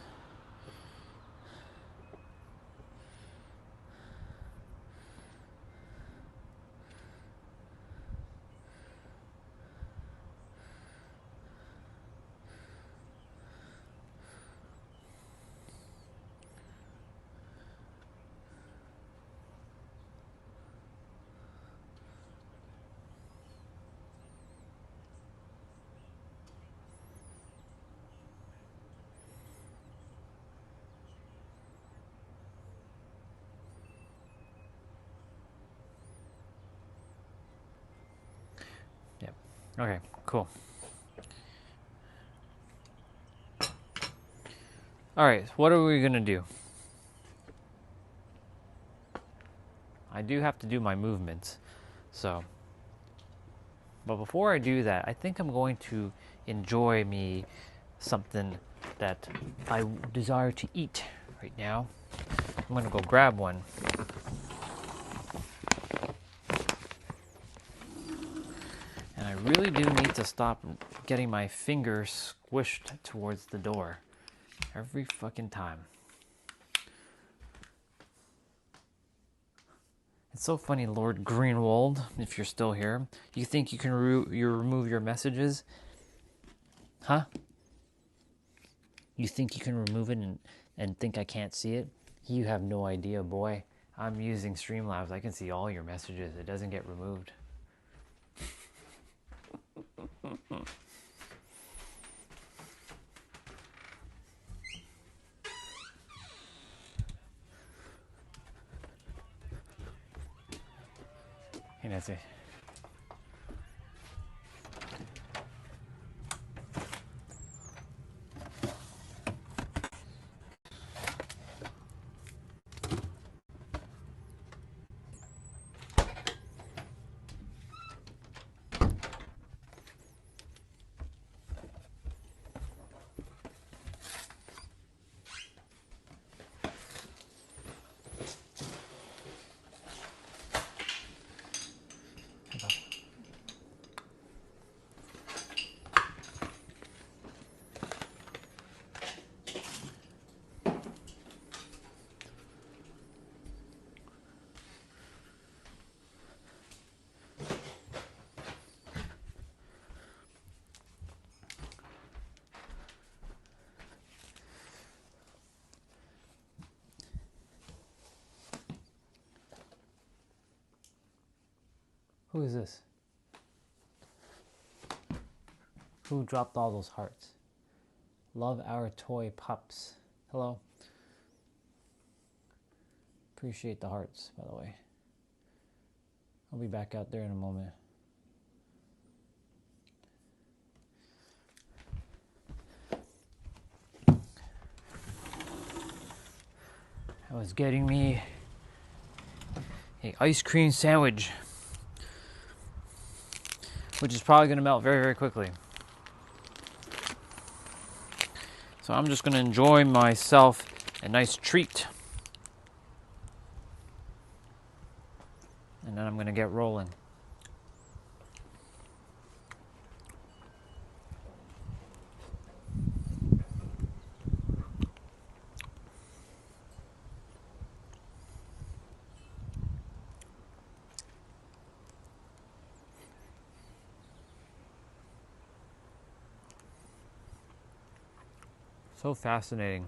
[SPEAKER 1] Yep. Okay, cool. All right, what are we gonna do? I do have to do my movements, so. But before I do that, I think I'm going to enjoy me something that I desire to eat right now. I'm gonna go grab one. And I really do need to stop getting my fingers squished towards the door every fucking time. It's so funny, Lord Greenwald, if you're still here. You think you can remove your messages? Huh? You think you can remove it and think I can't see it? You have no idea, boy. I'm using Streamlabs. I can see all your messages. It doesn't get removed. Hey, Nancy. Who is this? Who dropped all those hearts? Love our toy pups. Hello. Appreciate the hearts, by the way. I'll be back out there in a moment. I was getting me an ice cream sandwich, which is probably going to melt very, very quickly. So I'm just going to enjoy myself a nice treat. And then I'm going to get rolling. So fascinating.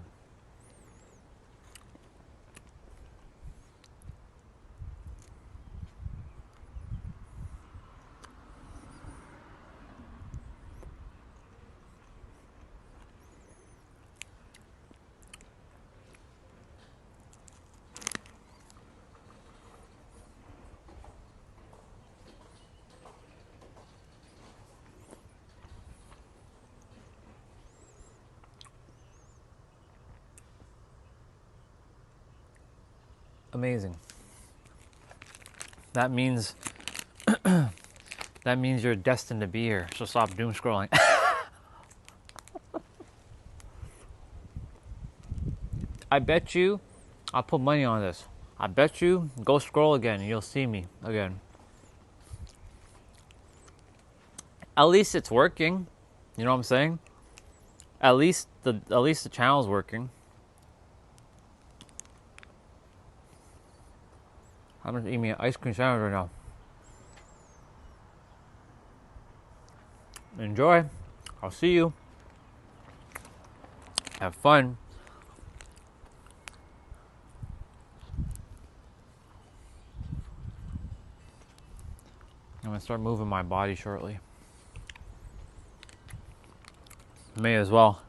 [SPEAKER 1] Amazing. That means that means you're destined to be here. So stop doom scrolling. I bet you, I'll put money on this. I bet you go scroll again and you'll see me again. At least it's working. You know what I'm saying? At least the channel's working. I'm gonna eat me an ice cream sandwich right now. Enjoy. I'll see you. Have fun. I'm gonna start moving my body shortly. May as well.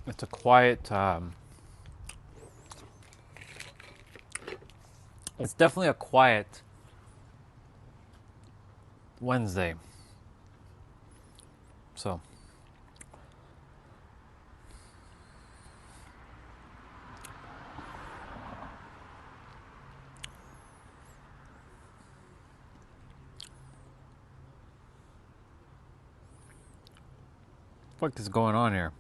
[SPEAKER 1] It's a quiet. It's definitely a quiet Wednesday. So. What is going on here?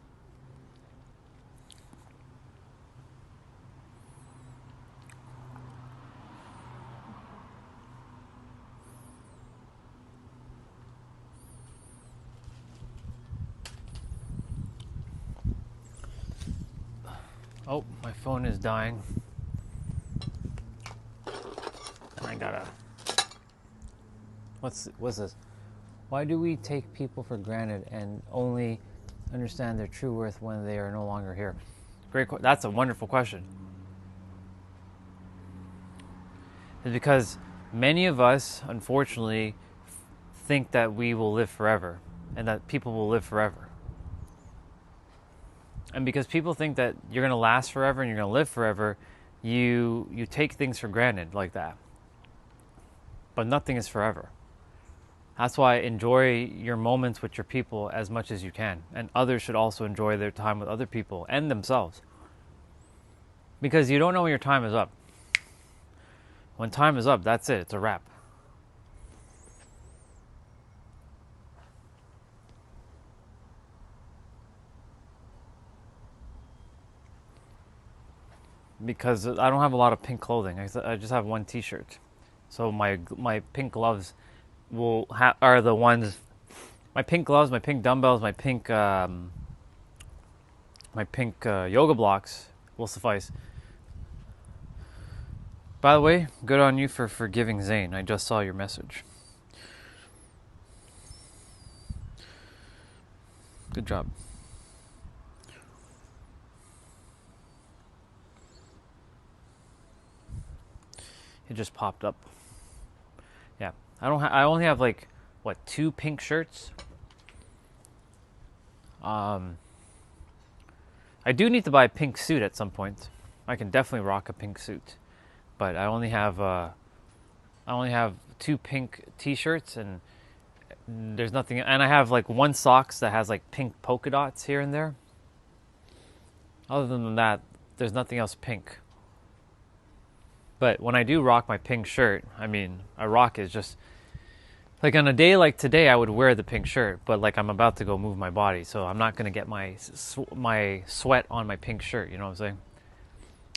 [SPEAKER 1] Oh, my phone is dying. And I gotta. What's this? Why do we take people for granted and only understand their true worth when they are no longer here? That's a wonderful question. It's because many of us, unfortunately, think that we will live forever and that people will live forever. And because people think that you're going to last forever and you're going to live forever, you take things for granted like that. But nothing is forever. That's why enjoy your moments with your people as much as you can. And others should also enjoy their time with other people and themselves. Because you don't know when your time is up. When time is up, that's it. It's a wrap. Because I don't have a lot of pink clothing. I just have one t-shirt. So my pink gloves are the ones. My pink gloves, my pink dumbbells, my pink yoga blocks will suffice. By the way, good on you for forgiving Zane. I just saw your message. Good job. It just popped up. Yeah, I only have like 2 pink shirts. I do need to buy a pink suit at some point. I can definitely rock a pink suit, but I only have 2 pink t-shirts, and there's nothing. And I have like 1 socks that has like pink polka dots here and there. Other than that, there's nothing else pink. But when I do rock my pink shirt, I mean, I rock it just like on a day like today, I would wear the pink shirt, but like I'm about to go move my body, so I'm not gonna get my sweat on my pink shirt. You know what I'm saying?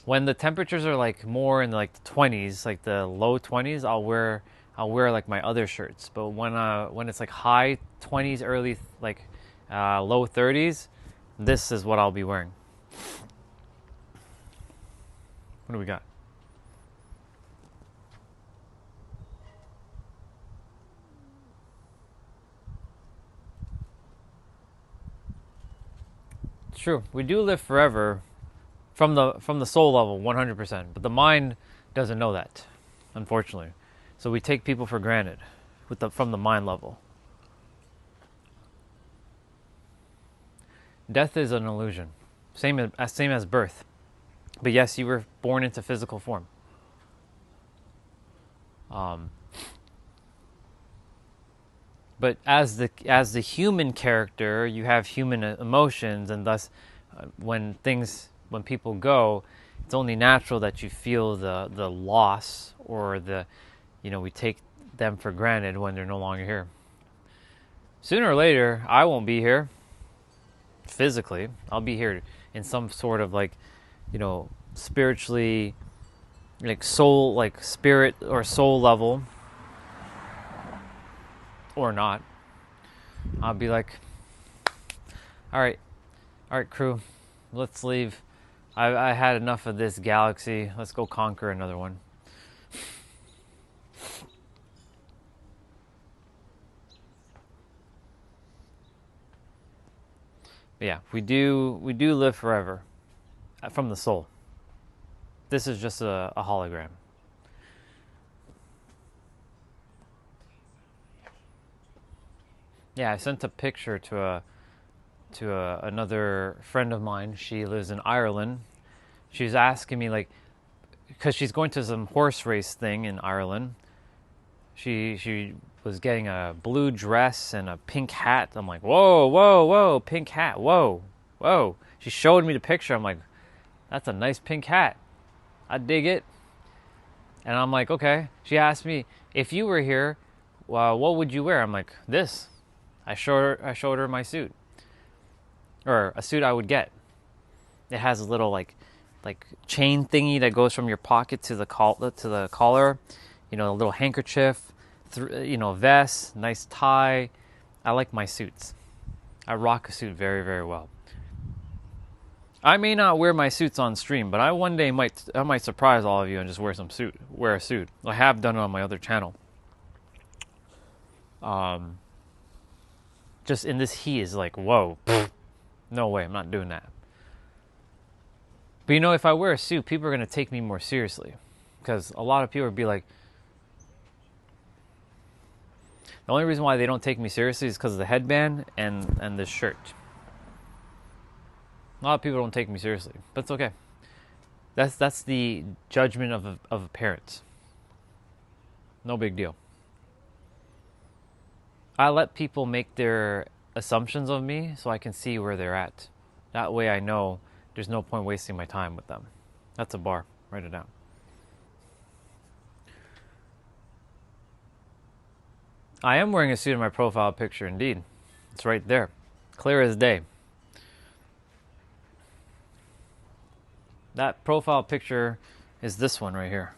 [SPEAKER 1] When the temperatures are like more in like the 20s, like the low 20s, I'll wear like my other shirts. But when it's like high 20s, early like low 30s, this is what I'll be wearing. What do we got? True, we do live forever from the soul level, 100%. But the mind doesn't know that, unfortunately. So we take people for granted from the mind level. Death is an illusion, same as birth. But yes, you were born into physical form. But as the human character, you have human emotions, and thus, when people go, it's only natural that you feel the loss, or we take them for granted when they're no longer here. Sooner or later, I won't be here physically. I'll be here in some sort of spiritually, spirit or soul level, or not. I'll be like, all right, crew, let's leave. I had enough of this galaxy. Let's go conquer another one. But yeah, we do live forever from the soul. This is just a hologram. Yeah, I sent a picture to another friend of mine. She lives in Ireland. She's asking me, because she's going to some horse race thing in Ireland. She was getting a blue dress and a pink hat. I'm like, whoa, pink hat, whoa. She showed me the picture. I'm like, that's a nice pink hat. I dig it. And I'm like, okay. She asked me, if you were here, what would you wear? I'm like, this. I showed her my suit, or a suit I would get. It has a little like chain thingy that goes from your pocket to the collar. A little handkerchief, vest, nice tie. I like my suits. I rock a suit very, very well. I may not wear my suits on stream, but I one day might surprise all of you and just wear a suit. I have done it on my other channel. Just in this heat is like, whoa, no way, I'm not doing that. But if I wear a suit, people are going to take me more seriously, because a lot of people would be like, the only reason why they don't take me seriously is because of the headband and the shirt. A lot of people don't take me seriously, but it's okay. That's the judgment of appearance. No big deal. I let people make their assumptions of me so I can see where they're at. That way I know there's no point wasting my time with them. That's a bar. Write it down. I am wearing a suit in my profile picture, indeed. It's right there. Clear as day. That profile picture is this one right here.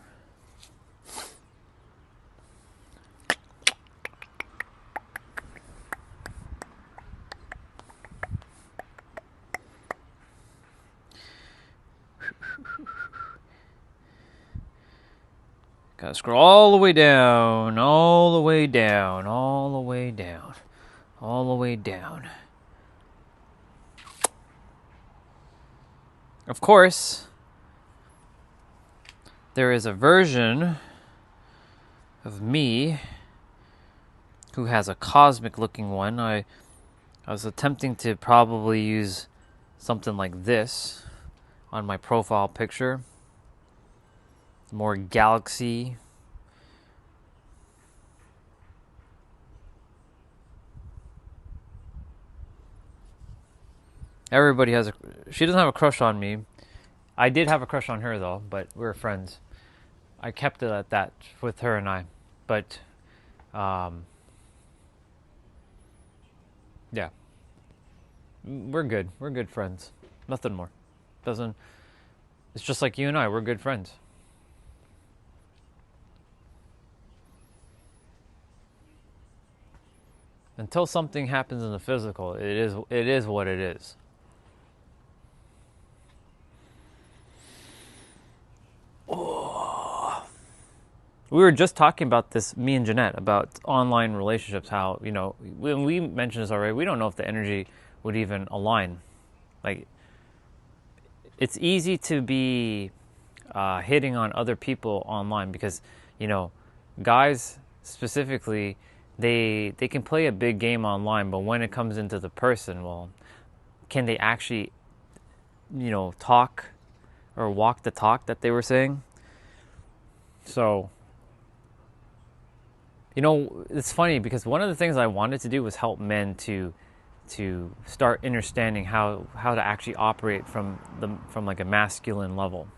[SPEAKER 1] Gotta scroll all the way down, all the way down, all the way down, all the way down. Of course, there is a version of me who has a cosmic looking one. I was attempting to probably use something like this on my profile picture. More galaxy. Everybody has she doesn't have a crush on me. I did have a crush on her though, but we were friends. I kept it at that with her and I. But yeah. We're good. We're good friends. Nothing more. It's just like you and I, we're good friends. Until something happens in the physical, it is what it is. Oh. We were just talking about this, me and Jeanette, about online relationships, how, when we mentioned this already, we don't know if the energy would even align. Like, it's easy to be hitting on other people online because, you know, guys specifically, they can play a big game online, but when it comes into the person, well, can they actually, you know, talk or walk the talk that they were saying? So, you know, it's funny because one of the things I wanted to do was help men to start understanding how to actually operate from like a masculine level.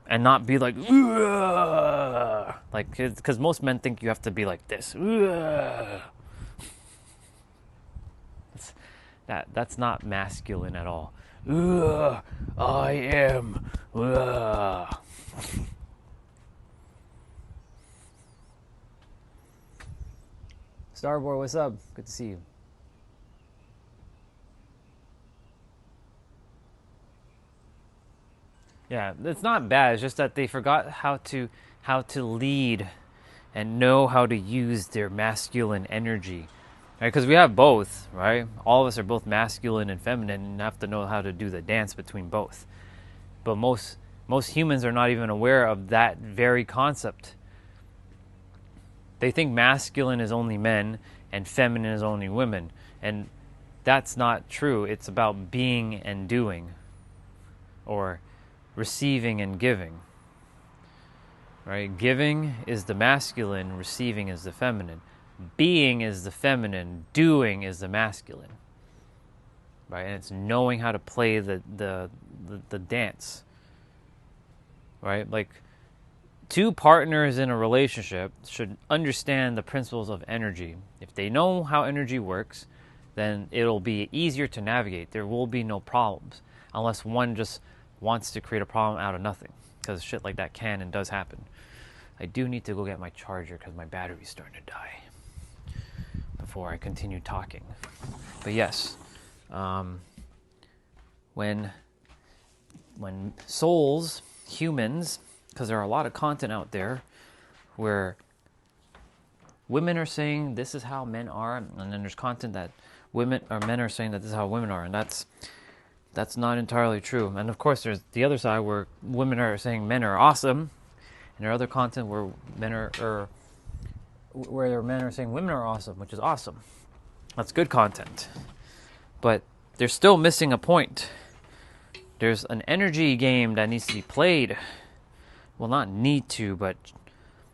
[SPEAKER 1] And not be like, ugh! Like, because most men think you have to be like this. That's not masculine at all. Ugh, I am. Ugh. Starboard, what's up? Good to see you. Yeah, it's not bad. It's just that they forgot how to lead and know how to use their masculine energy, right? Because we have both, right? All of us are both masculine and feminine, and have to know how to do the dance between both. But most humans are not even aware of that very concept. They think masculine is only men and feminine is only women, and that's not true. It's about being and doing, or receiving and giving, right? Giving is the masculine, receiving is the feminine. Being is the feminine, doing is the masculine, right? And it's knowing how to play the dance, right? Like, two partners in a relationship should understand the principles of energy. If they know how energy works, then it'll be easier to navigate. There will be no problems unless one just wants to create a problem out of nothing, because shit like that can and does happen. I do need to go get my charger because my battery's starting to die before I continue talking. But yes, when souls, humans, because there are a lot of content out there where women are saying this is how men are, and then there's content that women or men are saying that this is how women are, and that's not entirely true. And of course, there's the other side where women are saying men are awesome, and there are other content where men are saying women are awesome, which is awesome. That's good content, but they're still missing a point. There's an energy game that needs to be played. Well, not need to, but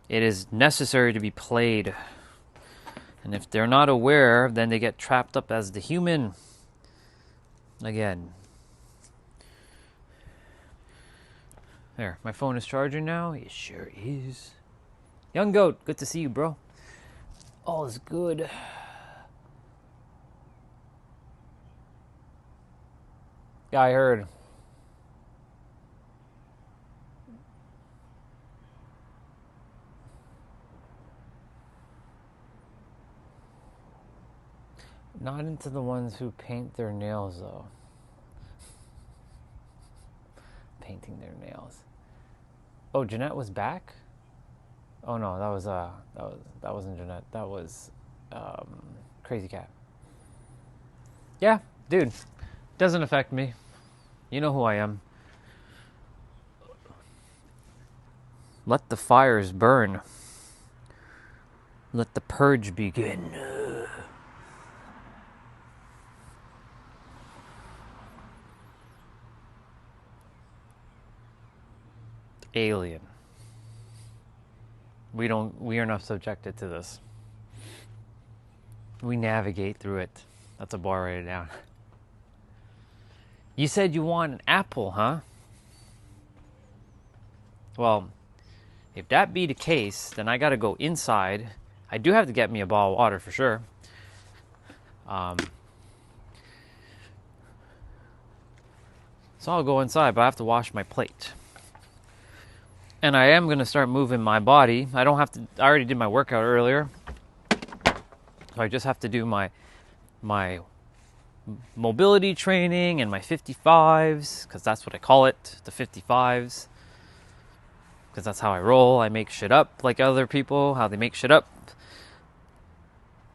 [SPEAKER 1] it is necessary to be played. And if they're not aware, then they get trapped up as the human again. There, my phone is charging now. It sure is. Young Goat, good to see you, bro. All is good. Yeah, I heard. Not into the ones who paint their nails, though. Painting their nails. Oh, Jeanette was back? Oh no, that wasn't Jeanette. That was Crazy Cat. Yeah, dude. Doesn't affect me. You know who I am. Let the fires burn. Let the purge begin. Alien. We are not subjected to this. We navigate through it. That's a bar, write it down. You said you want an apple, huh? Well, if that be the case, then I gotta go inside. I do have to get me a bottle of water for sure. So I'll go inside, but I have to wash my plate. And I am going to start moving my body. I don't have to. I already did my workout earlier. So I just have to do my mobility training and my 55s, because that's what I call it, the 55s. Because that's how I roll. I make shit up like other people, how they make shit up.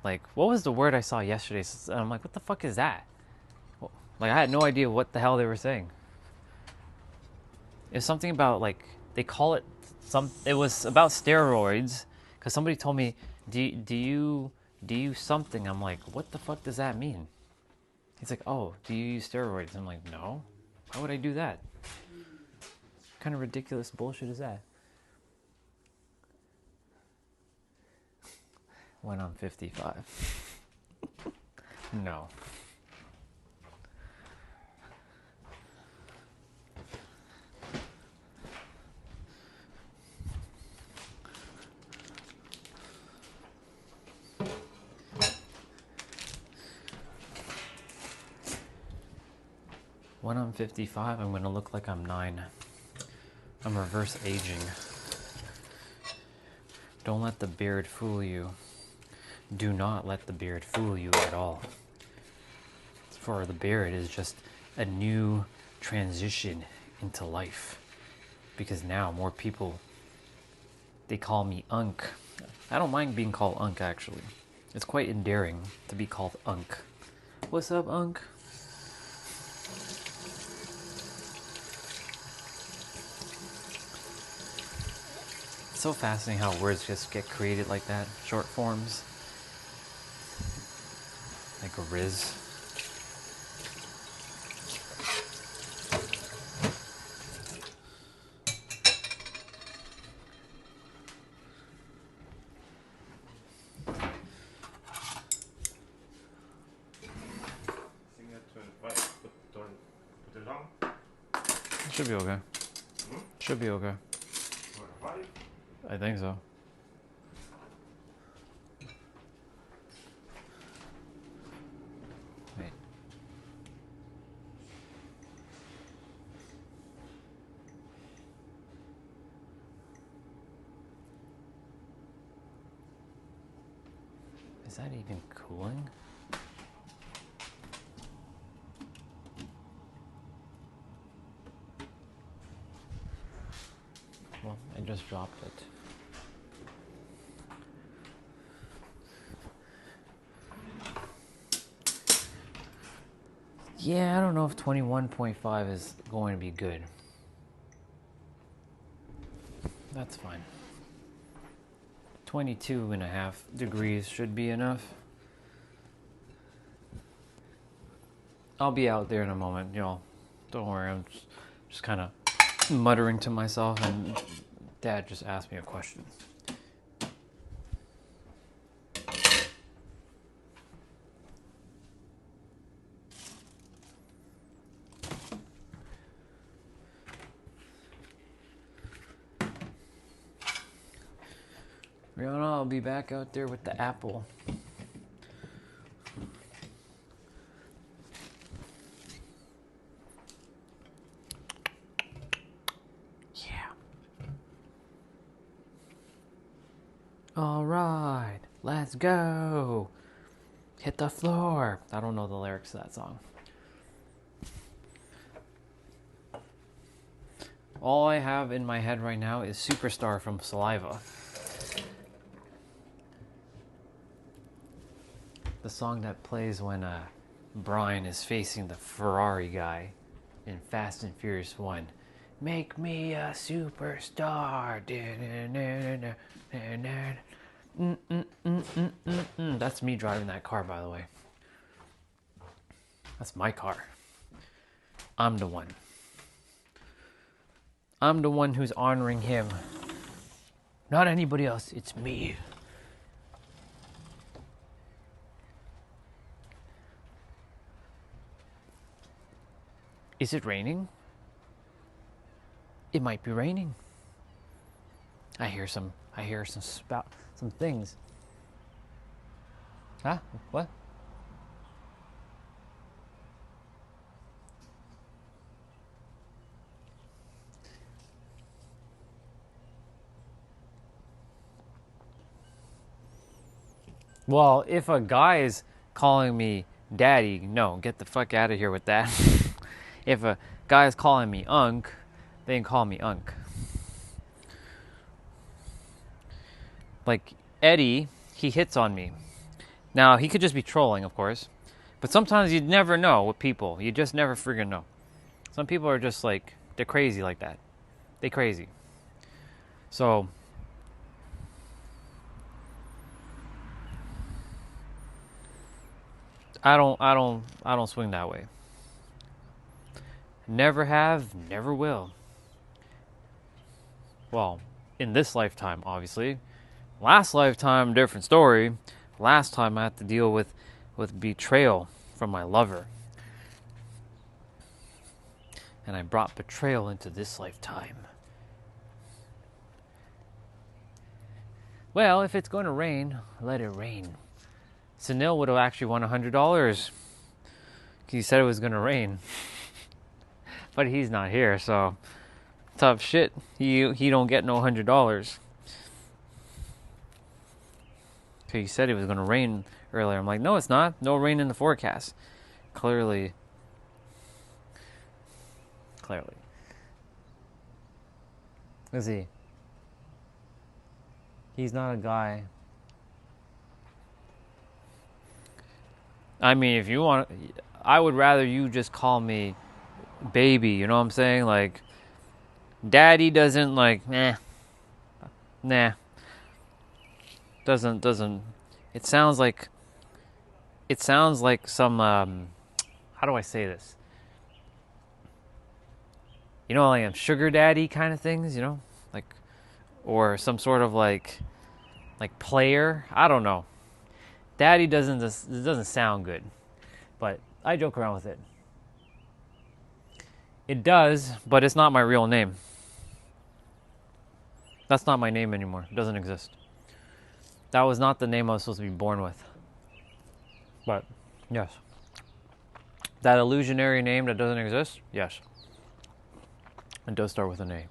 [SPEAKER 1] Like, what was the word I saw yesterday? And I'm like, what the fuck is that? Like, I had no idea what the hell they were saying. It's something about, like, they call it it was about steroids, because somebody told me, do you something? I'm like, what the fuck does that mean? He's like, oh, do you use steroids? I'm like, no. Why would I do that? What kind of ridiculous bullshit is that? When I'm 55. No. When I'm 55, I'm going to look like I'm 9. I'm reverse aging. Don't let the beard fool you. Do not let the beard fool you at all. For the beard is just a new transition into life. Because now more people, they call me Unk. I don't mind being called Unk, actually. It's quite endearing to be called Unk. What's up, Unk? It's so fascinating how words just get created like that. Short forms. Like a Riz. Should be okay. Should be okay. I think so. Wait. Is that even cooling? Well, I just dropped it. Yeah, I don't know if 21.5 is going to be good. That's fine. 22.5 degrees should be enough. I'll be out there in a moment, y'all. Don't worry, I'm just kind of muttering to myself, and Dad just asked me a question. Rihanna, I'll be back out there with the apple. Yeah. All right, let's go. Hit the floor. I don't know the lyrics to that song. All I have in my head right now is Superstar from Saliva. The song that plays when Brian is facing the Ferrari guy in Fast and Furious 1. Make me a superstar. That's me driving that car, by the way. That's my car. I'm the one. I'm the one who's honoring him. Not anybody else, it's me. Is it raining? It might be raining. I hear some things. Huh? What? Well, if a guy is calling me daddy, no, get the fuck out of here with that. If a guy is calling me Unk, they can call me Unk. Like Eddie, he hits on me. Now, he could just be trolling, of course, But sometimes you never know with people. You just never friggin' know. Some people are just like, they're crazy like that. They crazy. So I don't swing that way. Never have, never will. Well, in this lifetime, obviously. Last lifetime, different story. Last time I had to deal with betrayal from my lover. And I brought betrayal into this lifetime. Well, if it's going to rain, let it rain. Sunil would have actually won $100. He said it was going to rain. But he's not here, so tough shit. He don't get no $100. He said it was going to rain earlier. I'm like, no, it's not. No rain in the forecast. Clearly. Is he? He's not a guy. I mean, if you want, I would rather you just call me baby. You know what I'm saying? Like, daddy doesn't like, nah. Doesn't. It sounds like some, how do I say this? You know, like sugar daddy kind of things, you know? Like, or some sort of like player. I don't know. Daddy doesn't sound good, but I joke around with it. It does, but it's not my real name. That's not my name anymore. It doesn't exist. That was not the name I was supposed to be born with. But, yes. That illusionary name that doesn't exist? Yes. It does start with an A.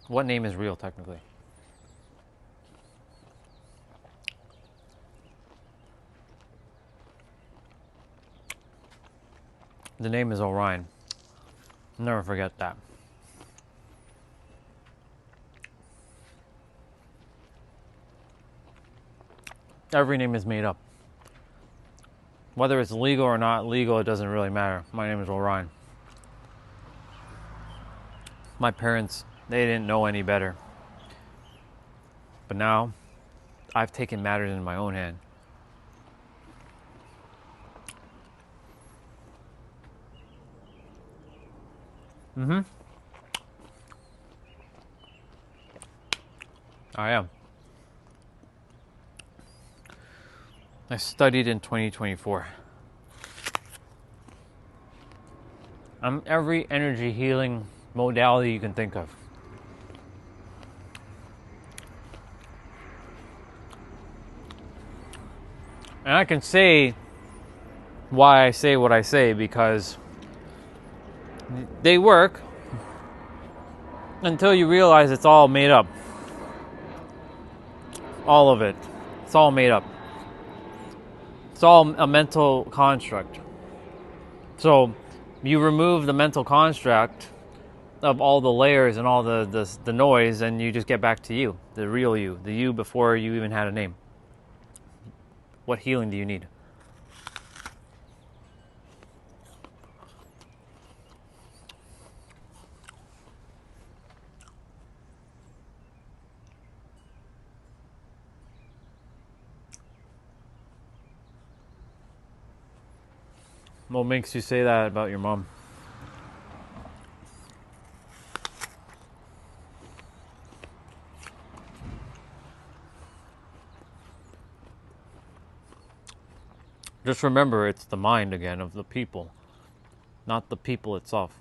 [SPEAKER 1] What name is real, technically? The name is Orion. Never forget that. Every name is made up. Whether it's legal or not legal, it doesn't really matter. My name is Orion. My parents, they didn't know any better. But now, I've taken matters in my own hand. I am. I studied in 2024. I'm every energy healing modality you can think of. And I can say why I say what I say because they work until you realize it's all made up. All of it. It's all made up. It's all a mental construct. So you remove the mental construct of all the layers and all the noise, and you just get back to you, the real you, the you before you even had a name. What healing do you need? What makes you say that about your mom? Just remember, it's the mind again of the people, not the people itself.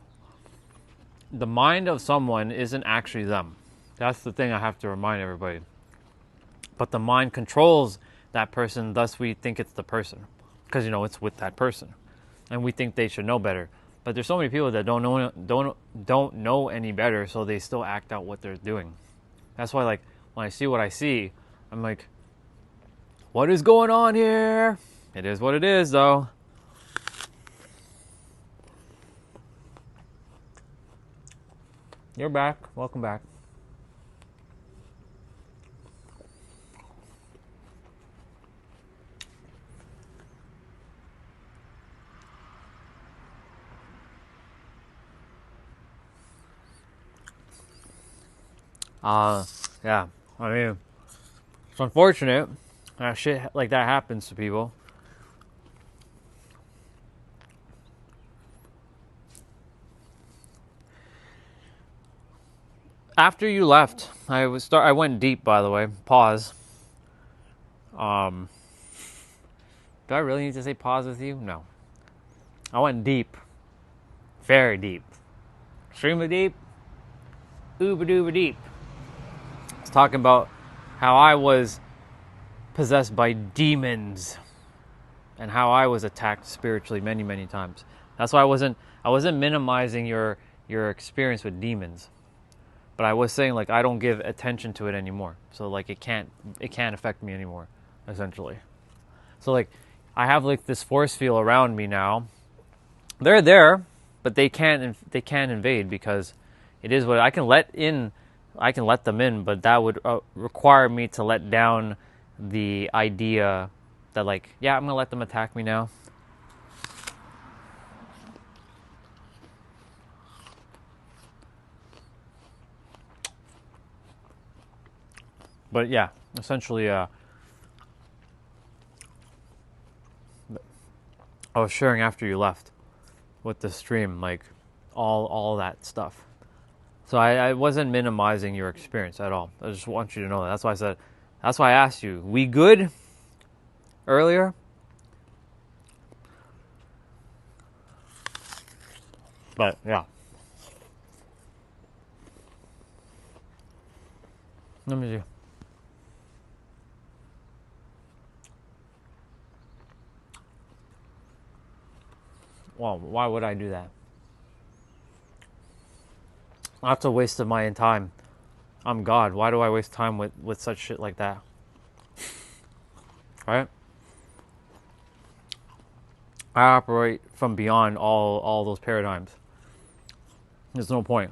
[SPEAKER 1] The mind of someone isn't actually them. That's the thing I have to remind everybody. But the mind controls that person, thus we think it's the person. Because, it's with that person. And we think they should know better. But there's so many people that don't know any better, so they still act out what they're doing. That's why, when I see what I see, I'm like, what is going on here? It is what it is, though. You're back. Welcome back. Yeah, I mean, it's unfortunate that shit like that happens to people. After you left, I went deep, by the way. Pause. Um, do I really need to say pause with you? No. I went deep. Very deep. Extremely deep. Uber duper deep. I was talking about how I was possessed by demons and how I was attacked spiritually many, many times. That's why I wasn't minimizing your experience with demons. But I was saying, like, I don't give attention to it anymore. So, like, it can't affect me anymore, essentially. So, like, I have, like, this force field around me now. They're there, but they can't invade because it is what I can let them in, but that would require me to let down the idea that, like, yeah, I'm going to let them attack me now. But yeah, essentially, I was sharing after you left with the stream, like all that stuff. So I wasn't minimizing your experience at all. I just want you to know that. That's why I asked you, we good earlier? But yeah. Let me see. Well, why would I do that? That's a waste of my time. I'm God. Why do I waste time with such shit like that? Right? I operate from beyond all those paradigms. There's no point.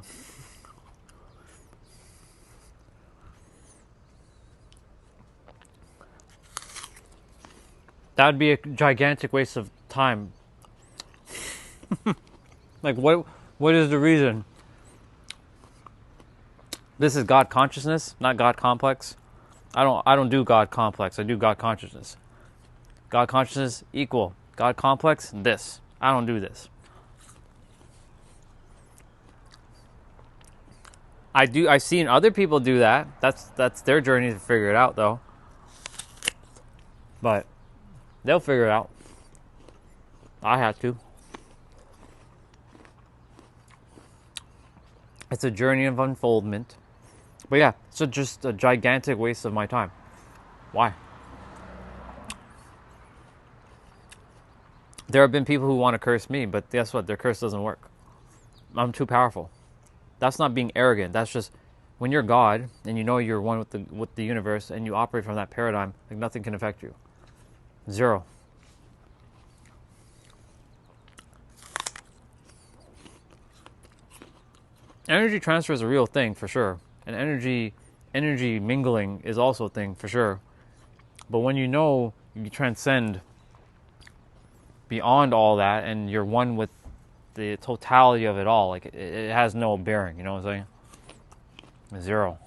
[SPEAKER 1] That would be a gigantic waste of time. Like, what is the reason? This is God consciousness, not God complex. I don't do God complex. I do God consciousness. God consciousness equal God complex. This. I don't do this. I've seen other people do that. That's their journey to figure it out, though. But they'll figure it out. I had to. It's a journey of unfoldment. But yeah, it's just a gigantic waste of my time. Why? There have been people who want to curse me, but guess what? Their curse doesn't work. I'm too powerful. That's not being arrogant. That's just when you're God and you know you're one with the universe and you operate from that paradigm, like nothing can affect you. Zero. Energy transfer is a real thing for sure. And energy mingling is also a thing for sure. But when you know you transcend beyond all that and you're one with the totality of it all, like it has no bearing, you know what I'm saying? Zero.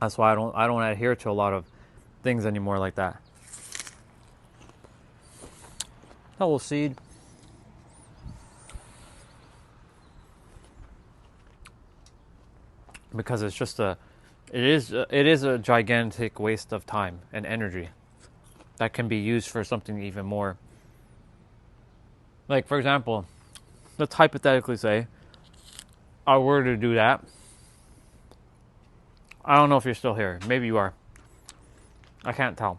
[SPEAKER 1] That's why I don't adhere to a lot of things anymore like that. Hello, seed. Because it's just it is a gigantic waste of time and energy that can be used for something even more. Like, for example, let's hypothetically say I were to do that. I don't know if you're still here. Maybe you are. I can't tell.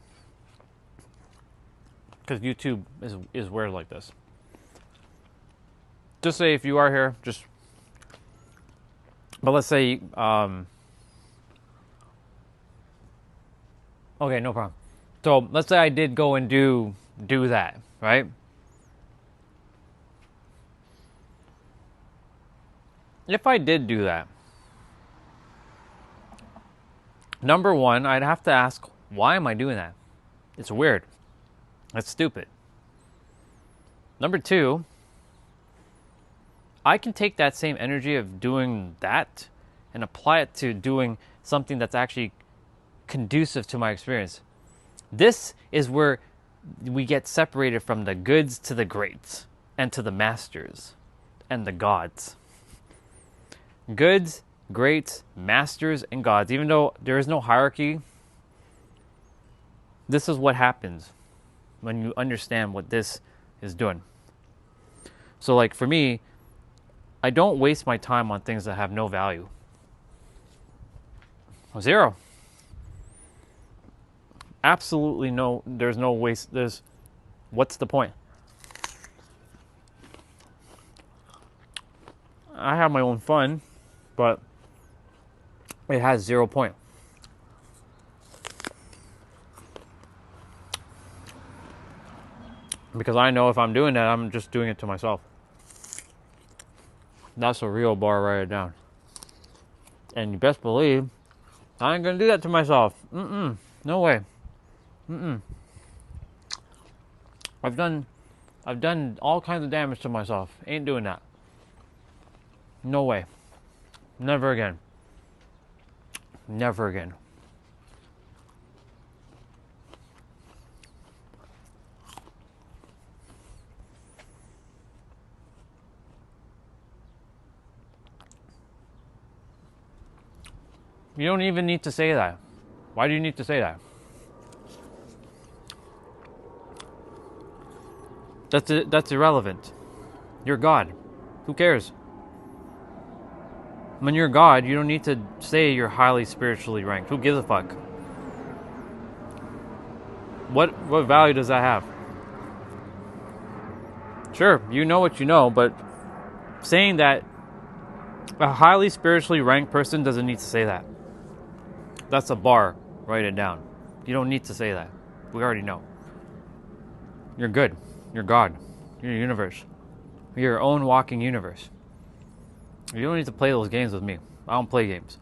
[SPEAKER 1] Because YouTube is weird like this. Just say if you are here, but let's say, okay, no problem. So let's say I did go and do that, right? If I did do that, number one, I'd have to ask, why am I doing that? It's weird. That's stupid. Number two, I can take that same energy of doing that and apply it to doing something that's actually conducive to my experience. This is where we get separated from the goods to the greats and to the masters and the gods. Goods, greats, masters, and gods. Even though there is no hierarchy, this is what happens when you understand what this is doing. So like for me, I don't waste my time on things that have no value. Zero. Absolutely no, there's no waste. What's the point? I have my own fun, but it has 0 point. Because I know if I'm doing that, I'm just doing it to myself. That's a real bar, write it down. And you best believe, I ain't gonna do that to myself. No way. I've done all kinds of damage to myself. Ain't doing that. No way. Never again. Never again. You don't even need to say that. Why do you need to say that? That's irrelevant. You're God. Who cares? When you're God, you don't need to say you're highly spiritually ranked. Who gives a fuck? What value does that have? Sure, you know what you know, but saying that a highly spiritually ranked person doesn't need to say that. That's a bar. Write it down. You don't need to say that. We already know. You're good. You're God. You're your universe. You're your own walking universe. You don't need to play those games with me. I don't play games.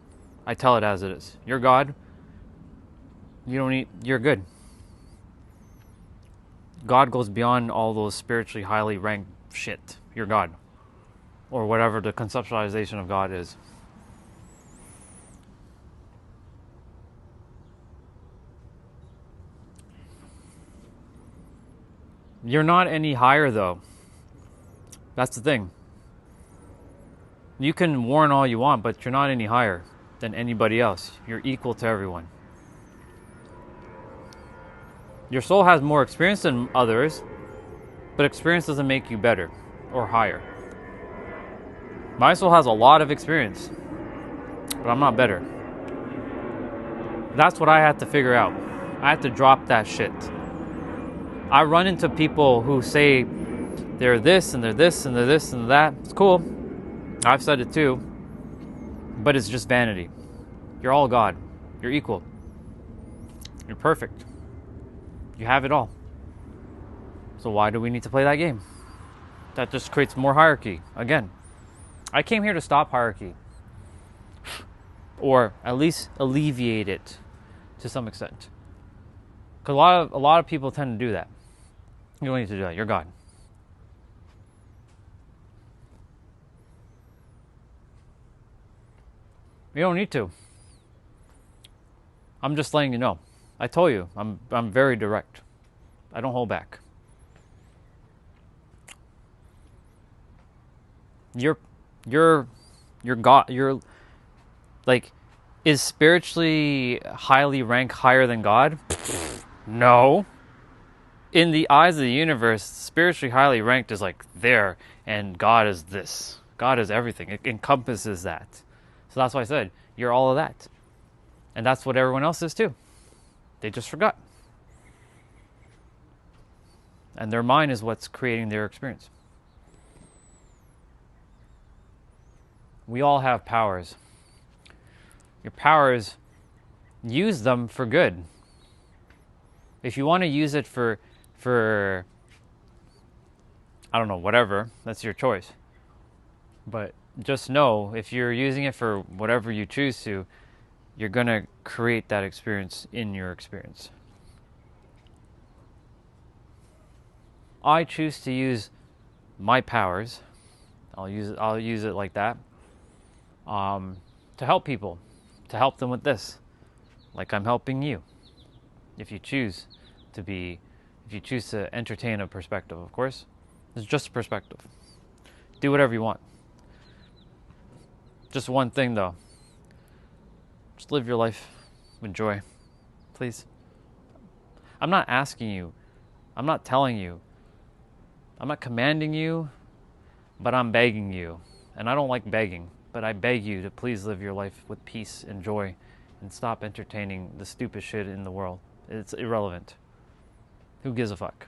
[SPEAKER 1] I tell it as it is. You're God. You're good. God goes beyond all those spiritually highly ranked shit. You're God. Or whatever the conceptualization of God is. You're not any higher, though. That's the thing. You can warn all you want, but you're not any higher than anybody else. You're equal to everyone. Your soul has more experience than others, but experience doesn't make you better or higher. My soul has a lot of experience, but I'm not better. That's what I had to figure out. I had to drop that shit. I run into people who say they're this and they're this and they're this and that. It's cool. I've said it too. But it's just vanity. You're all God. You're equal. You're perfect. You have it all. So why do we need to play that game? That just creates more hierarchy. Again, I came here to stop hierarchy. Or at least alleviate it to some extent. Because a lot of people tend to do that. You don't need to do that. You're God. You don't need to. I'm just letting you know. I told you, I'm very direct. I don't hold back. You're God. You're like, is spiritually highly ranked higher than God? No. In the eyes of the universe, spiritually highly ranked is like there, and God is this. God is everything. It encompasses that. So that's why I said, you're all of that. And that's what everyone else is too. They just forgot. And their mind is what's creating their experience. We all have powers. Your powers, use them for good. If you want to use it for I don't know, whatever, that's your choice. But just know, if you're using it for whatever you choose to, you're going to create that experience in your experience. I choose to use my powers I'll use it like that. To help people, to help them with this, like I'm helping you. If you choose to entertain a perspective, of course, it's just a perspective. Do whatever you want. Just one thing though. Just live your life with joy, please. I'm not asking you. I'm not telling you. I'm not commanding you, but I'm begging you. And I don't like begging, but I beg you to please live your life with peace and joy and stop entertaining the stupid shit in the world. It's irrelevant. Who gives a fuck?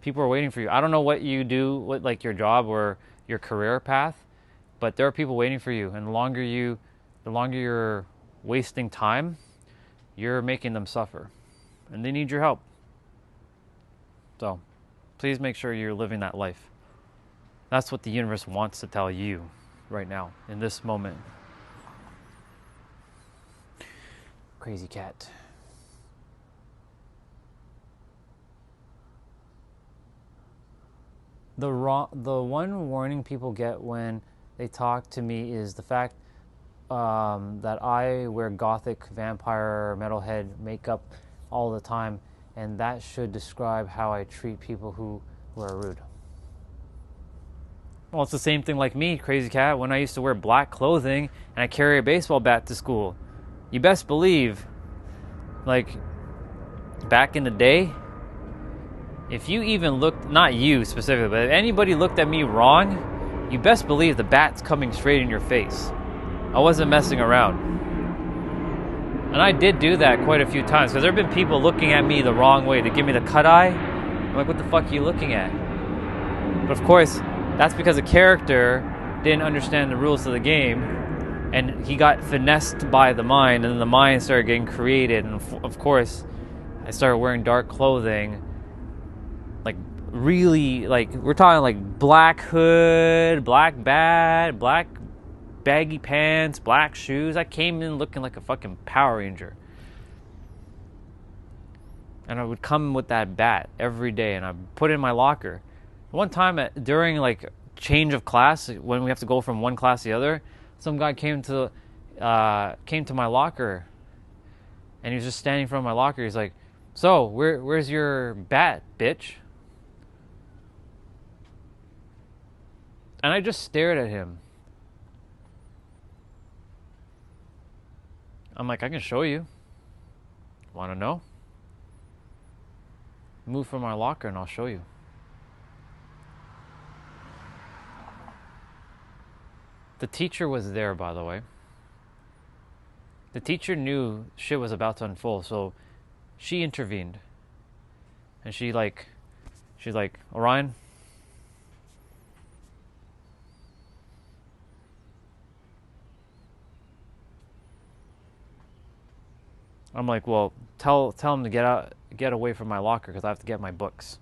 [SPEAKER 1] People are waiting for you. I don't know what you do, what like your job or your career path, but there are people waiting for you. And the longer you're wasting time, you're making them suffer. And they need your help. So, please make sure you're living that life. That's what the universe wants to tell you right now, in this moment. Crazy cat. The one warning people get when they talk to me is the fact that I wear gothic vampire metalhead makeup all the time, and that should describe how I treat people who are rude. Well, it's the same thing like me, crazy cat, when I used to wear black clothing and I carry a baseball bat to school. You best believe, like, back in the day, if you even looked, not you specifically, but if anybody looked at me wrong, you best believe the bat's coming straight in your face. I wasn't messing around. And I did do that quite a few times, because there have been people looking at me the wrong way. They give me the cut eye. I'm like, what the fuck are you looking at? But of course, that's because a character didn't understand the rules of the game, and he got finessed by the mind, and then the mind started getting created. And of course, I started wearing dark clothing, like really, like we're talking like black hood, black bat, black baggy pants, black shoes. I came in looking like a fucking Power Ranger. And I would come with that bat every day, and I put it in my locker. One time during like change of class, when we have to go from one class to the other, some guy came to my locker, and he was just standing in front of my locker. He's like, "So, where's your bat, bitch?" And I just stared at him. I'm like, I can show you. Want to know? Move from my locker and I'll show you. The teacher was there, by the way. The teacher knew shit was about to unfold, so she intervened. And she's like, Orion, I'm like, well, tell him to get away from my locker, because I have to get my books.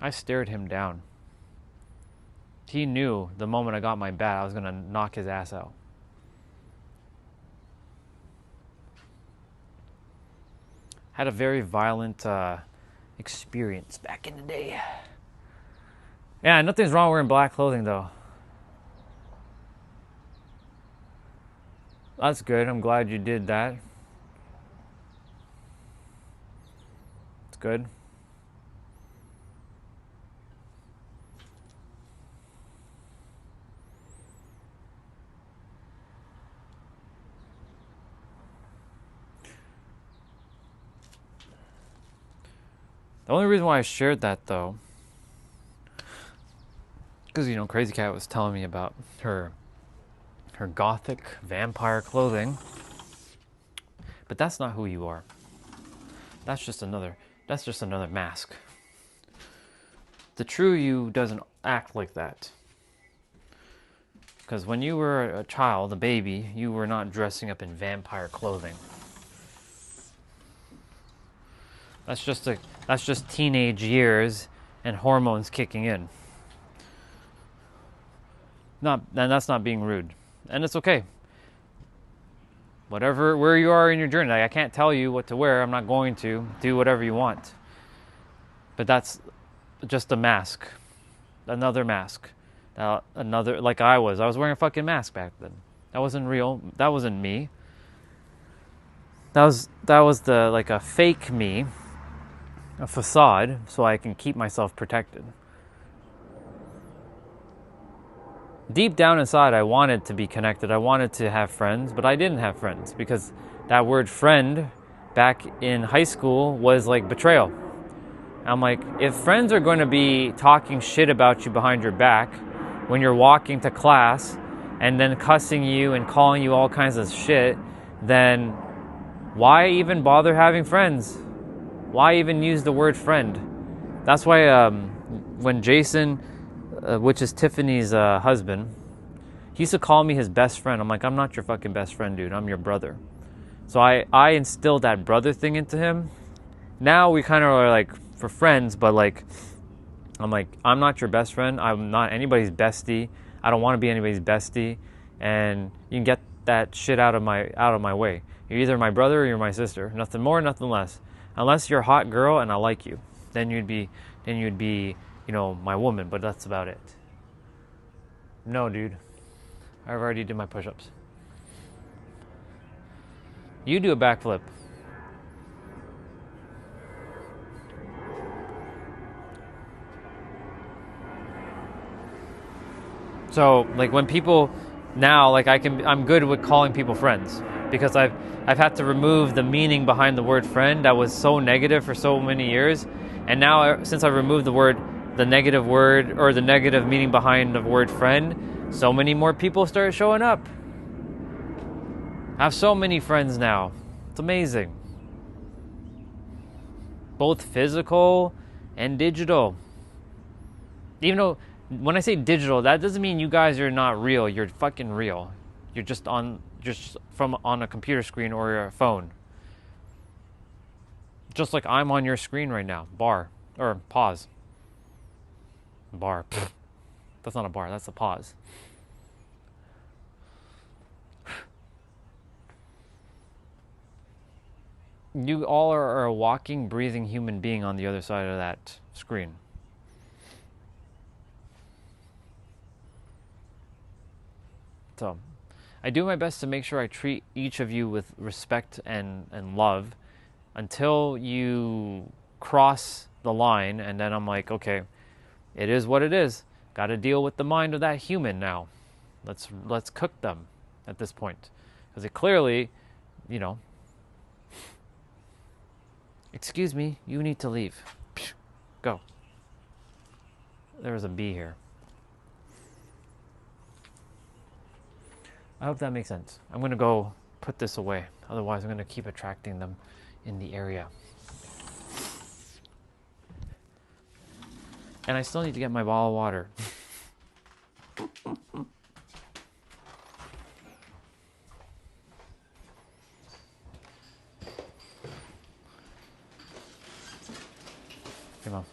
[SPEAKER 1] I stared him down. He knew the moment I got my bat, I was going to knock his ass out. Had a very violent experience back in the day. Yeah, nothing's wrong wearing black clothing, though. That's good. I'm glad you did that. It's good. The only reason why I shared that, though, because, Crazy Cat was telling me about her gothic vampire clothing. But that's not who you are. That's just another mask. The true you doesn't act like that. Because when you were a child, a baby, you were not dressing up in vampire clothing. That's just teenage years and hormones kicking in. And that's not being rude. And it's okay. whatever, where you are in your journey. Like, I can't tell you what to wear. I'm not going to. Do whatever you want. But that's just a mask. Another mask. Another, like I was wearing a fucking mask back then. That wasn't real. That wasn't me. That was the, like, a fake me, a facade, so I can keep myself protected. Deep down inside, I wanted to be connected. I wanted to have friends, but I didn't have friends because that word friend back in high school was like betrayal. I'm like, if friends are going to be talking shit about you behind your back when you're walking to class and then cussing you and calling you all kinds of shit, then why even bother having friends? Why even use the word friend? That's why when Jason, which is Tiffany's husband, he used to call me his best friend. I'm like, I'm not your fucking best friend, dude. I'm your brother. So I instilled that brother thing into him. Now we kind of are like, for friends, but like, I'm like, I'm not your best friend. I'm not anybody's bestie. I don't want to be anybody's bestie. And you can get that shit out of my way. You're either my brother or you're my sister. Nothing more, nothing less. Unless you're a hot girl and I like you, then you'd be, you know, my woman. But that's about it. No, dude. I've already did my push-ups. You do a backflip. So, like, when people now, like, I'm good with calling people friends because I've had to remove the meaning behind the word friend that was so negative for so many years. And now, since I've removed the negative word or the negative meaning behind the word friend, so many more people start showing up. I have so many friends now. It's amazing. Both physical and digital. Even though, when I say digital, that doesn't mean you guys are not real. You're fucking real. You're just on a computer screen or a phone. Just like I'm on your screen right now. Bar. Or pause. Bar. Pfft. That's not a bar. That's a pause. You all are a walking, breathing human being on the other side of that screen. So, I do my best to make sure I treat each of you with respect and love until you cross the line, and then I'm like, okay, it is what it is. Got to deal with the mind of that human now. Let's cook them at this point, because it clearly, you know. Excuse me, you need to leave. Go. There was a bee here. I hope that makes sense. I'm going to go put this away. Otherwise, I'm going to keep attracting them in the area. And I still need to get my bottle of water. Come on.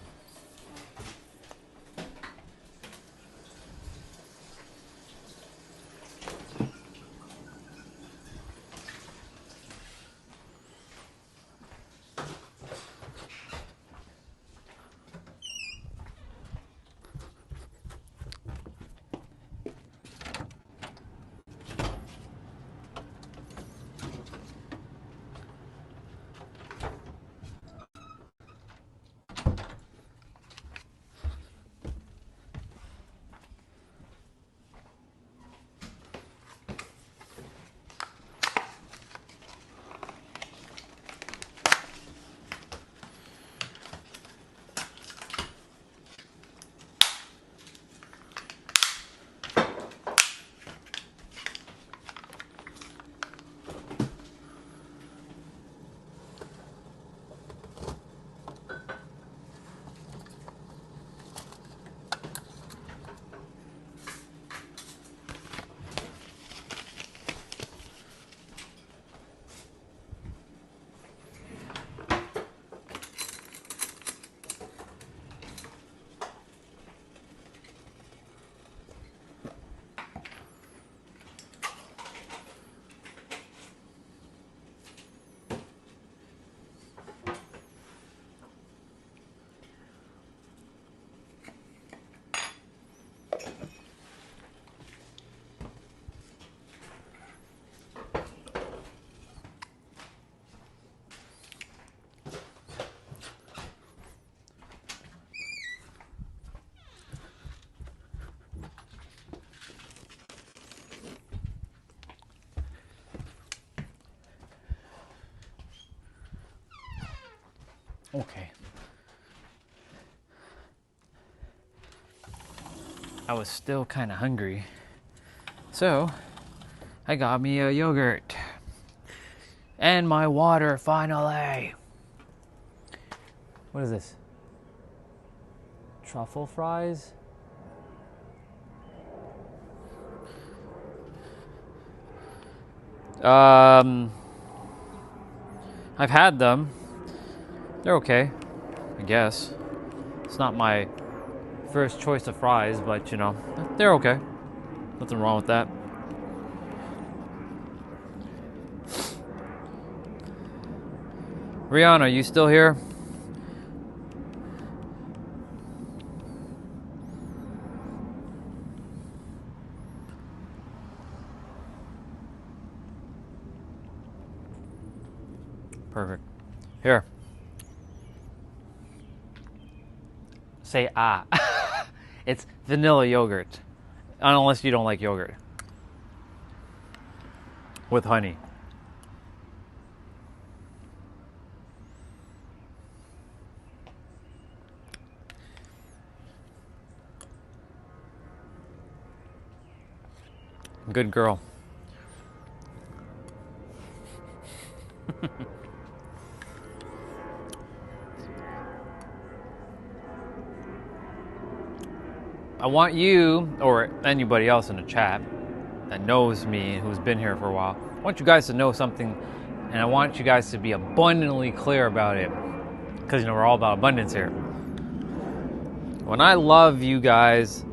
[SPEAKER 1] Okay. I was still kind of hungry. So, I got me a yogurt. And my water, finally. What is this? Truffle fries? I've had them. They're okay, I guess. It's not my first choice of fries, but you know, they're okay. Nothing wrong with that. Rihanna, are you still here? Perfect. Here. Say ah. It's vanilla yogurt. Unless you don't like yogurt. With honey. Good girl. I want you, or anybody else in the chat that knows me, who's been here for a while, I want you guys to know something, and I want you guys to be abundantly clear about it, because you know we're all about abundance here. When I love you guys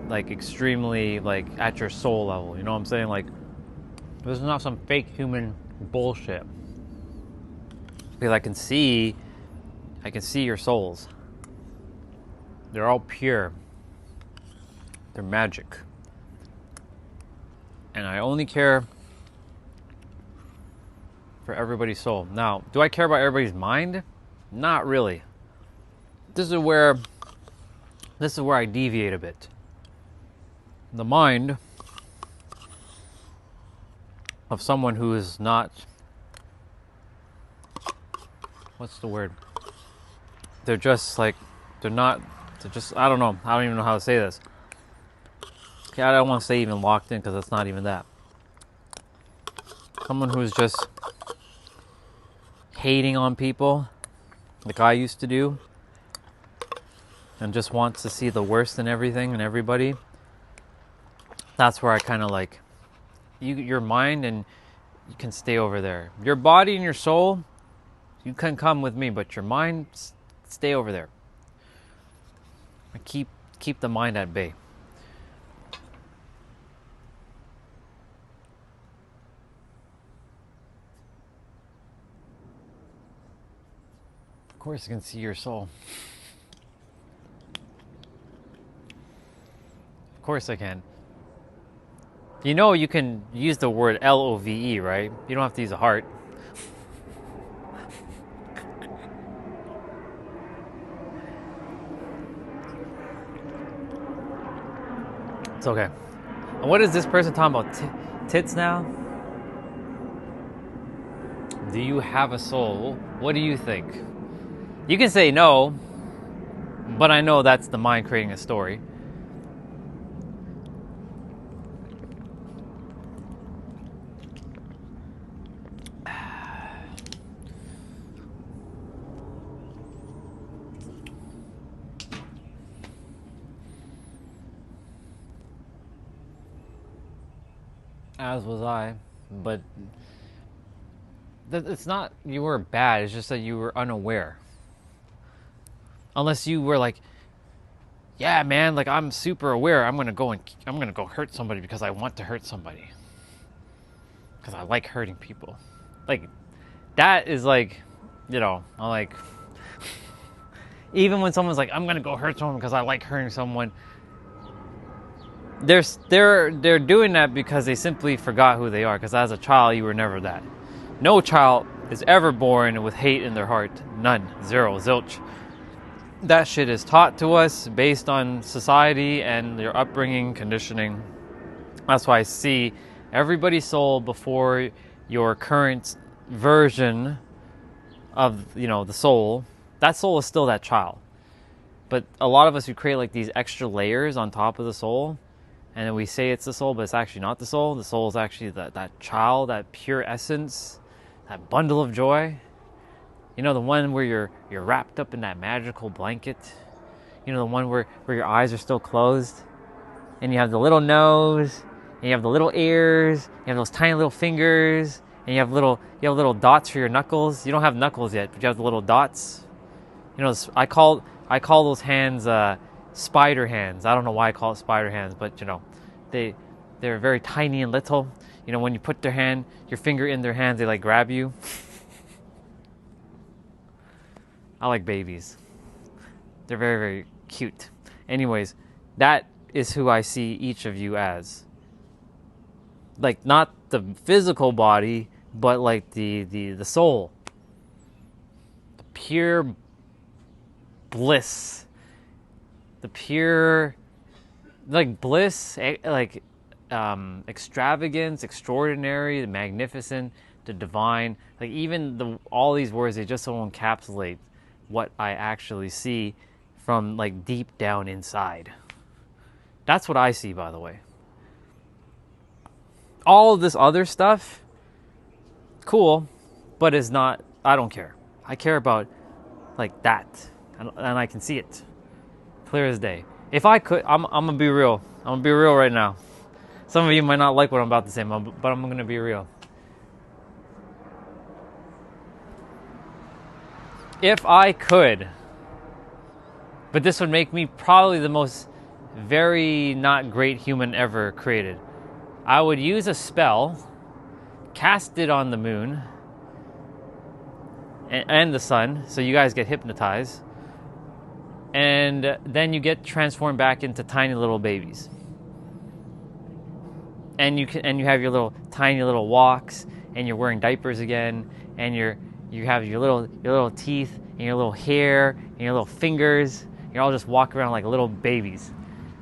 [SPEAKER 1] like extremely, like at your soul level. You know what I'm saying? Like, this is not some fake human bullshit. Because I can see your souls. They're all pure. They're magic. And I only care for everybody's soul. Now, do I care about everybody's mind? Not really. This is where I deviate a bit. The mind of someone who is not, what's the word? I don't know. I don't even know how to say this. Okay, I don't want to say even locked in, because it's not even that. Someone who's just hating on people, like I used to do, and just wants to see the worst in everything and everybody. That's where I kind of like, your mind, and you can stay over there. Your body and your soul, you can come with me, but your mind, stay over there. Keep the mind at bay. Of course, I can see your soul. Of course, I can. You know, you can use the word LOVE, right? You don't have to use a heart. It's okay. And what is this person talking about? Tits now? Do you have a soul? What do you think? You can say no, but I know that's the mind creating a story. As was I, but it's not you were bad, it's just that you were unaware. Unless you were like, yeah, man, like I'm super aware, I'm gonna go hurt somebody because I want to hurt somebody. Because I like hurting people. Like, that is like, you know, I'm like, even when someone's like, I'm gonna go hurt someone because I like hurting someone, they're doing that because they simply forgot who they are. Because as a child, you were never that. No child is ever born with hate in their heart. None. Zero. Zilch. That shit is taught to us based on society and your upbringing, conditioning. That's why I see everybody's soul before your current version of, you know, the soul, that soul is still that child. But a lot of us, we create like these extra layers on top of the soul, and then we say it's the soul, but it's actually not the soul. The soul is actually that child, that pure essence, that bundle of joy. You know, the one where you're wrapped up in that magical blanket. You know, the one where your eyes are still closed, and you have the little nose, and you have the little ears, you have those tiny little fingers, and you have little dots for your knuckles. You don't have knuckles yet, but you have the little dots. You know, I call those hands spider hands. I don't know why I call it spider hands, but you know, they're very tiny and little. You know, when you put your finger in their hands, they like grab you. I like babies. They're very, very cute. Anyways, that is who I see each of you as. Like, not the physical body, but like the soul. The pure bliss. The pure, like, bliss, like, extravagance, extraordinary, the magnificent, the divine. Like, even all these words, they just don't encapsulate what I actually see from like deep down inside. That's what I see, by the way. All of this other stuff, cool, but it's not, I don't care. I care about like that, and I can see it clear as day. If I could, I'm gonna be real. I'm gonna be real right now. Some of you might not like what I'm about to say, but I'm gonna be real. If I could, but this would make me probably the most very not great human ever created. I would use a spell, cast it on the moon and the sun, so you guys get hypnotized, and then you get transformed back into tiny little babies. And you have your little tiny little walks, and you're wearing diapers again, and you have your little teeth and your little hair and your little fingers. You're all just walking around like little babies.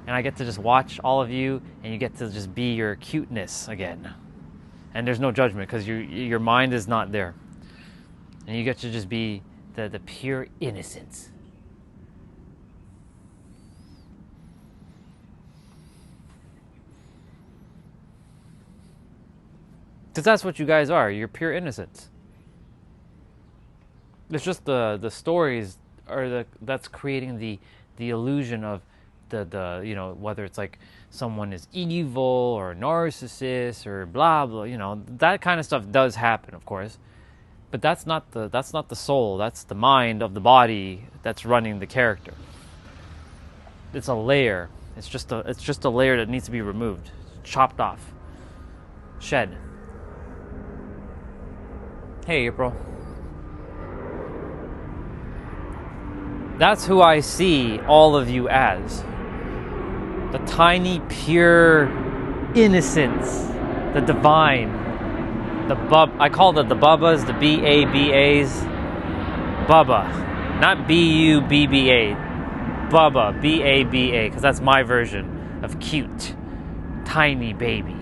[SPEAKER 1] And I get to just watch all of you, and you get to just be your cuteness again. And there's no judgment, because your mind is not there. And you get to just be the pure innocence. Because that's what you guys are. You're pure innocence. It's just the stories that's creating the illusion of the you know, whether it's like someone is evil or a narcissist or blah blah, you know, that kind of stuff does happen, of course. But that's not the soul. That's the mind of the body that's running the character. It's a layer. It's just a layer that needs to be removed, chopped off, shed. Hey, April. That's who I see all of you as. The tiny, pure innocence, the divine, I call it the Bubbas, the BABAs. Bubba, not BUBBA. Bubba, BABA, because that's my version of cute, tiny baby.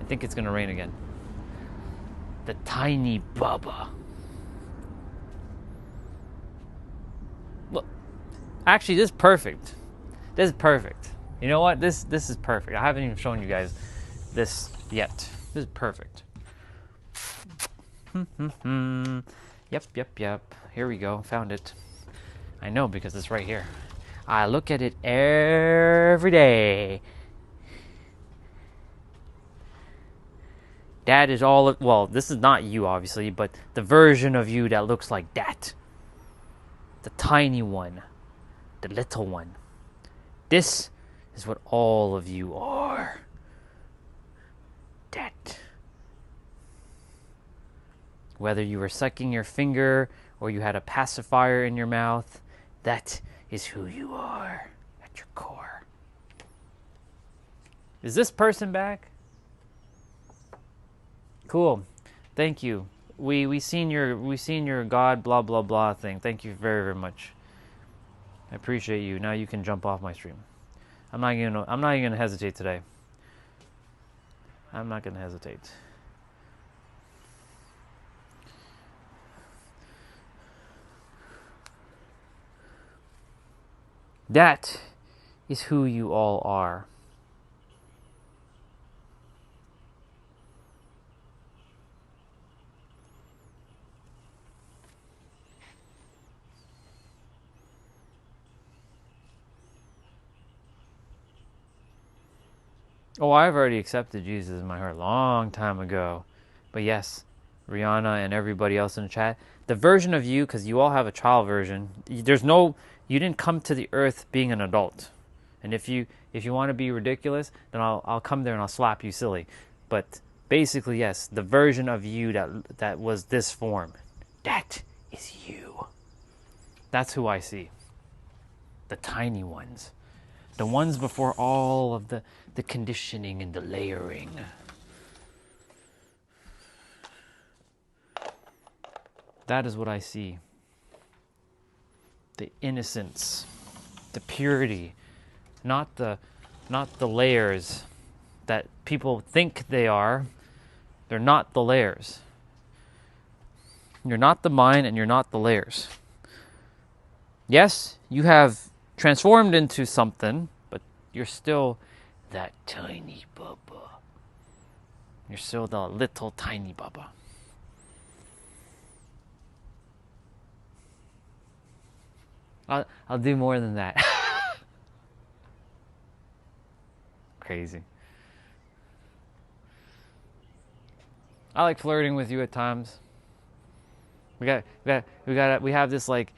[SPEAKER 1] I think it's gonna rain again. The tiny Bubba. Look, actually, this is perfect. This is perfect. You know what? This is perfect. I haven't even shown you guys this yet. This is perfect. Yep. Here we go. Found it. I know, because it's right here. I look at it every day. That is all. Well, this is not you, obviously, but the version of you that looks like that. The tiny one. The little one. This is what all of you are. That. Whether you were sucking your finger or you had a pacifier in your mouth, that is who you are at your core. Is this person back? Cool. Thank you. We seen your God blah blah blah thing. Thank you very, very much. I appreciate you. Now you can jump off my stream. I'm not even gonna hesitate today. I'm not going to hesitate. That is who you all are. Oh, I've already accepted Jesus in my heart a long time ago. But yes, Rihanna and everybody else in the chat, the version of you, because you all have a child version, you didn't come to the earth being an adult. And if you want to be ridiculous, then I'll come there and I'll slap you silly. But basically, yes, the version of you that was this form, that is you. That's who I see. The tiny ones. The ones before all of the conditioning and the layering. That is what I see. The innocence, the purity, not the layers that people think they are. They're not the layers. You're not the mind and you're not the layers. Yes, you have transformed into something, but you're still that tiny Bubba. You're still the little tiny Bubba. I'll do more than that. Crazy. I like flirting with you at times. We have this like,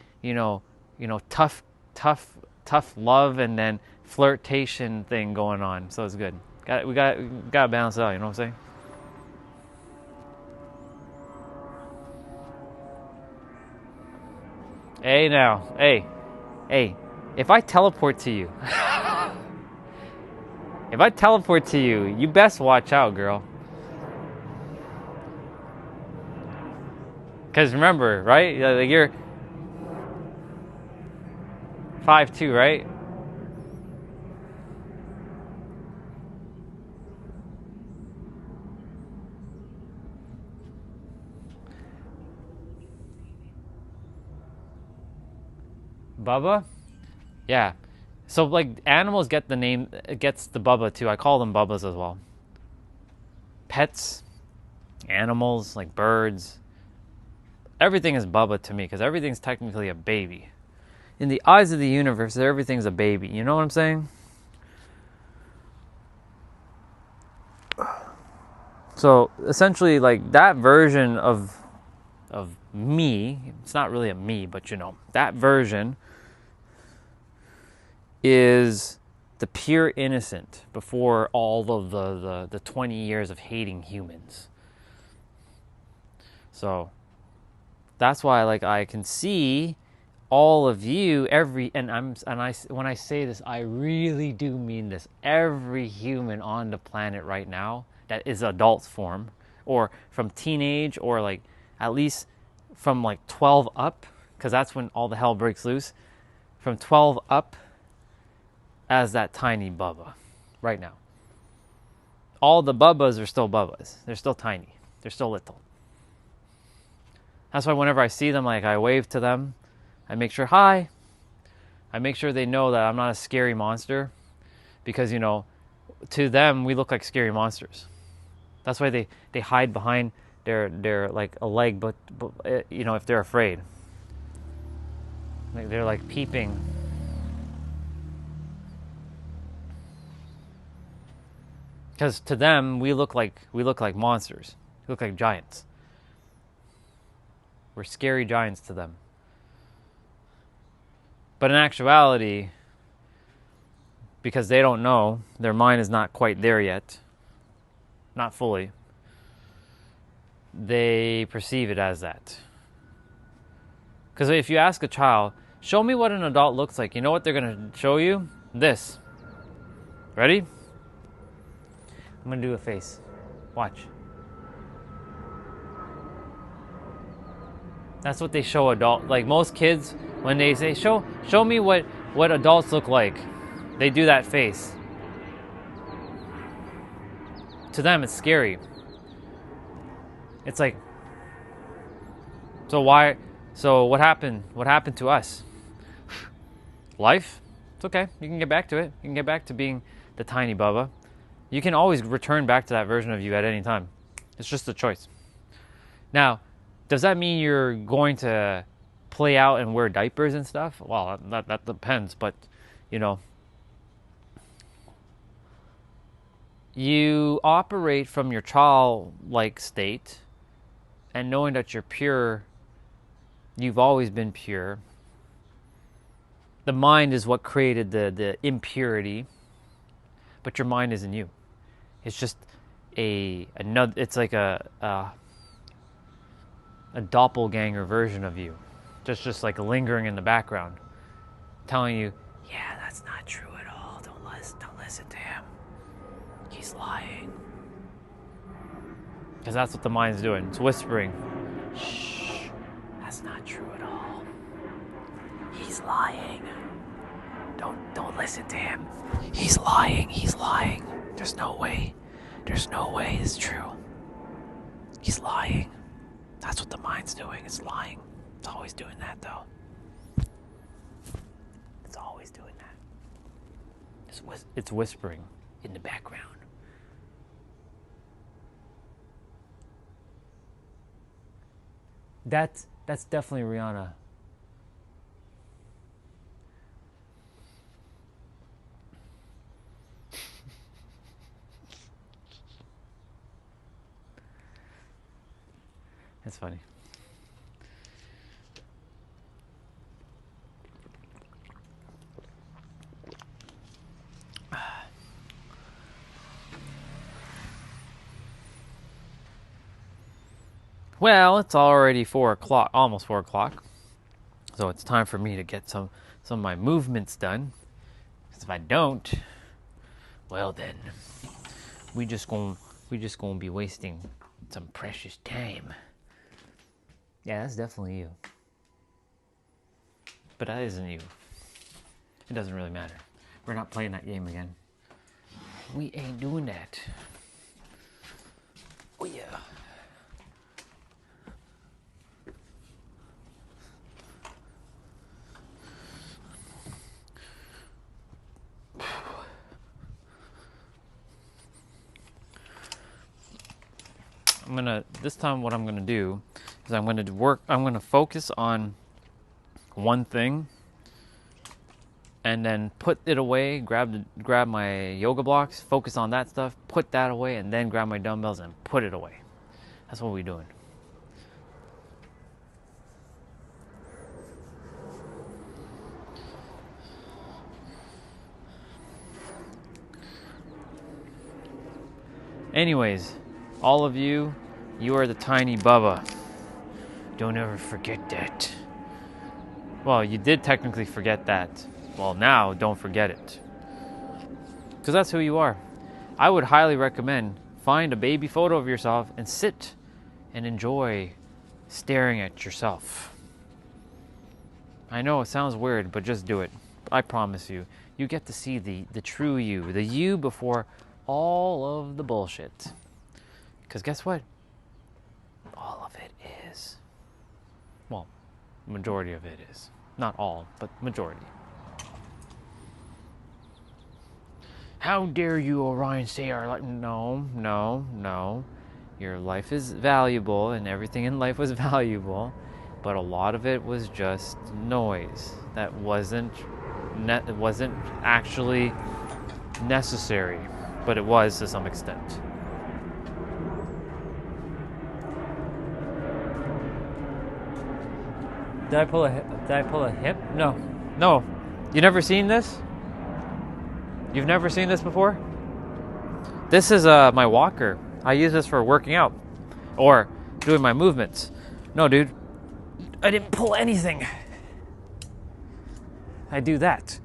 [SPEAKER 1] tough love and then flirtation thing going on. So it's good. We got to balance it out, you know what I'm saying? Hey now. Hey. If I teleport to you, you best watch out, girl. Because remember, right? Like you're 5'2", right? Bubba? Yeah. So like animals gets the Bubba too. I call them Bubbas as well. Pets, animals, like birds. Everything is Bubba to me because everything's technically a baby. In the eyes of the universe, everything's a baby. You know what I'm saying? So essentially, like that version of me, it's not really a me, but that version is the pure innocent before all of the 20 years of hating humans. So that's why I can see all of you when I say this, I really do mean this. Every human on the planet right now that is adult form, or from teenage, or like at least from like 12 up, because that's when all the hell breaks loose. From 12 up, as that tiny Bubba right now. All the Bubbas are still Bubbas. They're still tiny. They're still little. That's why whenever I see them, I wave to them. I make sure, hi. I make sure they know that I'm not a scary monster. Because, to them, we look like scary monsters. That's why they hide behind their like a leg, but if they're afraid. They're like peeping. Because to them, we look like monsters. We look like giants. We're scary giants to them. But in actuality, because they don't know, their mind is not quite there yet, not fully, they perceive it as that. Because if you ask a child, show me what an adult looks like, you know what they're going to show you? This. Ready? I'm going to do a face. Watch. That's what they show adult. Like most kids, when they say, show me what adults look like, they do that face. to them it's scary. It's like, so why? So what happened? What happened to us? Life? It's okay. You can get back to it. You can get back to being the tiny Bubba. You can always return back to that version of you at any time. It's just a choice. Now, does that mean you're going to play out and wear diapers and stuff? Well, that depends, but you know, you operate from your childlike state and knowing that you're pure, you've always been pure. The mind is what created the impurity, but your mind isn't you. It's just another. It's like a doppelganger version of you, just like lingering in the background, telling you, "Yeah, that's not true at all. Don't listen to him. He's lying." Because that's what the mind's doing. It's whispering, "Shh, that's not true at all. He's lying. Don't listen to him. He's lying. He's lying. There's no way. There's no way it's true. He's lying." That's what the mind's doing. It's lying. It's always doing that, though. It's always doing that. It's whispering in the background. That's definitely Rihanna. That's funny. Well, it's already 4 o'clock, almost 4 o'clock. So it's time for me to get some of my movements done. Because if I don't, well then, we just gonna be wasting some precious time. Yeah, that's definitely you. But that isn't you. It doesn't really matter. We're not playing that game again. We ain't doing that. Oh yeah. This time what I'm gonna do is I'm gonna focus on one thing and then put it away, grab my yoga blocks, focus on that stuff, put that away, and then grab my dumbbells and put it away. That's what we're doing. Anyways, all of you are the tiny Bubba. Don't ever forget that. Well, you did technically forget that. Well, now don't forget it. Because that's who you are. I would highly recommend find a baby photo of yourself and sit and enjoy staring at yourself. I know it sounds weird, but just do it. I promise you. You get to see the true you. The you before all of the bullshit. Because guess what? All of it is. Well, majority of it is. Not all, but majority. How dare you, Orion, say our life? No. Your life is valuable, and everything in life was valuable, but a lot of it was just noise that wasn't actually necessary, but it was to some extent. Did I pull a hip? No. You never seen this? You've never seen this before? This is my walker. I use this for working out or doing my movements. No, dude. I didn't pull anything. I do that.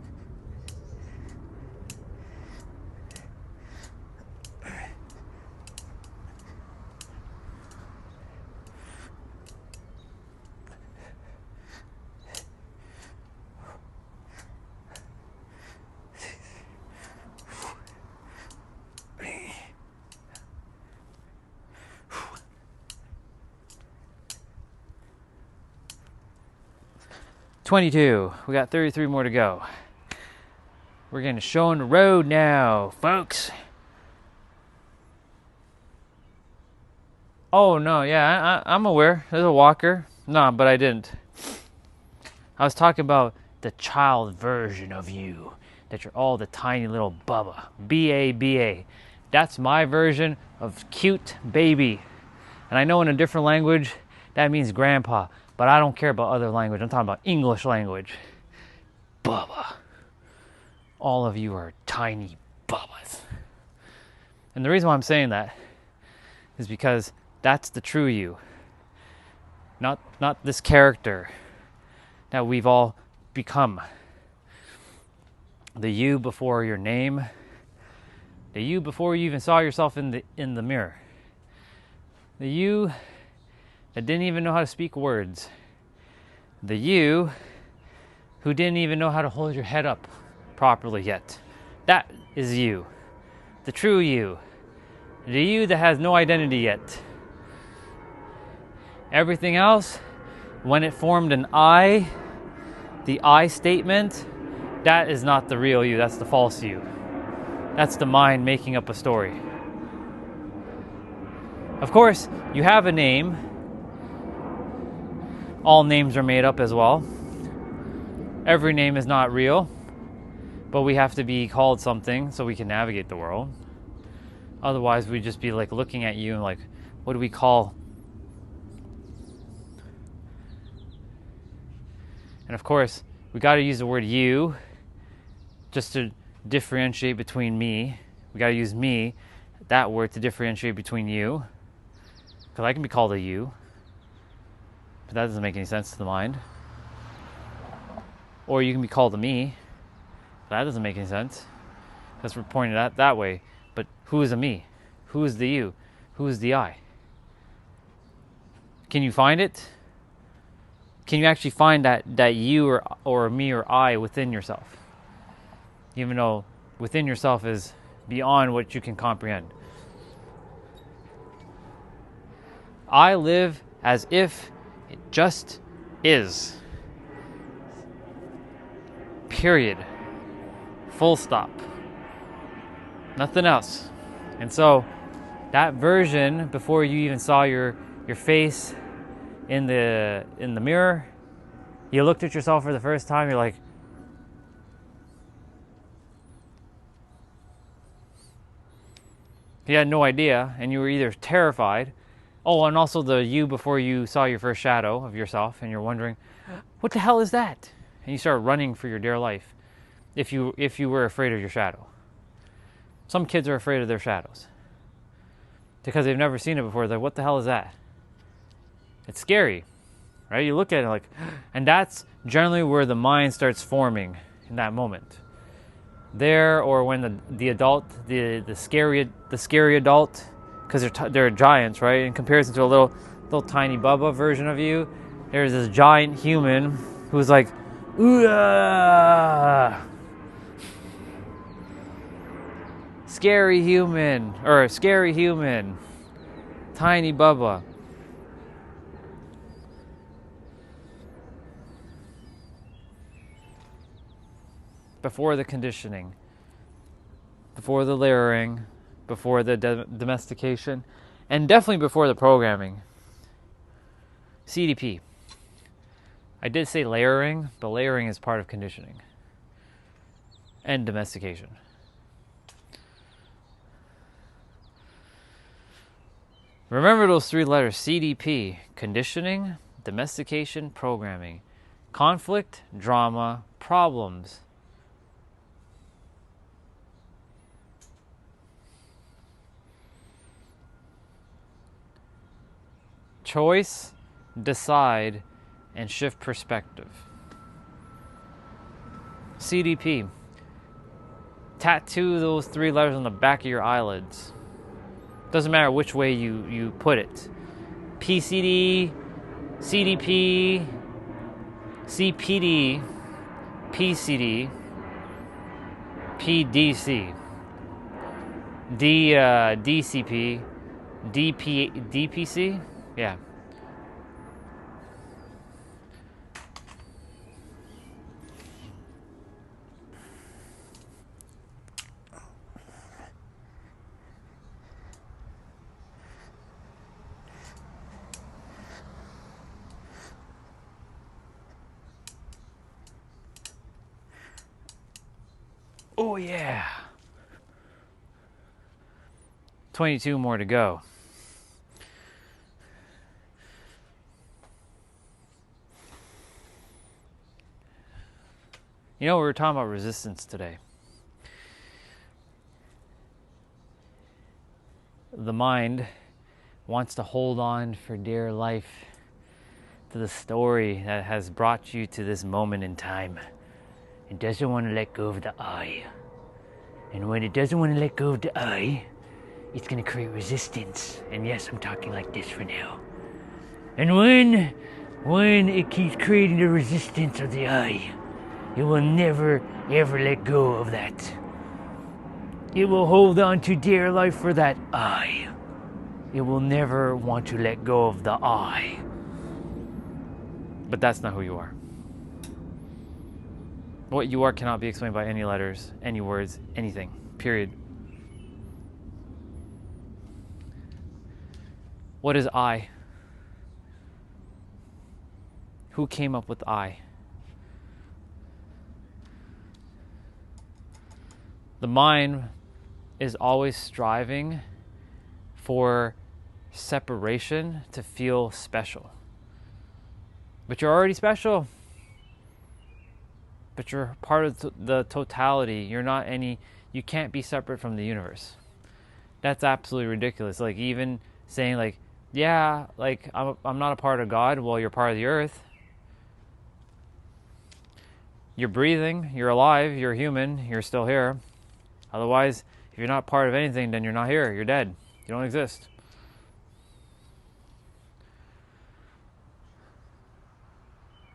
[SPEAKER 1] 22. We got 33 more to go. We're getting show on the road now, folks. Oh, no, yeah, I'm aware. There's a walker. No, but I didn't. I was talking about the child version of you. That you're all the tiny little Bubba. B-A-B-A. That's my version of cute baby. And I know in a different language, that means grandpa. But I don't care about other language. I'm talking about English language. Bubba. All of you are tiny Bubbas. And the reason why I'm saying that is because that's the true you. Not this character that we've all become. The you before your name. The you before you even saw yourself in the mirror. The you that didn't even know how to speak words. The you who didn't even know how to hold your head up properly yet. That is you. The true you. The you that has no identity yet. Everything else, when it formed an I, the I statement, that is not the real you, that's the false you. That's the mind making up a story. Of course, you have a name. All names are made up as well. Every name is not real, but we have to be called something so we can navigate the world. Otherwise, we'd just be like looking at you and like, what do we call? And of course, we got to use the word you just to differentiate between me. We got to use me, that word, to differentiate between you. Because I can be called a you. But that doesn't make any sense to the mind. Or you can be called a me. But that doesn't make any sense. Because we're pointing at that way. But who is a me? Who is the you? Who is the I? Can you find it? Can you actually find that you or me or I within yourself? Even though within yourself is beyond what you can comprehend. I live as if it just is. Period. Full stop. Nothing else. And so that version, before you even saw your face in the mirror, you looked at yourself for the first time, you're like, you had no idea, and you were either terrified. Oh, and also the you before you saw your first shadow of yourself, and you're wondering, what the hell is that? And you start running for your dear life if you were afraid of your shadow. Some kids are afraid of their shadows because they've never seen it before. They're like, what the hell is that? It's scary, right? You look at it like, and that's generally where the mind starts forming in that moment. There, or when the adult, the scary adult, because they're giants, right? In comparison to a little tiny Bubba version of you, there's this giant human who's like, ooh, scary human, tiny Bubba. Before the conditioning, before the layering, before the domestication, and definitely before the programming. CDP. I did say layering, but layering is part of conditioning and domestication. Remember those three letters: CDP, conditioning, domestication, programming. Conflict, drama, problems. Choice, decide, and shift perspective. CDP. Tattoo those three letters on the back of your eyelids. Doesn't matter which way you put it. PCD, CDP, CPD, PCD, PDC, DCP, DPC. Yeah. Oh yeah. 22 more to go. You know, we were talking about resistance today. The mind wants to hold on for dear life to the story that has brought you to this moment in time. It doesn't want to let go of the I. And when it doesn't want to let go of the I, it's going to create resistance. And yes, I'm talking like this for now. And when it keeps creating the resistance of the I, it will never ever let go of that. It will hold on to dear life for that I. It will never want to let go of the I. But that's not who you are. What you are cannot be explained by any letters, any words, anything. Period. What is I? Who came up with I? The mind is always striving for separation to feel special. But you're already special. But you're part of the totality. You're not any, you can't be separate from the universe. That's absolutely ridiculous. Like even saying like, yeah, like I'm not a part of God. Well, you're part of the earth. You're breathing, you're alive, you're human, you're still here. Otherwise, if you're not part of anything, then you're not here. You're dead. You don't exist.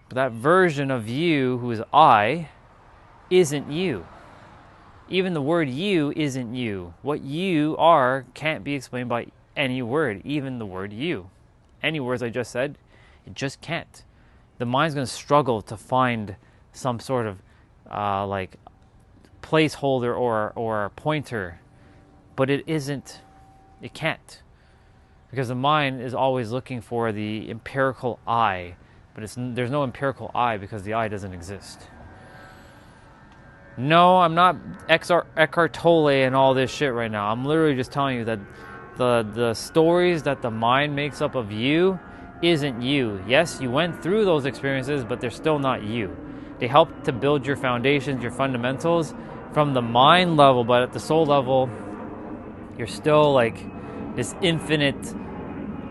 [SPEAKER 1] But that version of you who is I isn't you. Even the word you isn't you. What you are can't be explained by any word, even the word you. Any words I just said, it just can't. The mind's going to struggle to find some sort of like placeholder or pointer, but it isn't, it can't. Because the mind is always looking for the empirical I, but there's no empirical I because the I doesn't exist. No, I'm not Eckhart Tolle and all this shit right now. I'm literally just telling you that the stories that the mind makes up of you isn't you. Yes, you went through those experiences, but they're still not you. They help to build your foundations, your fundamentals from the mind level, but at the soul level, you're still like this infinite,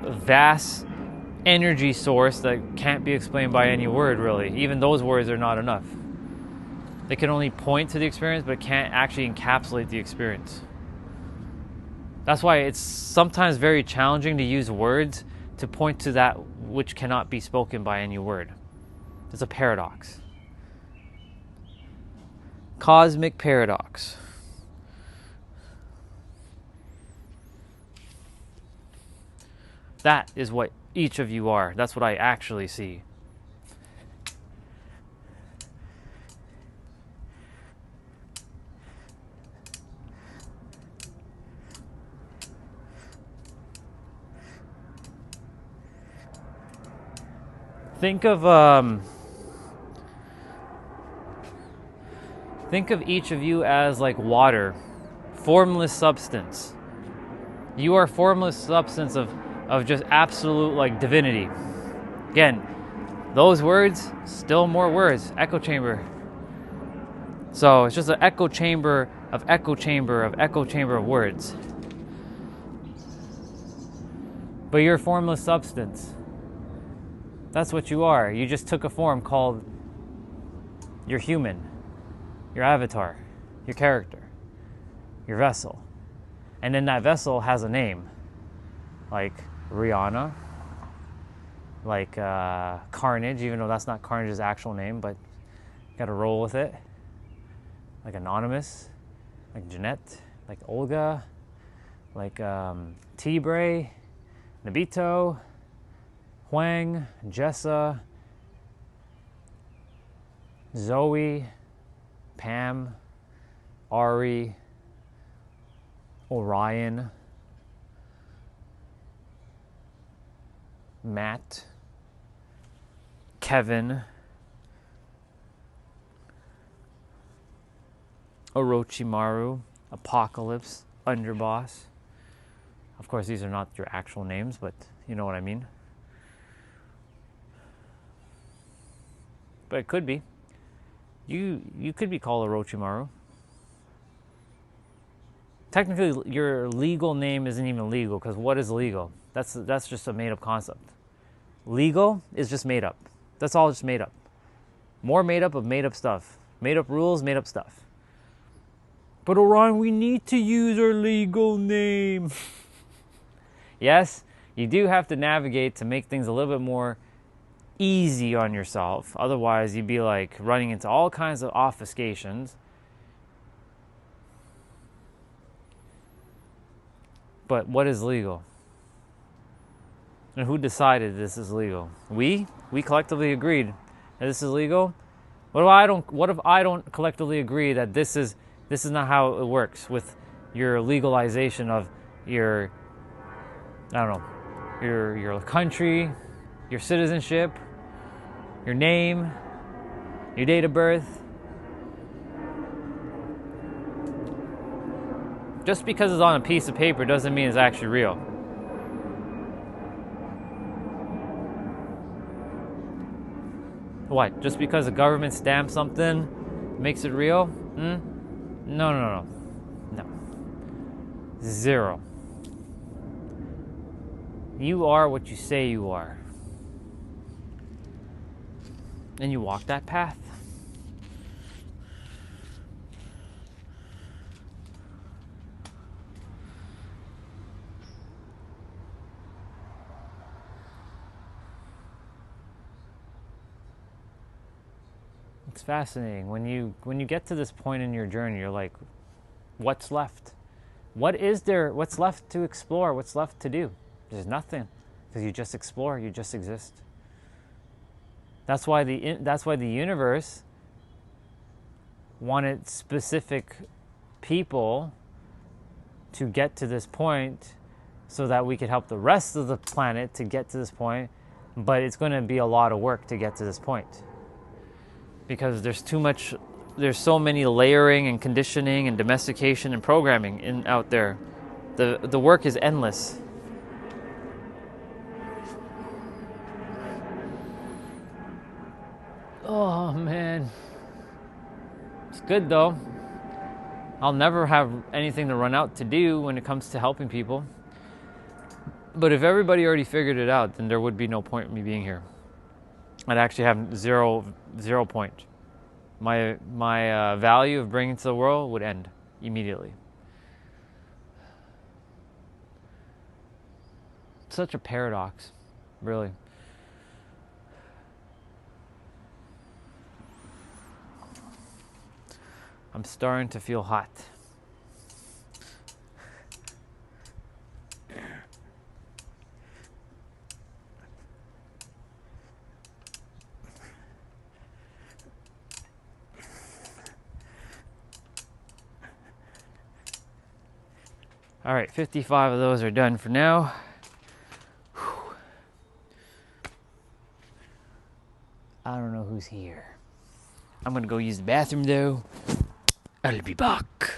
[SPEAKER 1] vast energy source that can't be explained by any word, really. Even those words are not enough. They can only point to the experience, but can't actually encapsulate the experience. That's why it's sometimes very challenging to use words to point to that which cannot be spoken by any word. It's a paradox. Cosmic paradox. That is what each of you are. That's what I actually see. Think of each of you as like water, formless substance. You are formless substance of just absolute like divinity. Again, those words, still more words, echo chamber. So it's just an echo chamber of echo chamber of echo chamber of words. But you're formless substance. That's what you are. You just took a form called your human, your avatar, your character, your vessel. And then that vessel has a name, like Rihanna, like Carnage, even though that's not Carnage's actual name, but you gotta roll with it. Like Anonymous, like Jeanette, like Olga, like T-Bray, Nabito, Huang, Jessa, Zoe, Pam, Ari, Orion, Matt, Kevin, Orochimaru, Apocalypse, Underboss. Of course, these are not your actual names, but you know what I mean. But it could be. You could be called Orochimaru. Technically, your legal name isn't even legal, because what is legal? That's just a made-up concept. Legal is just made up. That's all just made up. More made up of made up stuff. Made up rules, made up stuff. But Orion, we need to use our legal name. Yes, you do have to navigate to make things a little bit more easy on yourself. Otherwise, you'd be like running into all kinds of obfuscations. But what is legal? And who decided this is legal? We collectively agreed that this is legal. What if I don't collectively agree that this is not how it works with your legalization of your, I don't know, your country, your citizenship, your name, your date of birth? Just because it's on a piece of paper doesn't mean it's actually real. What? Just because the government stamps something makes it real? No. Zero. You are what you say you are. And you walk that path. It's fascinating. When you get to this point in your journey, you're like, what's left? What is there? What's left to explore? What's left to do? There's nothing, because you just explore. You just exist. That's why the universe wanted specific people to get to this point, so that we could help the rest of the planet to get to this point. But it's going to be a lot of work to get to this point, because there's so many layering and conditioning and domestication and programming out there. The work is endless. Oh man, it's good though. I'll never have anything to run out to do when it comes to helping people. But if everybody already figured it out, then there would be no point in me being here. I'd actually have zero point. My value of bringing to the world would end immediately. Such a paradox, really. I'm starting to feel hot. All right, 55 of those are done for now. Whew. I don't know who's here. I'm gonna go use the bathroom though. I'll be back.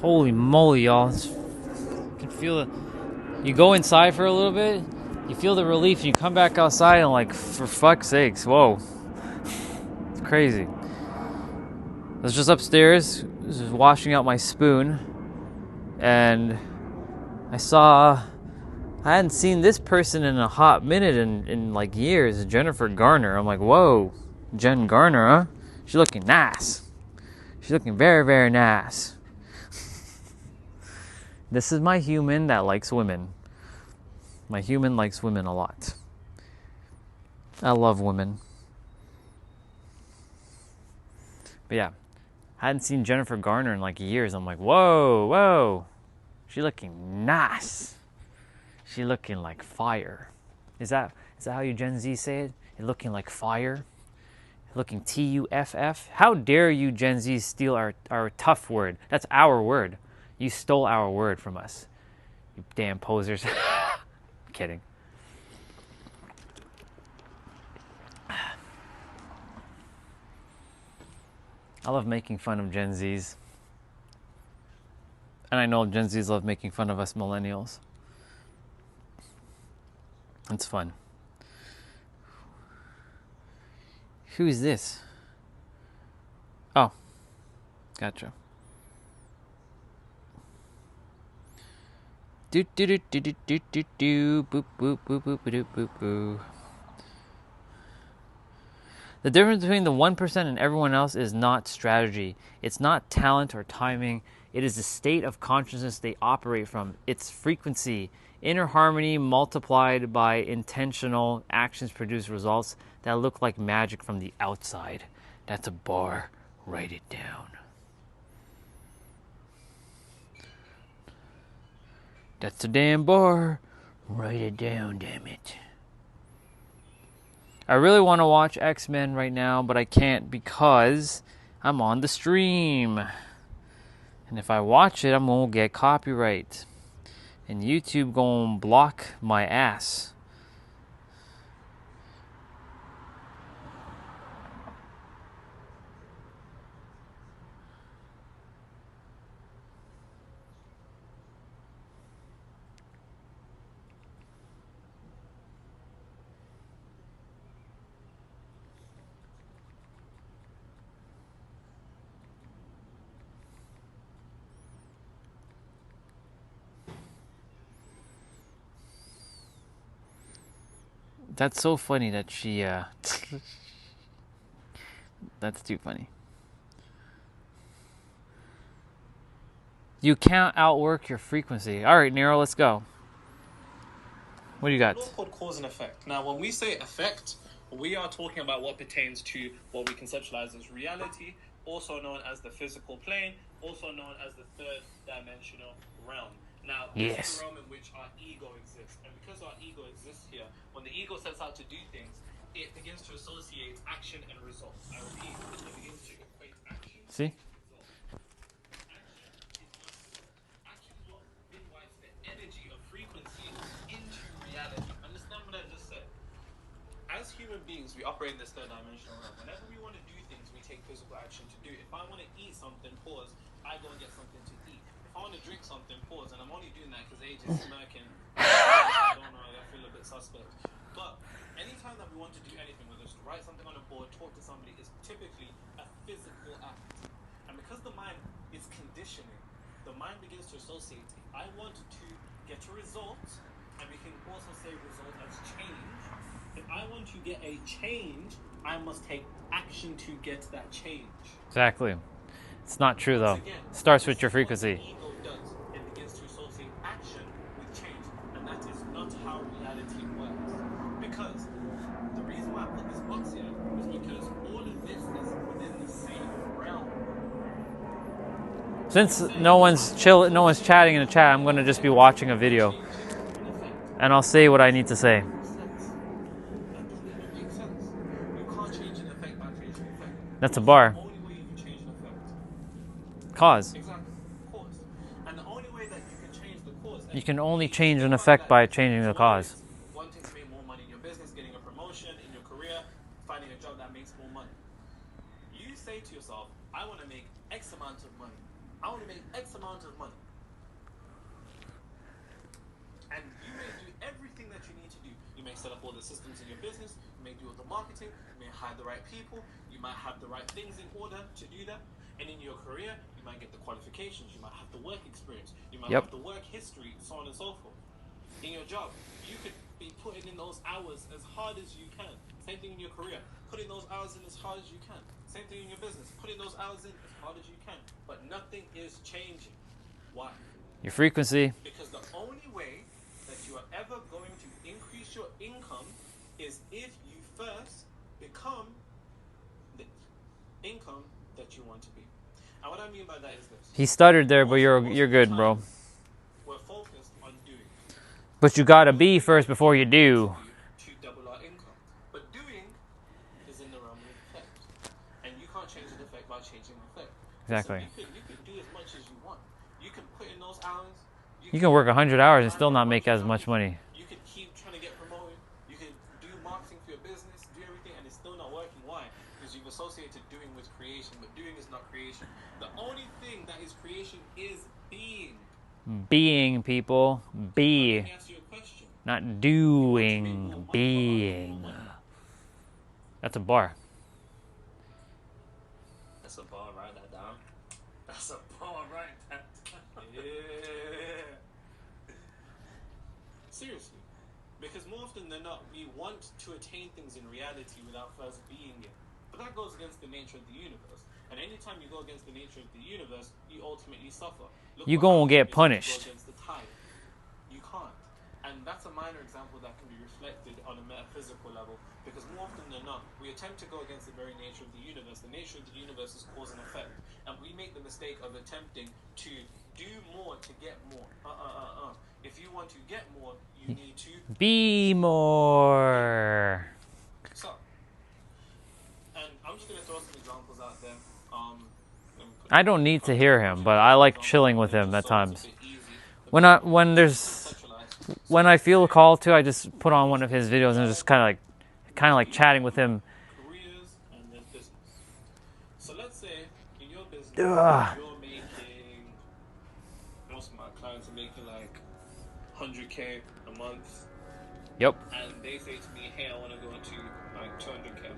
[SPEAKER 1] Holy moly, y'all. You can feel it. You go inside for a little bit, you feel the relief, and you come back outside and like, for fuck's sakes, whoa. It's crazy. I was just upstairs, just washing out my spoon, and I hadn't seen this person in a hot minute in like years, Jennifer Garner. I'm like, whoa, Jen Garner, huh? She's looking nice. She's looking very, very nice. This is my human that likes women. My human likes women a lot. I love women. But yeah, I hadn't seen Jennifer Garner in like years. I'm like, whoa, whoa. She's looking nice. She's looking like fire. Is that how you Gen Z say it? You're looking like fire? Looking TUFF? How dare you Gen Z steal our tough word? That's our word. You stole our word from us. You damn posers. Kidding. I love making fun of Gen Zs. And I know Gen Zs love making fun of us millennials. It's fun. Who is this? Oh, gotcha. Do do do do do do do do boop boop boop boop boop boop boop. The difference between the 1% and everyone else is not strategy. It's not talent or timing. It is the state of consciousness they operate from. It's frequency. Inner harmony multiplied by intentional actions produce results that look like magic from the outside. That's a bar. Write it down. That's a damn bar. Write it down, damn it. I really want to watch X-Men right now, but I can't because I'm on the stream. And if I watch it, I'm going to get copyright. And YouTube going to block my ass. That's so funny that she, that's too funny. You can't outwork your frequency. All right, Nero, let's go. What do you got?
[SPEAKER 3] It's called cause and effect. Now, when we say effect, we are talking about what pertains to what we conceptualize as reality, also known as the physical plane, also known as the third dimensional realm. Now, this is the realm in which our ego exists. And because our ego exists here, when the ego sets out to do things, it begins to associate action and result. I repeat, it begins to equate action.
[SPEAKER 1] See?
[SPEAKER 3] Action is what invites the energy of frequency into reality. Understand what I just said? As human beings, we operate in this third dimensional realm. Whenever we want to do things, we take physical action to do it. If I want to eat something, pause, I go and get something to eat. If I want to drink something, pause, and I'm only doing that because age is smirking. I don't know, I feel a bit suspect. But anytime that we want to do anything, whether it's to write something on a board, talk to somebody, is typically a physical act. And because the mind is conditioning, the mind begins to associate, I want to get a result, and we can also say result as change. If I want to get a change, I must take action to get that change.
[SPEAKER 1] Exactly. It's not true, though.
[SPEAKER 3] Again,
[SPEAKER 1] starts with your frequency.
[SPEAKER 3] What the ego does, it begins to associate action with change, and that is not how reality works. Because the reason why I put this box here is because all of this is within the same realm.
[SPEAKER 1] Since no one's chatting in the chat, I'm going to just be watching a video. And I'll say what I need to say.
[SPEAKER 3] That doesn't even make sense. You can't change an effect by changing an effect.
[SPEAKER 1] That's a bar.
[SPEAKER 3] The only way you can change an effect.
[SPEAKER 1] Cause.
[SPEAKER 3] Exactly. Cause. And the only way that you can change the cause.
[SPEAKER 1] You can only change an effect by changing the cause.
[SPEAKER 3] Wanting to make more money in your business, getting a promotion in your career, finding a job that makes more money. You say to yourself, I want to make X amount of money. I want to make X amount of money. And you may do everything that you need to do. You may set up all the systems in your business. You may do all the marketing. You may hire the right people. You might have the right things in order to do that. And in your career, you might get the qualifications. You might have the work experience. You might have the work history, so on and so forth. In your job, you could be putting in those hours as hard as you can. Same thing in your career. Putting those hours in as hard as you can. Same thing in your business. Putting those hours in as hard as you can. But nothing is changing. Why?
[SPEAKER 1] Your frequency.
[SPEAKER 3] Because the only way that you are ever going to increase your income is if you first become the income that you want to be. And what I mean by that is this.
[SPEAKER 1] He stuttered there, but you're good, bro.
[SPEAKER 3] We're focused on doing.
[SPEAKER 1] But you gotta be first before you do.
[SPEAKER 3] To double our income. But doing is in the realm of effect. And you can't change the effect by changing the effect.
[SPEAKER 1] Exactly.
[SPEAKER 3] So you can do as much as you want. You can put in those hours.
[SPEAKER 1] You can work 100 hours and still not make as much money.
[SPEAKER 3] You can keep trying to get promoted. You can do marketing for your business, do everything, and it's still not working. Why? Because you've associated doing with creation, but doing is not creation. The only thing that is creation is being.
[SPEAKER 1] Being, people. Be.
[SPEAKER 3] Let me ask you a question.
[SPEAKER 1] Not doing. Being. That's a bar.
[SPEAKER 3] That's a bar, write that down. That's a bar, write that down. Yeah. Seriously. Because more often than not, we want to attain things in reality without first being it. But that goes against the nature of the universe. And anytime you go against the nature of the universe, you ultimately suffer. Look,
[SPEAKER 1] You
[SPEAKER 3] what
[SPEAKER 1] gonna
[SPEAKER 3] happens
[SPEAKER 1] get
[SPEAKER 3] if you
[SPEAKER 1] punished.
[SPEAKER 3] go against the tide. You can't. And that's a minor example that can be reflected on a metaphysical level. Because more often than not, we attempt to go against the very nature of the universe. The nature of the universe is cause and effect. And we make the mistake of attempting to do more to get more. If you want to get more, you need to
[SPEAKER 1] Be more.
[SPEAKER 3] so. And I'm just going to throw some examples out there.
[SPEAKER 1] I don't need to hear him, but I like chilling with him at times. When I feel called to, I just put on one of his videos and just kind of like chatting with him.
[SPEAKER 3] Careers and then business. So let's say in your business,
[SPEAKER 1] Ugh.
[SPEAKER 3] you're making, most of my clients are making like 100K a month.
[SPEAKER 1] Yep.
[SPEAKER 3] And they say to me, hey, I want to go to like 200K.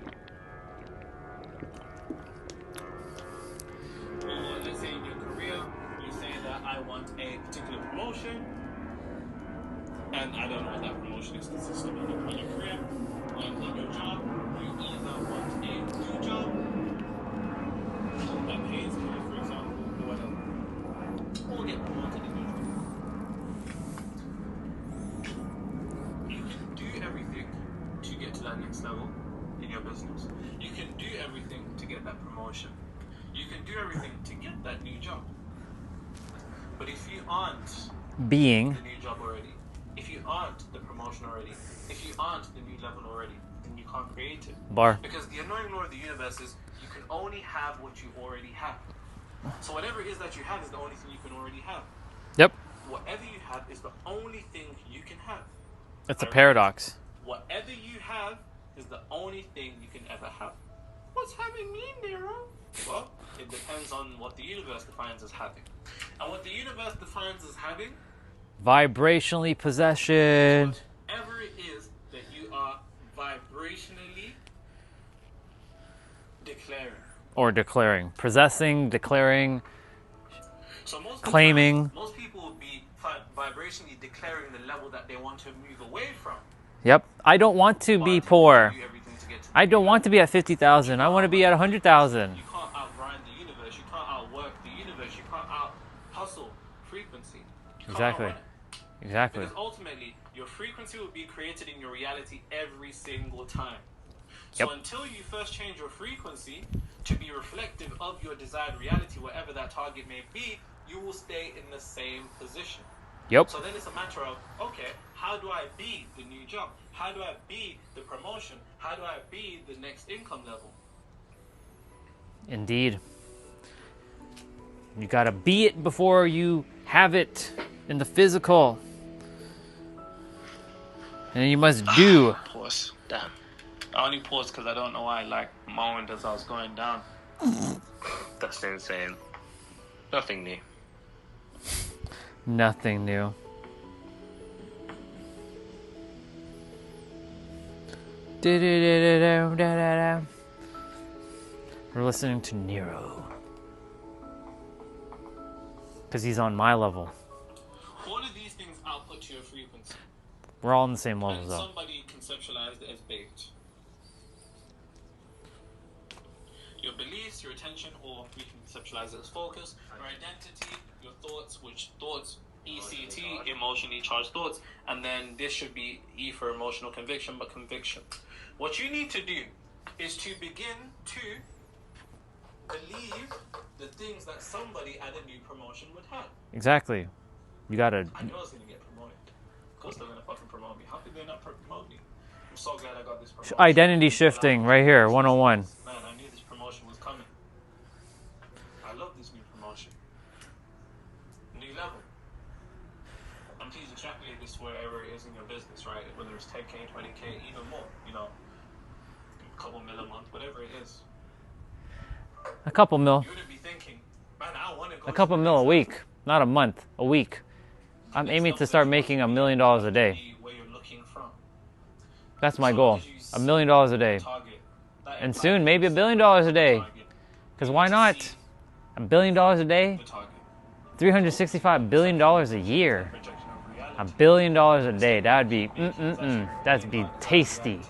[SPEAKER 3] Or let's say in your career, you say that I want a particular promotion, and I don't know what that promotion is consistent of in your career. And in your job, you either want a new job that pays more, for example, or whatever, or get promoted in your job. You can do everything to get to that next level in your business. You can do everything to get that promotion. You can do everything to get that new job. But if you aren't
[SPEAKER 1] Being.
[SPEAKER 3] the new job already, if you aren't the promotion already, if you aren't the new level already, then you can't create it.
[SPEAKER 1] Bar.
[SPEAKER 3] Because the annoying law of the universe is you can only have what you already have. So whatever it is that you have is the only thing you can already have.
[SPEAKER 1] Yep.
[SPEAKER 3] Whatever you have is the only thing you can have.
[SPEAKER 1] That's a paradox.
[SPEAKER 3] Whatever you have is the only thing you can ever have. What's having mean, Nero? Well, it depends on what the universe defines as having. And what the universe defines as having,
[SPEAKER 1] Vibrationally possession.
[SPEAKER 3] whatever it is that you are vibrationally declaring.
[SPEAKER 1] Or declaring. Possessing, declaring,
[SPEAKER 3] So most
[SPEAKER 1] claiming.
[SPEAKER 3] times, most people will be vibrationally declaring the level that they want to move away from.
[SPEAKER 1] Yep. I don't want to be
[SPEAKER 3] But
[SPEAKER 1] poor.
[SPEAKER 3] you do everything to get to
[SPEAKER 1] I don't want to be at 50,000. I want to be at 100,000.
[SPEAKER 3] You can't outrun the universe. You can't outwork the universe. You can't out-hustle frequency. You can't
[SPEAKER 1] Exactly.
[SPEAKER 3] outrun it.
[SPEAKER 1] Exactly.
[SPEAKER 3] Because ultimately, your frequency will be created in your reality every single time. So
[SPEAKER 1] Yep.
[SPEAKER 3] until you first change your frequency to be reflective of your desired reality, whatever that target may be, you will stay in the same position.
[SPEAKER 1] Yep.
[SPEAKER 3] So then it's a matter of, okay, how do I be the new job? How do I be the promotion? How do I be the next income level?
[SPEAKER 1] Indeed. You gotta be it before you have it in the physical. And then you must do.
[SPEAKER 3] Pause. Damn. I only paused because I don't know why I moaned as I was going down. That's insane. Nothing new.
[SPEAKER 1] Nothing new. We're listening to Nero. Because he's on my level.
[SPEAKER 3] All of these things output to your frequency.
[SPEAKER 1] We're all on the same level,
[SPEAKER 3] And
[SPEAKER 1] though.
[SPEAKER 3] somebody conceptualized it as baked. Your beliefs, your attention, or we can conceptualize it as focus, your identity, your thoughts, which thoughts, ECT, emotionally charged thoughts, and then this should be E for emotional conviction, but conviction. What you need to do is to begin to believe the things that somebody at a new promotion would have.
[SPEAKER 1] Exactly. You gotta.
[SPEAKER 3] I know I was going to get promoted. Of course they're going to fucking promote me. How could they not promote me? I'm so glad I got this promotion.
[SPEAKER 1] Identity shifting, right here, 101.
[SPEAKER 3] Man, I knew this promotion was coming. I love this new promotion. New level. And please extrapolate this wherever it is in your business, right? Whether it's 10K, 20K, even more, you know, a couple mil a month, whatever it is.
[SPEAKER 1] A couple mil.
[SPEAKER 3] You wouldn't be thinking, man, I want to go
[SPEAKER 1] A couple mil a week. Not a month. A week. I'm aiming to start making $1 million a day.
[SPEAKER 3] Where you're looking from.
[SPEAKER 1] That's my goal. $1 million a day. And soon, maybe $1 billion a day. Because why not? $1 billion a day? $365 billion a year. $1 billion a day. That would be, that'd be tasty.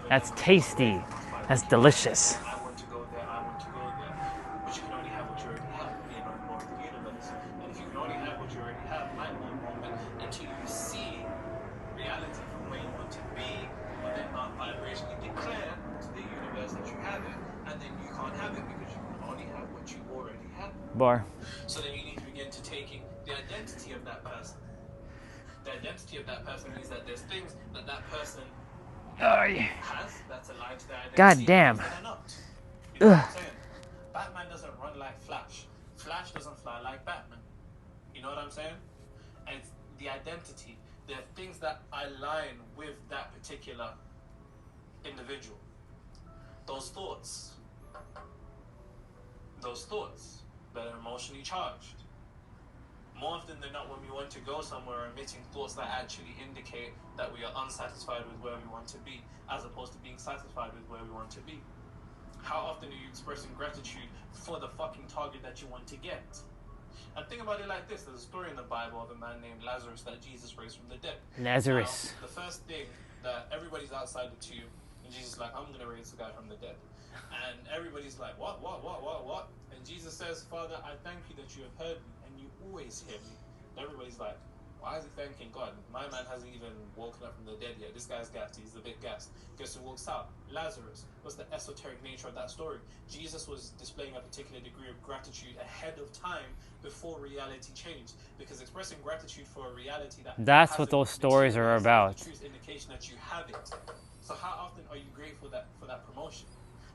[SPEAKER 1] That's tasty. That's delicious.
[SPEAKER 3] I want to go there, I want to go there. But you can only have what you already have, you know, more of the universe. And if you can only have what you already have, light bulb moment, until you see reality from where you want to be, but then not vibrationally declare to the universe that you have it, and then you can't have it because you can only have what you already have.
[SPEAKER 1] Bar.
[SPEAKER 3] So then you need to begin to taking the identity of that person. The identity of that person means that there's things that that person has that's aligned to their identity.
[SPEAKER 1] God damn.
[SPEAKER 3] They're not. You know what I'm saying? Batman doesn't run like Flash. Flash doesn't fly like Batman. You know what I'm saying? And it's the identity. There are things that align with that particular individual. Those thoughts that are emotionally charged. More often than not, when we want to go somewhere, we're emitting thoughts that actually indicate that we are unsatisfied with where we want to be, as opposed to being satisfied with where we want to be. How often are you expressing gratitude for the fucking target that you want to get? And think about it like this. There's a story in the Bible of a man named Lazarus that Jesus raised from the dead.
[SPEAKER 1] Lazarus.
[SPEAKER 3] Now, the first thing that everybody's outside the tomb, and Jesus is like, I'm going to raise the guy from the dead. And everybody's like, what? And Jesus says, Father, I thank you that you have heard me, and you always hear me. And everybody's like, why is he thanking God? My man hasn't even woken up from the dead yet. This guy's gassed. He's a bit gassed. Guess who walks out? Lazarus. What's the esoteric nature of that story? Jesus was displaying a particular degree of gratitude ahead of time before reality changed. Because expressing gratitude for a reality that
[SPEAKER 1] That's what those stories are about.
[SPEAKER 3] The true indication that you have it. So how often are you grateful for that promotion?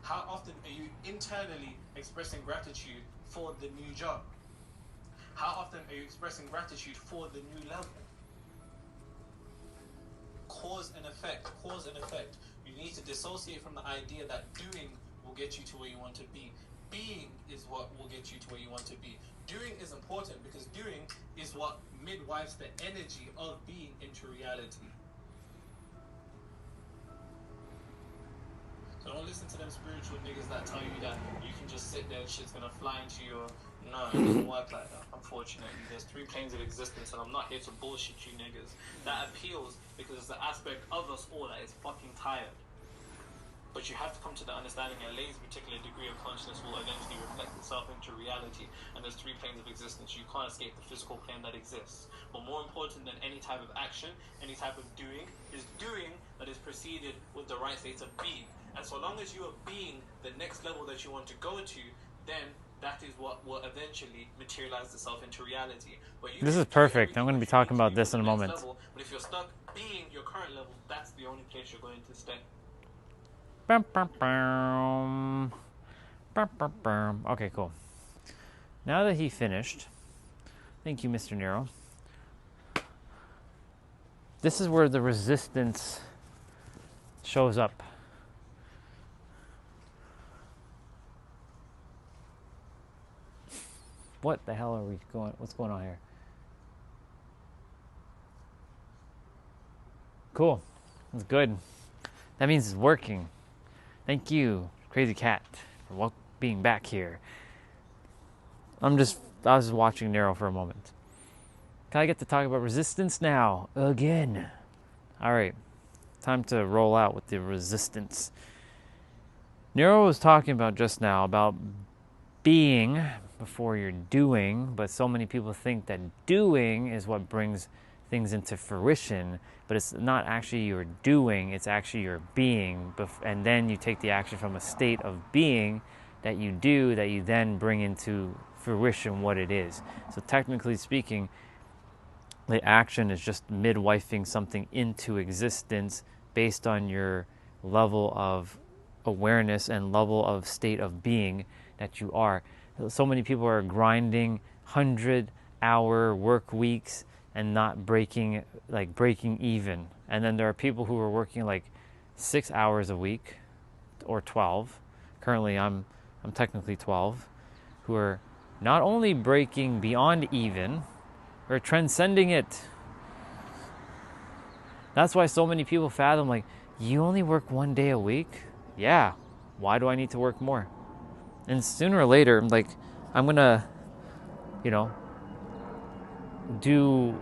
[SPEAKER 3] How often are you internally expressing gratitude for the new job? How often are you expressing gratitude for the new level? Cause and effect. You need to dissociate from the idea that doing will get you to where you want to be. Being is what will get you to where you want to be. Doing is important because doing is what midwives the energy of being into reality. So don't listen to them spiritual niggas that tell you that you can just sit there and shit's gonna fly into your... No, it doesn't work like that, unfortunately. There's 3 planes of existence, and I'm not here to bullshit you niggas. That appeals because it's the aspect of us all that is fucking tired. But you have to come to the understanding a lady's particular degree of consciousness will eventually reflect itself into reality. And there's 3 planes of existence. You can't escape the physical plane that exists. But more important than any type of action, any type of doing, is doing that is preceded with the right state of being. And so long as you are being the next level that you want to go to, then that is what will eventually materialize itself into reality.
[SPEAKER 1] This is perfect. I'm going to be talking about this in a moment.
[SPEAKER 3] Level, but if you're stuck being your current level, that's the only place you're going to stay.
[SPEAKER 1] Okay, cool. Now that he finished, thank you, Mr. Nero. This is where the resistance shows up. What the hell are we going? What's going on here? Cool. That's good. That means it's working. Thank you, Crazy Cat, for being back here. I was just watching Nero for a moment. Can I get to talk about resistance now? Again. All right. Time to roll out with the resistance. Nero was talking about just now about being before you're doing, but so many people think that doing is what brings things into fruition, but it's not actually your doing, it's actually your being, and then you take the action from a state of being that you do, that you then bring into fruition what it is. So technically speaking, the action is just midwifing something into existence based on your level of awareness and level of state of being that you are. So many people are grinding 100-hour work weeks and not breaking even. And then there are people who are working like 6 hours a week or 12. Currently I'm technically 12, who are not only breaking beyond even, or transcending it. That's why so many people fathom, like, you only work 1 day a week? Yeah. Why do I need to work more? And sooner or later, like, I'm gonna, do,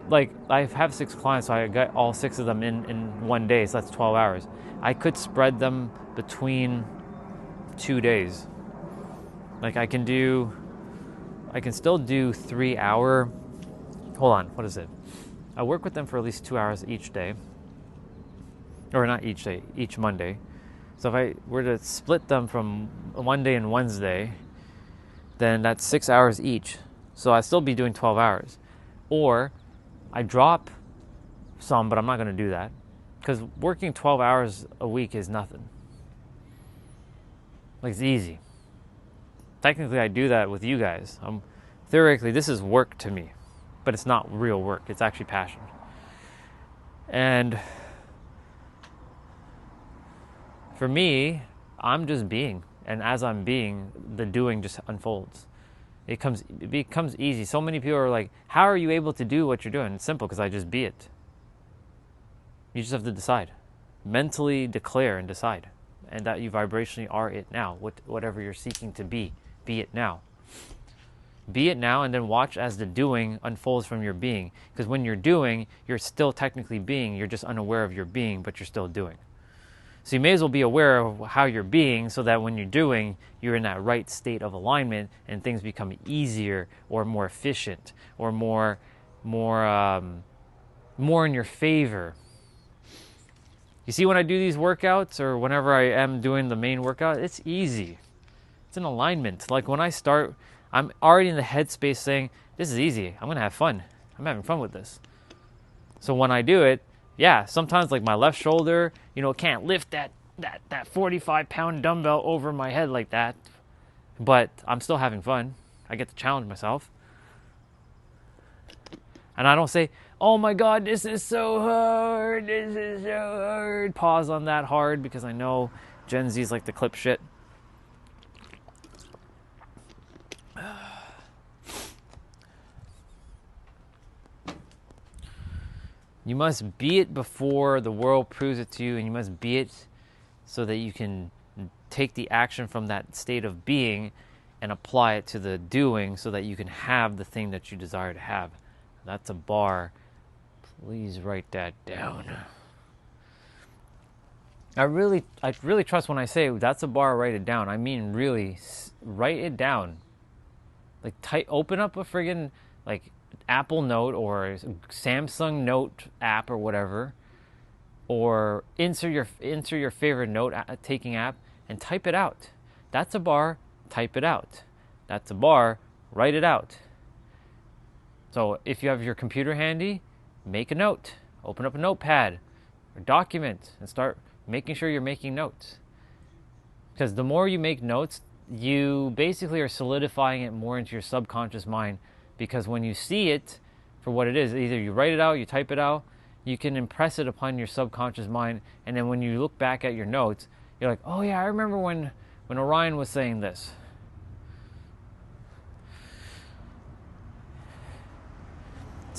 [SPEAKER 1] like, I have 6 clients, so I got all 6 of them in 1 day, so that's 12 hours. I could spread them between 2 days. Like, I can still do 3-hour, hold on, what is it? I work with them for at least 2 hours each day. Or not each day, each Monday. So if I were to split them from Monday and Wednesday, then that's 6 hours each. So I'd still be doing 12 hours. Or I drop some, but I'm not going to do that. Because working 12 hours a week is nothing. Like, it's easy. Technically, I do that with you guys. Theoretically, this is work to me, but it's not real work. It's actually passion. And for me, I'm just being. And as I'm being, the doing just unfolds. It becomes easy. So many people are like, how are you able to do what you're doing? It's simple, because I just be it. You just have to decide. Mentally declare and decide. And that you vibrationally are it now. Whatever you're seeking to be it now. Be it now, and then watch as the doing unfolds from your being. Because when you're doing, you're still technically being. You're just unaware of your being, but you're still doing. So you may as well be aware of how you're being, so that when you're doing, you're in that right state of alignment, and things become easier or more efficient or more in your favor. You see, when I do these workouts, or whenever I am doing the main workout, it's easy. It's an alignment. Like, when I start, I'm already in the headspace saying, this is easy. I'm going to have fun. I'm having fun with this. So when I do it, yeah, sometimes like my left shoulder, can't lift that 45-pound dumbbell over my head like that. But I'm still having fun. I get to challenge myself. And I don't say, oh my God, this is so hard. This is so hard. Pause on that hard, because I know Gen Z's like to clip shit. You must be it before the world proves it to you, and you must be it so that you can take the action from that state of being and apply it to the doing, so that you can have the thing that you desire to have. That's a bar. Please write that down. I really trust when I say that's a bar, write it down. I mean, really, write it down. Like, open up a friggin' like Apple Note or Samsung Note app or whatever, or insert your favorite note taking app and type it out. That's a bar, type it out. That's a bar, write it out. So if you have your computer handy, make a note. Open up a notepad or document and start making sure you're making notes. Because the more you make notes, you basically are solidifying it more into your subconscious mind. Because when you see it for what it is, either you write it out, you type it out, you can impress it upon your subconscious mind. And then when you look back at your notes, you're like, oh yeah, I remember when Orion was saying this.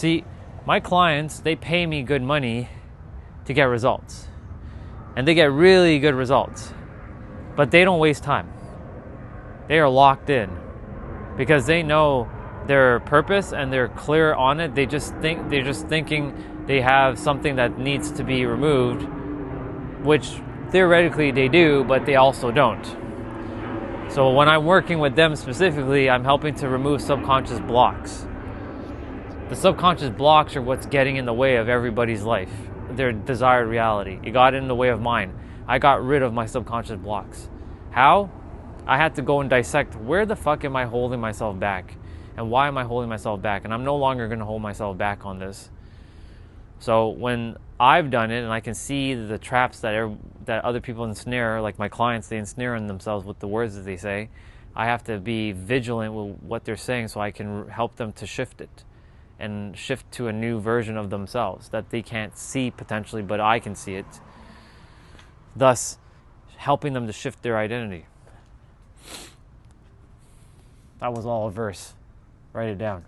[SPEAKER 1] See, my clients, they pay me good money to get results. And they get really good results. But they don't waste time. They are locked in because they know their purpose and they're clear on it. They're just thinking they have something that needs to be removed, which theoretically they do, but they also don't. So when I'm working with them specifically, I'm helping to remove subconscious blocks. The subconscious blocks are what's getting in the way of everybody's life, their desired reality. It got in the way of mine. I got rid of my subconscious blocks. How? I had to go and dissect, where the fuck am I holding myself back? And why am I holding myself back? And I'm no longer going to hold myself back on this. So when I've done it and I can see the traps that other people ensnare, like my clients, they ensnare in themselves with the words that they say, I have to be vigilant with what they're saying so I can help them to shift it and shift to a new version of themselves that they can't see potentially, but I can see it. Thus, helping them to shift their identity. That was all a verse. Write it down.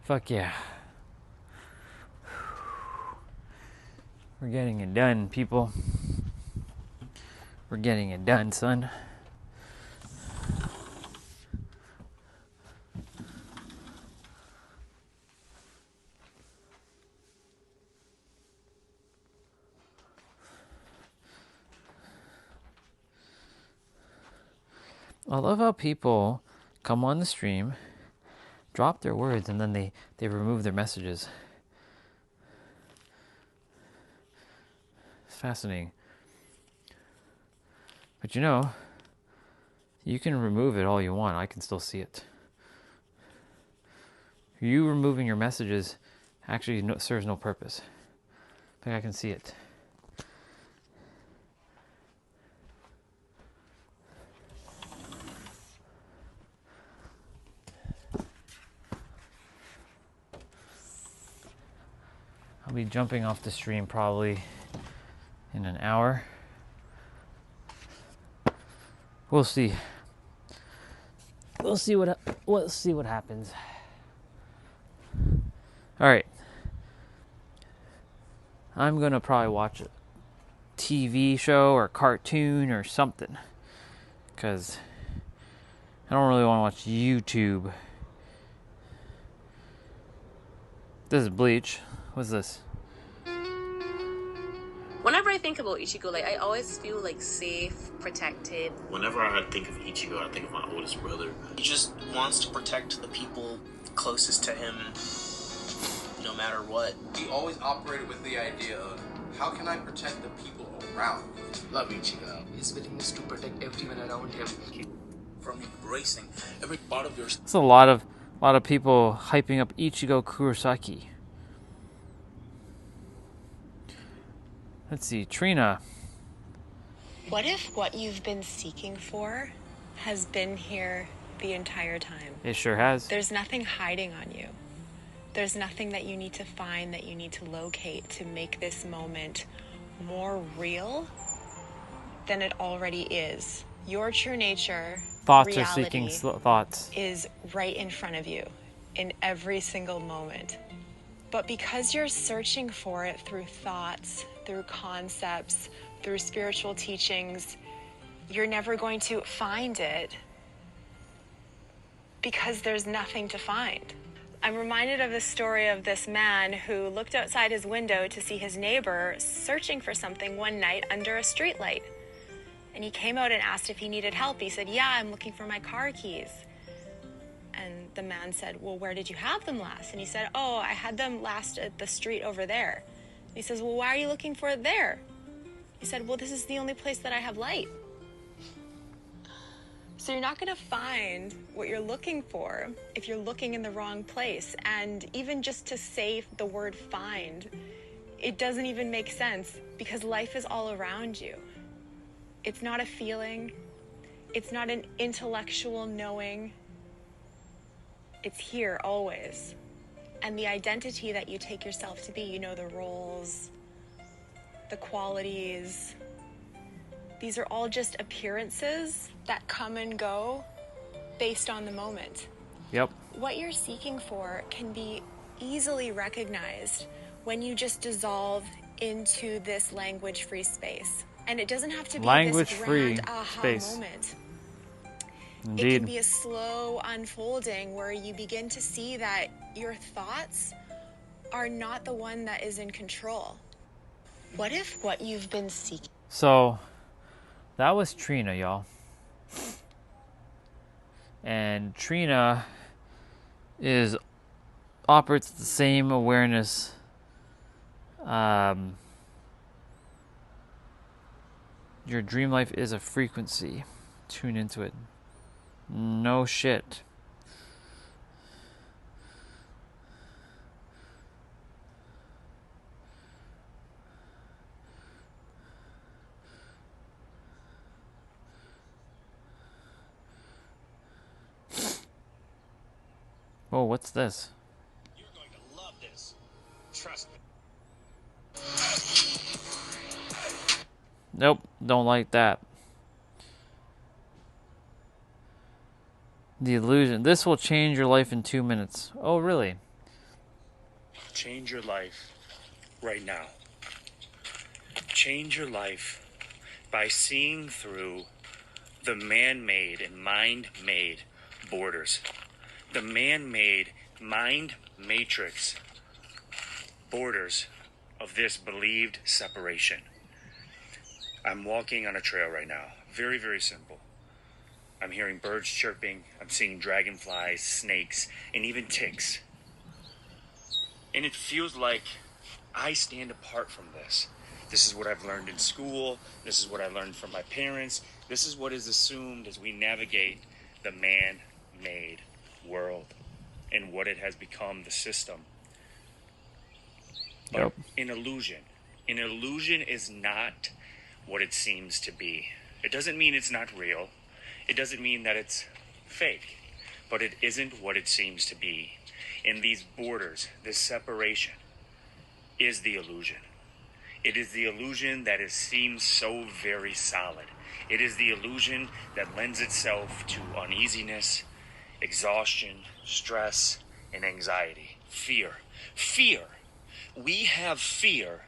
[SPEAKER 1] Fuck yeah. We're getting it done, people. We're getting it done, son. I love how people come on the stream, drop their words, and then they remove their messages. It's fascinating. But you know, you can remove it all you want. I can still see it. You removing your messages actually serves no purpose. But I can see it. I'll be jumping off the stream probably in an hour. We'll see. We'll see what happens. All right. I'm gonna probably watch a TV show or cartoon or something, because I don't really want to watch YouTube. This is Bleach. What's this?
[SPEAKER 5] Whenever I think about Ichigo, like, I always feel like safe, protected.
[SPEAKER 6] Whenever I think of Ichigo, I think of my oldest brother.
[SPEAKER 7] He just wants to protect the people closest to him, no matter what.
[SPEAKER 8] He always operated with the idea of, how can I protect the people around me?
[SPEAKER 7] Love Ichigo. His willingness to protect everyone around him.
[SPEAKER 8] From embracing every part of your...
[SPEAKER 1] There's a lot of people hyping up Ichigo Kurosaki. Let's see, Trina.
[SPEAKER 9] What if what you've been seeking for has been here the entire time?
[SPEAKER 1] It sure has.
[SPEAKER 9] There's nothing hiding on you. There's nothing that you need to find, that you need to locate to make this moment more real than it already is. Your true nature,
[SPEAKER 1] Thoughts are seeking thoughts.
[SPEAKER 9] is right in front of you in every single moment. But because you're searching for it through thoughts, through concepts, through spiritual teachings, you're never going to find it because there's nothing to find. I'm reminded of the story of this man who looked outside his window to see his neighbor searching for something one night under a streetlight. And he came out and asked if he needed help. He said, "Yeah, I'm looking for my car keys." And the man said, "Well, where did you have them last?" And he said, "Oh, I had them last at the street over there." And he says, "Well, why are you looking for it there?" You said, well, this is the only place that I have light. So you're not going to find what you're looking for if you're looking in the wrong place. And even just to say the word find, it doesn't even make sense because life is all around you. It's not a feeling. It's not an intellectual knowing. It's here always. And the identity that you take yourself to be, you know, the roles, the qualities, these are all just appearances that come and go based on the moment.
[SPEAKER 1] Yep.
[SPEAKER 9] What you're seeking for can be easily recognized when you just dissolve into this language-free space. And it doesn't have to be this grand aha moment.
[SPEAKER 1] Indeed.
[SPEAKER 9] It can be a slow unfolding where you begin to see that your thoughts are not the one that is in control. What if what you've been seeking...
[SPEAKER 1] So, that was Trina, y'all. And Trina operates the same awareness your dream life is a frequency. Tune into it. No shit. Oh, what's this?
[SPEAKER 6] You're going to love this. Trust me.
[SPEAKER 1] Nope, don't like that. The illusion. This will change your life in 2 minutes. Oh, really?
[SPEAKER 6] Change your life right now. Change your life by seeing through the man-made and mind-made borders. The man-made mind matrix borders of this believed separation. I'm walking on a trail right now. Very, very simple. I'm hearing birds chirping. I'm seeing dragonflies, snakes, and even ticks. And it feels like I stand apart from this. This is what I've learned in school. This is what I learned from my parents. This is what is assumed as we navigate the man-made world and what it has become, the system. But an illusion is not what it seems to be. It doesn't mean it's not real. It doesn't mean that it's fake, but it isn't what it seems to be. And these borders, this separation, is the illusion. It is the illusion that seems so very solid. It is the illusion that lends itself to uneasiness, exhaustion, stress, and anxiety. Fear. Fear. We have fear,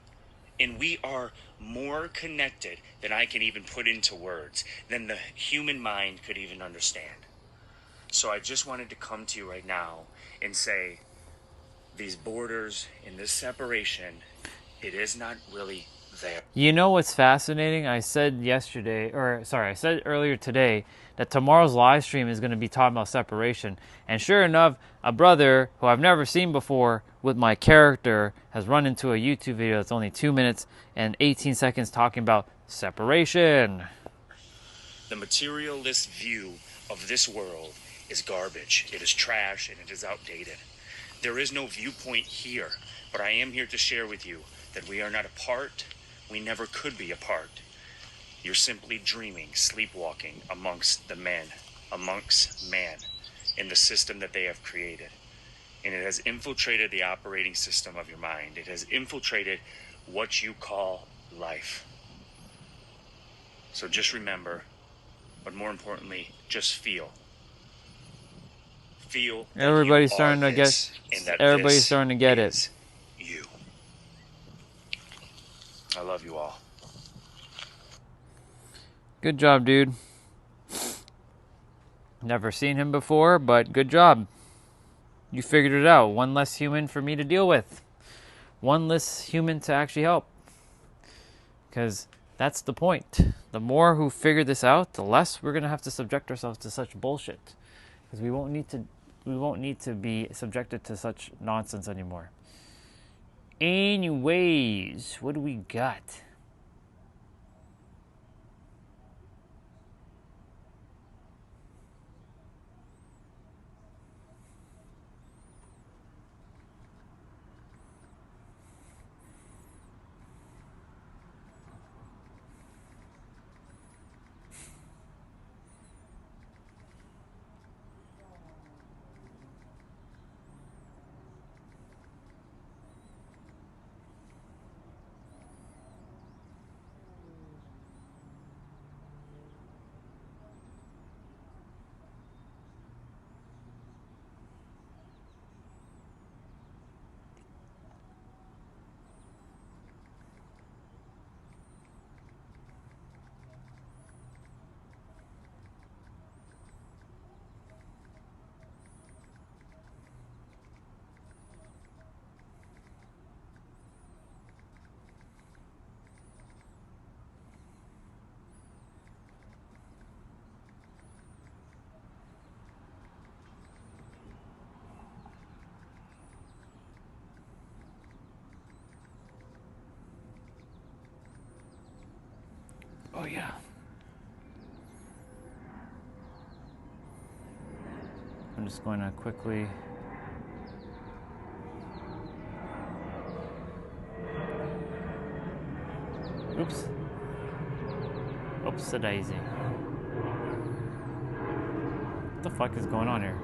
[SPEAKER 6] and we are more connected than I can even put into words, than the human mind could even understand. So I just wanted to come to you right now and say, these borders and this separation, it is not really there.
[SPEAKER 1] You know what's fascinating? I said earlier today that tomorrow's live stream is going to be talking about separation. And sure enough, a brother who I've never seen before with my character has run into a YouTube video that's only 2 minutes and 18 seconds talking about separation.
[SPEAKER 6] The materialist view of this world is garbage. It is trash and it is outdated. There is no viewpoint here, but I am here to share with you that we are not apart. We never could be apart. You're simply dreaming, sleepwalking amongst man, in the system that they have created. And it has infiltrated the operating system of your mind. It has infiltrated what you call life. So just remember, but more importantly, just feel. Feel.
[SPEAKER 1] Everybody's starting to get. Everybody's starting to get it.
[SPEAKER 6] You. I love you all.
[SPEAKER 1] Good job, dude. Never seen him before, but good job. You figured it out. One less human for me to deal with. One less human to actually help. Because that's the point. The more who figure this out, the less we're going to have to subject ourselves to such bullshit. Because we won't need to be subjected to such nonsense anymore. Anyways, what do we got? Oh, yeah. I'm just going to quickly... Oops. Oops, a daisy. What the fuck is going on here?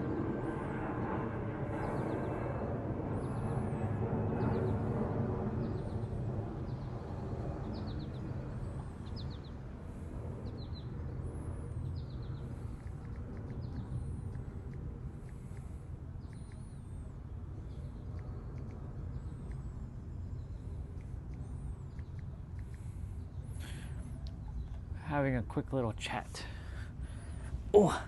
[SPEAKER 1] Having a quick little chat. Oh.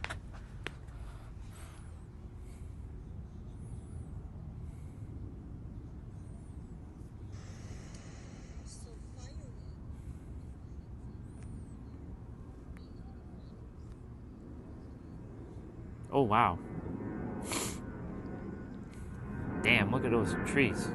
[SPEAKER 1] Oh, wow. Damn, look at those trees.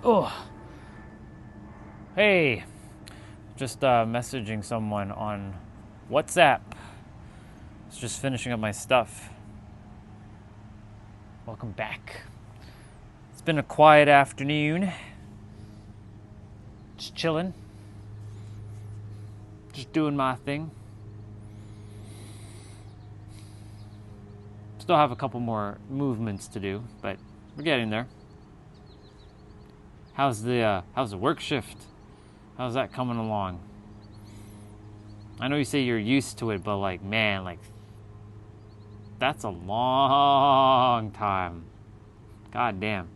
[SPEAKER 1] Oh. Hey. Just messaging someone on WhatsApp. It's just finishing up my stuff. Welcome back. It's been a quiet afternoon. Just chilling. Just doing my thing. Still have a couple more movements to do, but we're getting there. How's the work shift? How's that coming along? I know you say you're used to it, but like, man, like, that's a long time. God damn.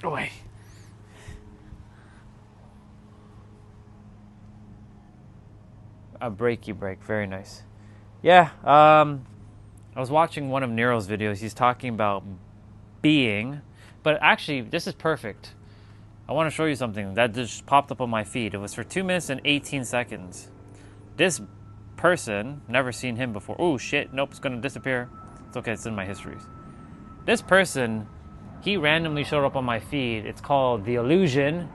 [SPEAKER 1] Oh, wait. A breaky break, very nice. Yeah, I was watching one of Nero's videos. He's talking about being, but actually, this is perfect. I want to show you something that just popped up on my feed. It was for 2 minutes and 18 seconds. This person, never seen him before. Oh shit, nope, it's gonna disappear. It's okay, it's in my histories. This person, he randomly showed up on my feed. It's called The Illusion.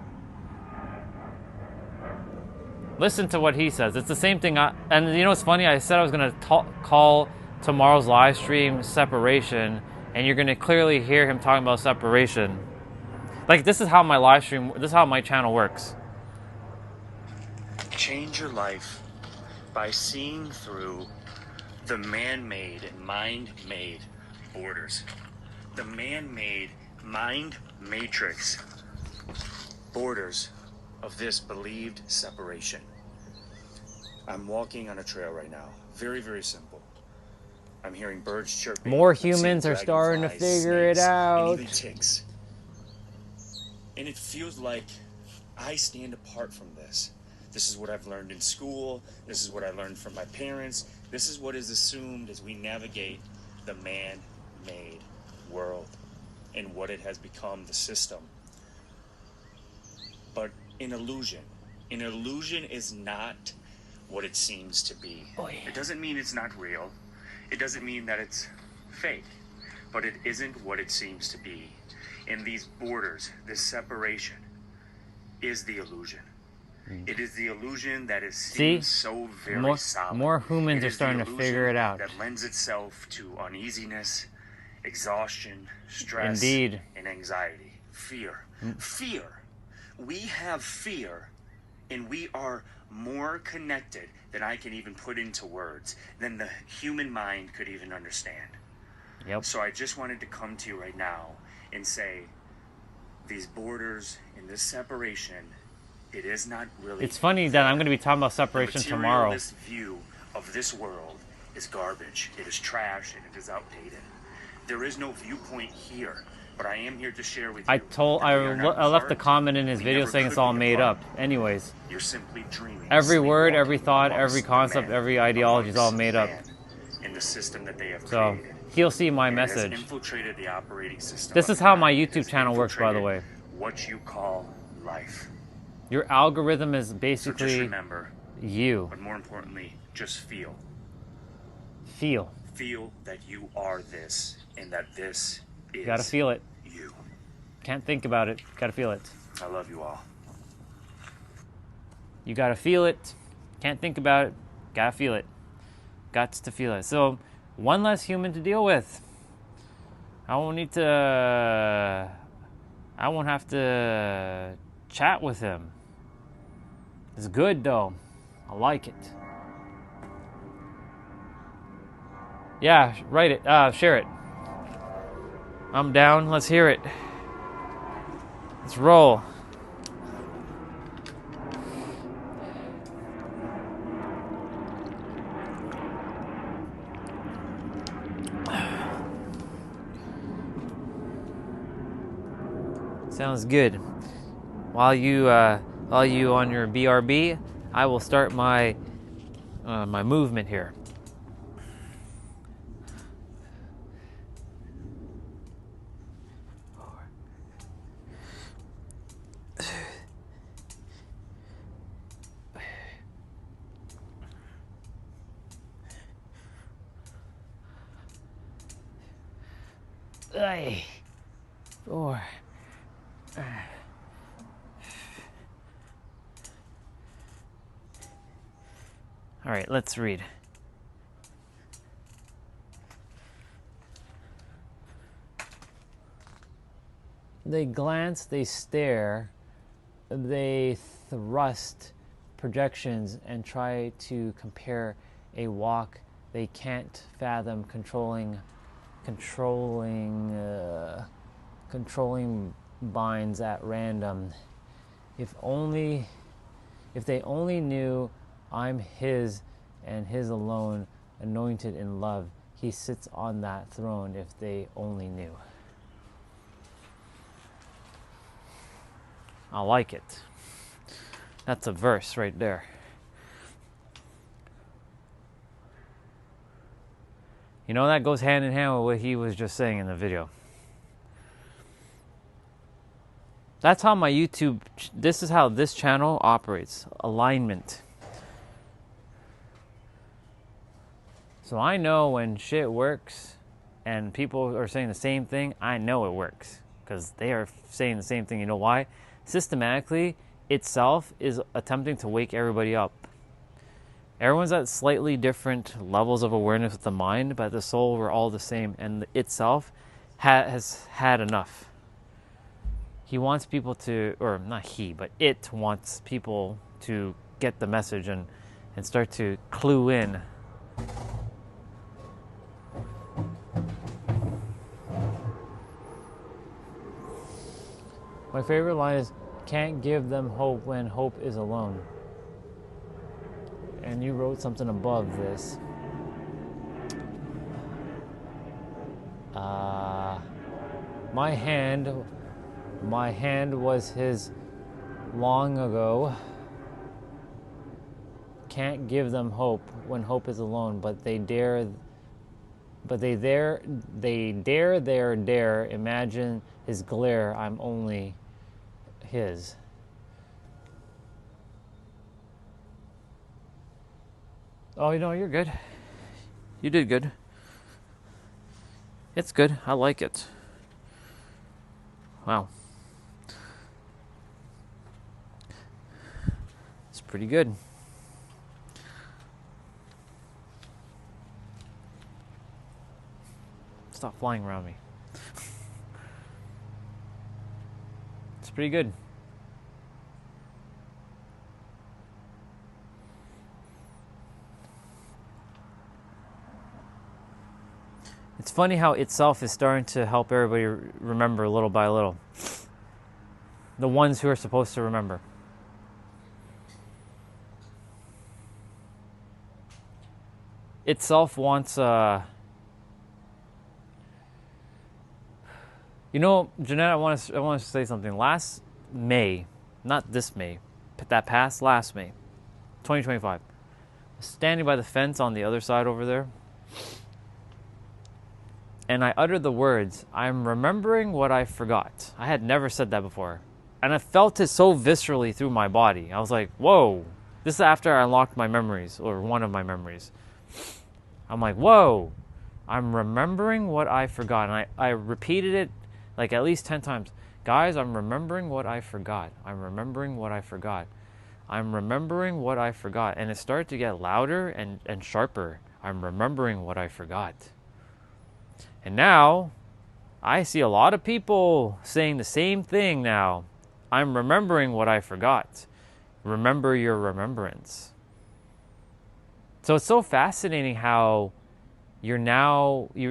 [SPEAKER 1] Listen to what he says. It's the same thing. And you know what's funny? I said I was going to call tomorrow's live stream separation, and you're going to clearly hear him talking about separation. Like, this is how my live stream, this is how my channel works.
[SPEAKER 6] Change your life by seeing through the man-made and mind-made borders. The man-made mind matrix borders of this believed separation. I'm walking on a trail right now. Very, very simple. I'm hearing birds chirping.
[SPEAKER 1] More humans are starting to figure it out.
[SPEAKER 6] And even ticks. And it feels like I stand apart from this. This is what I've learned in school. This is what I learned from my parents. This is what is assumed as we navigate the man-made world and what it has become, the system an illusion. An illusion is not what it seems to be. It doesn't mean it's not real. It doesn't mean that it's fake. But it isn't what it seems to be. And these borders, this separation, is the illusion. It is the illusion that is seen so very solid.
[SPEAKER 1] More humans are starting to figure it out.
[SPEAKER 6] That lends itself to uneasiness, exhaustion, stress,
[SPEAKER 1] Indeed.
[SPEAKER 6] and anxiety. Fear. Fear. We have fear, and we are more connected than I can even put into words, than the human mind could even understand.
[SPEAKER 1] Yep.
[SPEAKER 6] So I just wanted to come to you right now and say, these borders and this separation, it is not really...
[SPEAKER 1] It's funny that I'm going to be talking about separation tomorrow.
[SPEAKER 6] This view of this world is garbage. It is trash and it is outdated. There is no viewpoint here, but I am here to share with you.
[SPEAKER 1] I left a comment in his video saying it's all made up. Anyways,
[SPEAKER 6] you're simply dreaming.
[SPEAKER 1] Every word, every thought, every concept, every ideology is all made up.
[SPEAKER 6] In the system that they have
[SPEAKER 1] so
[SPEAKER 6] created.
[SPEAKER 1] He'll see my
[SPEAKER 6] And it has
[SPEAKER 1] message.
[SPEAKER 6] infiltrated the operating system.
[SPEAKER 1] This is how my YouTube channel works, by the way.
[SPEAKER 6] What you call life.
[SPEAKER 1] Your algorithm is
[SPEAKER 6] So
[SPEAKER 1] basically
[SPEAKER 6] just remember,
[SPEAKER 1] you.
[SPEAKER 6] but more importantly, just feel.
[SPEAKER 1] Feel.
[SPEAKER 6] Feel that you are this, and that this is
[SPEAKER 1] You gotta feel it.
[SPEAKER 6] you.
[SPEAKER 1] Can't think about it. Gotta feel it.
[SPEAKER 6] I love you all.
[SPEAKER 1] You gotta feel it. Can't think about it. Gotta feel it. Gots to feel it. So, one less human to deal with. I won't have to chat with him. It's good though. I like it. Yeah, write it. Share it. I'm down. Let's hear it. Let's roll. Sounds good. While you on your BRB, I will start my my movement here. Ay, 4. All right, let's read. They glance, they stare, they thrust projections and try to compare a walk they can't fathom, controlling binds at random. If they only knew I'm his and his alone, anointed in love. He sits on that throne. If they only knew. I like it. That's a verse right there. You know, that goes hand in hand with what he was just saying in the video. That's how my YouTube, this is how this channel operates. Alignment. So I know when shit works and people are saying the same thing, I know it works. Because they are saying the same thing. You know why? Systematically, itself is attempting to wake everybody up. Everyone's at slightly different levels of awareness with the mind, but the soul, we're all the same. And the itself has had enough. He wants people to, or not he, but it wants people to get the message and start to clue in. My favorite line is, can't give them hope when hope is alone. And you wrote something above this. My hand was his long ago. Can't give them hope when hope is alone, but they dare imagine his glare. I'm only his. Oh, you know, you're good. You did good. It's good. I like it. Wow. It's pretty good. Stop flying around me. It's pretty good. It's funny how itself is starting to help everybody remember little by little. The ones who are supposed to remember. Itself wants, you know, Jeanette, I want to say something. Last May, not this May, but that past last May, 2025, standing by the fence on the other side over there, and I uttered the words, "I'm remembering what I forgot." I had never said that before. And I felt it so viscerally through my body. I was like, whoa. This is after I unlocked my memories, or one of my memories. I'm like, whoa. I'm remembering what I forgot. And I repeated it like at least 10 times. Guys, I'm remembering what I forgot. I'm remembering what I forgot. I'm remembering what I forgot. And it started to get louder and sharper. I'm remembering what I forgot. And now, I see a lot of people saying the same thing now. I'm remembering what I forgot. Remember your remembrance. So it's so fascinating how you're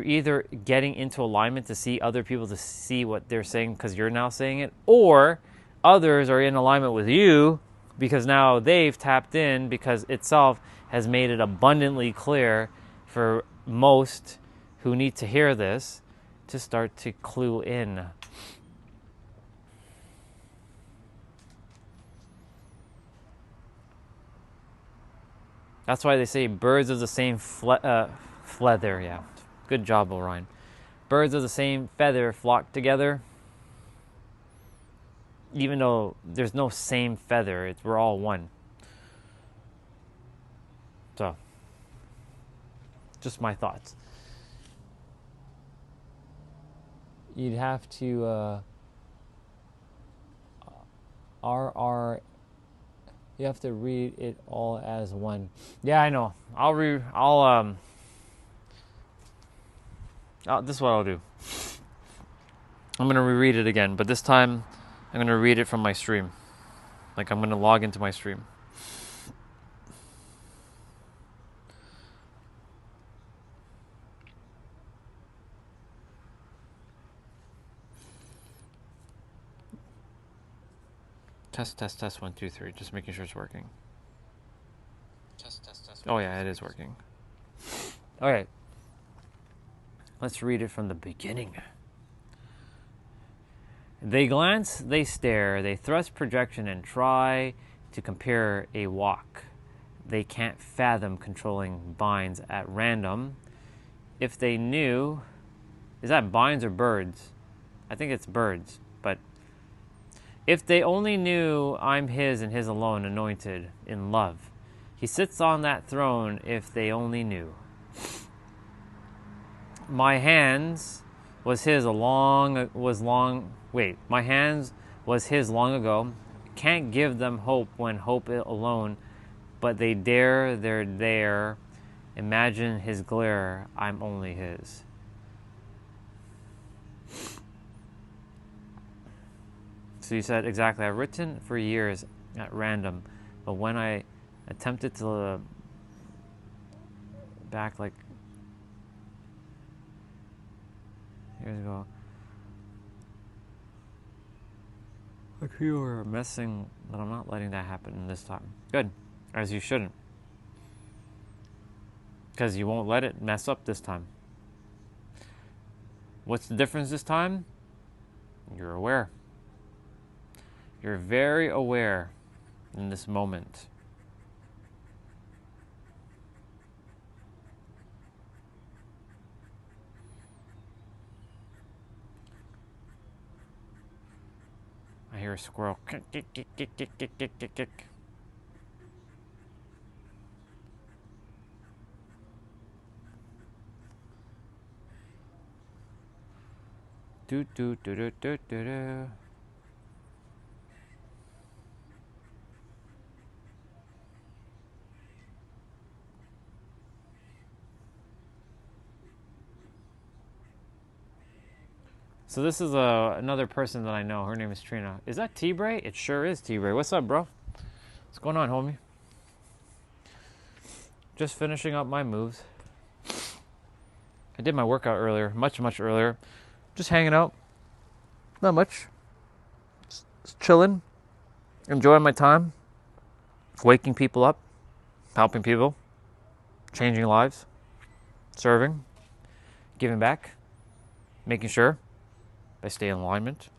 [SPEAKER 1] either getting into alignment to see other people to see what they're saying because you're now saying it, or others are in alignment with you because now they've tapped in because itself has made it abundantly clear for most who need to hear this to start to clue in. That's why they say birds of the same feather. Yeah, good job, Orion. Birds of the same feather flock together. Even though there's no same feather, we're all one. So, just my thoughts. You'd have to you have to read it all as one. Yeah, I know. This is what I'll do. I'm going to reread it again, but this time I'm going to read it from my stream. Like I'm going to log into my stream. Test 1 2 3, just making sure it's working. Test. Oh yeah, it is working. All right. Let's read it from the beginning. They glance, they stare, they thrust projection and try to compare a walk. They can't fathom controlling binds at random. If they knew, is that binds or birds? I think it's birds, but if they only knew I'm his and his alone, anointed in love. He sits on that throne if they only knew. My hands was his long ago. Can't give them hope when hope alone, but they're there. Imagine his glare, I'm only his. So you said, exactly, I've written for years at random, but when I attempted to back like years ago, like you were messing, but I'm not letting that happen this time. Good, as you shouldn't. Because you won't let it mess up this time. What's the difference this time? You're aware. You're very aware in this moment. I hear a squirrel. Kick, kick, kick, kick, kick, kick, kick, kick, kick. do do do do do do do. So this is another person that I know. Her name is Trina. Is that T-Bray? It sure is T-Bray. What's up, bro? What's going on, homie? Just finishing up my moves. I did my workout earlier, much earlier. Just hanging out. Not much. Just chilling. Enjoying my time. Waking people up. Helping people. Changing lives. Serving. Giving back. Making sure I stay in alignment.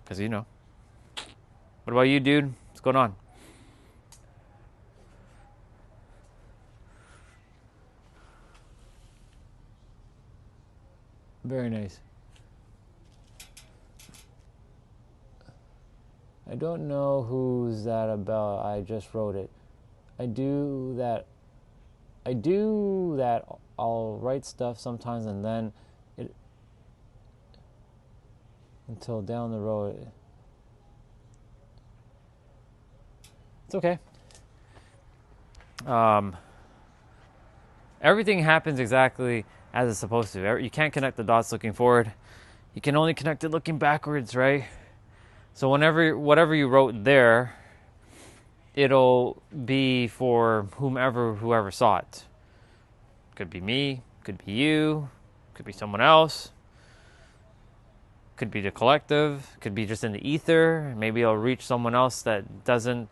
[SPEAKER 1] Because you know. What about you, dude? What's going on? Very nice. I don't know who's that about. I just wrote it. I do that. I'll write stuff sometimes and then it until down the road. It's okay. Everything happens exactly as it's supposed to. You can't connect the dots looking forward. You can only connect it looking backwards, right? So whatever you wrote there, it'll be for whoever saw it. Could be me, could be you, could be someone else, could be the collective, could be just in the ether. Maybe it'll reach someone else that doesn't,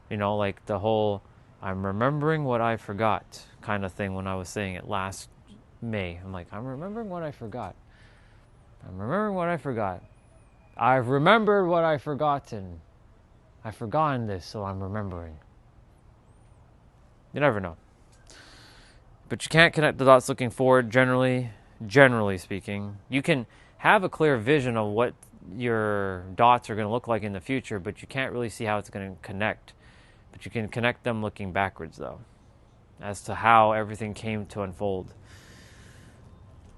[SPEAKER 1] like the whole I'm remembering what I forgot kind of thing when I was saying it last May. I'm like, I'm remembering what I forgot. I'm remembering what I forgot. I've remembered what I've forgotten. I've forgotten this, so I'm remembering. You never know. But you can't connect the dots looking forward, generally speaking. You can have a clear vision of what your dots are going to look like in the future, but you can't really see how it's going to connect. But you can connect them looking backwards, though, as to how everything came to unfold.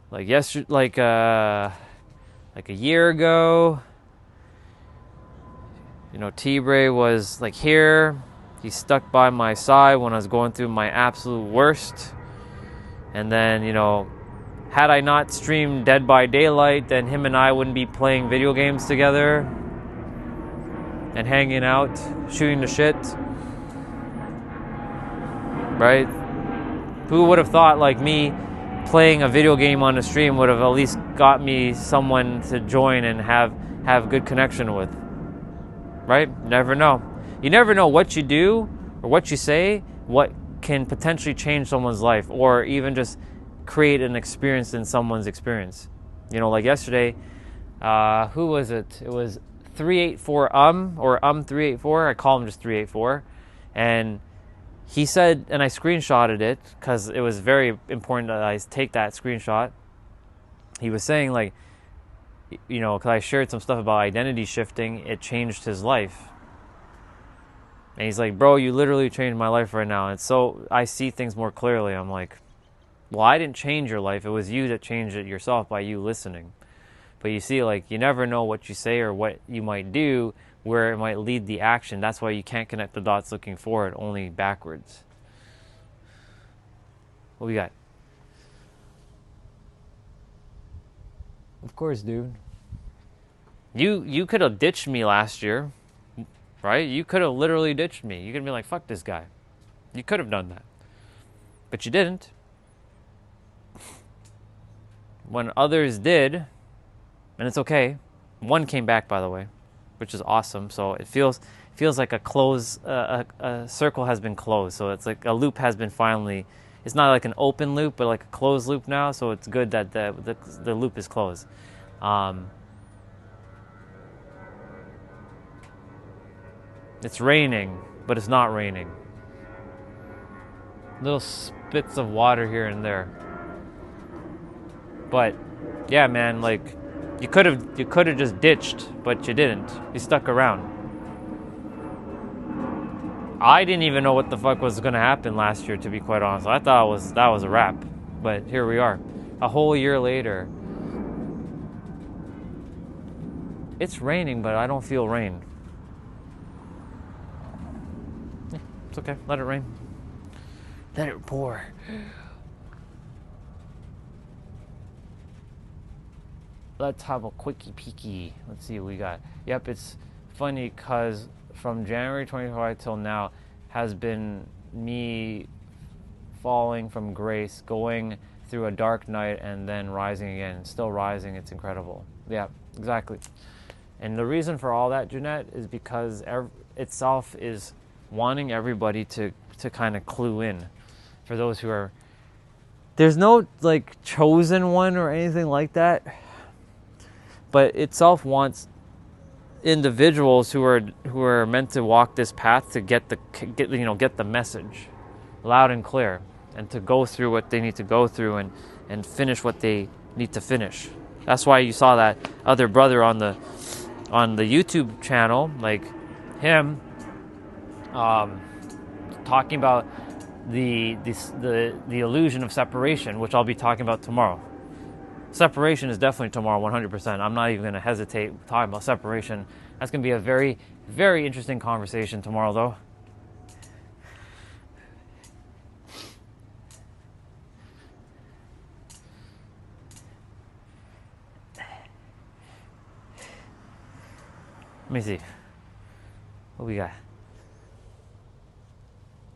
[SPEAKER 1] Like yesterday, like a year ago, T-Bray was like here. He stuck by my side when I was going through my absolute worst. And then, had I not streamed Dead by Daylight, then him and I wouldn't be playing video games together and hanging out, shooting the shit. Right? Who would have thought, like me, playing a video game on the stream would have at least got me someone to join and have good connection with. Right? Never know. You never know what you do or what you say, what can potentially change someone's life or even just create an experience in someone's experience. Like yesterday, who was it? It was 384 or 384. I call him just 384. And he said, and I screenshotted it because it was very important that I take that screenshot. He was saying, like, because I shared some stuff about identity shifting, it changed his life. And he's like, bro, you literally changed my life right now. And so I see things more clearly. I'm like, well, I didn't change your life. It was you that changed it yourself by you listening. But you see, like, you never know what you say or what you might do where it might lead the action. That's why you can't connect the dots looking forward, only backwards. What we got? Of course, dude. You could have ditched me last year, right? You could have literally ditched me. You could be like, fuck this guy. You could have done that. But you didn't. When others did, and it's okay. One came back, by the way, which is awesome. So it feels like a circle has been closed. So it's like a loop has been finally. It's not like an open loop, but like a closed loop now. So it's good that the loop is closed. It's raining, but it's not raining. Little spits of water here and there. But yeah, man, like you could have just ditched, but you didn't. You stuck around. I didn't even know what the fuck was going to happen last year, to be quite honest. I thought that was a wrap. But here we are. A whole year later. It's raining, but I don't feel rain. Yeah, it's okay. Let it rain. Let it pour. Let's have a quickie peeky. Let's see what we got. Yep, it's funny because from January 25 till now has been me falling from grace, going through a dark night, and then rising again. Still rising. It's incredible. Yeah, exactly. And the reason for all that, Jeanette, is because itself is wanting everybody to kind of clue in. For those who are, there's no like chosen one or anything like that, but itself wants individuals who are meant to walk this path to get the message loud and clear, and to go through what they need to go through and finish what they need to finish. That's why you saw that other brother on the YouTube channel, like him, talking about the illusion of separation, which I'll be talking about tomorrow. Separation is definitely tomorrow, 100%. I'm not even going to hesitate talking about separation. That's going to be a very, very interesting conversation tomorrow, though. Let me see. What we got?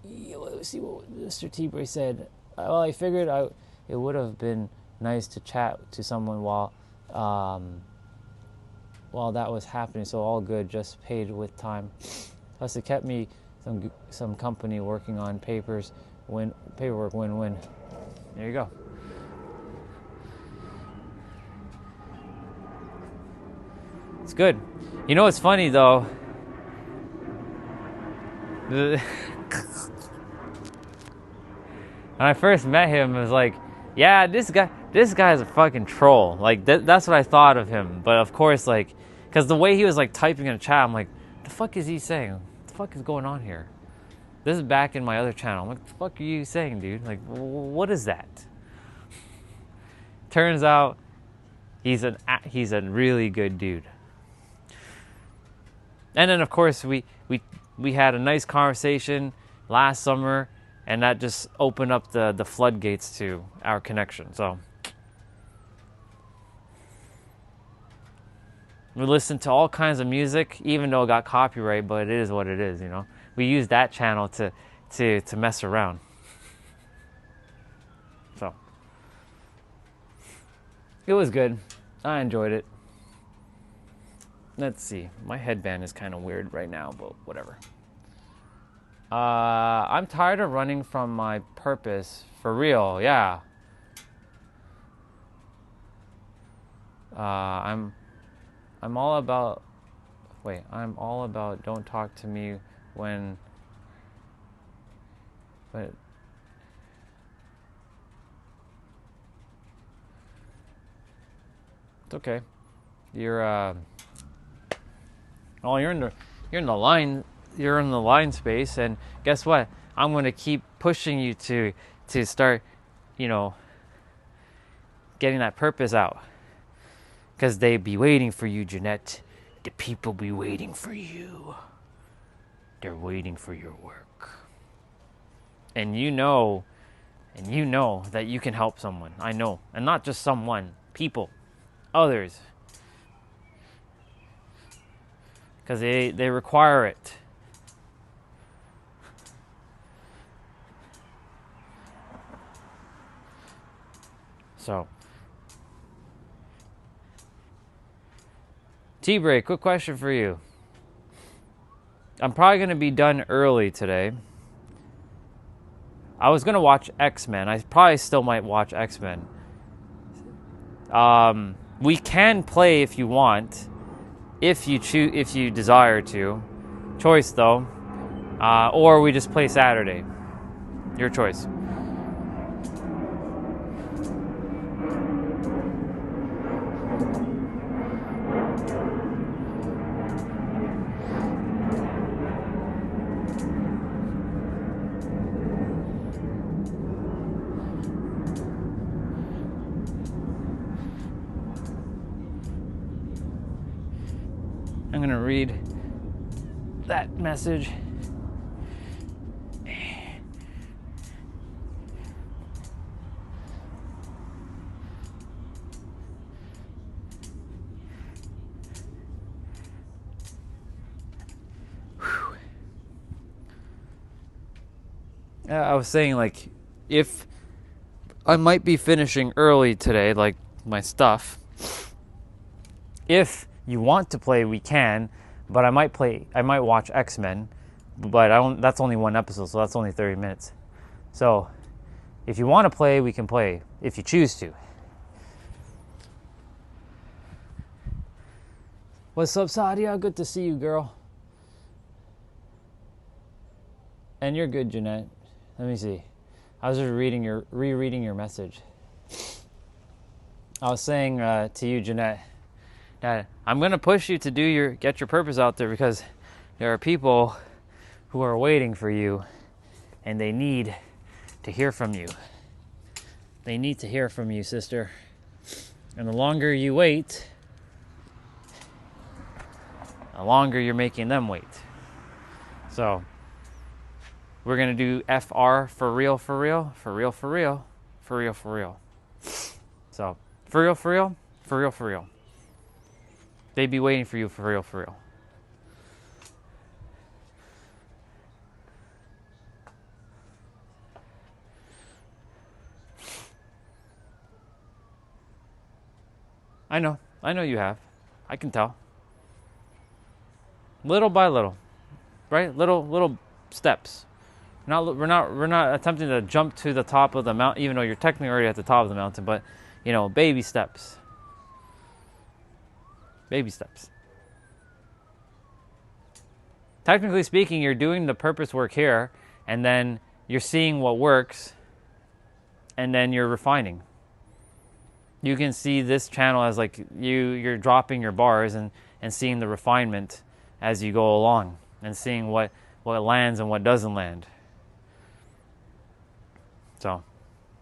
[SPEAKER 1] Yeah, let's see what Mr. T-Bray said. Well, I figured it would have been nice to chat to someone while that was happening. So all good, just paid with time. Plus, it kept me some company working on paperwork. Win-win. There you go. It's good. You know what's funny though? When I first met him, it was like, yeah, this guy's a fucking troll. Like that's what I thought of him. But of course, like, because the way he was like typing in a chat, I'm like, the fuck is he saying? What the fuck is going on here? This is back in my other channel. I'm like, what the fuck are you saying, dude? Like, what is that? Turns out, he's a really good dude. And then, of course, we had a nice conversation last summer, and that just opened up the floodgates to our connection. So we listened to all kinds of music, even though it got copyright, but it is what it is, you know. We used that channel to mess around. So it was good. I enjoyed it. Let's see. My headband is kind of weird right now, but whatever. I'm tired of running from my purpose. For real, yeah. I'm all about... Wait, I'm all about don't talk to me when... But... It's okay. You're in the line space, and guess what? I'm going to keep pushing you to start, getting that purpose out. Because they be waiting for you, Jeanette. The people be waiting for you. They're waiting for your work. And you know that you can help someone. I know. And not just someone. People. Others. Because they require it. So, T-Bray, quick question for you. I'm probably going to be done early today. I was going to watch X-Men. I probably still might watch X-Men. We can play if you want. If you desire to. Choice though. Or we just play Saturday. Your choice. I'm gonna read that message. I was saying, like, if I might be finishing early today, like my stuff. If you want to play, we can, but I might watch X-Men, but that's only one episode, so that's only 30 minutes. So if you want to play, we can play, if you choose to. What's up, Sadia? Good to see you, girl. And you're good, Jeanette. Let me see. I was just rereading your message. I was saying to you, Jeanette, that I'm going to push you to get your purpose out there, because there are people who are waiting for you, and they need to hear from you. They need to hear from you, sister. And the longer you wait, the longer you're making them wait. So we're going to do FR, for real, for real, for real, for real, for real, for real. So, for real, for real, for real, for real. They'd be waiting for you, for real, for real. I know you have. I can tell. Little by little, right? Little steps. We're not attempting to jump to the top of the mountain, even though you're technically already at the top of the mountain. But baby steps. Baby steps. Technically speaking, you're doing the purpose work here, and then you're seeing what works, and then you're refining. You can see this channel as like you're dropping your bars and seeing the refinement as you go along, and seeing what lands and what doesn't land. So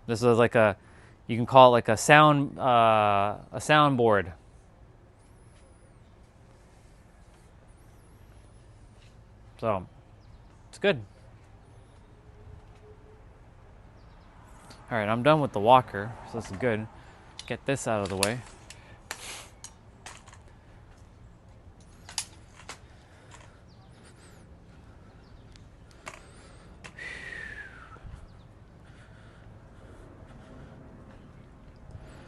[SPEAKER 1] this is like you can call it like a soundboard. So it's good. All right, I'm done with the walker, so this is good. Get this out of the way.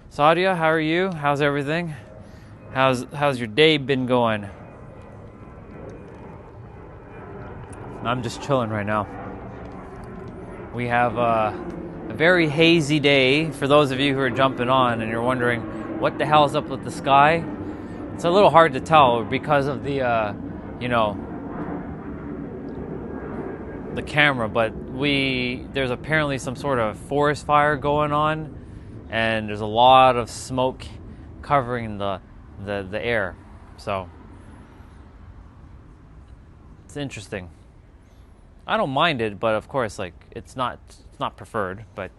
[SPEAKER 1] Sadia, how are you? How's everything? How's your day been going? I'm just chilling right now. We have a very hazy day. For those of you who are jumping on and you're wondering what the hell's up with the sky, it's a little hard to tell because of the the camera. But there's apparently some sort of forest fire going on, and there's a lot of smoke covering the air. So it's interesting. I don't mind it, but of course, like it's not preferred. But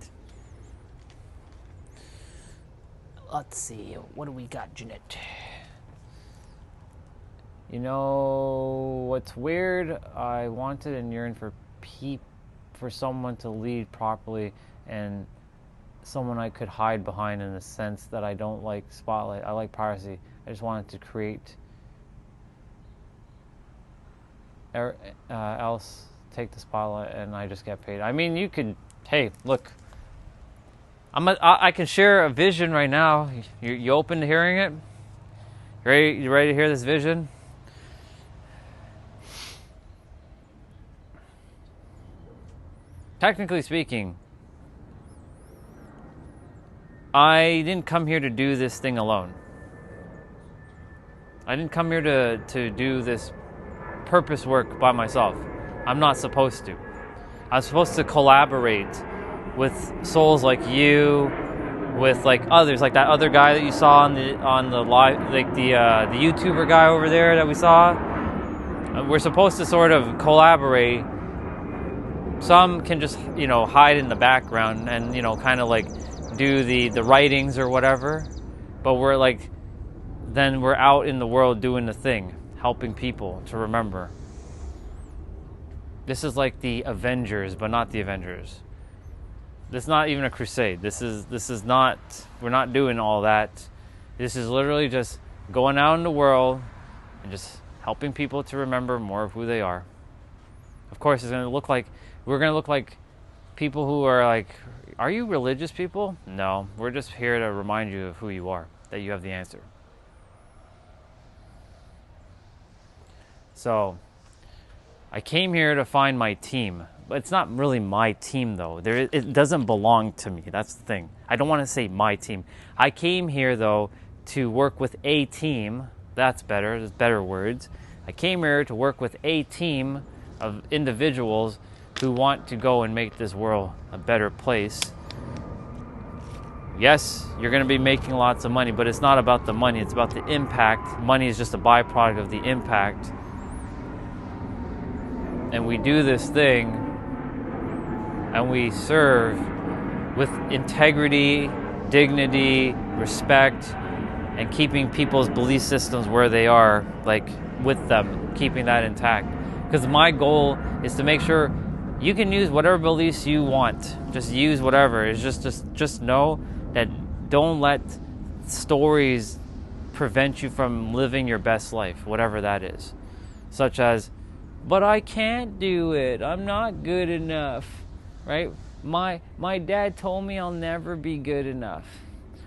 [SPEAKER 1] let's see, what do we got, Jeanette? You know what's weird? I wanted and yearned for someone to lead properly, and someone I could hide behind, in the sense that I don't like spotlight. I like privacy. I just wanted to create else take the spotlight, and I just get paid. I mean, you could. Hey, look. I can share a vision right now. You open to hearing it? You ready to hear this vision? Technically speaking, I didn't come here to do this thing alone. I didn't come here to do this purpose work by myself. I'm not supposed to. I'm supposed to collaborate with souls like you, with like others, like that other guy that you saw on the live, like the YouTuber guy over there that we saw. We're supposed to sort of collaborate. Some can just hide in the background and kind of like do the writings or whatever, but we're out in the world doing the thing. helping people to remember. This is like the Avengers, but not the Avengers. This is not even a crusade. This is not, we're not doing all that. This is literally just going out in the world and just helping people to remember more of who they are. Of course, we're going to look like people who are like, are you religious people? No, we're just here to remind you of who you are, that you have the answer. So, I came here to find my team. But it's not really my team, though. It doesn't belong to me. That's the thing. I don't want to say my team. I came here, though, to work with a team. That's better. There's better words. I came here to work with a team of individuals who want to go and make this world a better place. Yes, you're going to be making lots of money, but it's not about the money. It's about the impact. Money is just a byproduct of the impact. And we do this thing and we serve with integrity, dignity, respect, and keeping people's belief systems where they are, like with them, keeping that intact. Because my goal is to make sure you can use whatever beliefs you want. Just use whatever. It's just know that don't let stories prevent you from living your best life, whatever that is. Such as, but I can't do it. I'm not good enough. Right? My dad told me I'll never be good enough.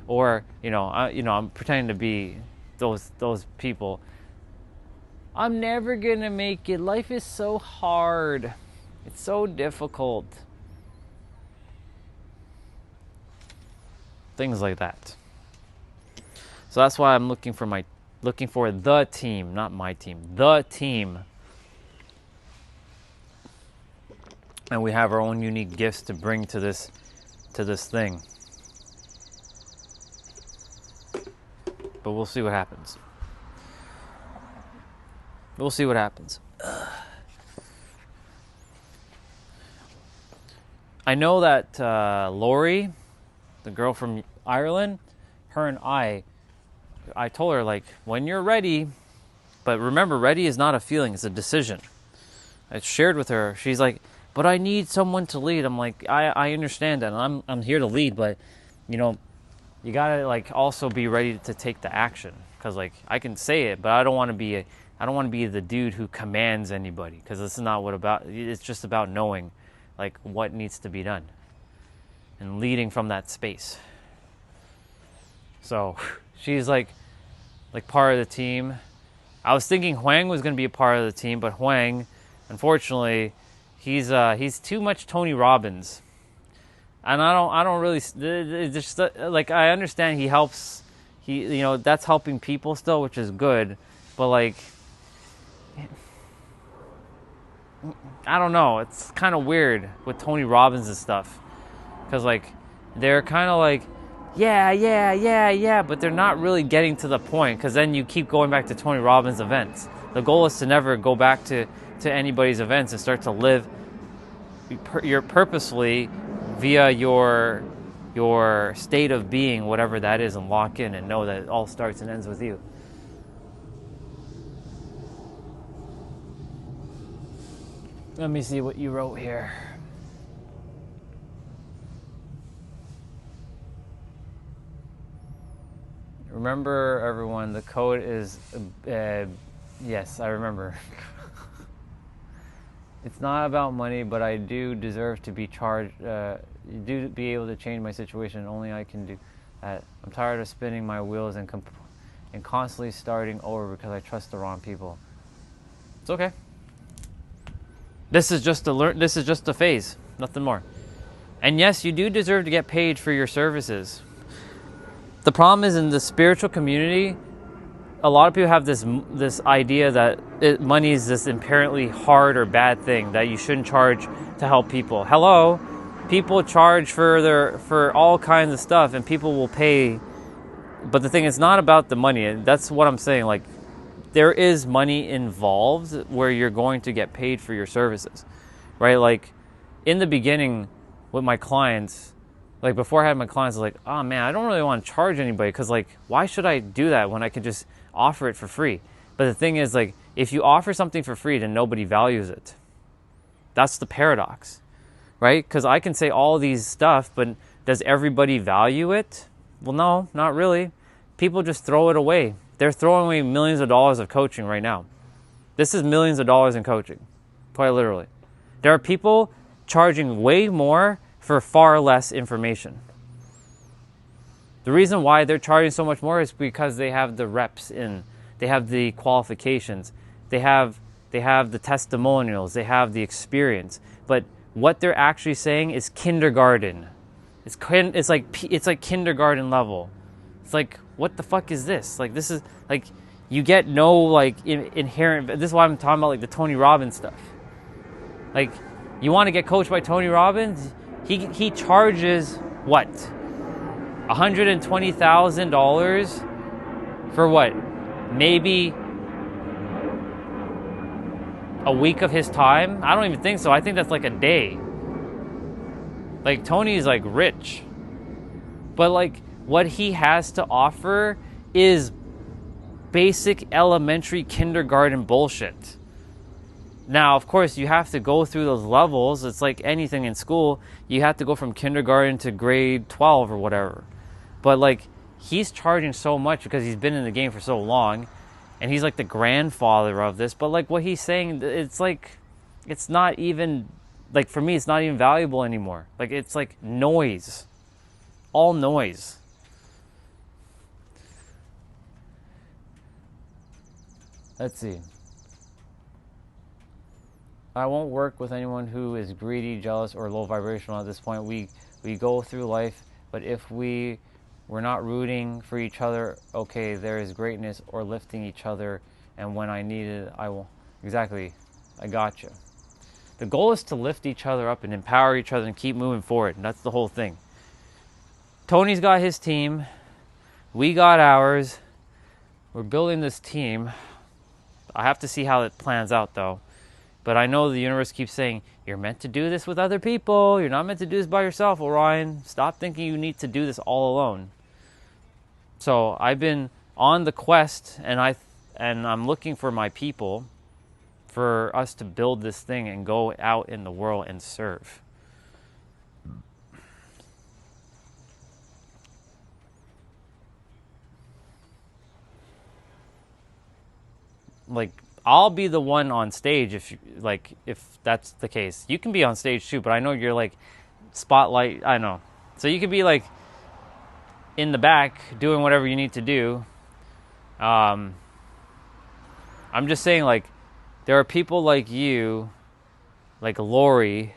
[SPEAKER 1] Or, I'm pretending to be those people. I'm never going to make it. Life is so hard. It's so difficult. Things like that. So that's why I'm looking for the team, not my team. The team. And we have our own unique gifts to bring to this thing. But we'll see what happens. We'll see what happens. I know that Lori, the girl from Ireland, her and I told her, like, when you're ready, but remember, ready is not a feeling, it's a decision. I shared with her, she's like, but I need someone to lead. I'm like, I understand that, and I'm here to lead, but, you gotta, like, also be ready to take the action. Because, like, I can say it, but I don't want to be the dude who commands anybody, because this is not it's just about knowing, like, what needs to be done and leading from that space. So she's like part of the team. I was thinking Huang was going to be a part of the team, but Huang, unfortunately, he's too much Tony Robbins. And I don't really, it's just, like, I understand he helps, that's helping people still, which is good, but, like, I don't know, it's kind of weird with Tony Robbins and stuff, because, like, they're kind of like, yeah, but they're not really getting to the point, because then you keep going back to Tony Robbins events. The goal is to never go back to anybody's events and start to live your purposefully via your state of being, whatever that is, and lock in and know that it all starts and ends with you. Let me see what you wrote here. Remember, everyone, the code is, yes, I remember. It's not about money, but I do deserve to be charged, do be able to change my situation. Only I can do that. I'm tired of spinning my wheels and constantly starting over because I trust the wrong people. It's okay. This is just a phase, nothing more. And yes, you do deserve to get paid for your services. The problem is, in the spiritual community, a lot of people have this idea that money is this inherently hard or bad thing that you shouldn't charge to help people. Hello, people charge for all kinds of stuff, and people will pay. But the thing is, not about the money. That's what I'm saying. Like, there is money involved where you're going to get paid for your services, right? Like, in the beginning with my clients, like, before I had my clients, I was like, oh man, I don't really want to charge anybody, because, like, why should I do that when I could just offer it for free? But the thing is, like, if you offer something for free, then nobody values it. That's the paradox, right? Because I can say all these stuff, but does everybody value it? Well, no, not really. People just throw it away. They're throwing away millions of dollars of coaching right now. This is millions of dollars in coaching, quite literally. There are people charging way more for far less information. The reason why they're charging so much more is because they have the reps in, they have the qualifications, they have the testimonials, they have the experience. But what they're actually saying is kindergarten. It's like kindergarten level. It's like, what the fuck is this? Like, this is like, you get no like inherent. This is why I'm talking about like the Tony Robbins stuff. Like, you want to get coached by Tony Robbins? He charges what? $120,000 for what? Maybe a week of his time? I don't even think so. I think that's like a day. Like, Tony's like rich. But like, what he has to offer is basic elementary kindergarten bullshit. Now, of course, you have to go through those levels. It's like anything in school. You have to go from kindergarten to grade 12 or whatever. But like, he's charging so much because he's been in the game for so long. And he's like the grandfather of this. But like, what he's saying, it's like, it's not even, like, for me, it's not even valuable anymore. Like, it's like noise. All noise. Let's see. I won't work with anyone who is greedy, jealous, or low vibrational at this point. We go through life, but if we're not rooting for each other, okay, there is greatness, or lifting each other, and when I need it, I will. Exactly. I got you. The goal is to lift each other up and empower each other and keep moving forward, and that's the whole thing. Tony's got his team. We got ours. We're building this team. I have to see how it plans out, though. But I know the universe keeps saying, you're meant to do this with other people. You're not meant to do this by yourself, Orion. Stop thinking you need to do this all alone. So I've been on the quest, and I'm looking for my people, for us to build this thing and go out in the world and serve. Like, I'll be the one on stage if that's the case. You can be on stage too, but I know you're like spotlight. I know. So you could be like in the back doing whatever you need to do. I'm just saying, like, there are people like you, like Lori,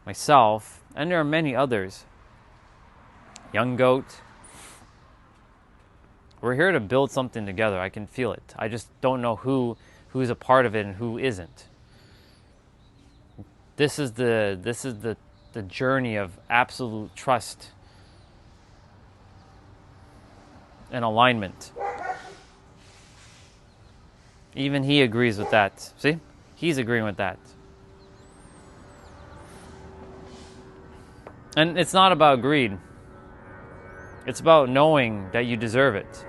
[SPEAKER 1] myself, and there are many others. Young Goat. We're here to build something together. I can feel it. I just don't know who's a part of it and who isn't. This is the journey of absolute trust and alignment. Even he agrees with that. See? He's agreeing with that. And it's not about greed. It's about knowing that you deserve it.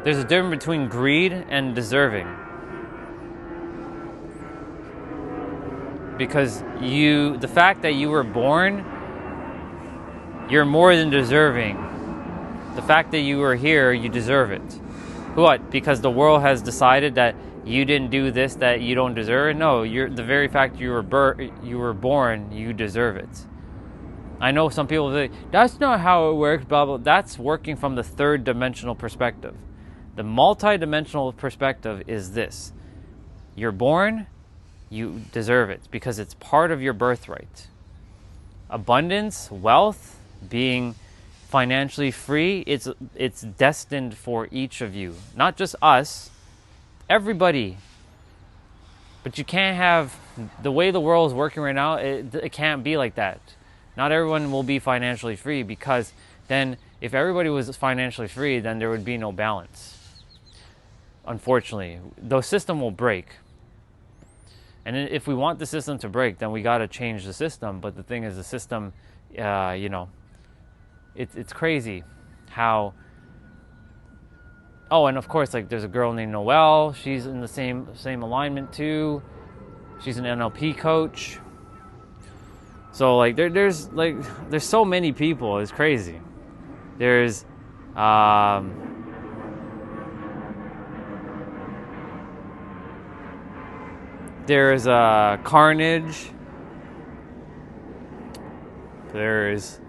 [SPEAKER 1] There's a difference between greed and deserving. Because the fact that you were born, you're more than deserving. The fact that you were here, you deserve it. What? Because the world has decided that you didn't do this, that you don't deserve it? No, the very fact you were born, you deserve it. I know some people say, that's not how it works, blah, blah. That's working from the third dimensional perspective. The multi-dimensional perspective is this. You're born, you deserve it because it's part of your birthright. Abundance, wealth, being financially free, it's destined for each of you. Not just us, everybody. But you can't have, the way the world is working right now, it can't be like that. Not everyone will be financially free, because then if everybody was financially free, then there would be no balance. Unfortunately, the system will break. And if we want the system to break, then we got to change the system. But the thing is, the system, it's crazy how Oh, and of course, like there's a girl named Noelle. She's in the same alignment too. She's an NLP coach. So like there's so many people. It's crazy. There's Carnage. There's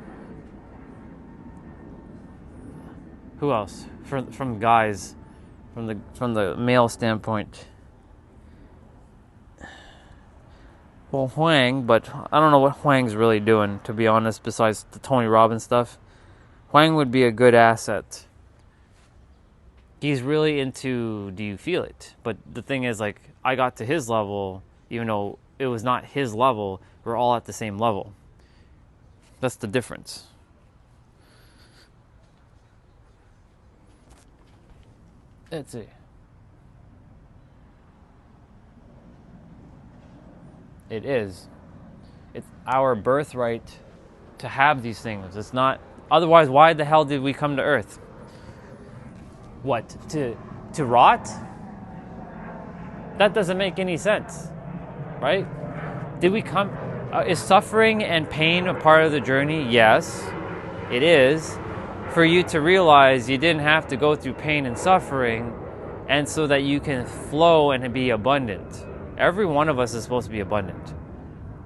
[SPEAKER 1] who else from guys, from the male standpoint. Well, Huang, but I don't know what Huang's really doing, to be honest, besides the Tony Robbins stuff. Huang would be a good asset. He's really into do you feel it? But the thing is, like, I got to his level, even though it was not his level, we're all at the same level. That's the difference. Let's see. It is. It's our birthright to have these things. It's not. Otherwise, why the hell did we come to Earth? What? To rot? That doesn't make any sense, right? Did we come? Is suffering and pain a part of the journey? Yes, it is. For you to realize you didn't have to go through pain and suffering, and so that you can flow and be abundant. Every one of us is supposed to be abundant.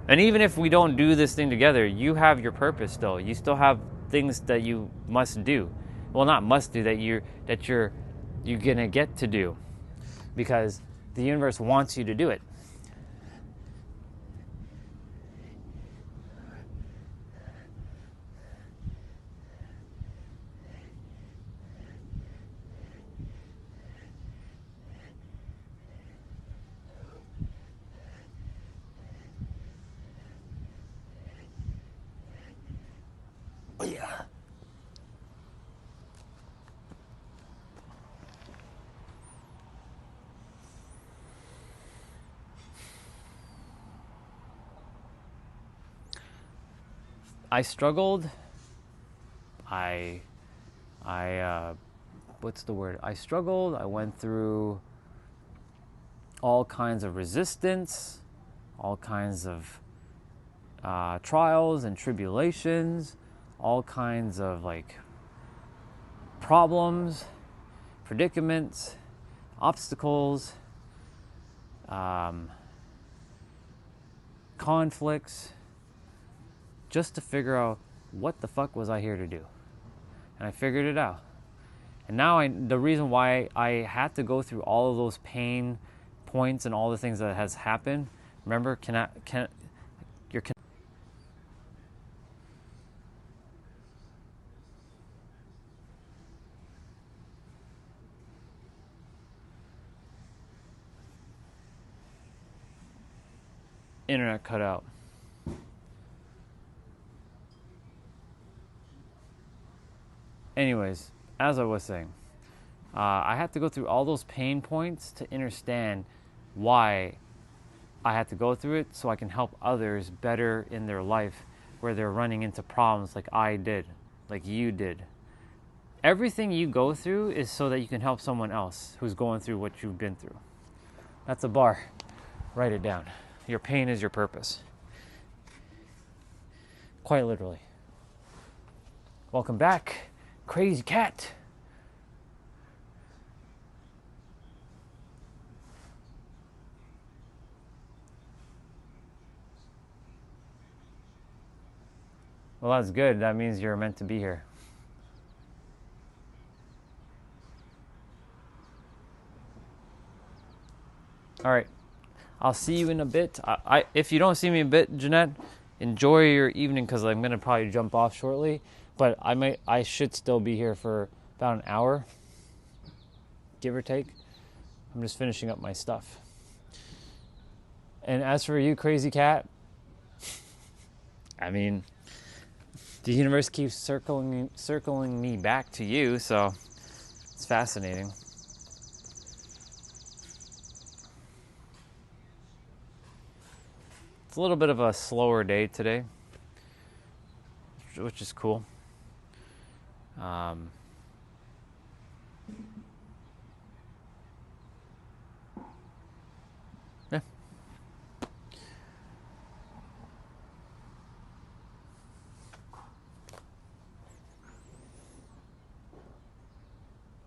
[SPEAKER 1] And even if we don't do this thing together, you have your purpose still. You still have things that you must do. Well, not must do, that you're gonna get to do, because the universe wants you to do it. Yeah. I struggled. What's the word? I struggled. I went through all kinds of resistance, all kinds of trials and tribulations, all kinds of like problems, predicaments, obstacles, conflicts, just to figure out what the fuck was I here to do. And I figured it out. And now the reason why I had to go through all of those pain points and all the things that has happened, remember, internet cut out. Anyways, as I was saying, I had to go through all those pain points to understand why I had to go through it, so I can help others better in their life where they're running into problems like I did, like you did. Everything you go through is so that you can help someone else who's going through what you've been through. That's a bar. Write it down. Your pain is your purpose. Quite literally. Welcome back, Crazy Cat. Well, that's good. That means you're meant to be here. All right. I'll see you in a bit. If you don't see me a bit, Jeanette, enjoy your evening, because I'm going to probably jump off shortly. But I should still be here for about an hour, give or take. I'm just finishing up my stuff. And as for you, Crazy Cat, I mean, the universe keeps circling me back to you, so it's fascinating. It's a little bit of a slower day today, which is cool.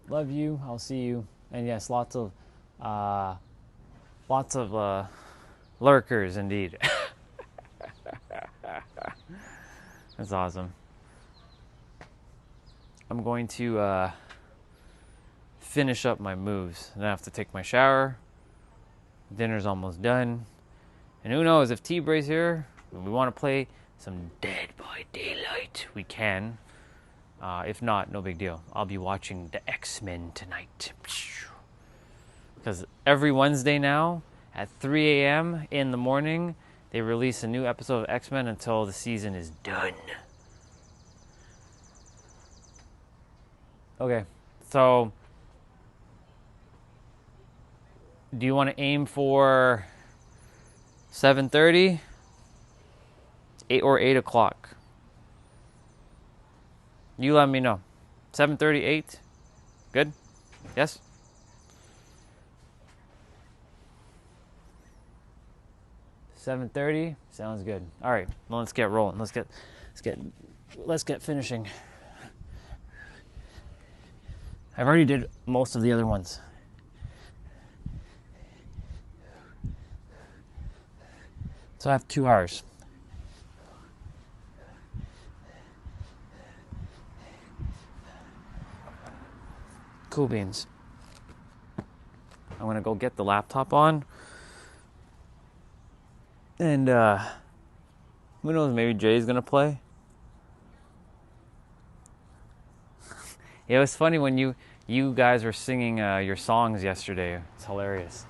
[SPEAKER 1] love you. I'll see you. And yes, lots of lurkers indeed. That's awesome. I'm going to finish up my moves. And I have to take my shower. Dinner's almost done. And who knows, if T-Bray's here, and we want to play some Dead by Daylight, we can. If not, no big deal. I'll be watching the X-Men tonight. Because every Wednesday now, at 3 a.m. in the morning, they release a new episode of X-Men until the season is done. Okay, so do you want to aim for 7:30, 8 or 8 o'clock? You let me know. 7:30, 8? Good? Yes? $7:30 sounds good. All right, well, let's get rolling. Let's get finishing. I've already did most of the other ones. So I have 2 hours. Cool beans. I'm gonna go get the laptop on. And who knows, maybe Jay's gonna play. It was funny when you guys were singing your songs yesterday. It's hilarious.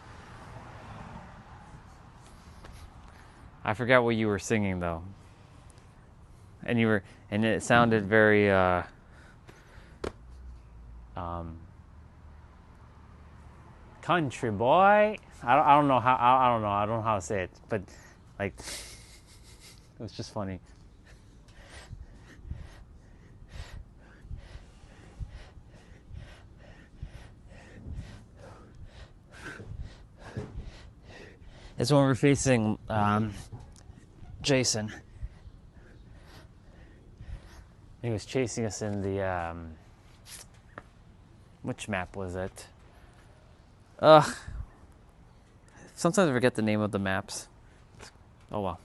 [SPEAKER 1] I forgot what you were singing though. And it sounded very country boy. I don't know how to say it, but like it was just funny. It's when we're facing Jason. He was chasing us in the which map was it? Sometimes I forget the name of the maps. Oh well.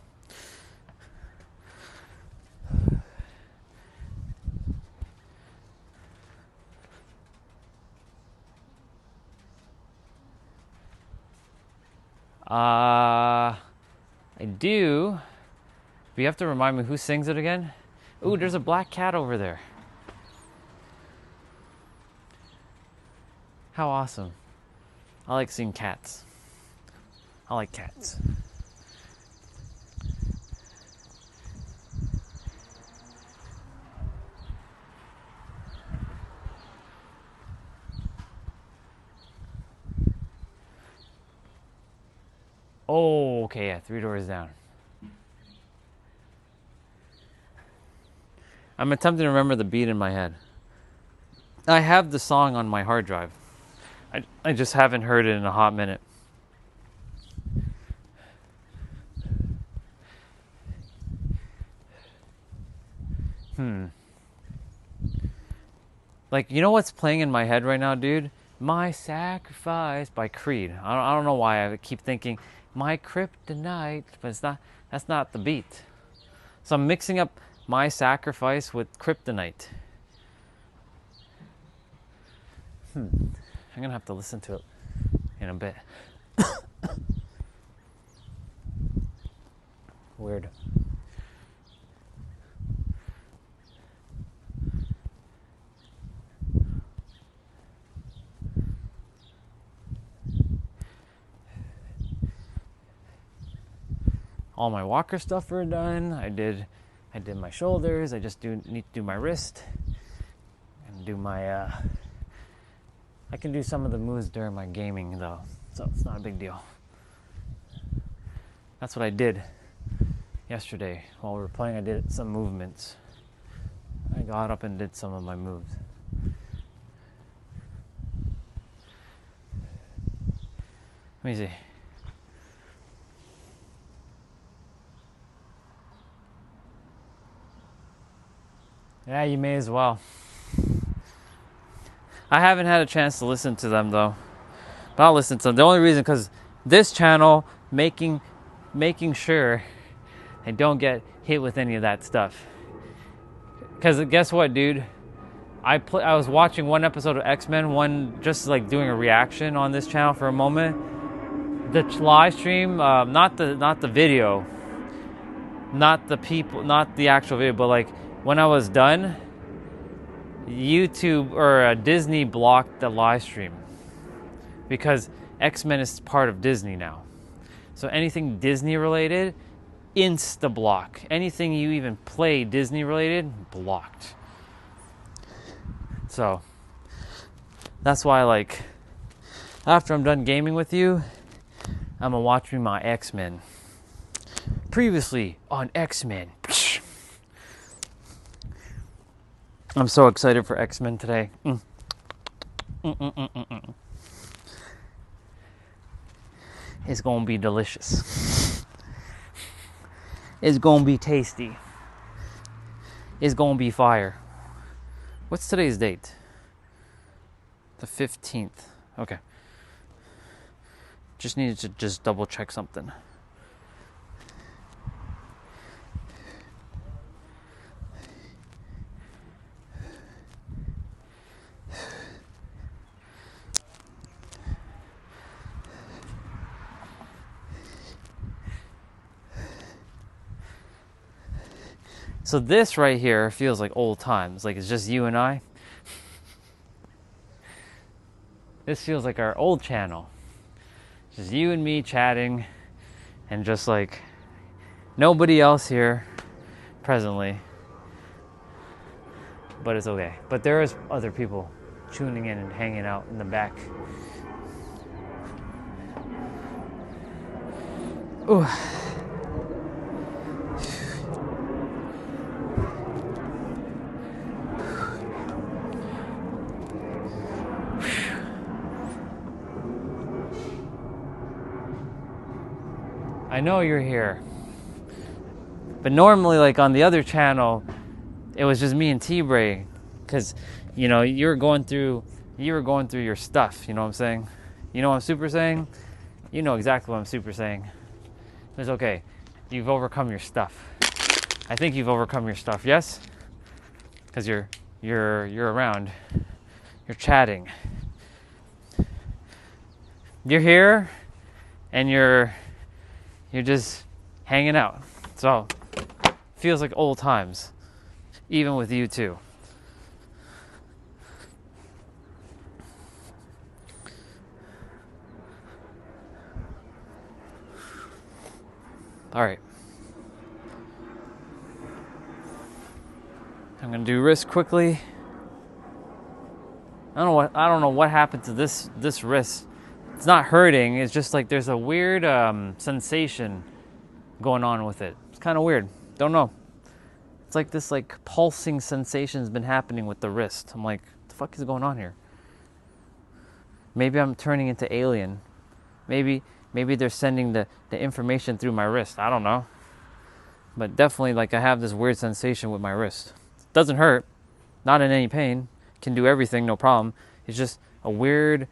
[SPEAKER 1] I do. But you have to remind me who sings it again. Ooh, there's a black cat over there. How awesome. I like seeing cats. I like cats. Oh, okay, yeah, 3 doors down. I'm attempting to remember the beat in my head. I have the song on my hard drive. I just haven't heard it in a hot minute. Like, you know what's playing in my head right now, dude? My Sacrifice by Creed. I don't know why I keep thinking My Kryptonite, but it's not. That's not the beat. So I'm mixing up My Sacrifice with Kryptonite. I'm gonna have to listen to it in a bit. Weird. All my walker stuff are done. I did my shoulders. I just need to do my wrist and do my I can do some of the moves during my gaming though, so it's not a big deal. That's what I did yesterday while we were playing. I did some movements. I got up and did some of my moves. Let me see. Yeah, you may as well. I haven't had a chance to listen to them though. But I'll listen to them. The only reason, because this channel making sure I don't get hit with any of that stuff. Because guess what, dude? I was watching one episode of X-Men, one just like doing a reaction on this channel for a moment. The live stream, not the video, not the people, not the actual video, but like when I was done, YouTube or Disney blocked the live stream because X-Men is part of Disney now. So anything Disney related, insta block. Anything you even play Disney related, blocked. So that's why, like, after I'm done gaming with you, I'm gonna watch me my X-Men. Previously on X-Men. I'm so excited for X-Men today. It's gonna be delicious. It's gonna be tasty. It's gonna be fire. What's today's date? The 15th. Okay. Just needed to just double check something. So this right here feels like old times, like it's just you and I. This feels like our old channel. Just you and me chatting and just like nobody else here presently. But it's okay. But there is other people tuning in and hanging out in the back. Ooh. I know you're here. But normally, like on the other channel, it was just me and T-Bray. Because, you know, you were going through your stuff, you know what I'm saying? You know what I'm super saying? You know exactly what I'm super saying. It's okay. You've overcome your stuff. I think you've overcome your stuff, yes? Because you're around. You're chatting. You're here and you're just hanging out. So, feels like old times, even with you too. All right. I'm gonna do wrist quickly. I don't know what happened to this wrist. It's not hurting. It's just like there's a weird sensation going on with it. It's kind of weird. Don't know. It's like this like pulsing sensation has been happening with the wrist. I'm like, what the fuck is going on here? Maybe I'm turning into alien. Maybe they're sending the information through my wrist. I don't know. But definitely like I have this weird sensation with my wrist. Doesn't hurt. Not in any pain. Can do everything, no problem. It's just a weird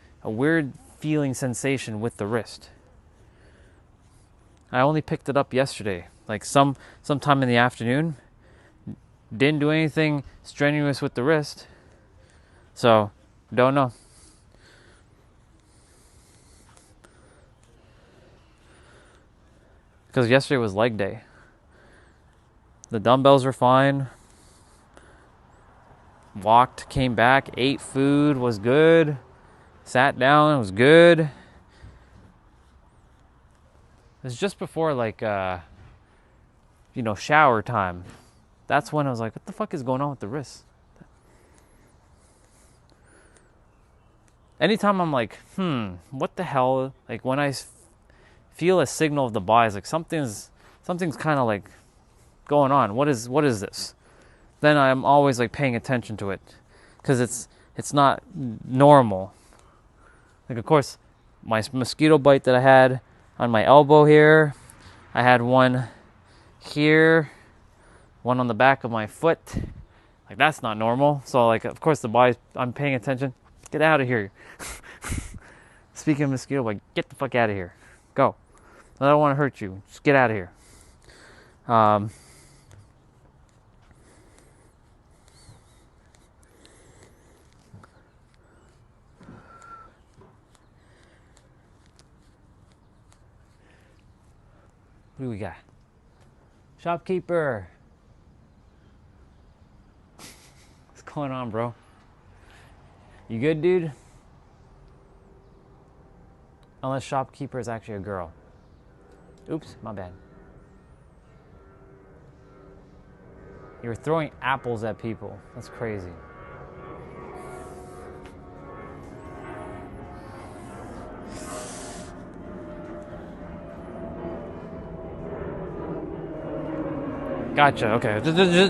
[SPEAKER 1] feeling sensation with the wrist. I only picked it up yesterday, like sometime in the afternoon. Didn't do anything strenuous with the wrist, so don't know. Because yesterday was leg day. The dumbbells were fine. Walked, came back, ate food, was good. Sat down, it was good. It was just before like shower time. That's when I was like, what the fuck is going on with the wrist? Anytime I'm like, what the hell? Like when I feel a signal of the body, it's like something's kind of like going on. What is this? Then I'm always like paying attention to it because it's not normal. Like of course, my mosquito bite that I had on my elbow here, I had one here, one on the back of my foot. Like that's not normal. So like of course the body, I'm paying attention. Get out of here. Speaking of mosquito bite, get the fuck out of here. Go. I don't want to hurt you. Just get out of here. What do we got? Shopkeeper. What's going on, bro? You good, dude? Unless shopkeeper is actually a girl. Oops, my bad. You were throwing apples at people. That's crazy. Gotcha. Okay,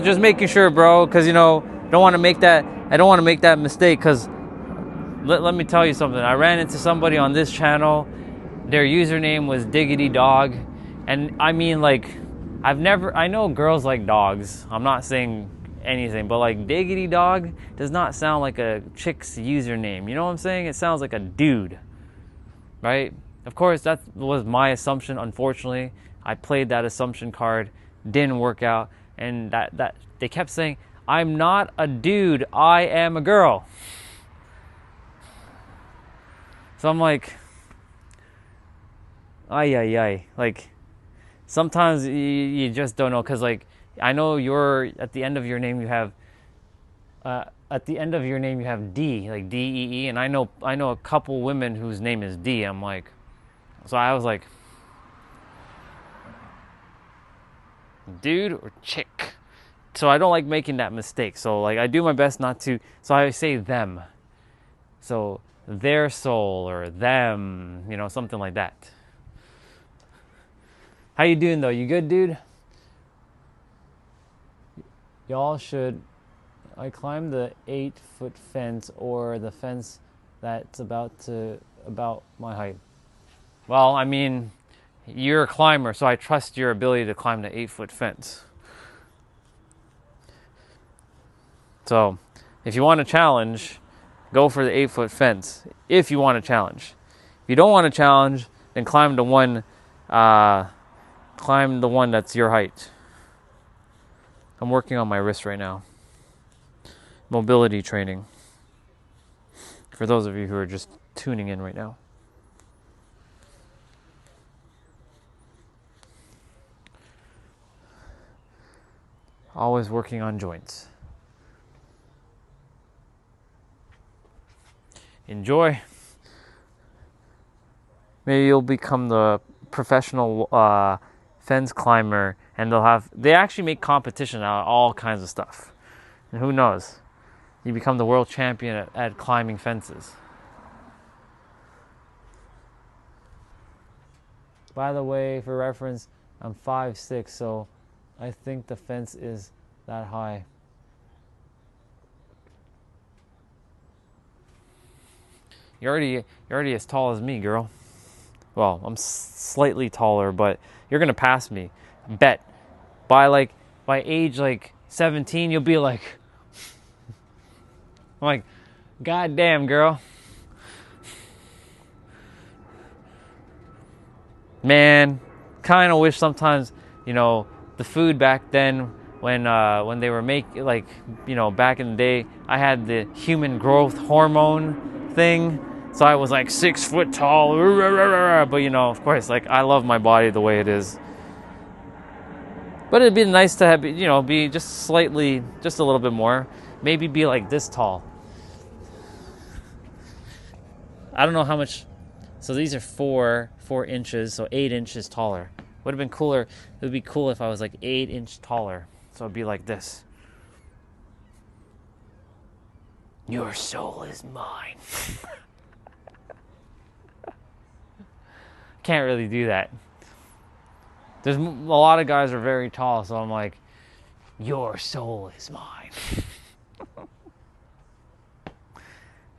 [SPEAKER 1] just making sure, bro, because don't want to make that. I don't want to make that mistake. Because let me tell you something. I ran into somebody on this channel. Their username was Diggity Dog, and I mean, like, I know girls like dogs. I'm not saying anything, but like Diggity Dog does not sound like a chick's username. You know what I'm saying? It sounds like a dude, right? Of course, that was my assumption. Unfortunately, I played that assumption card. Didn't work out, and that they kept saying, I'm not a dude, I am a girl. So I'm like, ay. Like, sometimes you just don't know, because like, I know at the end of your name you have D, like D-E-E, and I know a couple women whose name is D. I'm like, so I was like, dude or chick. So I don't like making that mistake. So like, I do my best not to. So I say them. So their soul or them, something like that. How you doing though? You good, dude? Y'all should. I climbed the 8-foot fence or the fence that's about my height. Well, I mean, you're a climber, so I trust your ability to climb the 8-foot fence. So, if you want a challenge, go for the 8-foot fence. If you want a challenge. If you don't want a challenge, then climb the one that's your height. I'm working on my wrist right now. Mobility training. For those of you who are just tuning in right now. Always working on joints. Enjoy. Maybe you'll become the professional fence climber, and they actually make competition out of all kinds of stuff. And who knows? You become the world champion at climbing fences. By the way, for reference, I'm 5'6", so I think the fence is that high. You're already as tall as me, girl. Well, I'm slightly taller, but you're gonna pass me. Bet. By age 17, you'll be like, I'm like, God damn, girl. Man, kind of wish sometimes, the food back then when they were back in the day, I had the human growth hormone thing. So I was like 6 foot tall, but of course, like, I love my body the way it is. But it'd be nice to have, be just a little bit more. Maybe be like this tall. I don't know how much. So these are 4 inches, so 8 inches taller. Would have been cooler. It would be cool if I was like 8 inches taller. So it'd be like this. Your soul is mine. Can't really do that. There's a lot of guys are very tall, so I'm like, your soul is mine.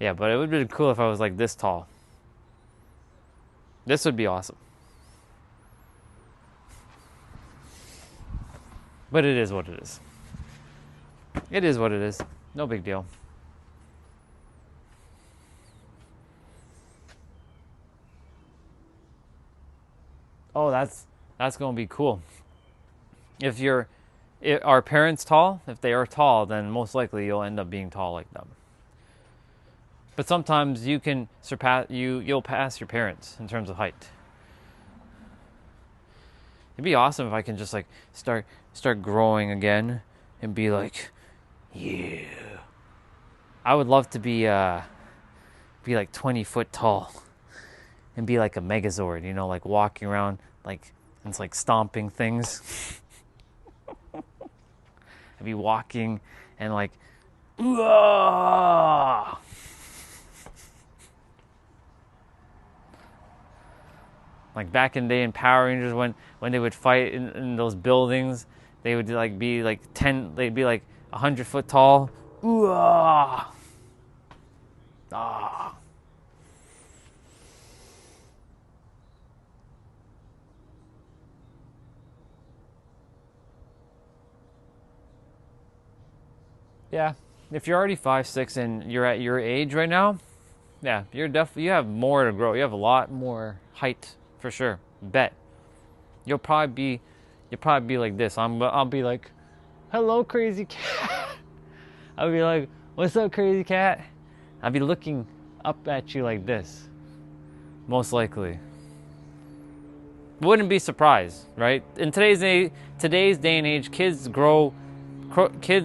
[SPEAKER 1] Yeah, but it would be cool if I was like this tall. This would be awesome. But it is what it is. It is what it is. No big deal. oh, that's gonna be cool. If are parents tall? If they are tall, then most likely you'll end up being tall like them. But sometimes you can you'll pass your parents in terms of height. It'd be awesome if I can just like start growing again and be like, yeah. I would love to be like 20 foot tall and be like a Megazord, you know, like walking around like it's like stomping things. I'd be walking and like, ooh-ah! Like back in the day in Power Rangers when they would fight in those buildings, they would like be like they'd be like 100 foot tall. Ooh-ah! Ah. Yeah, if you're already 5'6" and you're at your age right now, yeah, you have more to grow. You have a lot more height for sure. Bet. You'll probably be like this. I'll be like, hello, crazy cat. I'll be like, what's up, crazy cat? I'll be looking up at you like this. Most likely. Wouldn't be surprised, right? In today's day and age, kids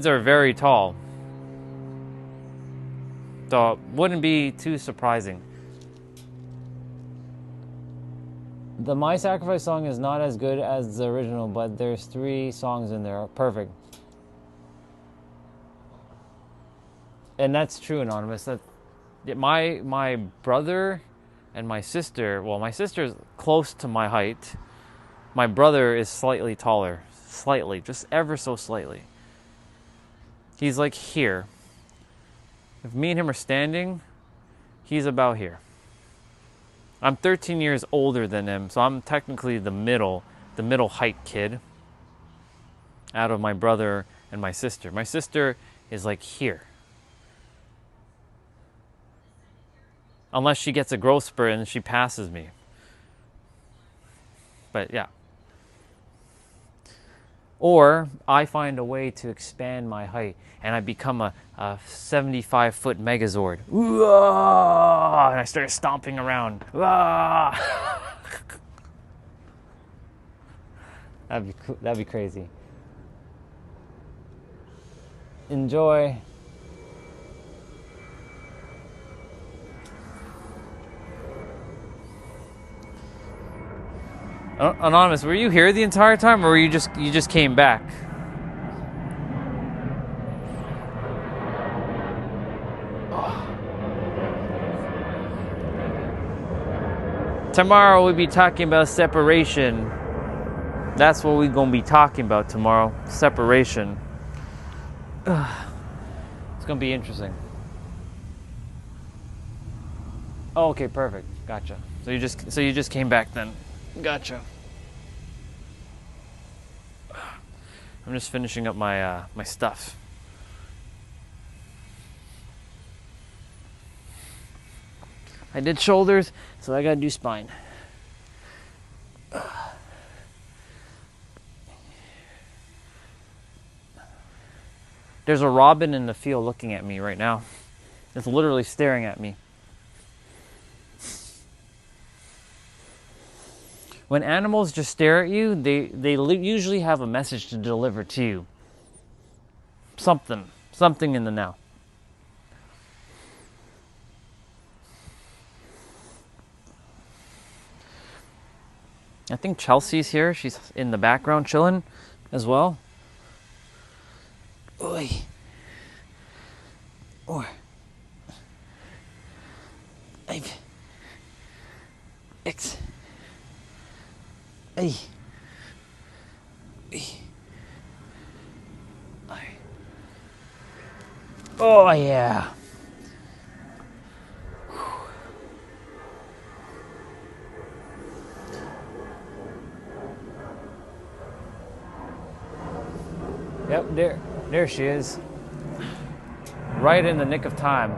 [SPEAKER 1] are very tall. So it wouldn't be too surprising. The My Sacrifice song is not as good as the original, but there's 3 songs in there. Perfect. And that's true, Anonymous. That my brother and my sister, well, my sister's close to my height. My brother is slightly taller. Slightly, just ever so slightly. He's like here. If me and him are standing, he's about here. I'm 13 years older than him, so I'm technically the middle height kid out of my brother and my sister. My sister is like here. Unless she gets a growth spurt and she passes me. But yeah. Or I find a way to expand my height and I become a 75-foot Megazord. Ooh-ah! And I start stomping around. Ooh-ah! That'd be cool. That'd be crazy. Enjoy. Anonymous, were you here the entire time, or you just came back? Tomorrow we'll be talking about separation. That's what we're gonna be talking about tomorrow. Separation. It's gonna be interesting. Oh, okay, perfect. Gotcha. So you just came back then. Gotcha. I'm just finishing up my my stuff. I did shoulders, so I gotta do spine. There's a robin in the field looking at me right now. It's literally staring at me. When animals just stare at you, they usually have a message to deliver to you. Something in the now. I think Chelsea's here. She's in the background chilling as well. Oi. Or. X. Ay. Oh yeah. Yep, there she is. Right in the nick of time.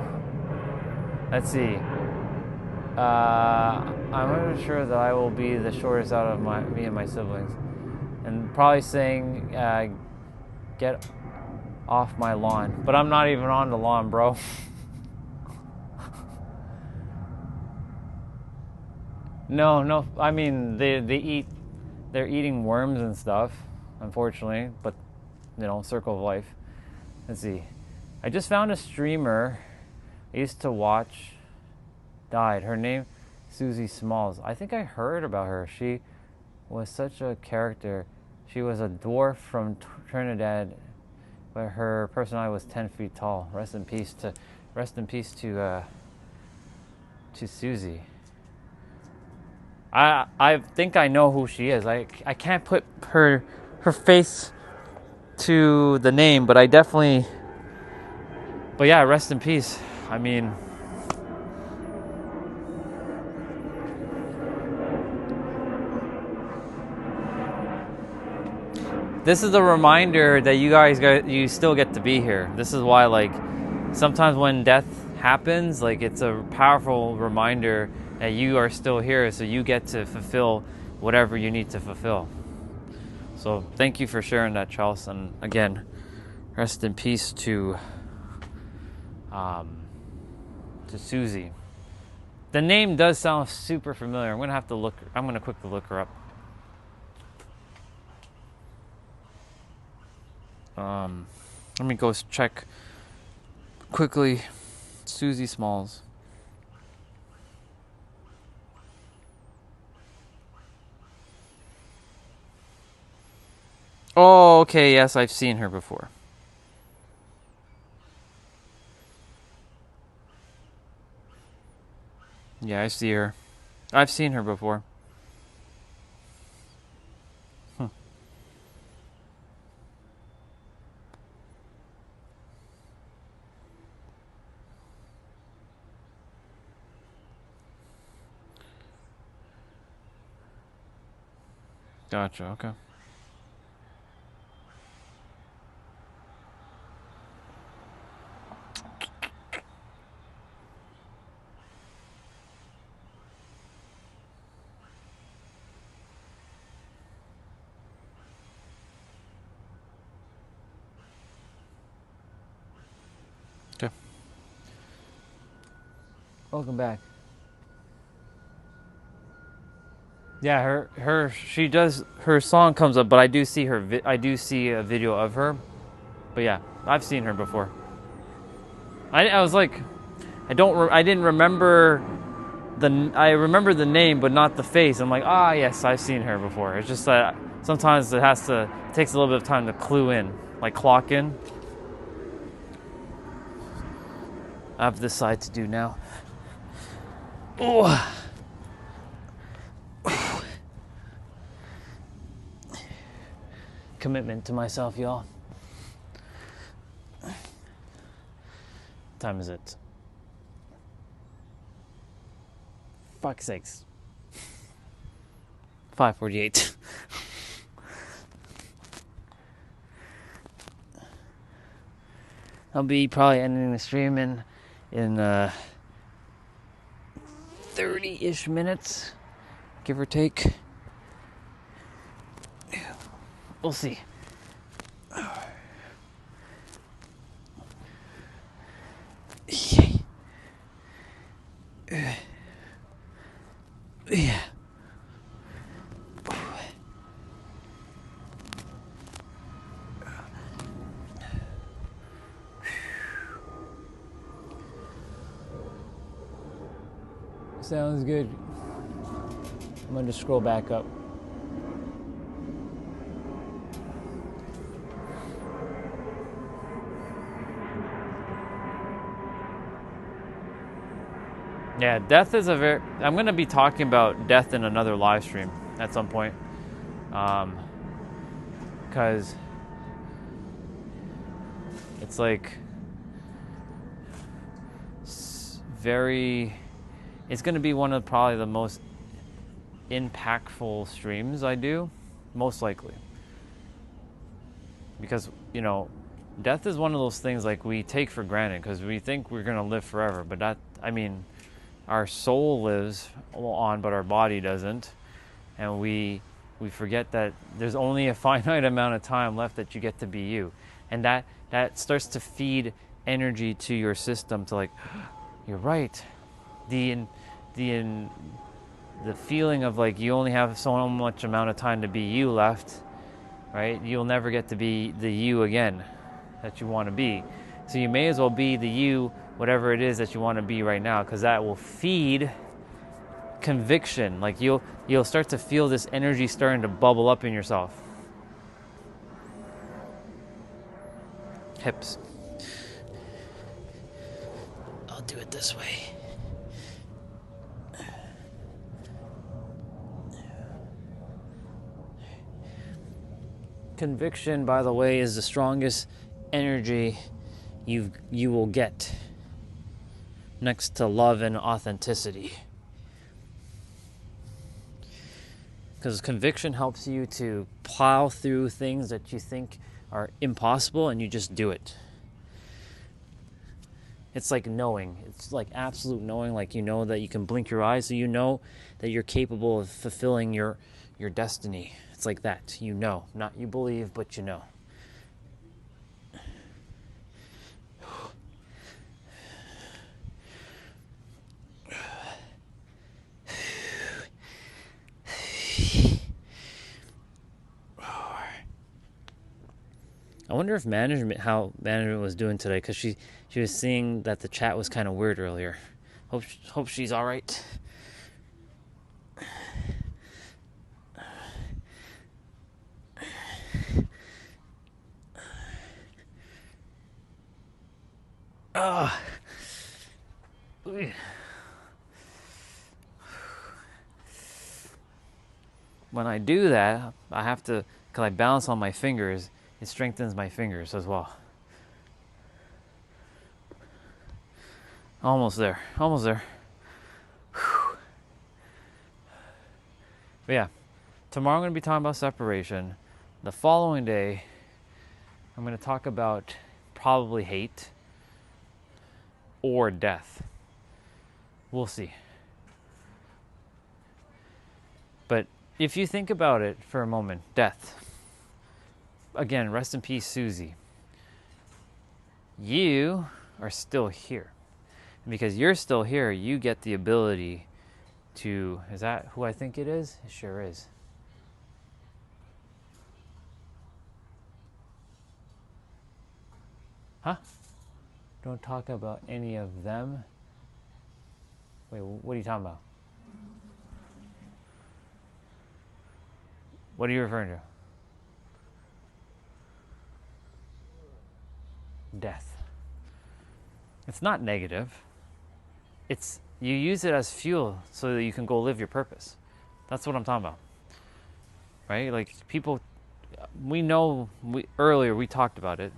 [SPEAKER 1] Let's see. I'm not sure that I will be the shortest out of me and my siblings, and probably saying, "Get off my lawn." But I'm not even on the lawn, bro. No. I mean, they're eating worms and stuff, unfortunately. But circle of life. Let's see. I just found a streamer I used to watch. Died. Her name, Susie Smalls. I think I heard about her. She was such a character. She was a dwarf from Trinidad, but her personality was 10 feet tall. Rest in peace to Susie. I think I know who she is. I can't put her face to the name, but I definitely. But yeah, rest in peace. I mean, this is a reminder that you still get to be here. This is why, like, sometimes when death happens, like, it's a powerful reminder that you are still here, so you get to fulfill whatever you need to fulfill. So thank you for sharing that, Charles. And again, rest in peace to Susie. The name does sound super familiar. I'm gonna quickly look her up. Let me go check quickly. Susie Smalls. Oh, okay, yes, I've seen her before. Yeah, I see her. I've seen her before. Gotcha, okay. Okay. Welcome back. Yeah, her song comes up, but I do see I do see a video of her. But yeah, I've seen her before. I was like, I didn't remember I remember the name, but not the face. I'm like, yes, I've seen her before. It's just that sometimes it takes a little bit of time to clue in, like clock in. I have this side to do now. Oh. Commitment to myself, y'all. What time is it? Fuck's sakes. 5:48. I'll be probably ending the stream in 30-ish minutes, give or take. We'll see. Yeah. Sounds good. I'm going to scroll back up. Yeah, death is I'm going to be talking about death in another live stream at some point. Because it's like it's going to be one of probably the most impactful streams I do, most likely. Because, death is one of those things like we take for granted because we think we're going to live forever. But our soul lives on, but our body doesn't. And we forget that there's only a finite amount of time left that you get to be you. And that starts to feed energy to your system to like, you're right. The feeling of like you only have so much amount of time to be you left, right? You'll never get to be the you again that you want to be. So you may as well be the you, whatever it is that you want to be right now, because that will feed conviction. Like you'll start to feel this energy starting to bubble up in yourself. Hips. I'll do it this way. Conviction, by the way, is the strongest energy you will get, next to love and authenticity. Because conviction helps you to plow through things that you think are impossible, and you just do it. It's like knowing. It's like absolute knowing, like you know that you can blink your eyes, so you know that you're capable of fulfilling your destiny. It's like that. You know. Not you believe, but you know. I wonder if how management was doing today, because she was seeing that the chat was kind of weird earlier. Hope she's all right. When I do that, I have to, because I balance on my fingers, it strengthens my fingers as well. Almost there. Whew. But yeah, tomorrow I'm going to be talking about separation. The following day, I'm going to talk about probably hate or death. We'll see. But if you think about it for a moment, death. Again, rest in peace, Susie. You are still here. And because you're still here, you get the ability to... Is that who I think it is? It sure is. Huh? Don't talk about any of them. Wait, what are you talking about? What are you referring to? Death. It's not negative. It's you use it as fuel so that you can go live your purpose. That's what I'm talking about. Right? Like people, earlier we talked about it.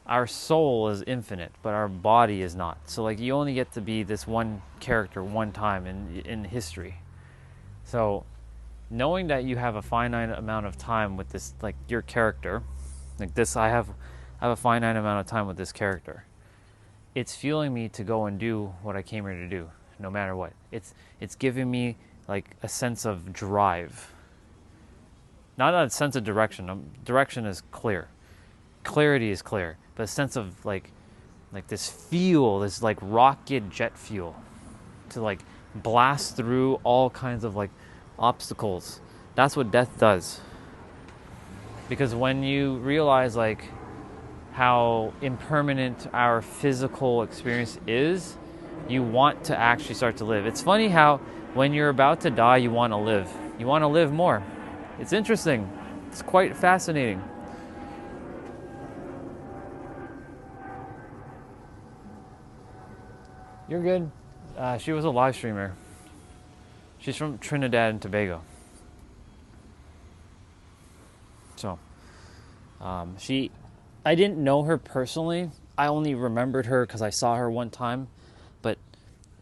[SPEAKER 1] Our soul is infinite, but our body is not. So like you only get to be this one character one time in history. So knowing that you have a finite amount of time with this, like your character, like this, I have a finite amount of time with this character. It's fueling me to go and do what I came here to do, no matter what. It's giving me like a sense of drive. Not a sense of direction. Direction is clear. Clarity is clear. But a sense of like this fuel, this like rocket jet fuel to like blast through all kinds of like obstacles. That's what death does. Because when you realize like how impermanent our physical experience is, you want to actually start to live. It's funny how when you're about to die, you want to live. You want to live more. It's interesting. It's quite fascinating. You're good. She was a live streamer. She's from Trinidad and Tobago. So, I didn't know her personally. I only remembered her because I saw her one time. But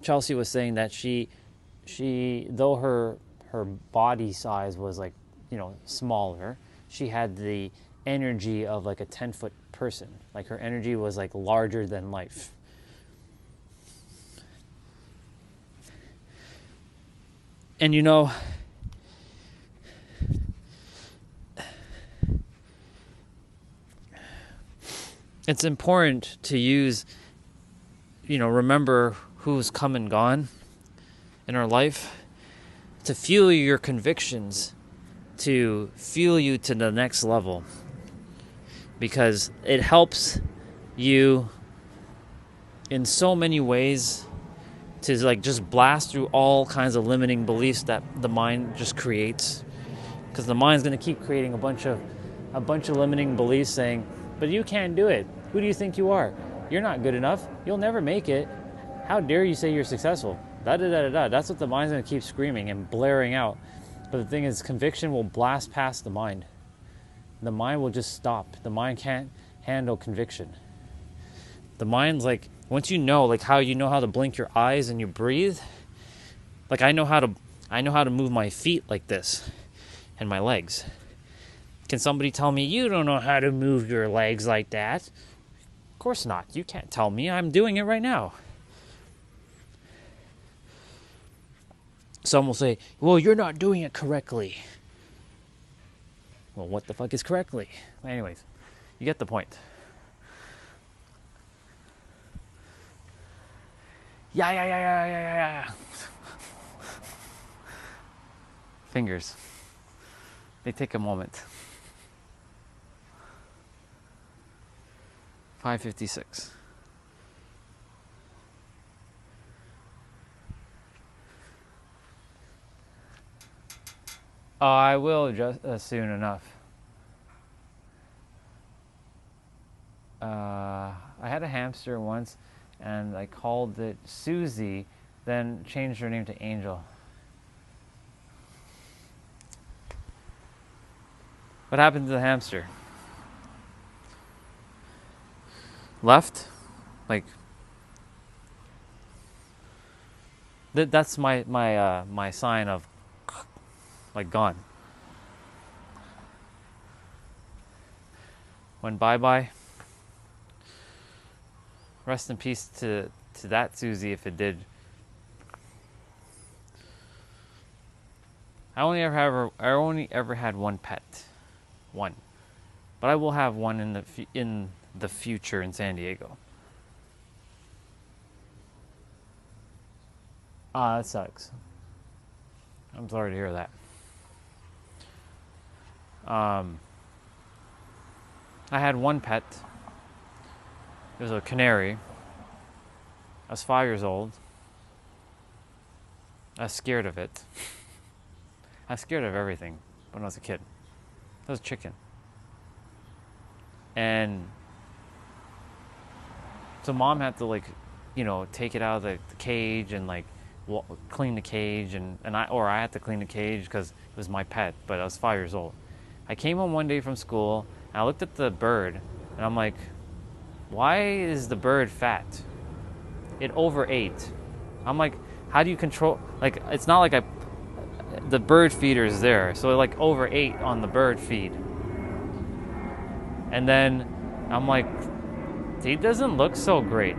[SPEAKER 1] Chelsea was saying that she though her body size was like, smaller, she had the energy of like a 10-foot person. Like her energy was like larger than life. And you know, it's important to use, remember who's come and gone in our life, to fuel your convictions, to fuel you to the next level, because it helps you in so many ways to like just blast through all kinds of limiting beliefs that the mind just creates, because the mind's going to keep creating a bunch of limiting beliefs saying, but you can't do it. Who do you think you are? You're not good enough. You'll never make it. How dare you say you're successful? Da da da da da. That's what the mind's going to keep screaming and blaring out. But the thing is, conviction will blast past the mind. The mind will just stop. The mind can't handle conviction. The mind's like, once you know, like how you know how to blink your eyes and you breathe, like I know how to move my feet like this and my legs. Can somebody tell me you don't know how to move your legs like that? Of course not. You can't tell me. I'm doing it right now. Some will say, well, you're not doing it correctly. Well, what the fuck is correctly? Anyways, you get the point. Yeah. Fingers. They take a moment. 5:56. I will just soon enough. I had a hamster once, and I called it Susie, then changed her name to Angel. What happened to the hamster? Left? Like, that's my sign of like gone. Went bye-bye. Rest in peace to that Susie if it did. I only ever had one pet. One. But I will have one in the future in San Diego. That sucks. I'm sorry to hear that. I had one pet. It was a canary. I was 5 years old. I was scared of it. I was scared of everything when I was a kid. It was a chicken. And so mom had to take it out of the cage and clean the cage, and I had to clean the cage because it was my pet, but I was 5 years old. I came home one day from school and I looked at the bird and I'm like, why is the bird fat? It overate. I'm like, how do you control, it's not like the bird feeder is there, so it overate on the bird feed. And then I'm like, he doesn't look so great.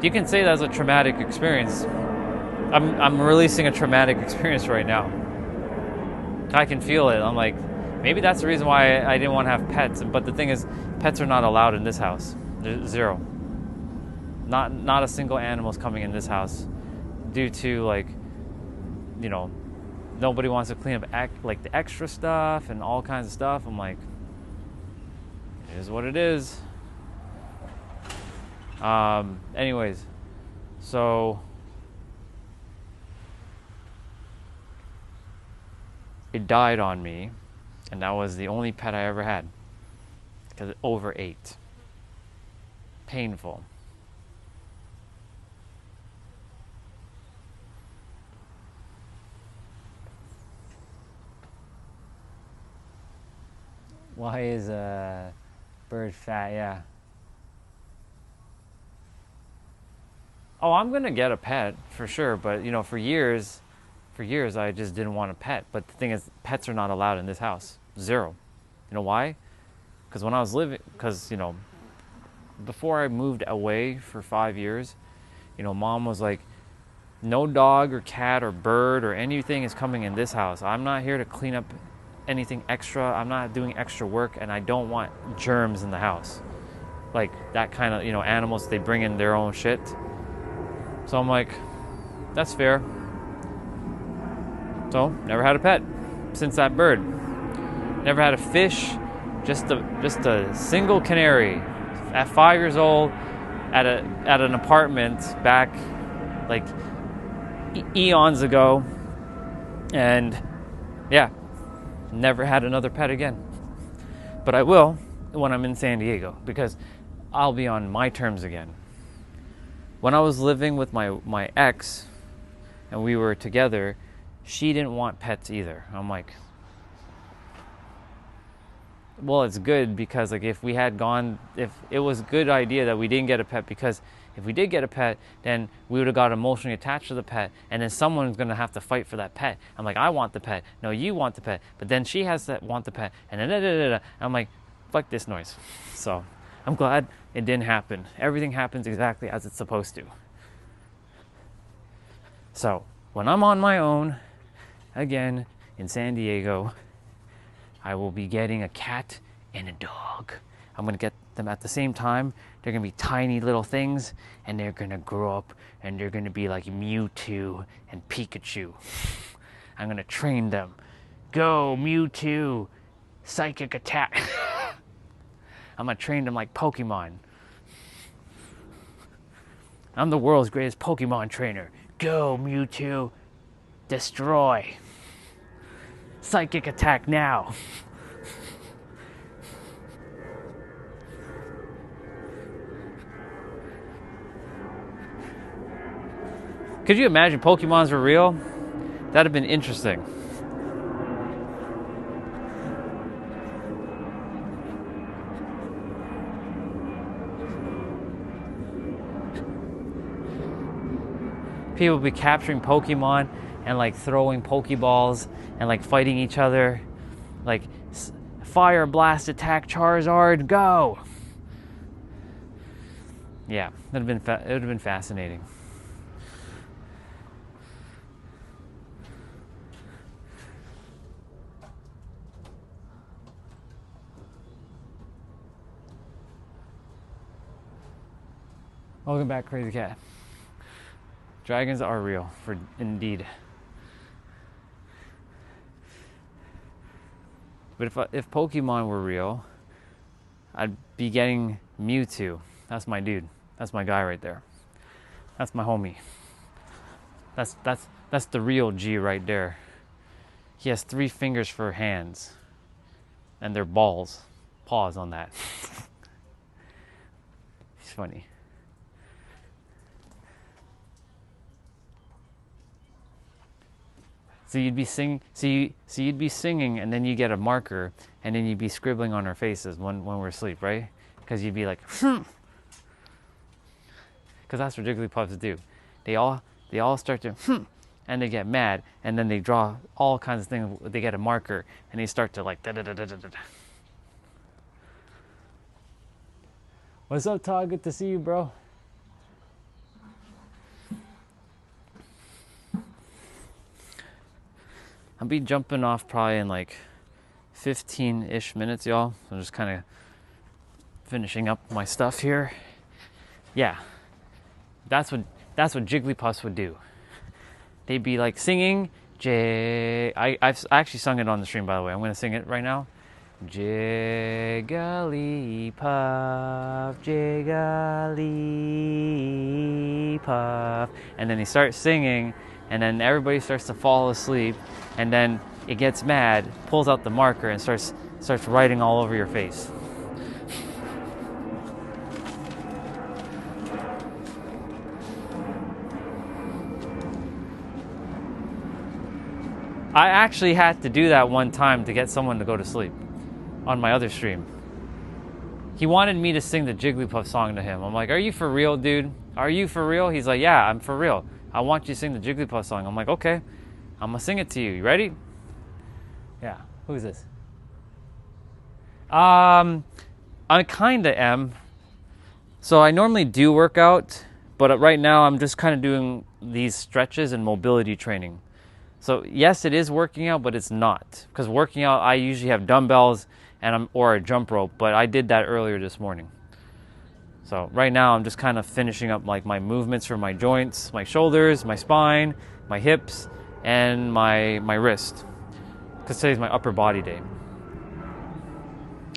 [SPEAKER 1] You can say that's a traumatic experience. I'm releasing a traumatic experience right now. I can feel it. I'm like, maybe that's the reason why I didn't want to have pets. But the thing is, pets are not allowed in this house. There's zero. Not a single animal is coming in this house due to nobody wants to clean up the extra stuff and all kinds of stuff. I'm like, it is what it is. Anyways, so it died on me, and that was the only pet I ever had because it overate. Painful. Why is a bird fat? Yeah. Oh, I'm gonna get a pet for sure, but for years I just didn't want a pet. But the thing is, pets are not allowed in this house. Zero. You know why? Because when I was before I moved away for 5 years, mom was like, no dog or cat or bird or anything is coming in this house. I'm not here to clean up anything extra. I'm not doing extra work, and I don't want germs in the house. Like that kind of, animals, they bring in their own shit. So I'm like, that's fair. So, never had a pet since that bird. Never had a fish, just a single canary at 5 years old at an apartment back like eons ago. And yeah, never had another pet again. But I will when I'm in San Diego, because I'll be on my terms again. When I was living with my ex and we were together, she didn't want pets either. I'm like, well, it's good, because like if it was a good idea that we didn't get a pet, because if we did get a pet, then we would have got emotionally attached to the pet, and then someone's going to have to fight for that pet. I'm like, I want the pet. No, you want the pet. But then she has to want the pet. And then I'm like, fuck this noise. So I'm glad it didn't happen. Everything happens exactly as it's supposed to. So when I'm on my own, again, in San Diego, I will be getting a cat and a dog. I'm going to get them at the same time. They're going to be tiny little things, and they're going to grow up, and they're going to be like Mewtwo and Pikachu. I'm going to train them. Go, Mewtwo, psychic attack. I'm going to train them like Pokemon. I'm the world's greatest Pokemon trainer. Go, Mewtwo, destroy. Psychic attack now. Could you imagine Pokemons were real? That'd have been interesting. People would be capturing Pokemon and like throwing Pokeballs and like fighting each other. Like, fire blast attack Charizard, go! Yeah, it would have been fascinating. Welcome back, Crazy Cat. Dragons are real, for indeed. But if Pokemon were real, I'd be getting Mewtwo. That's my dude. That's my guy right there. That's my homie. That's the real G right there. He has 3 fingers for hands, and they're balls. Pause on that. He's funny. So you'd be singing, and then you get a marker, and then you'd be scribbling on our faces when we're asleep, right? Because you'd be like, because that's what Jigglypuffs do. They all start to, and they get mad, and then they draw all kinds of things. They get a marker, and they start to like, da da da da da da. What's up, Todd? Good to see you, bro. I'll be jumping off probably in like 15-ish minutes, y'all. So I'm just kind of finishing up my stuff here. Yeah, that's what Jigglypuffs would do. They'd be like singing, I've actually sung it on the stream, by the way. I'm going to sing it right now. Jigglypuff, Jigglypuff. And then they start singing, and then everybody starts to fall asleep, and then it gets mad, pulls out the marker, and starts writing all over your face. I actually had to do that one time to get someone to go to sleep on my other stream. He wanted me to sing the Jigglypuff song to him. I'm like, are you for real, dude? Are you for real? He's like, yeah, I'm for real. I want you to sing the Jigglypuff song. I'm like, okay, I'm gonna sing it to you. You ready? Yeah. Who's this? I kinda am. So I normally do work out, But right now I'm just kind of doing these stretches and mobility training. So yes, it is working out, but it's not. Because working out, I usually have dumbbells or a jump rope, but I did that earlier this morning. So right now I'm just kind of finishing up like my movements for my joints, my shoulders, my spine, my hips, and my wrist. Because today's my upper body day.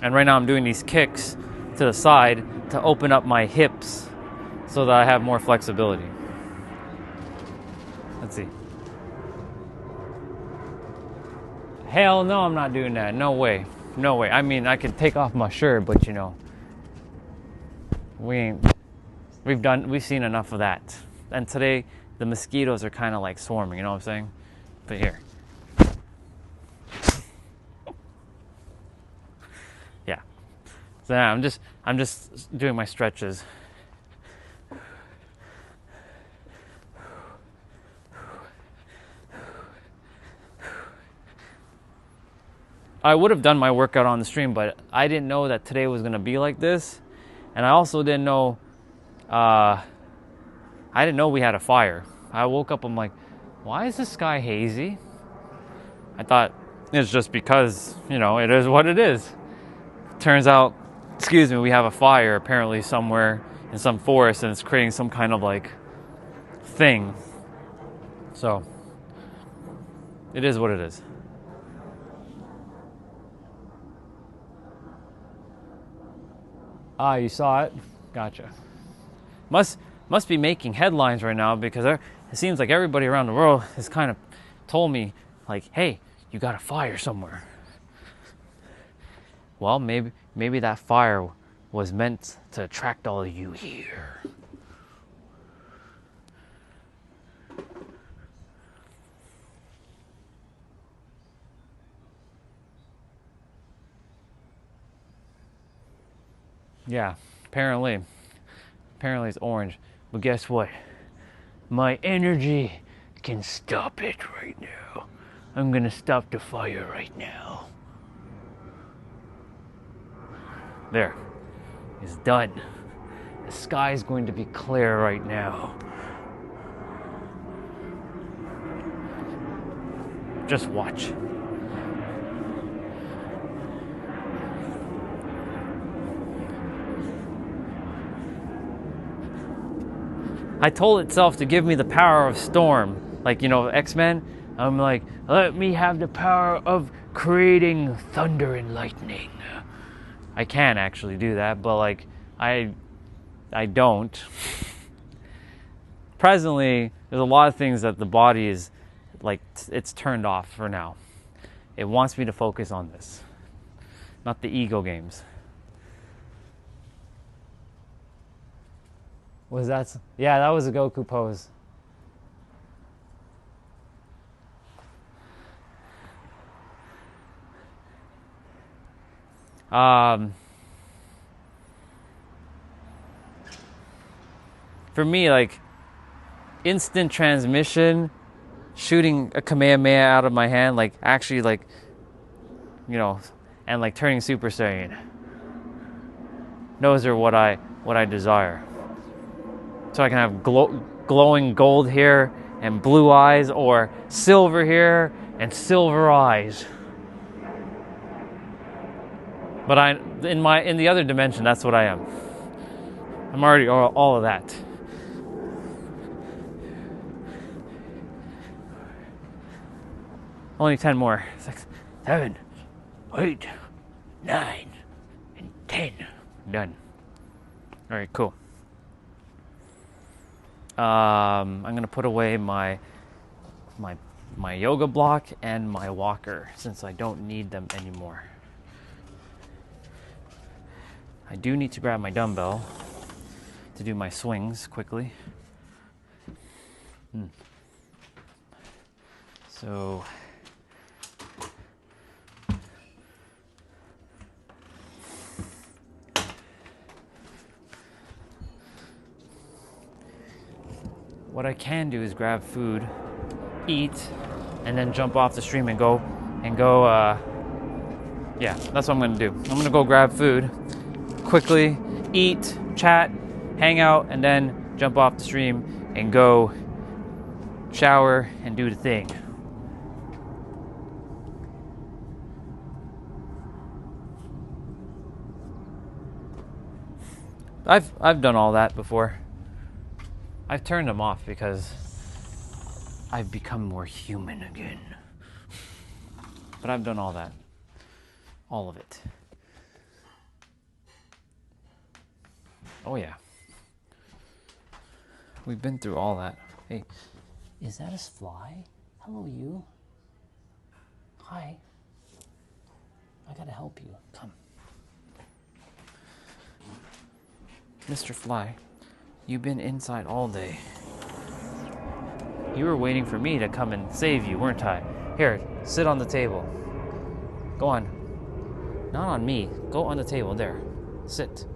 [SPEAKER 1] And right now I'm doing these kicks to the side to open up my hips so that I have more flexibility. Let's see. Hell no, I'm not doing that. No way. No way. I mean, I could take off my shirt, but you know, we've seen enough of that. And today the mosquitoes are kind of like swarming, you know what I'm saying? But here. Yeah. So yeah, I'm just doing my stretches. I would have done my workout on the stream, but I didn't know that today was going to be like this. And I also didn't know, we had a fire. I woke up, I'm like, why is the sky hazy? I thought it's just because, you know, it is what it is. Turns out, we have a fire apparently somewhere in some forest, and it's creating some kind of like thing. So, it is what it is. Ah, you saw it? Gotcha. Must be making headlines right now, because it seems like everybody around the world has kind of told me, like, hey, you got a fire somewhere. Well, maybe that fire was meant to attract all of you here. Yeah, apparently it's orange. But guess what? My energy can stop it right now. I'm gonna stop the fire right now. There. It's done. The sky is going to be clear right now. Just watch. I told itself to give me the power of storm. Like, you know, X-Men. I'm like, let me have the power of creating thunder and lightning. I can actually do that, but like, I don't. Presently, there's a lot of things that the body is like, it's turned off for now. It wants me to focus on this, not the ego games. Was that? Yeah, that was a Goku pose. For me, like, instant transmission, shooting a Kamehameha out of my hand, like, actually, like, you know, and like turning Super Saiyan. Those are what I desire. So I can have glowing gold hair and blue eyes, or silver hair and silver eyes. But in the other dimension, that's what I am. I'm already all of that. Only 10 more. 6, 7, 8, 9, and 10. Done. All right, cool. I'm gonna put away my yoga block and my walker, since I don't need them anymore. I do need to grab my dumbbell to do my swings quickly. So what I can do is grab food, eat, and then jump off the stream and go, yeah, that's what I'm gonna do. I'm gonna go grab food, quickly eat, chat, hang out, and then jump off the stream and go shower and do the thing. I've done all that before. I've turned them off because I've become more human again. But I've done all that. All of it. Oh yeah. We've been through all that. Hey, is that a fly? Hello, you. Hi. I gotta help you. Come. Mr. Fly, you've been inside all day. You were waiting for me to come and save you, weren't I? Here, sit on the table. Go on. Not on me. Go on the table. There. Sit.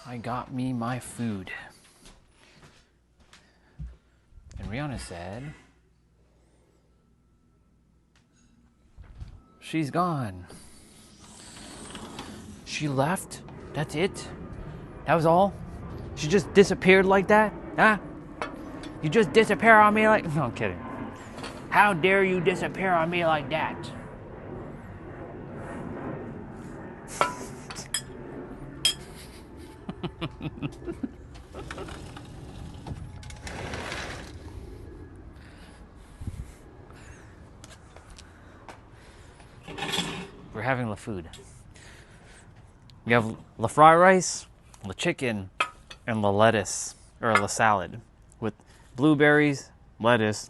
[SPEAKER 1] I got me my food. And Rihanna said, she's gone. She left? That's it? That was all? She just disappeared like that? Huh? You just disappear on me like... No, I'm kidding. How dare you disappear on me like that? We're having the food. We have the fried rice, the chicken, and the lettuce, or the salad, with blueberries, lettuce,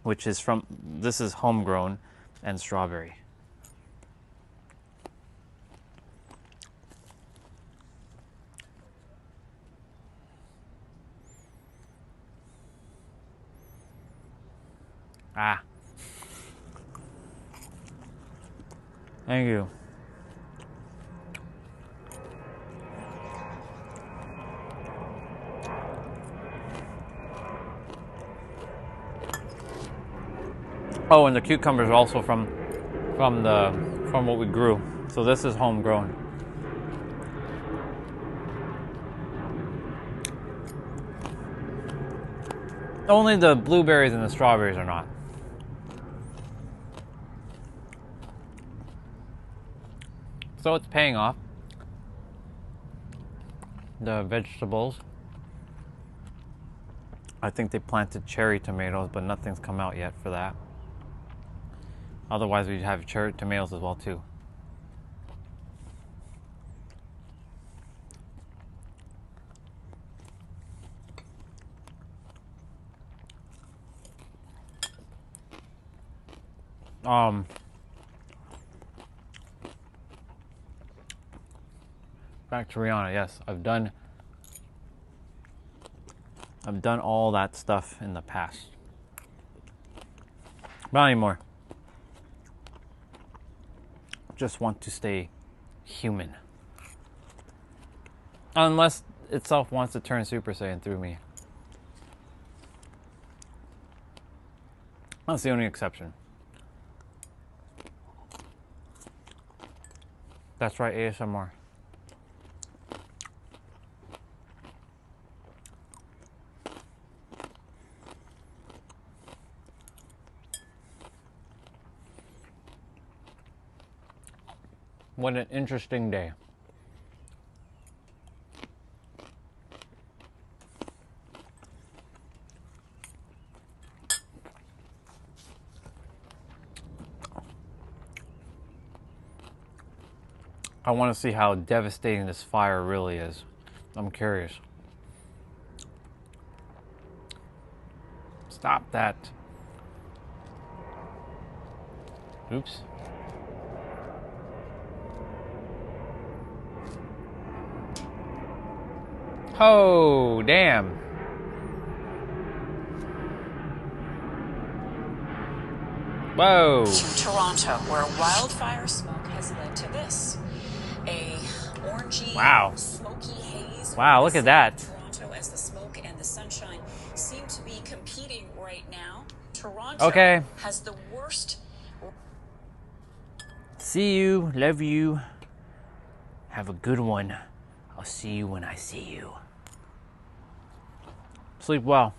[SPEAKER 1] which is from, this is homegrown, and strawberry. Ah. Thank you. Oh, and the cucumbers are also from what we grew. So this is homegrown. Only the blueberries and the strawberries are not. So it's paying off. The vegetables. I think they planted cherry tomatoes, but nothing's come out yet for that. Otherwise, we'd have cherry tomatoes as well too. Back to Rihanna. Yes, I've done all that stuff in the past. Not anymore. Just want to stay human. Unless itself wants to turn Super Saiyan through me. That's the only exception. That's right, ASMR. What an interesting day. I want to see how devastating this fire really is. I'm curious. Stop that. Oops. Oh, damn. Whoa.
[SPEAKER 10] To Toronto, where wildfire smoke has led to this. A orangey, smoky haze.
[SPEAKER 1] Wow, look at that.
[SPEAKER 10] Toronto, as the smoke and the sunshine seem to be competing right now. Toronto has the worst.
[SPEAKER 1] See you. Love you. Have a good one. I'll see you when I see you. Sleep well.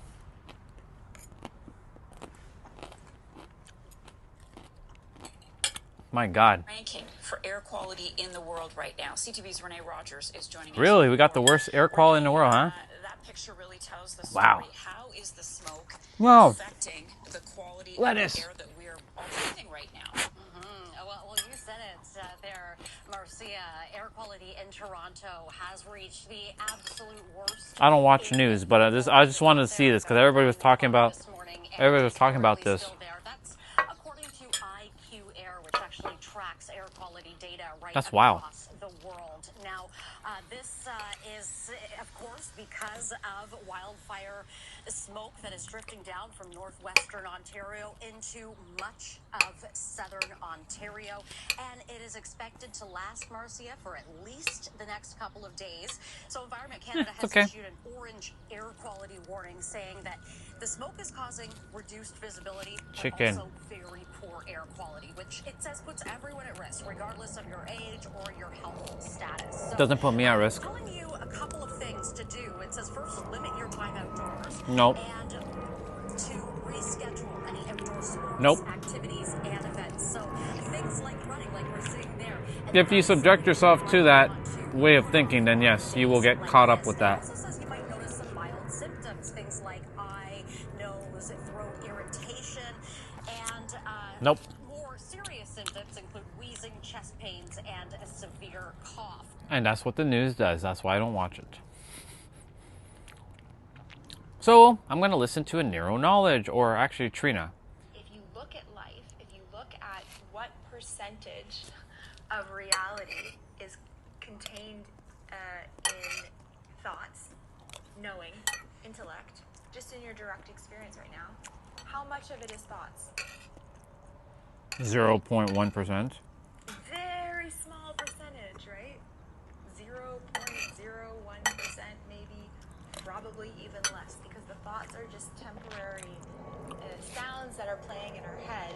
[SPEAKER 1] My God.
[SPEAKER 10] Ranking for air quality in the world right now. CTV's Renee Rogers is joining us.
[SPEAKER 1] Really? We got the worst air quality in the world, huh?
[SPEAKER 10] That picture really tells the story.
[SPEAKER 1] Wow.
[SPEAKER 10] How is the smoke affecting the quality of the air that we're all breathing right now?
[SPEAKER 4] Well, you said it there, Marcia. Air quality in Toronto has reached the absolute worst.
[SPEAKER 1] I don't watch news, but I just wanted to see this because everybody was talking about this.
[SPEAKER 4] That's according to IQ Air, which actually tracks air quality data across the world. Now, this is, of course, because of wildfire smoke that is drifting down from northwestern Ontario into much of southern Ontario, and it is expected to last, Marcia, for at least the next couple of days. So Environment Canada has issued an orange air quality warning saying that the smoke is causing reduced visibility, but also very poor air quality, which it says puts everyone at risk, regardless of your age or your health status. So,
[SPEAKER 1] doesn't put me at risk.
[SPEAKER 4] I'm telling you a couple of things to do. It says first, limit your time outdoors.
[SPEAKER 1] Nope.
[SPEAKER 4] And to reschedule any outdoor sports, activities, and events. So things like running, like we're seeing there.
[SPEAKER 1] If you subject yourself to that way of thinking, then yes, you will get caught up with that.
[SPEAKER 4] It also says you might notice some mild symptoms, things like eye, nose, throat irritation, and more serious symptoms include wheezing, chest pains, and a severe cough.
[SPEAKER 1] And that's what the news does. That's why I don't watch it. So I'm going to listen to a Neuro Knowledge, or actually Trina.
[SPEAKER 9] If you look at life, if you look at what percentage of reality is contained in thoughts, knowing, intellect, just in your direct experience right now, how much of it is thoughts?
[SPEAKER 1] 0.1%.
[SPEAKER 9] Very small percentage, right? 0.01%, maybe, probably even less, because the thoughts are just temporary sounds that are playing in our head.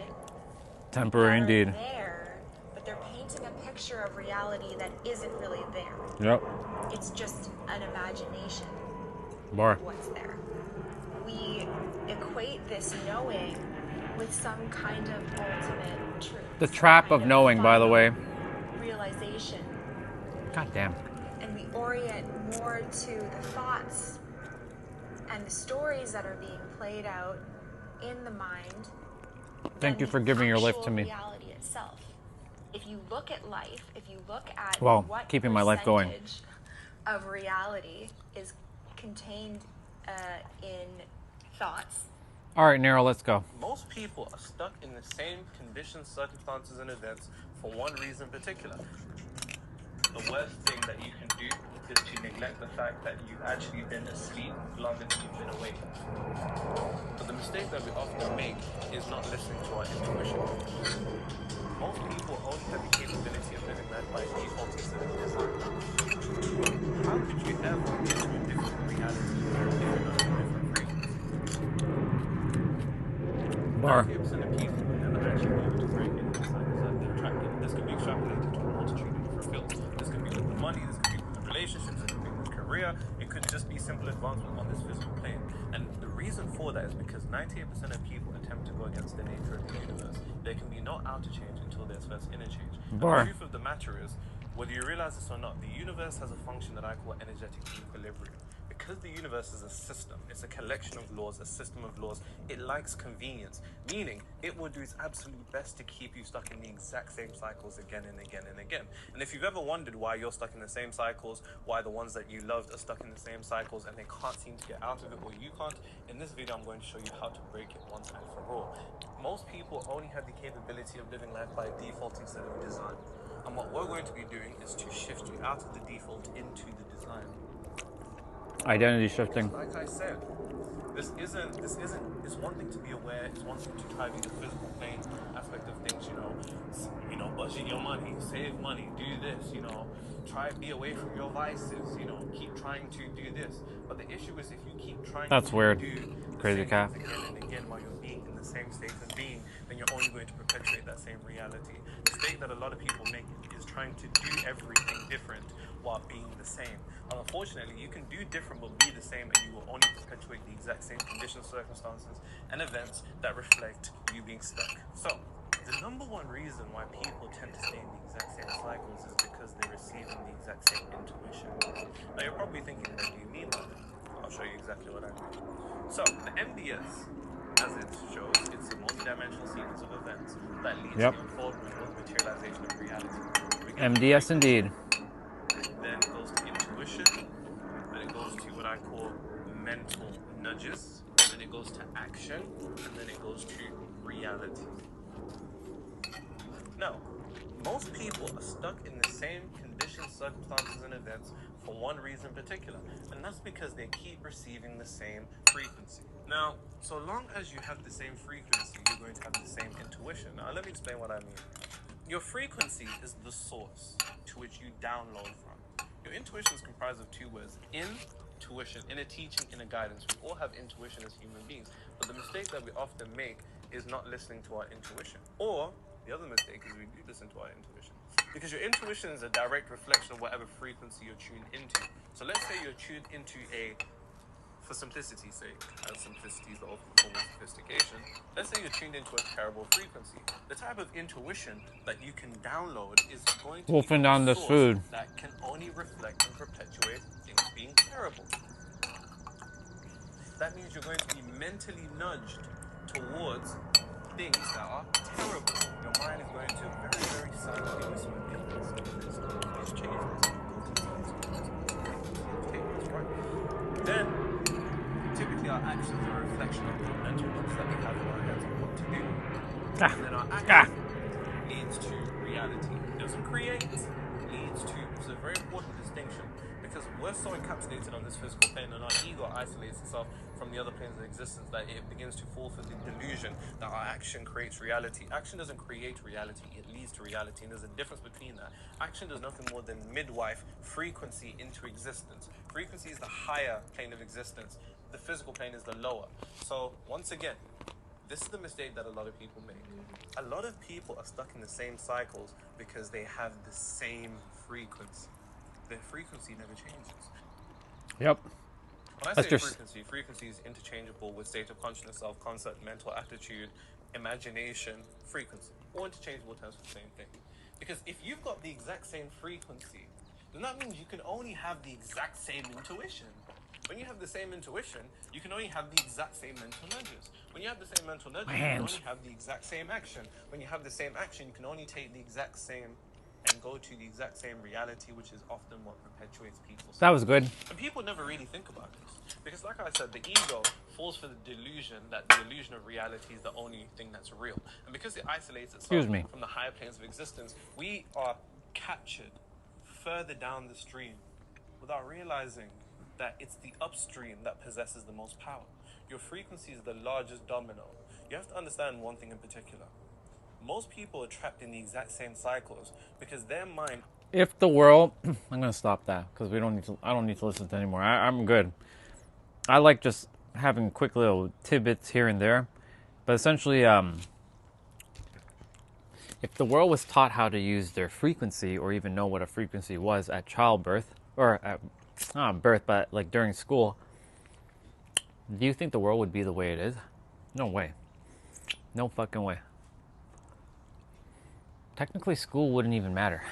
[SPEAKER 1] Temporary indeed.
[SPEAKER 9] There, but they're painting a picture of reality that isn't really there.
[SPEAKER 1] Yep.
[SPEAKER 9] It's just an imagination
[SPEAKER 1] Bar.
[SPEAKER 9] of what's there. We equate this knowing with some kind of ultimate truth.
[SPEAKER 1] The trap of knowing, by the way.
[SPEAKER 9] Realization
[SPEAKER 1] God damn.
[SPEAKER 9] and we orient more to the thoughts and the stories that are being played out in the mind.
[SPEAKER 1] Thank you for giving your life to me.
[SPEAKER 9] Reality itself. If you look at life, if you look at
[SPEAKER 1] Well,
[SPEAKER 9] what
[SPEAKER 1] keeping my life going.
[SPEAKER 9] percentage of reality is contained in thoughts.
[SPEAKER 1] All right, Nero, let's go.
[SPEAKER 11] Most people are stuck in the same conditions, circumstances, and events for one reason in particular. The worst thing that you can do is to neglect the fact that you've actually been asleep longer than you've been awake. But the mistake that we often make is not listening to our intuition. Most people only have the capability of living life by default instead of design. How could you ever get to a different reality if you're on a different frequency?
[SPEAKER 1] Bar.
[SPEAKER 11] 90% of people will never actually be able to break it inside their attractive. This can be extrapolated to a multitude of different fields. This could be with the money, this could be with the relationships, this could be with career, it could just be simple advancement on this physical plane. And the reason for that is because 98% of people attempt to go against the nature of the universe. There can be no outer change until there's first inner change. And the truth of the matter is, whether you realize this or not, the universe has a function that I call energetic equilibrium. Because the universe is a system, it's a collection of laws, a system of laws, it likes convenience, meaning it will do its absolute best to keep you stuck in the exact same cycles again and again and again. And if you've ever wondered why you're stuck in the same cycles, why the ones that you loved are stuck in the same cycles and they can't seem to get out of it, or you can't, in this video I'm going to show you how to break it once and for all. Most people only have the capability of living life by default instead of design. And what we're going to be doing is to shift you out of the default into the design.
[SPEAKER 1] Identity shifting.
[SPEAKER 11] Like I said, it's one thing to be aware, it's one thing to try to do the physical plane aspect of things, budget your money, save money, do this, try to be away from your vices, keep trying to do this. But the issue is if you keep trying to do
[SPEAKER 1] Crazy cat.
[SPEAKER 11] again and again while you're being in the same state of being, then you're only going to perpetuate that same reality. The mistake that a lot of people make is trying to do everything different while being the same. And unfortunately, you can do different but be the same, and you will only perpetuate the exact same conditions, circumstances, and events that reflect you being stuck. So, the number one reason why people tend to stay in the exact same cycles is because they're receiving the exact same intuition. Now, you're probably thinking, what do you mean by that? I'll show you exactly what I mean. So, the MDS, as it shows, it's a multi-dimensional sequence of events that leads to the unfoldment or materialization of reality.
[SPEAKER 1] MDS indeed.
[SPEAKER 11] Then it goes to intuition, then it goes to what I call mental nudges, then it goes to action, and then it goes to reality. Now, most people are stuck in the same conditions, circumstances, and events for one reason in particular, and that's because they keep receiving the same frequency. Now, so long as you have the same frequency, you're going to have the same intuition. Now, let me explain what I mean. Your frequency is the source to which you download from. Your intuition is comprised of two words: intuition, inner teaching, inner guidance. We all have intuition as human beings, but the mistake that we often make is not listening to our intuition. Or the other mistake is we do listen to our intuition, because your intuition is a direct reflection of whatever frequency you're tuned into. So let's say you're tuned into for simplicity's sake, as simplicity is the ultimate form of sophistication, let's say you're tuned into a terrible frequency. The type of intuition that you can download is going to
[SPEAKER 1] wolfing
[SPEAKER 11] be
[SPEAKER 1] down
[SPEAKER 11] the
[SPEAKER 1] this
[SPEAKER 11] source
[SPEAKER 1] food
[SPEAKER 11] that can only reflect and perpetuate things being terrible. That means you're going to be mentally nudged towards things that are terrible. Your mind is going to very, very silently whisper, let's change this. Then, typically our actions are a reflection of the mental notes that we have in our heads of what to do. And then our action leads to reality. It doesn't create, leads to. It's a very important distinction, because we're so encapsulated on this physical plane and our ego isolates itself from the other planes of existence that it begins to fall for the delusion that our action creates reality. Action doesn't create reality, it leads to reality, and there's a difference between that. Action does nothing more than midwife frequency into existence. Frequency is the higher plane of existence, the physical plane is the lower. So once again, this is the mistake that a lot of people make. A lot of people are stuck in the same cycles because they have the same frequency. Their frequency never changes.
[SPEAKER 1] Yep.
[SPEAKER 11] When I say frequency is interchangeable with state of consciousness, self-concept, mental attitude, imagination, frequency. All interchangeable terms for the same thing. Because if you've got the exact same frequency, then that means you can only have the exact same intuition. When you have the same intuition, you can only have the exact same mental nudges. When you have the same mental nudges, you can only have the exact same action. When you have the same action, you can only take the exact same and go to the exact same reality, which is often what perpetuates people's.
[SPEAKER 1] That was good.
[SPEAKER 11] And people never really think about this. Because like I said, the ego falls for the delusion that the illusion of reality is the only thing that's real. And because it isolates itself from the higher planes of existence, we are captured further down the stream without realizing that it's the upstream that possesses the most power. Your frequency is the largest domino. You have to understand one thing in particular. Most people are trapped in the exact same cycles because their mind...
[SPEAKER 1] If the world... I'm going to stop that because I don't need to listen to it anymore. I'm good. I like just having quick little tidbits here and there. But essentially, if the world was taught how to use their frequency or even know what a frequency was at childbirth, or at, not birth, but like during school, do you think the world would be the way it is? No way. No fucking way. Technically, school wouldn't even matter.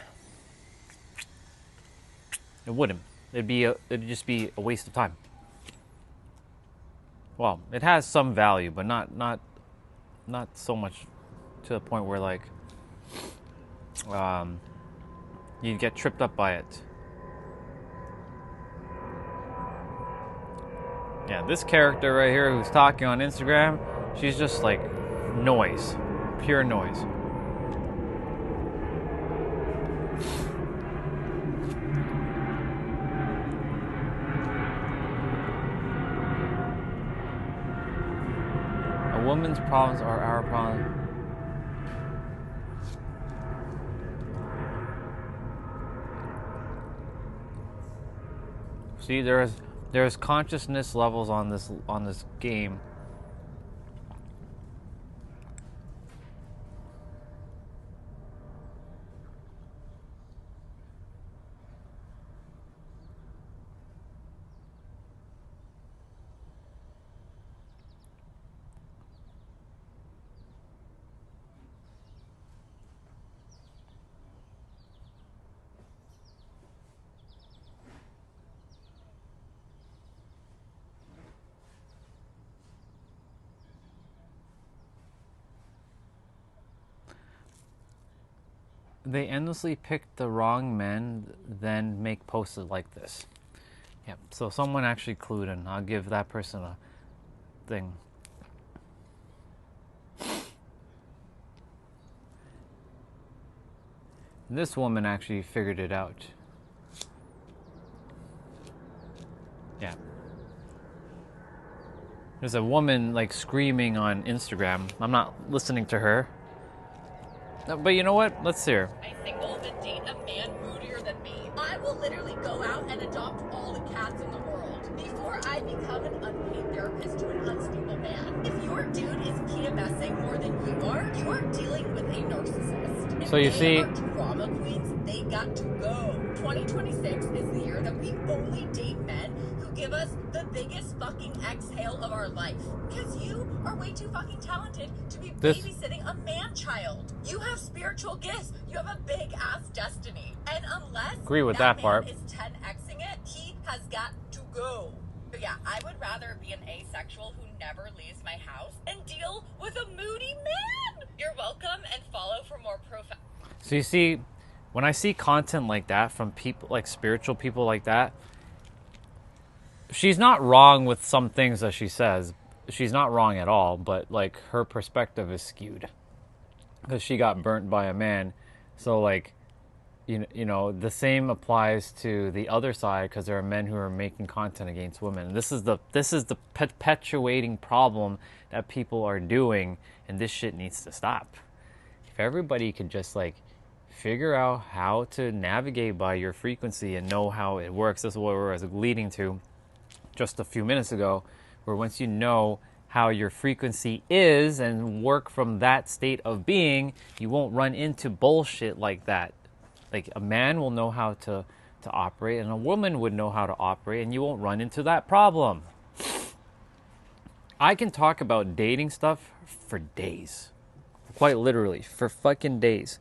[SPEAKER 1] It wouldn't. It'd just be a waste of time. Well, it has some value, but not so much to the point where like you'd get tripped up by it. Yeah, this character right here who's talking on Instagram, she's just like noise, pure noise. A woman's problems are our problems. See, there's consciousness levels on this game. They endlessly pick the wrong men, then make posts like this. Yeah, so someone actually clued in. I'll give that person a thing. This woman actually figured it out. Yeah. There's a woman like screaming on Instagram. I'm not listening to her. But you know what? Let's hear.
[SPEAKER 12] I single to date a man moodier than me. I will literally go out and adopt all the cats in the world before I become an unpaid therapist to an unstable man. If your dude is PMSing more than you are dealing with a narcissist. If
[SPEAKER 1] so you see,
[SPEAKER 12] drama queens, they got to go. 2026 is the year that we only date men who give us the biggest fucking exhale of our life. Because you are way too fucking talented to be babysitting a man-child. You have spiritual gifts. You have a big-ass destiny. And unless
[SPEAKER 1] agree with that part.
[SPEAKER 12] Man is 10xing it, he has got to go. But yeah, I would rather be an asexual who never leaves my house and deal with a moody man. You're welcome, and follow for more profound.
[SPEAKER 1] So you see, when I see content like that from people, like spiritual people like that, she's not wrong with some things that she says. She's not wrong at all, but like her perspective is skewed because she got burnt by a man. So like, you know, the same applies to the other side because there are men who are making content against women. This is the perpetuating problem that people are doing, and this shit needs to stop. If everybody could just like figure out how to navigate by your frequency and know how it works. This is what we're leading to just a few minutes ago, where once you know how your frequency is and work from that state of being, you won't run into bullshit like that. Like a man will know how to operate, and a woman would know how to operate, and you won't run into that problem. I can talk about dating stuff for days. Quite literally, for fucking days.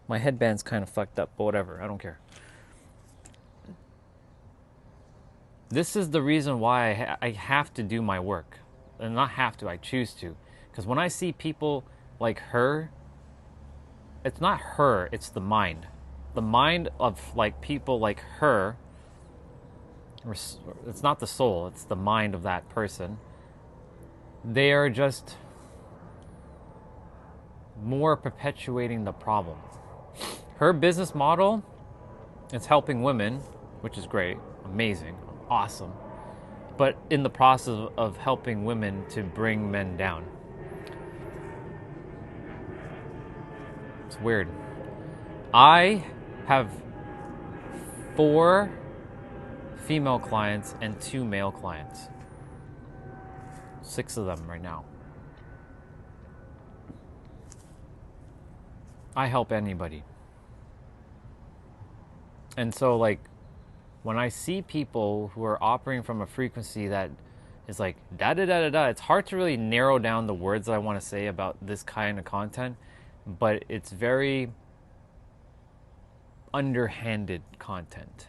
[SPEAKER 1] My headband's kind of fucked up, but whatever, I don't care. This is the reason why I have to do my work. And not have to, I choose to. Because when I see people like her, it's not her, it's the mind. The mind of like people like her, it's not the soul, it's the mind of that person. They are just more perpetuating the problem. Her business model is helping women, which is great, amazing, awesome. But in the process of helping women to bring men down. It's weird. I have 4 female clients and 2 male clients. 6 of them right now. I help anybody. And so like when I see people who are operating from a frequency that is like da da da da da, it's hard to really narrow down the words I want to say about this kind of content, but it's very underhanded content.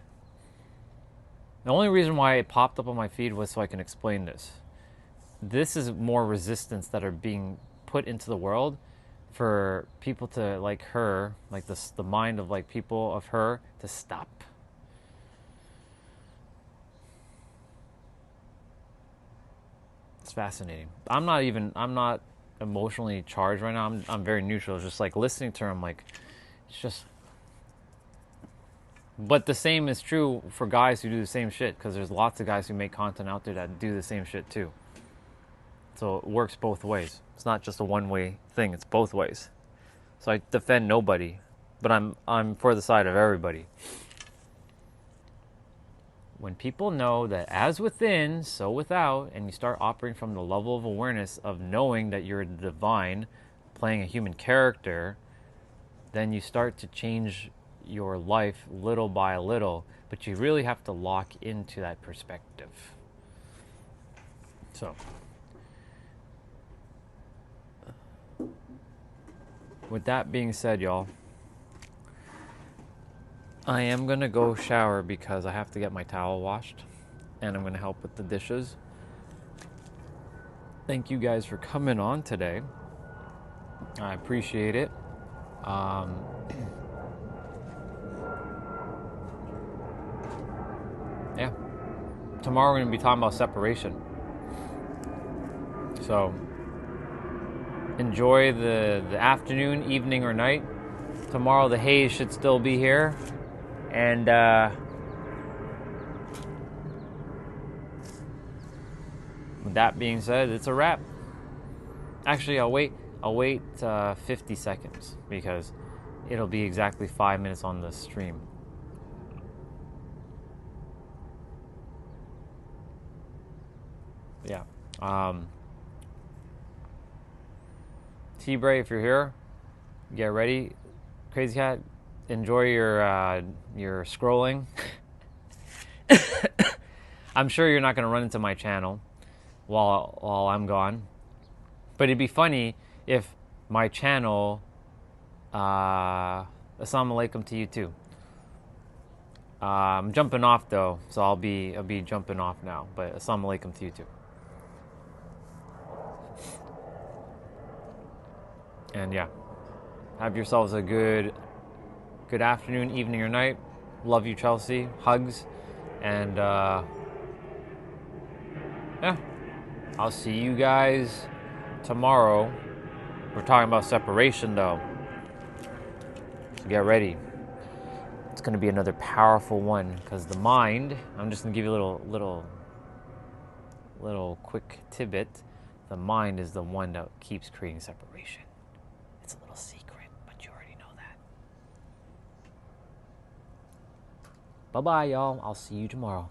[SPEAKER 1] The only reason why it popped up on my feed was so I can explain this. This is more resistance that are being put into the world for people to like her, like this, the mind of like people of her to stop. It's fascinating. I'm not emotionally charged right now. I'm very neutral. It's just like listening to her, I'm like, it's just. But the same is true for guys who do the same shit, because there's lots of guys who make content out there that do the same shit too. So it works both ways. It's not just a one-way thing. It's both ways. So I defend nobody, but I'm for the side of everybody. When people know that as within, so without, and you start operating from the level of awareness of knowing that you're divine, playing a human character, then you start to change your life little by little, but you really have to lock into that perspective. So, with that being said, y'all, I am going to go shower because I have to get my towel washed, and I'm going to help with the dishes. Thank you guys for coming on today. I appreciate it. Yeah. Tomorrow we're going to be talking about separation. So, enjoy the afternoon, evening, or night. Tomorrow the haze should still be here. And with that being said, it's a wrap. Actually, I'll wait 50 seconds because it'll be exactly 5 minutes on the stream. Yeah. T-Bray, if you're here, get ready. Crazy Cat, enjoy your scrolling. I'm sure you're not going to run into my channel while I'm gone. But it'd be funny if my channel, assalamu alaikum to you too. I'm jumping off though, so I'll be jumping off now. But assalamu alaikum to you too. And yeah, have yourselves a good afternoon, evening, or night. Love you, Chelsea. Hugs. And yeah, I'll see you guys tomorrow. We're talking about separation though, so get ready. It's going to be another powerful one because the mind, I'm just going to give you a little quick tidbit. The mind is the one that keeps creating separation. It's a little secret, but you already know that. Bye-bye, y'all. I'll see you tomorrow.